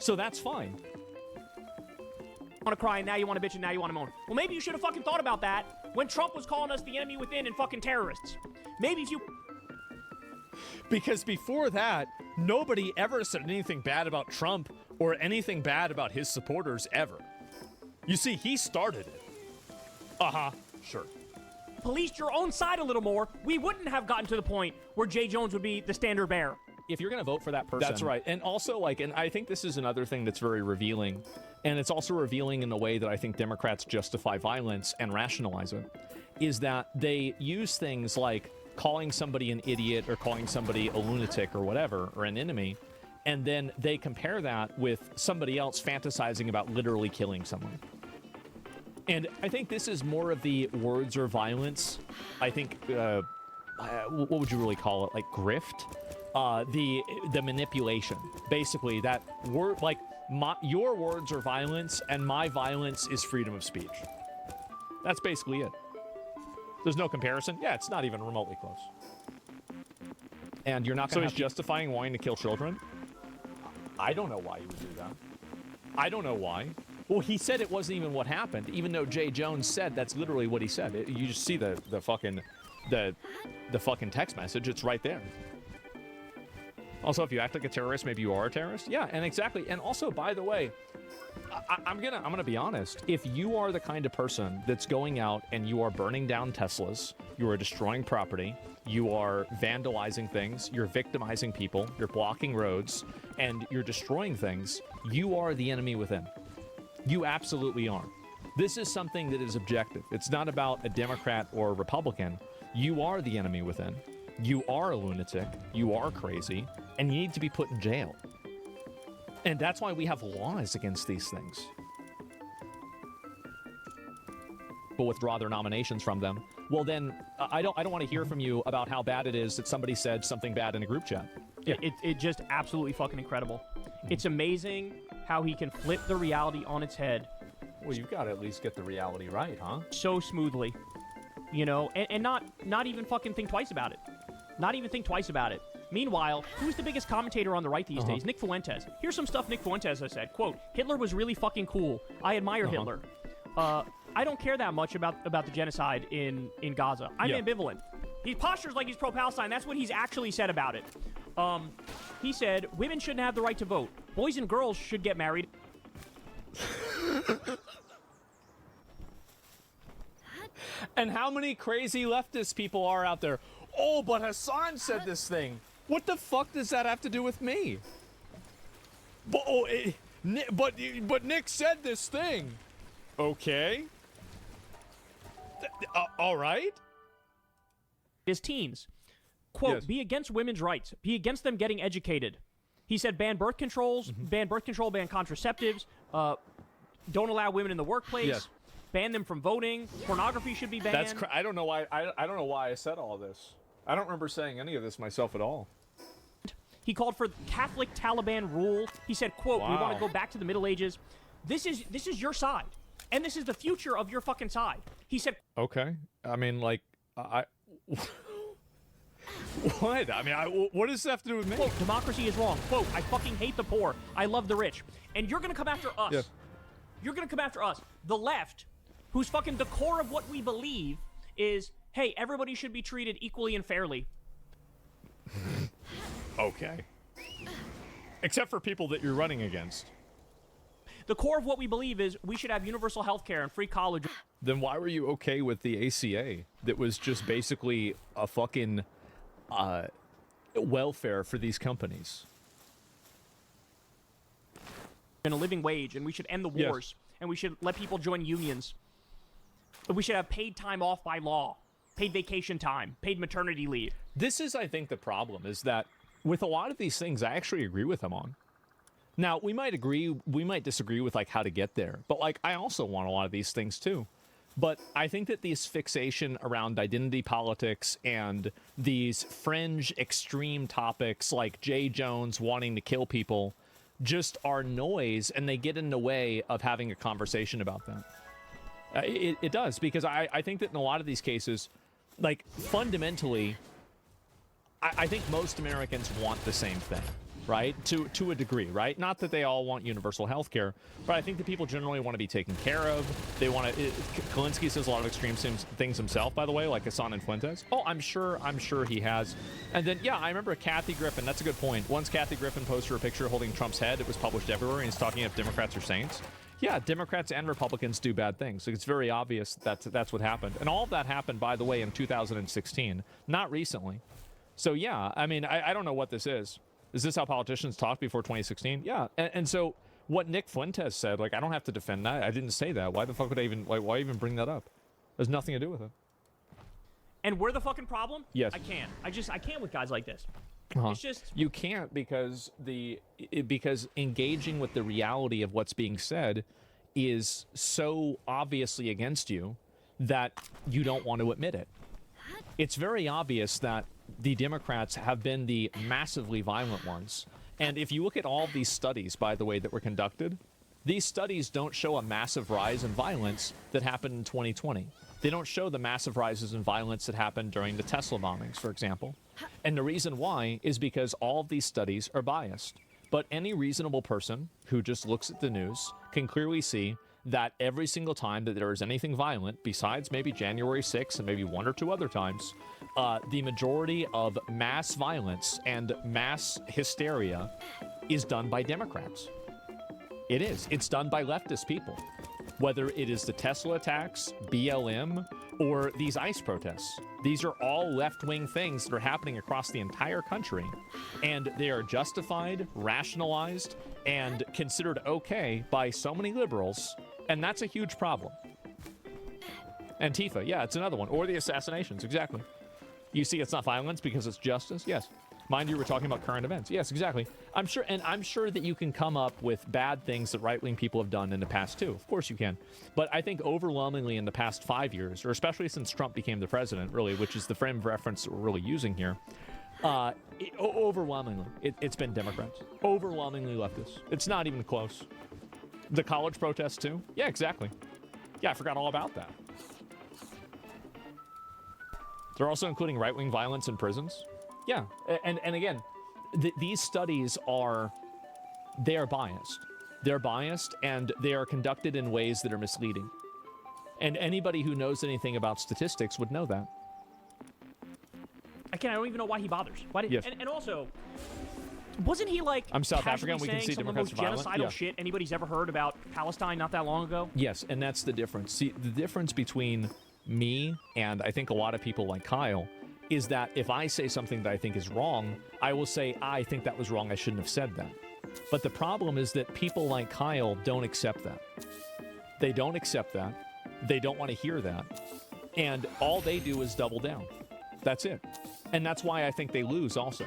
So that's fine. You want to cry, and now you want to bitch, and now you want to moan. Well, maybe you should have fucking thought about that when Trump was calling us the enemy within and fucking terrorists. Maybe if you... Because before that, nobody ever said anything bad about Trump or anything bad about his supporters ever. You see, he started it. Sure. policed your own side a little more, we wouldn't have gotten to the point where Jay Jones would be the standard bearer. If you're going to vote for that person. That's right. And also, like, and I think this is another thing that's very revealing. And it's also revealing in the way that I think Democrats justify violence and rationalize it, is that they use things like calling somebody an idiot or calling somebody a lunatic or whatever, or an enemy, and then they compare that with somebody else fantasizing about literally killing someone. And I think this is more of the words or violence. I think, what would you really call it? Like grift? The manipulation. Basically, that word, like, your words are violence, and my violence is freedom of speech. That's basically it. There's no comparison. Yeah, it's not even remotely close. And you're not going to... So he's justifying wanting to kill children? I don't know why he would do that. I don't know why. Well, he said it wasn't even what happened, even though Jay Jones said that's literally what he said. You just see the fucking text message. It's right there. Also, if you act like a terrorist, maybe you are a terrorist. Yeah, and exactly. And also, by the way, I'm gonna be honest. If you are the kind of person that's going out and you are burning down Teslas, you are destroying property, you are vandalizing things, you're victimizing people, you're blocking roads, and you're destroying things, you are the enemy within. You absolutely are. This is something that is objective. It's not about a Democrat or a Republican. You are the enemy within. You are a lunatic. You are crazy. And you need to be put in jail. And that's why we have laws against these things. But withdraw their nominations from them. Well, then I don't want to hear from you about how bad it is that somebody said something bad in a group chat. Yeah. It's just absolutely fucking incredible. It's amazing how he can flip the reality on its head. Well, you've got to at least get the reality right, huh? So smoothly. You know, and not even fucking think twice about it. Not even think twice about it. Meanwhile, who's the biggest commentator on the right these days? Nick Fuentes. Here's some stuff Nick Fuentes has said. Quote, Hitler was really fucking cool. I admire Hitler. I don't care that much about the genocide in Gaza. I'm ambivalent. He postures like he's pro-Palestine. That's what he's actually said about it. He said, women shouldn't have the right to vote. Boys and girls should get married. And how many crazy leftist people are out there? Oh, but Hassan said this thing. What the fuck does that have to do with me? But Nick said this thing. Okay. All right. His teens. Quote, yes. Be against women's rights. Be against them getting educated. He said ban birth controls, ban contraceptives, don't allow women in the workplace. Yes. Ban them from voting. Pornography should be banned. I don't know why. I don't know why I said all this. I don't remember saying any of this myself at all. He called for Catholic Taliban rule. He said, "quote We want to go back to the Middle Ages. This is your side, and this is the future of your fucking side." He said, "Okay, I mean, like, what? I mean, what does this have to do with me?" Quote, democracy is wrong. Quote, I fucking hate the poor. I love the rich, and you're gonna come after us. Yes. You're gonna come after us, the left, who's fucking the core of what we believe is, hey, everybody should be treated equally and fairly. Okay. Except for people that you're running against. The core of what we believe is we should have universal health care and free college. Then why were you okay with the ACA that was just basically a fucking welfare for these companies? And a living wage, and we should end the wars, and we should let people join unions. We should have paid time off by law, paid vacation time, paid maternity leave. This is, I think, the problem, is that with a lot of these things, I actually agree with him on. Now, we might disagree with, like, how to get there, but, like, I also want a lot of these things, too. But I think that this fixation around identity politics and these fringe extreme topics like Jay Jones wanting to kill people just are noise, and they get in the way of having a conversation about that. It does, because I think that in a lot of these cases, like, fundamentally, I think most Americans want the same thing, right? To a degree, right? Not that they all want universal health care, but I think that people generally want to be taken care of. They want to... Kalinske says a lot of extreme things himself, by the way, like Hassan and Fuentes. Oh, I'm sure he has. And then, yeah, I remember Kathy Griffin. That's a good point. Once Kathy Griffin posted a picture holding Trump's head, it was published everywhere, and he's talking if Democrats are saints. Yeah, Democrats and Republicans do bad things. Like, it's very obvious that's what happened. And all of that happened, by the way, in 2016, not recently. So, yeah, I mean, I don't know what this is. Is this how politicians talked before 2016? Yeah, and so what Nick Fuentes said, like, I don't have to defend that. I didn't say that. Why the fuck would I even, like, why even bring that up? There's nothing to do with it. And we're the fucking problem? Yes. I can't. I can't with guys like this. It's just... You can't because because engaging with the reality of what's being said is so obviously against you that you don't want to admit it. It's very obvious that the Democrats have been the massively violent ones. And if you look at all of these studies, by the way, that were conducted, these studies don't show a massive rise in violence that happened in 2020. They don't show the massive rises in violence that happened during the Tesla bombings, for example. And the reason why is because all of these studies are biased. But any reasonable person who just looks at the news can clearly see that every single time that there is anything violent, besides maybe January 6th and maybe one or two other times, the majority of mass violence and mass hysteria is done by Democrats. It is. It's done by leftist people. Whether it is the Tesla attacks, BLM, or these ICE protests. These are all left-wing things that are happening across the entire country, and they are justified, rationalized, and considered okay by so many liberals, and that's a huge problem. Antifa, yeah, it's another one. Or the assassinations, exactly. You see it's not violence because it's justice? Yes. Mind you, we're talking about current events. Yes, exactly. I'm sure that you can come up with bad things that right-wing people have done in the past too. Of course you can. But I think overwhelmingly in the past 5 years, or especially since Trump became the president, really, which is the frame of reference that we're really using here, overwhelmingly, it's been Democrats. Overwhelmingly leftists. It's not even close. The college protests too? Yeah, exactly. Yeah, I forgot all about that. They're also including right-wing violence in prisons. Yeah, and again, these studies are biased. They're biased, and they are conducted in ways that are misleading. And anybody who knows anything about statistics would know that. I don't even know why he bothers. Why did? Yes. And also, wasn't he like? I'm South African. We can see some Democrats of are the most violent. genocidal shit anybody's ever heard about Palestine not that long ago. Yes, and that's the difference. See, the difference between me and I think a lot of people like Kyle is that if I say something that I think is wrong, I will say, I think that was wrong, I shouldn't have said that. But the problem is that people like Kyle don't accept that. They don't accept that. They don't want to hear that. And all they do is double down. That's it. And that's why I think they lose also.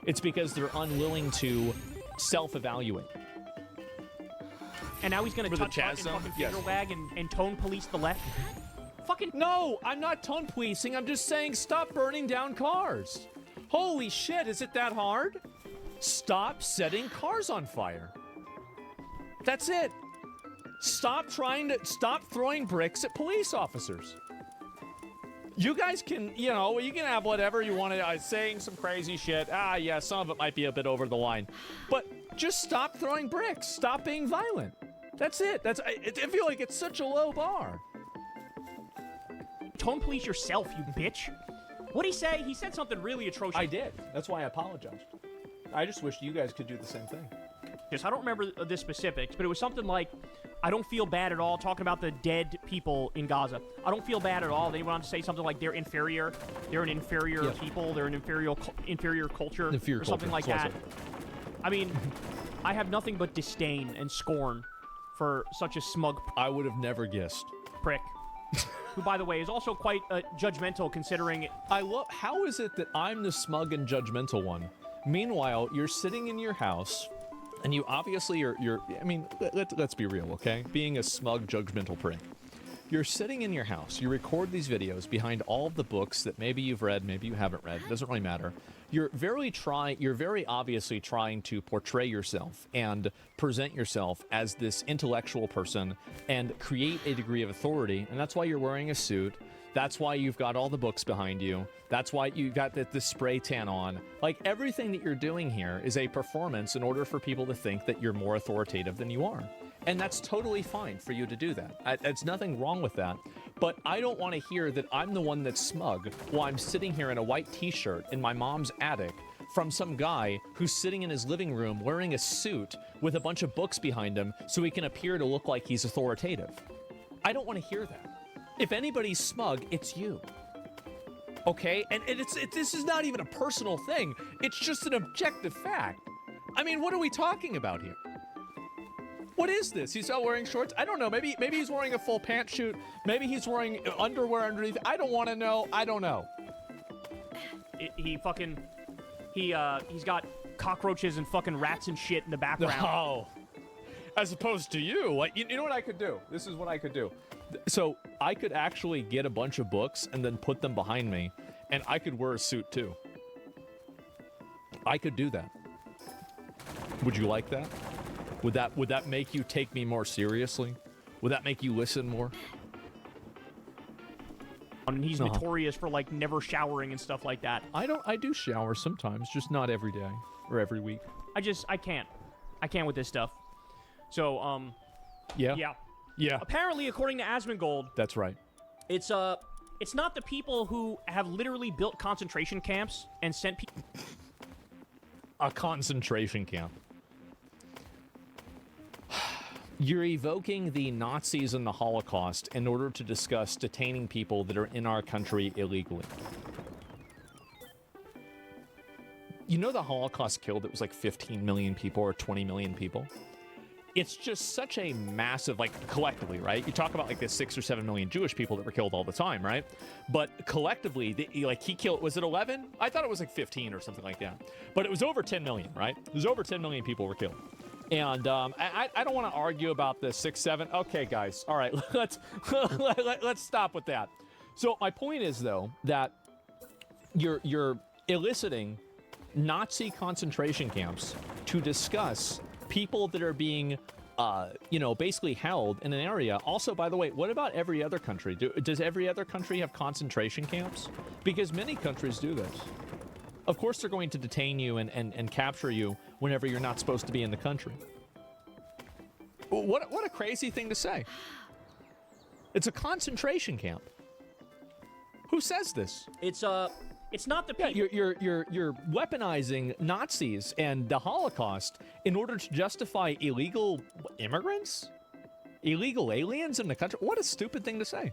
It's because they're unwilling to self-evaluate. And now he's going to touch and fucking finger wag and tone police the left. Fucking no, I'm not tone policing. I'm just saying stop burning down cars. Holy shit, is it that hard? Stop setting cars on fire. That's it. Stop throwing bricks at police officers. You guys can, you can have whatever you want to, saying some crazy shit. Yeah, some of it might be a bit over the line. But just stop throwing bricks. Stop being violent. That's it. I feel like it's such a low bar. Tone police yourself, you bitch. What'd he say? He said something really atrocious. I did. That's why I apologized. I just wish you guys could do the same thing. Yes, I don't remember the specifics, but it was something like, I don't feel bad at all, talking about the dead people in Gaza. I don't feel bad at all. Then he went on to say something like they're inferior. They're an inferior people. They're an inferior culture. Or something like that. I mean, I have nothing but disdain and scorn for such a smug... I would have never guessed. Prick. Who, by the way, is also quite judgmental considering... How is it that I'm the smug and judgmental one? Meanwhile, you're sitting in your house, and you obviously I mean, let's be real, okay? Being a smug, judgmental prick. You're sitting in your house, you record these videos behind all of the books that maybe you've read, maybe you haven't read, it doesn't really matter. You're very obviously trying to portray yourself and present yourself as this intellectual person and create a degree of authority, and that's why you're wearing a suit. That's why you've got all the books behind you. That's why you got the spray tan on. Like, everything that you're doing here is a performance in order for people to think that you're more authoritative than you are. And that's totally fine for you to do that. There's nothing wrong with that. But I don't want to hear that I'm the one that's smug while I'm sitting here in a white t-shirt in my mom's attic from some guy who's sitting in his living room wearing a suit with a bunch of books behind him so he can appear to look like he's authoritative. I don't want to hear that. If anybody's smug, it's you. Okay? And this is not even a personal thing. It's just an objective fact. I mean, what are we talking about here? What is this? He's not wearing shorts? I don't know. Maybe he's wearing a full pantsuit. Maybe he's wearing underwear underneath. I don't want to know. I don't know. He's got cockroaches and fucking rats and shit in the background. No. As opposed to you. You know what I could do? This is what I could do. So I could actually get a bunch of books and then put them behind me, and I could wear a suit too. I could do that. Would you like that? Would that make you take me more seriously? Would that make you listen more? And he's notorious for like never showering and stuff like that. I do shower sometimes, just not every day or every week. I can't with this stuff. So yeah. Apparently, according to Asmongold, that's right. It's not the people who have literally built concentration camps and sent people. A concentration camp. You're evoking the Nazis and the Holocaust in order to discuss detaining people that are in our country illegally. You know the Holocaust killed, it was like 15 million people or 20 million people? It's just such a massive, like, collectively, right? You talk about like the 6 or 7 million Jewish people that were killed all the time, right? But collectively, he killed, was it 11? I thought it was like 15 or something like that. But it was over 10 million, right? It was over 10 million people were killed. And I don't want to argue about the 6, 7. Okay, guys. All right, let's stop with that. So my point is, though, that you're eliciting Nazi concentration camps to discuss people that are being, basically held in an area. Also, by the way, what about every other country? Does every other country have concentration camps? Because many countries do this. Of course, they're going to detain you and capture you whenever you're not supposed to be in the country. What a crazy thing to say. It's a concentration camp. Who says this? It's not the people. Yeah, you're weaponizing Nazis and the Holocaust in order to justify illegal immigrants? Illegal aliens in the country? What a stupid thing to say.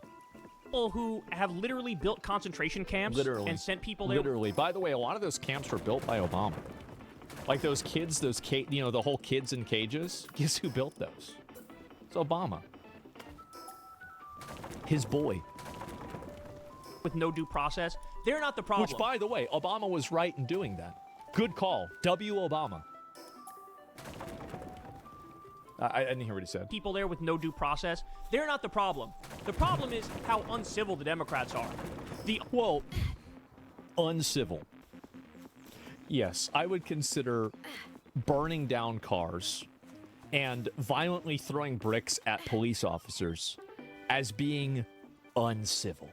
People who have literally built concentration camps and sent people there. Literally. By the way, a lot of those camps were built by Obama. Like those kids, the whole kids in cages. Guess who built those? It's Obama. His boy. With no due process. They're not the problem. Which, by the way, Obama was right in doing that. Good call. W. Obama. I didn't hear what he said. People there with no due process, they're not the problem. The problem is how uncivil the Democrats are. Uncivil. Yes, I would consider burning down cars and violently throwing bricks at police officers as being uncivil.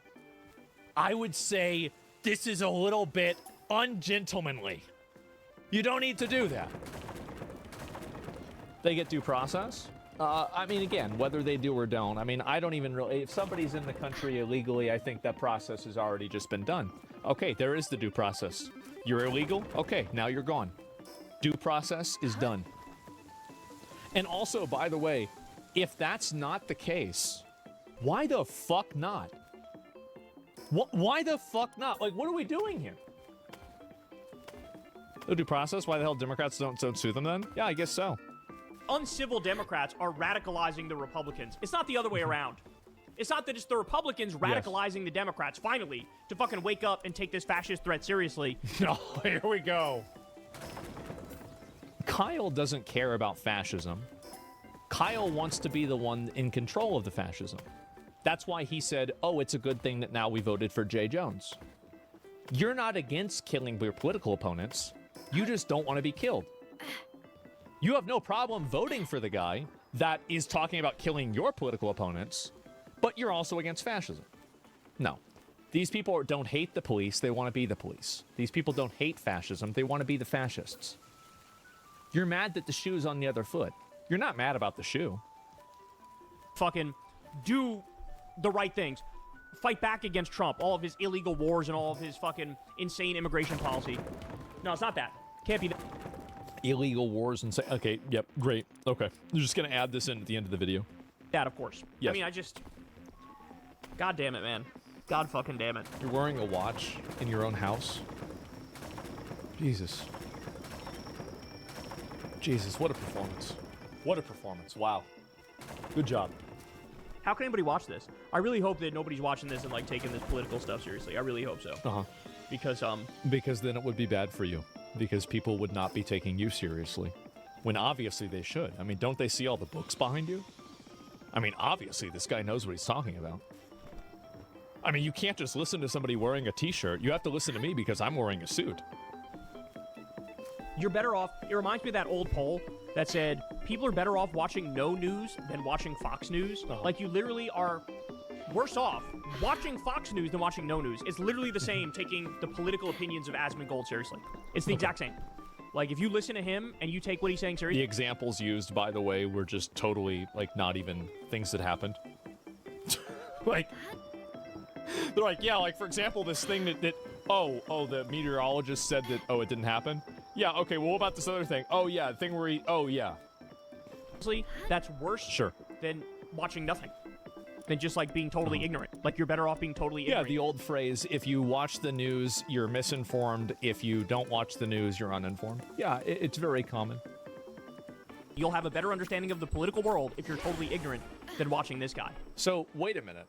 I would say this is a little bit ungentlemanly. You don't need to do that. They get due process. I mean, again, whether they do or don't. I mean, I don't even really... If somebody's in the country illegally, I think that process has already just been done. Okay, there is the due process. You're illegal? Okay, now you're gone. Due process is done. And also, by the way, if that's not the case, why the fuck not? Why the fuck not? Like, what are we doing here? The due process? Why the hell Democrats don't sue them then? Yeah, I guess so. Uncivil Democrats are radicalizing the Republicans. It's not the other way around. It's not that it's the Republicans radicalizing the Democrats, finally, to fucking wake up and take this fascist threat seriously. No, here we go. Kyle doesn't care about fascism. Kyle wants to be the one in control of the fascism. That's why he said, oh, it's a good thing that now we voted for Jay Jones. You're not against killing your political opponents. You just don't want to be killed. You have no problem voting for the guy that is talking about killing your political opponents, but you're also against fascism. No. These people don't hate the police, they want to be the police. These people don't hate fascism, they want to be the fascists. You're mad that the shoe's on the other foot. You're not mad about the shoe. Fucking do the right things. fight back against Trump, all of his illegal wars and all of his fucking insane immigration policy. No, it's not that. Can't be that. Illegal wars and say, okay, yep, great. Okay. You're just going to add this in at the end of the video. That, of course. Yes. I mean, I just... God damn it, man. God fucking damn it. You're wearing a watch in your own house? Jesus. Jesus, what a performance. What a performance. Wow. Good job. How can anybody watch this? I really hope that nobody's watching this and, like, taking this political stuff seriously. I really hope so. Uh-huh. Because then it would be bad for you. Because people would not be taking you seriously. When obviously they should. I mean, don't they see all the books behind you? I mean, obviously this guy knows what he's talking about. I mean, you can't just listen to somebody wearing a t-shirt. You have to listen to me because I'm wearing a suit. You're better off... It reminds me of that old poll that said, people are better off watching no news than watching Fox News. Like, you literally are worse off watching Fox News than watching no news. It's literally the same taking the political opinions of Asmongold seriously. It's the exact same. Like, if you listen to him and you take what he's saying seriously... The examples used, by the way, were just totally, like, not even things that happened. Like... They're like, yeah, like, for example, this thing that the meteorologist said that, it didn't happen? Yeah, okay, well, what about this other thing? Oh, yeah, the thing where yeah. That's worse than watching nothing. Than just, like, being totally ignorant. Like, you're better off being totally ignorant. Yeah, the old phrase, if you watch the news, you're misinformed. If you don't watch the news, you're uninformed. Yeah, it's very common. You'll have a better understanding of the political world if you're totally ignorant than watching this guy. So, wait a minute.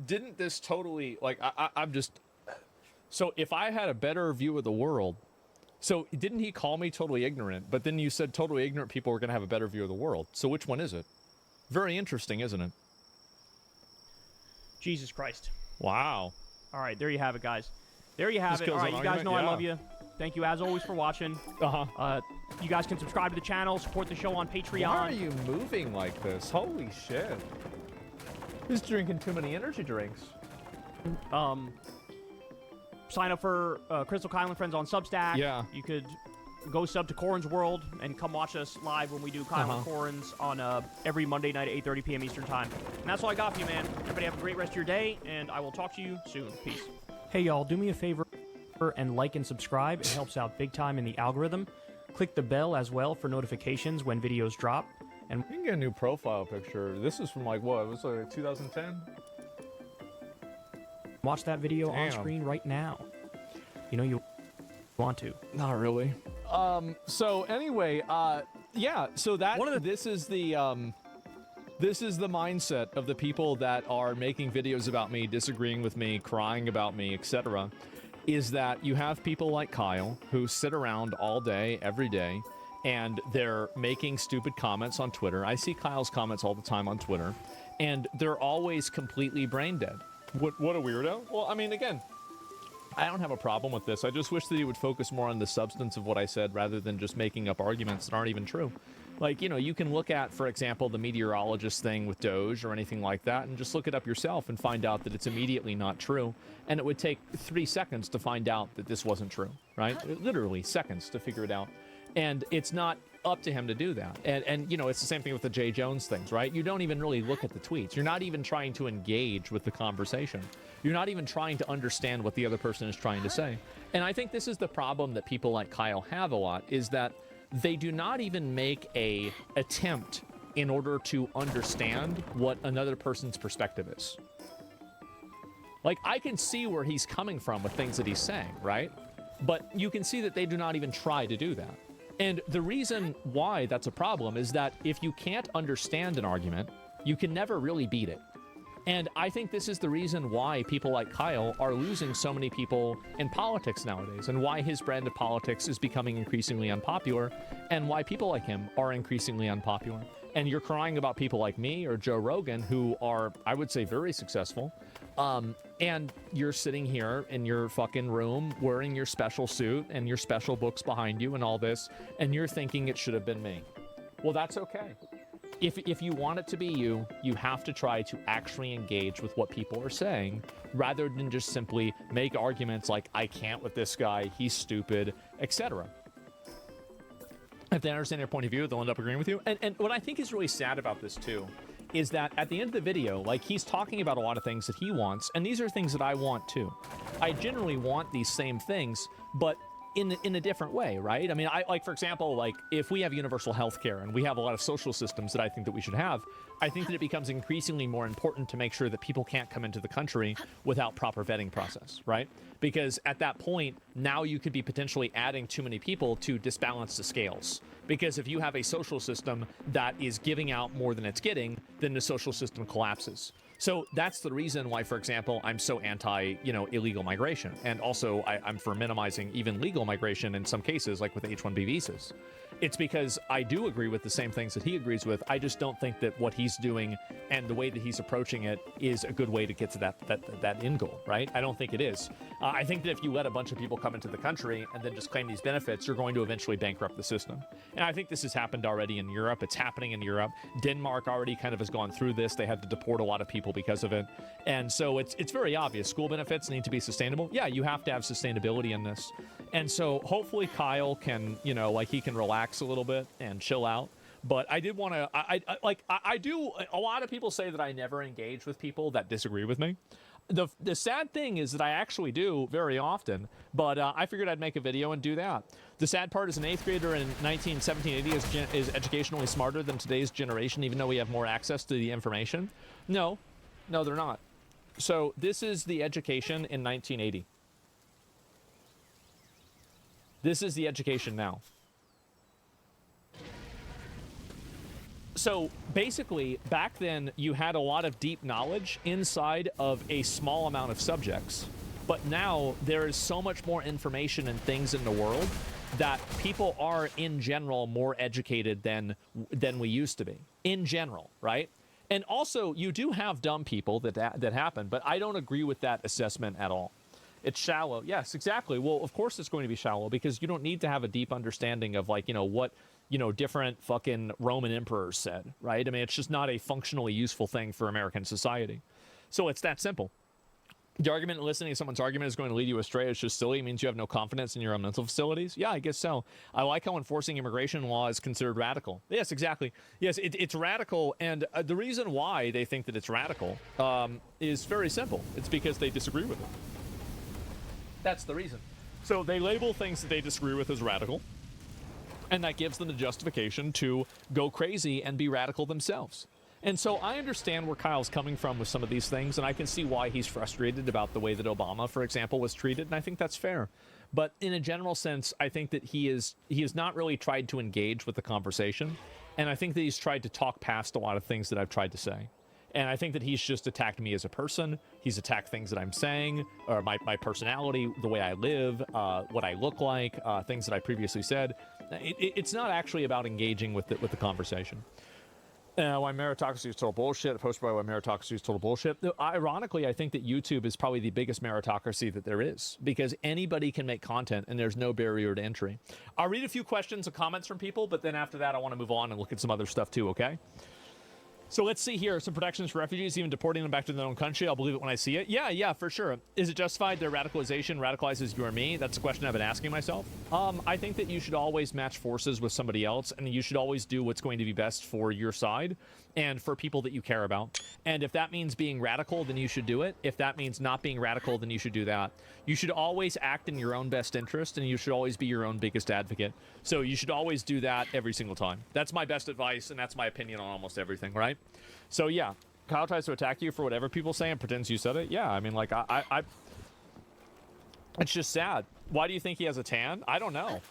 Didn't this totally, like, I'm just... So, if I had a better view of the world... So, didn't he call me totally ignorant? But then you said totally ignorant people are going to have a better view of the world. So, which one is it? Very interesting, isn't it? Jesus Christ. Wow. All right, there you have it, guys. There you have it. All right, you guys know I love you. Thank you, as always, for watching. You guys can subscribe to the channel, support the show on Patreon. Why are you moving like this? Holy shit. He's drinking too many energy drinks. Sign up for Crystal Kylan Friends on Substack. Yeah. You could go sub to Corin's World and come watch us live when we do Kylan Corin's on every Monday night at 8:30 p.m. Eastern Time. And that's all I got for you, man. Everybody have a great rest of your day, and I will talk to you soon. Peace. Hey, y'all, do me a favor and like and subscribe. It helps out big time in the algorithm. Click the bell as well for notifications when videos drop. And you can get a new profile picture. This is from, like, what? It was like 2010? Watch that video on screen right now. You know you want to. Not really. So anyway, yeah, so that this is the mindset of the people that are making videos about me, disagreeing with me, crying about me, etc. Is that you have people like Kyle who sit around all day, every day, and they're making stupid comments on Twitter. I see Kyle's comments all the time on Twitter, and they're always completely brain dead. What a weirdo. Well, I mean, again, I don't have a problem with this. I just wish that he would focus more on the substance of what I said rather than just making up arguments that aren't even true. Like, you know, you can look at, for example, the meteorologist thing with Doge or anything like that and just look it up yourself and find out that it's immediately not true. And it would take 3 seconds to find out that this wasn't true, right? Literally seconds to figure it out. And it's not up to him to do that. And you know, it's the same thing with the Jay Jones things, right? You don't even really look at the tweets. You're not even trying to engage with the conversation. You're not even trying to understand what the other person is trying to say. And I think this is the problem that people like Kyle have a lot, is that they do not even make a attempt in order to understand what another person's perspective is. Like, I can see where he's coming from with things that he's saying, right? But you can see that they do not even try to do that. And the reason why that's a problem is that if you can't understand an argument, you can never really beat it. And I think this is the reason why people like Kyle are losing so many people in politics nowadays, and why his brand of politics is becoming increasingly unpopular, and why people like him are increasingly unpopular. And you're crying about people like me or Joe Rogan, who are, I would say, very successful. And you're sitting here in your fucking room wearing your special suit and your special books behind you and all this, and you're thinking it should have been me. Well, that's okay. If you want it to be you, you have to try to actually engage with what people are saying, rather than just simply make arguments like, I can't with this guy, he's stupid, etc. If they understand your point of view, they'll end up agreeing with you. And what I think is really sad about this, too, is that at the end of the video, like, he's talking about a lot of things that he wants, and these are things that I want too. I generally want these same things, but in a different way, right? I mean, like, for example, like, if we have universal health care and we have a lot of social systems that I think that we should have, I think that it becomes increasingly more important to make sure that people can't come into the country without proper vetting process, right? Because at that point, now you could be potentially adding too many people to disbalance the scales. Because if you have a social system that is giving out more than it's getting, then the social system collapses. So that's the reason why, for example, I'm so anti, illegal migration. And also I'm for minimizing even legal migration in some cases, like with H-1B visas. It's because I do agree with the same things that he agrees with. I just don't think that what he's doing and the way that he's approaching it is a good way to get to that end goal, right? I don't think it is. I think that if you let a bunch of people come into the country and then just claim these benefits, you're going to eventually bankrupt the system. And I think this has happened already in Europe. It's happening in Europe. Denmark already kind of has gone through this. They had to deport a lot of people because of it. And so it's very obvious. School benefits need to be sustainable. Yeah, you have to have sustainability in this. And so hopefully Kyle can, he can relax a little bit and chill out. But I did want to, I do, a lot of people say that I never engage with people that disagree with me. The sad thing is that I actually do very often, but I figured I'd make a video and do that. The sad part is an 8th grader in 1780 is educationally smarter than today's generation, even though we have more access to the information. No, they're not. So this is the education in 1980. This is the education now. So basically, back then, you had a lot of deep knowledge inside of a small amount of subjects. But now there is so much more information and things in the world that people are, in general, more educated than we used to be. In general, right? And also, you do have dumb people that happen, but I don't agree with that assessment at all. It's shallow. Yes, exactly. Well, of course it's going to be shallow because you don't need to have a deep understanding of, like, what different fucking Roman emperors said, right? I mean, it's just not a functionally useful thing for American society. So it's that simple. The argument listening to someone's argument is going to lead you astray. It's just silly. It means you have no confidence in your own mental facilities. Yeah, I guess so. I like how enforcing immigration law is considered radical. Yes, exactly. Yes, it's radical. And the reason why they think that it's radical is very simple. It's because they disagree with it. That's the reason. So they label things that they disagree with as radical. And that gives them the justification to go crazy and be radical themselves. And so I understand where Kyle's coming from with some of these things, and I can see why he's frustrated about the way that Obama, for example, was treated, and I think that's fair. But in a general sense, I think that he has not really tried to engage with the conversation, and I think that he's tried to talk past a lot of things that I've tried to say. And I think that he's just attacked me as a person. He's attacked things that I'm saying, or my personality, the way I live, what I look like, things that I previously said. It's not actually about engaging with the conversation. Why meritocracy is total bullshit. A post by why meritocracy is total bullshit. Ironically, I think that YouTube is probably the biggest meritocracy that there is because anybody can make content and there's no barrier to entry. I'll read a few questions and comments from people, but then after that, I want to move on and look at some other stuff too, okay? So let's see here. Some protections for refugees, even deporting them back to their own country. I'll believe it when I see it. Yeah, for sure. Is it justified their radicalization radicalizes you or me? That's a question I've been asking myself. I think that you should always match forces with somebody else, and you should always do what's going to be best for your side and for people that you care about. And if that means being radical, then you should do it. If that means not being radical, then you should do that. You should always act in your own best interest, and you should always be your own biggest advocate. So you should always do that every single time. That's my best advice, and that's my opinion on almost everything, right? So yeah, Kyle tries to attack you for whatever people say and pretends you said it. Yeah, I mean, like, I it's just sad. Why do you think he has a tan? I don't know.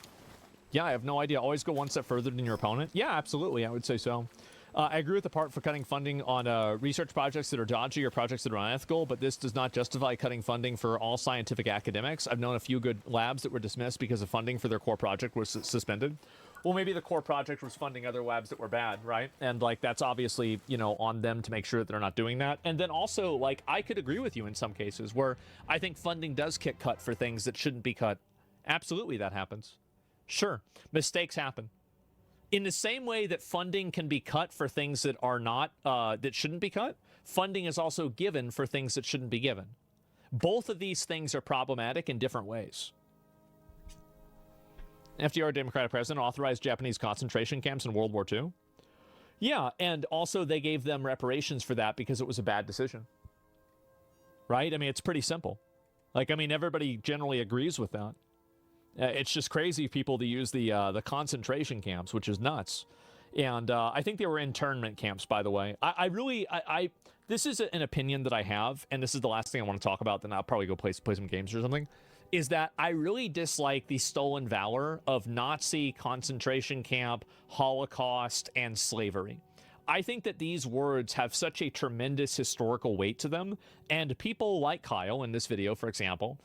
Yeah, I have no idea. Always go one step further than your opponent. Yeah, absolutely. I would say so. I agree with the part for cutting funding on research projects that are dodgy or projects that are unethical, but this does not justify cutting funding for all scientific academics. I've known a few good labs that were dismissed because of funding for their core project was suspended. Well, maybe the core project was funding other labs that were bad, right? And, like, that's obviously, on them to make sure that they're not doing that. And then also, like, I could agree with you in some cases where I think funding does get cut for things that shouldn't be cut. Absolutely, that happens. Sure, mistakes happen. In the same way that funding can be cut for things that are not, that shouldn't be cut, funding is also given for things that shouldn't be given. Both of these things are problematic in different ways. FDR, Democratic president, authorized Japanese concentration camps in World War II. Yeah, and also they gave them reparations for that because it was a bad decision. Right? I mean, it's pretty simple. Like, I mean, everybody generally agrees with that. It's just crazy people to use the concentration camps, which is nuts. And I think they were internment camps, by the way. I this is an opinion that I have, and this is the last thing I want to talk about, then I'll probably go play some games or something, is that I really dislike the stolen valor of Nazi, concentration camp, Holocaust, and slavery. I think that these words have such a tremendous historical weight to them, and people like Kyle in this video, for example,